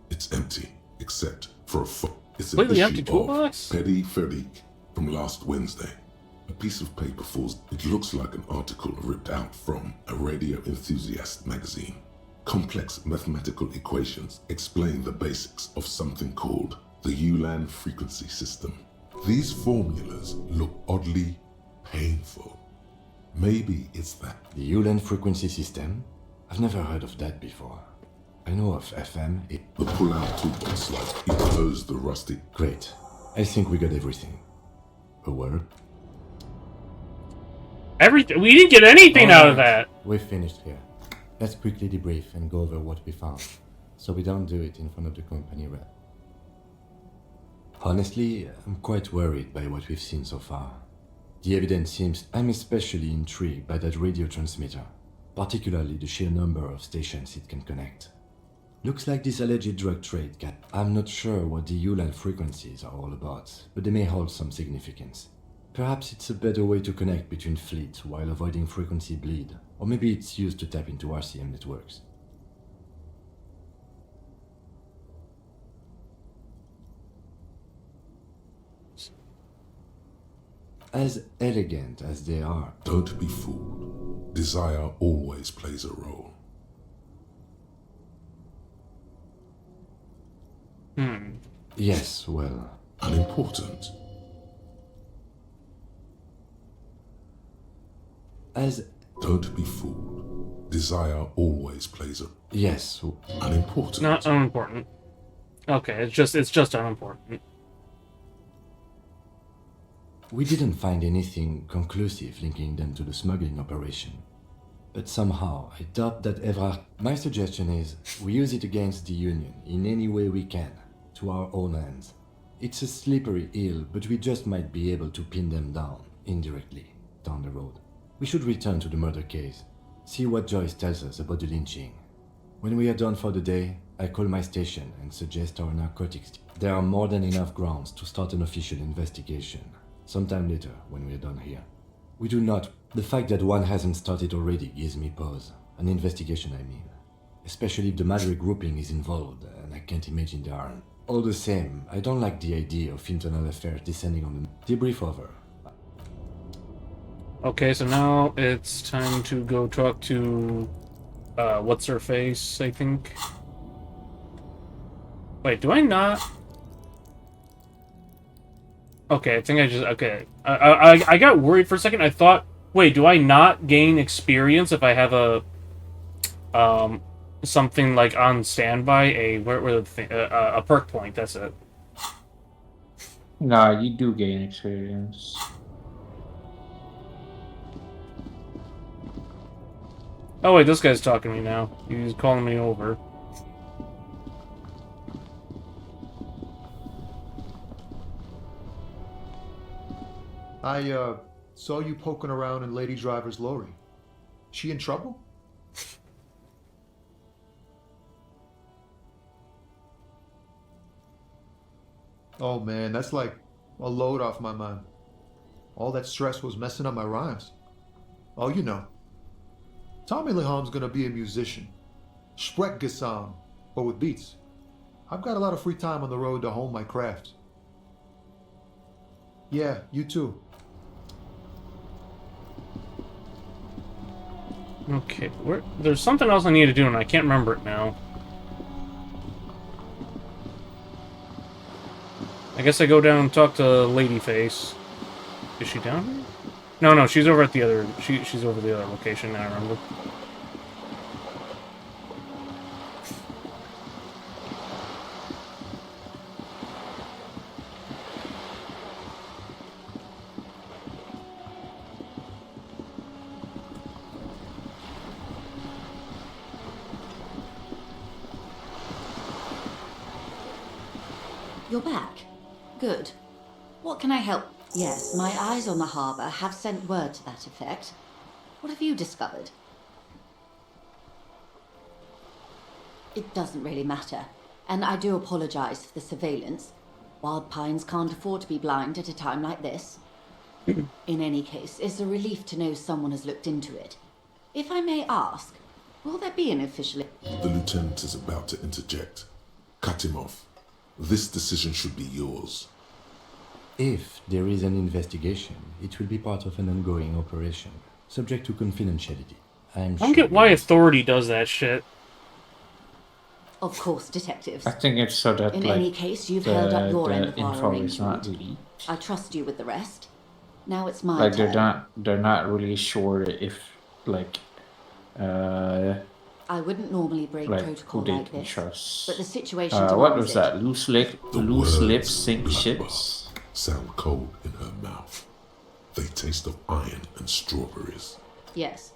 It's empty, except for a foot. It's an Completely issue empty of toolbox? Petty Ferrique from last Wednesday. A piece of paper falls. It looks like an article ripped out from a radio enthusiast magazine. Complex mathematical equations explain the basics of something called the Ulan frequency system. These formulas look oddly painful. Maybe it's that. The Ulan frequency system? I've never heard of that before. I know of FM. The pull-out toolbox slides. You close the rusty. Great. I think we got everything. A word? Everything. We didn't get anything out of that. We're finished here. Let's quickly debrief and go over what we found, so we don't do it in front of the company rep. Honestly, I'm quite worried by what we've seen so far. The evidence seems... I'm especially intrigued by that radio transmitter, particularly the sheer number of stations it can connect. Looks like this alleged drug trade cat. I'm not sure what the Ulan frequencies are all about, but they may hold some significance. Perhaps it's a better way to connect between fleets while avoiding frequency bleed, or maybe it's used to tap into RCM networks. As elegant as they are. Don't be fooled. Desire always plays a role. Yes, well... Unimportant. As... Don't be fooled. Desire always plays a... Yes. Unimportant. Not unimportant. Okay, it's just unimportant. We didn't find anything conclusive linking them to the smuggling operation. But somehow, I doubt that Evrard... My suggestion is, we use it against the Union in any way we can, to our own ends. It's a slippery hill, but we just might be able to pin them down, indirectly, down the road. We should return to the murder case, see what Joyce tells us about the lynching. When we are done for the day, I call my station and suggest our narcotics. There are more than enough grounds to start an official investigation, sometime later when we are done here. We do not. The fact that one hasn't started already gives me pause. An investigation, I mean. Especially if the Madrid grouping is involved, and I can't imagine they aren't. All the same, I don't like the idea of internal affairs descending on the... Debrief over. Okay, so now it's time to go talk to... what's her face, I think? Wait, do I not... Okay, I think I just... Okay. I got worried for a second. I thought... Wait, do I not gain experience if I have a... something like on standby? A perk point, that's it. Nah, you do gain experience. Oh wait, this guy's talking to me now. He's calling me over. I saw you poking around in Lady Driver's lorry. She in trouble? Oh man, that's like a load off my mind. All that stress was messing up my rhymes. Oh, you know. Tommy Leham's gonna be a musician. Sprechgesang, but with beats. I've got a lot of free time on the road to hone my craft. Yeah, you too. Okay, there's something else I need to do and I can't remember it now. I guess I go down and talk to Ladyface. Is she down here? No, she's over at the other... She's over the other location now, I remember. You're back. Good. What can I help? Yes, my eyes on the harbour have sent word to that effect. What have you discovered? It doesn't really matter, and I do apologise for the surveillance. Wild Pines can't afford to be blind at a time like this. In any case, it's a relief to know someone has looked into it. If I may ask, will there be an official... The lieutenant is about to interject. Cut him off. This decision should be yours. If there is an investigation, it will be part of an ongoing operation, subject to confidentiality. I don't get why Authority does that shit. Of course, detectives. I think it's so that In like any case, you've held up your end of our info is not arrangement. leaked. I trust you with the rest. Now it's my Like turn. they're not really sure if like I wouldn't normally break like protocol who they like can this, trust. but the situation What demands was it. that? Loose lips sink ships. Sound cold in her mouth. They taste of iron and strawberries. Yes.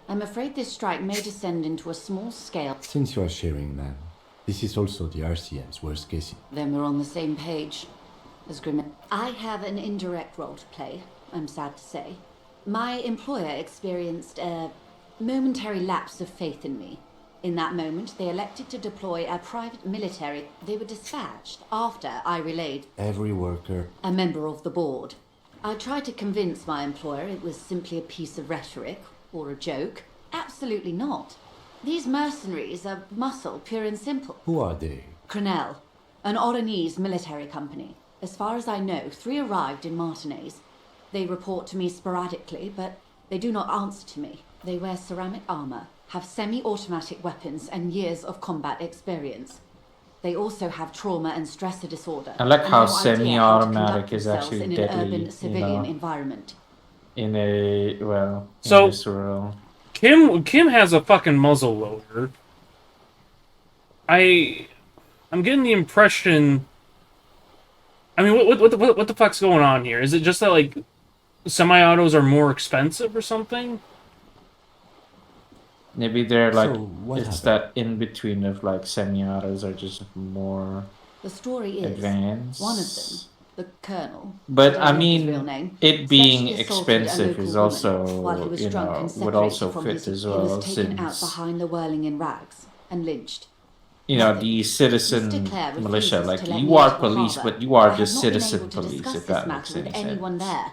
I'm afraid this strike may descend into a small scale. Since you are sharing, man, this is also the RCM's worst case. Then we're on the same page. As grim. I have an indirect role to play, I'm sad to say. My employer experienced a momentary lapse of faith in me. In that moment, they elected to deploy a private military. They were dispatched after I relayed Every worker... a member of the board. I tried to convince my employer it was simply a piece of rhetoric or a joke. Absolutely not. These mercenaries are muscle, pure and simple. Who are they? Crenel, an Oranese military company. As far as I know, 3 arrived in Martinez. They report to me sporadically, but they do not answer to me. They wear ceramic armor, have semi-automatic weapons, and years of combat experience. They also have trauma and stressor disorder. I like and how no idea how to semi-automatic conduct is themselves actually in an deadly, urban you civilian know. environment. In a in So- this world. Kim has a fucking muzzle loader. I'm getting the impression. I mean, what the fuck's going on here? Is it just that like semi-autos are more expensive or something? Maybe they're like So, what it's that in between of like semi-autos are just more The story is advanced. one of them, the Colonel. But don't I know his real mean, name, it being sexually assaulted a expensive local is woman also, while he was you drunk know, and would separated also from fit his, as he well, was taken out since behind the whirling in rags and lynched. you know Nothing. the citizen Mr. Clare militia. refuses Like to let you me are into the police, harbour. but you are I have just not been citizen able to police. discuss If this that makes matter with any anyone sense. there.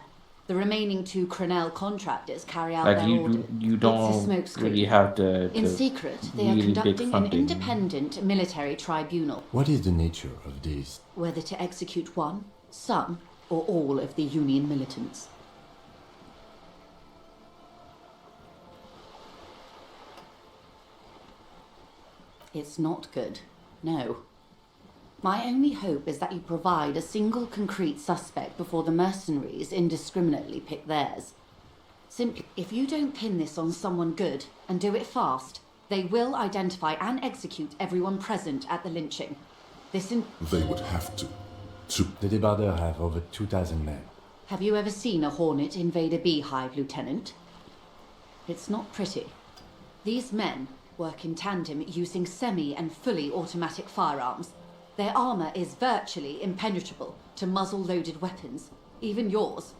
The remaining 2 Crenel contractors carry out Like their order. you It's a don't smokescreen. really have the In secret, they are really big conducting an funding. independent military tribunal, What is the nature of this? whether to execute one, some, or all of the Union militants. It's not good, no. My only hope is that you provide a single concrete suspect before the mercenaries indiscriminately pick theirs. Simply, if you don't pin this on someone good, and do it fast, they will identify and execute everyone present at the lynching. They would have to. The Debardeurs have over 2,000 men. Have you ever seen a Hornet invade a beehive, Lieutenant? It's not pretty. These men work in tandem using semi and fully automatic firearms. Their armor is virtually impenetrable to muzzle-loaded weapons, even yours.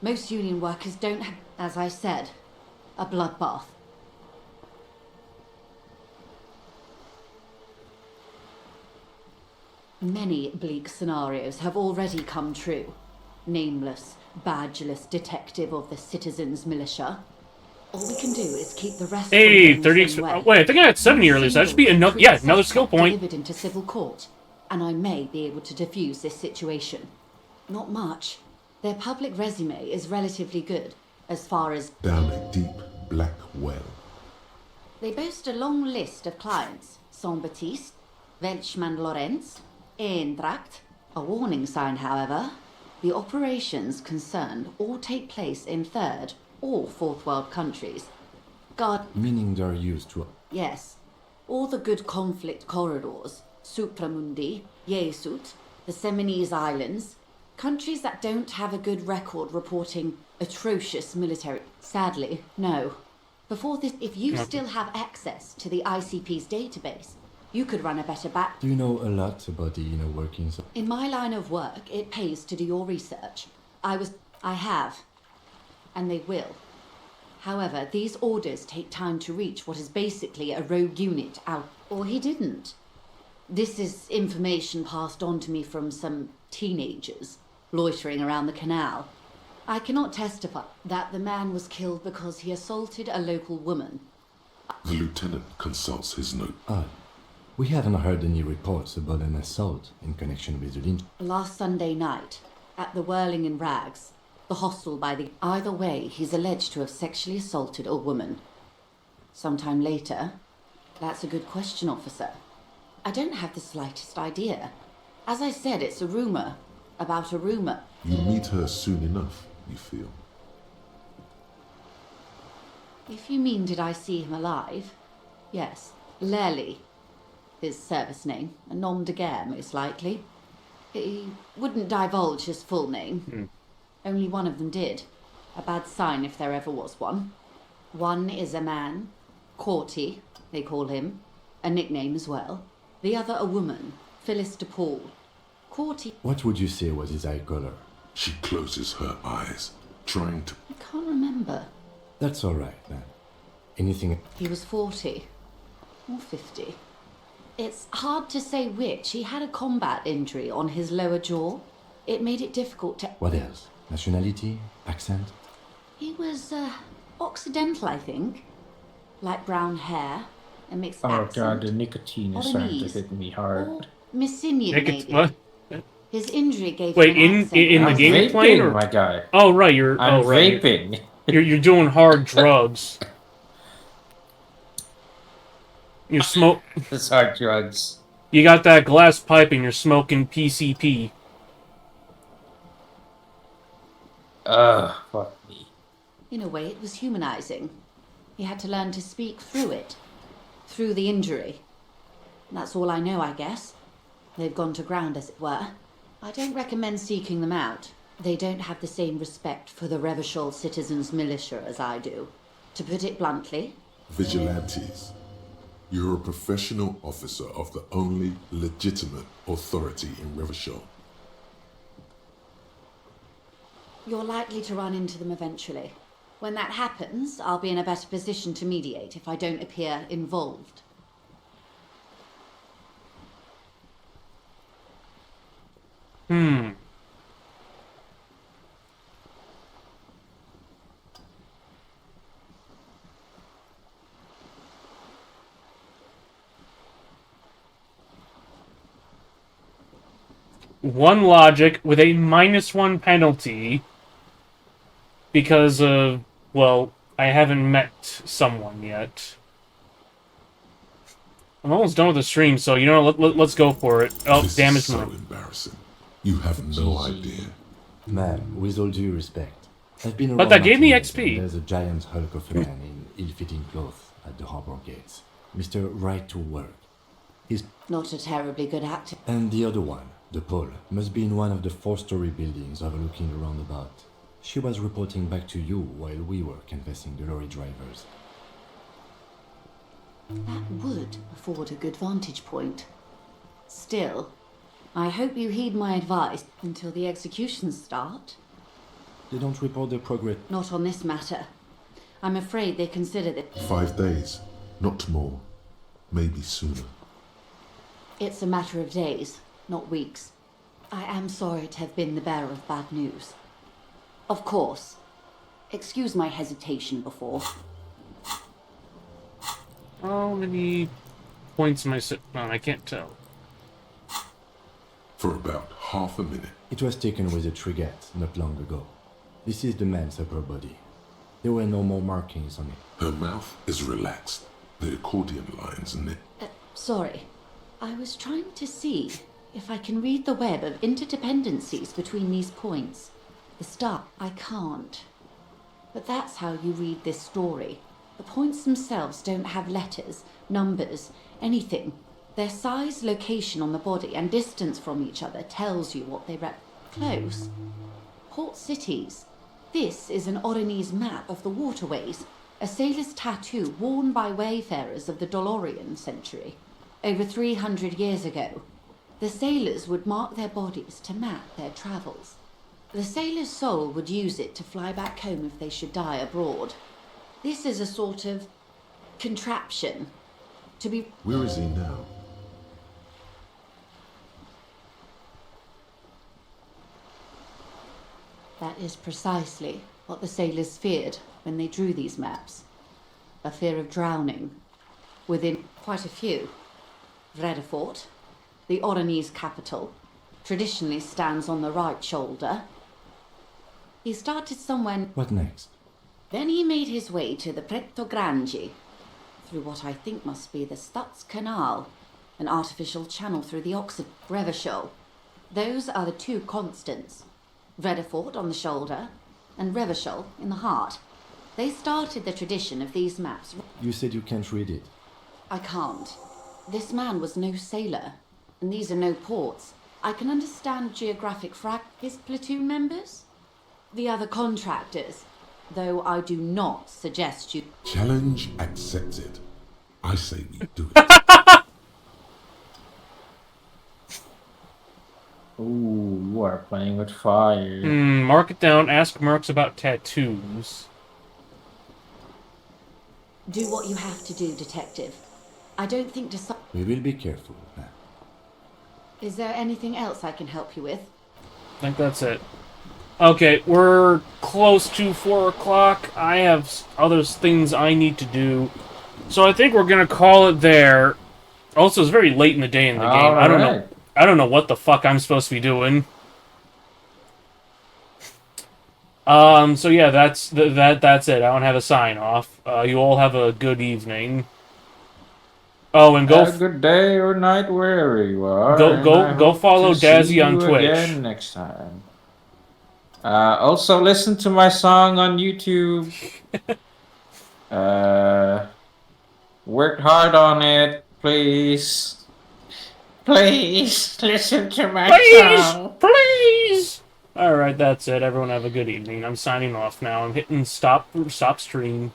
Most Union workers don't have, as I said, a bloodbath. Many bleak scenarios have already come true. Nameless, badgeless detective of the citizens' militia. All we can do is keep the rest Hey, from going the 30. same way. Wait, I think I had 70 earlier, so that should be another. Yeah, another skill point. Delivered into civil court, and I may be able to defuse this situation. Not much. Their public resume is relatively good, as far as Down a deep black well. they boast a long list of clients: Saint-Baptiste, Welchman Lorenz, Eintracht. A warning sign, however: the operations concerned all take place in third or fourth world countries. Meaning they're used to... Yes, all the good conflict corridors, Supramundi, Yesut, the Seminese Islands, countries that don't have a good record reporting atrocious military. Sadly, no. Before this, if you Okay. still have access to the ICP's database, You could run a better back. Do you know a lot about the inner workings? In my line of work, it pays to do your research. I have, and they will. However, these orders take time to reach what is basically a rogue unit out. Or he didn't. This is information passed on to me from some teenagers loitering around the canal. I cannot testify that the man was killed because he assaulted a local woman. The lieutenant consults his note. We haven't heard any reports about an assault in connection with the lynch. Last Sunday night, at the Whirling in Rags, the hostel by the... Either way, he's alleged to have sexually assaulted a woman. Sometime later, that's a good question, officer. I don't have the slightest idea. As I said, it's a rumor about a rumor. You meet her soon enough, you feel. If you mean did I see him alive? Yes. Lely, his service name, a nom de guerre, most likely. He wouldn't divulge his full name. Only one of them did. A bad sign if there ever was one. One is a man, Corty, they call him, a nickname as well. The other a woman, Phyllis DePaul. Corty... What would you say was his eye color? She closes her eyes, trying to... I can't remember. That's all right, then. Anything... He was 40. Or 50. It's hard to say which. He had a combat injury on his lower jaw. It made it difficult to... What else? Nationality? Accent? He was, Occidental, I think. Light brown hair, a mixed Oh accent. god, the nicotine is starting to Odanese. hit me hard. Or Messinian, maybe. What? His injury gave Wait, him an accent. in the I'm game you're vaping, playing, or my guy. Oh right, you're I'm right. vaping. You're doing hard drugs. You're smoke. It's hard drugs. You got that glass pipe and you're smoking PCP. Fuck me. In a way, it was humanizing. He had to learn to speak through it. Through the injury. That's all I know, I guess. They've gone to ground, as it were. I don't recommend seeking them out. They don't have the same respect for the Revachol citizens' militia as I do. To put it bluntly... Vigilantes. You're a professional officer of the only legitimate authority in Revachol. You're likely to run into them eventually. When that happens, I'll be in a better position to mediate if I don't appear involved. One logic with a -1 penalty because of, well, I haven't met someone yet. I'm almost done with the stream, so you know, let's go for it. Oh, This damage is so mode. embarrassing. You have no idea. Ma'am, with all due respect, I've been But around that gave me Martinique, XP. and there's a giant hulk of a man in ill-fitting clothes at the harbor gates. Mr. Right to Work. He's... Not a terribly good actor. And the other one, the Paul, must be in one of the 4-story buildings overlooking the roundabout. She was reporting back to you while we were canvassing the lorry drivers. That would afford a good vantage point. Still, I hope you heed my advice until the executions start. They don't report their progress. Not on this matter. I'm afraid they consider that 5 days, not more. Maybe sooner. it's a matter of days, not weeks. I am sorry to have been the bearer of bad news. Of course. Excuse my hesitation before. How many points am I sitting on? I can't tell. For about half a minute. It was taken with a Trigette not long ago. This is the man's upper body. There were no more markings on it. Her mouth is relaxed. The accordion lines knit. Sorry. I was trying to see if I can read the web of interdependencies between these points. The start, I can't. But that's how you read this story. The points themselves don't have letters, numbers, anything. Their size, location on the body, and distance from each other tells you what they rep. Close. Port cities. This is an Odanese map of the waterways, a sailor's tattoo worn by wayfarers of the Dolorian century. Over 300 years ago, the sailors would mark their bodies to map their travels. The sailor's soul would use it to fly back home if they should die abroad. This is a sort of contraption to be... Where is he now? That is precisely what the sailors feared when they drew these maps. A fear of drowning. Within quite a few. Vredefort, the Oranese capital, traditionally stands on the right shoulder. He started somewhere... What next? Then he made his way to the Pretto Grande, through what I think must be the Stutz Canal, an artificial channel through the Oxford Revachol. Those are the two constants. Vredefort on the shoulder, and Revachol in the heart. They started the tradition of these maps. You said you can't read it. I can't. This man was no sailor, and these are no ports. I can understand geographic his platoon members, the other contractors, though I do not suggest you... Challenge accepted. I say we do it. Ooh, you are playing with fire. Mark it down. Ask Mercs about tattoos. Do what you have to do, detective. I don't think We will be careful. Is there anything else I can help you with? I think that's it. Okay, we're close to 4 o'clock. I have other things I need to do. So I think we're gonna call it there. Also, it's very late in the day in the game. I don't know what the fuck I'm supposed to be doing. So yeah, that's it. I don't have a sign off. You all have a good evening. Oh, and have a good day or night wherever you are. Go follow Dazzy on Twitch. Again next time. Also listen to my song on YouTube. Worked hard on it, please. Please listen to my song. Please. All right, that's it. Everyone have a good evening. I'm signing off now. I'm hitting stop stream.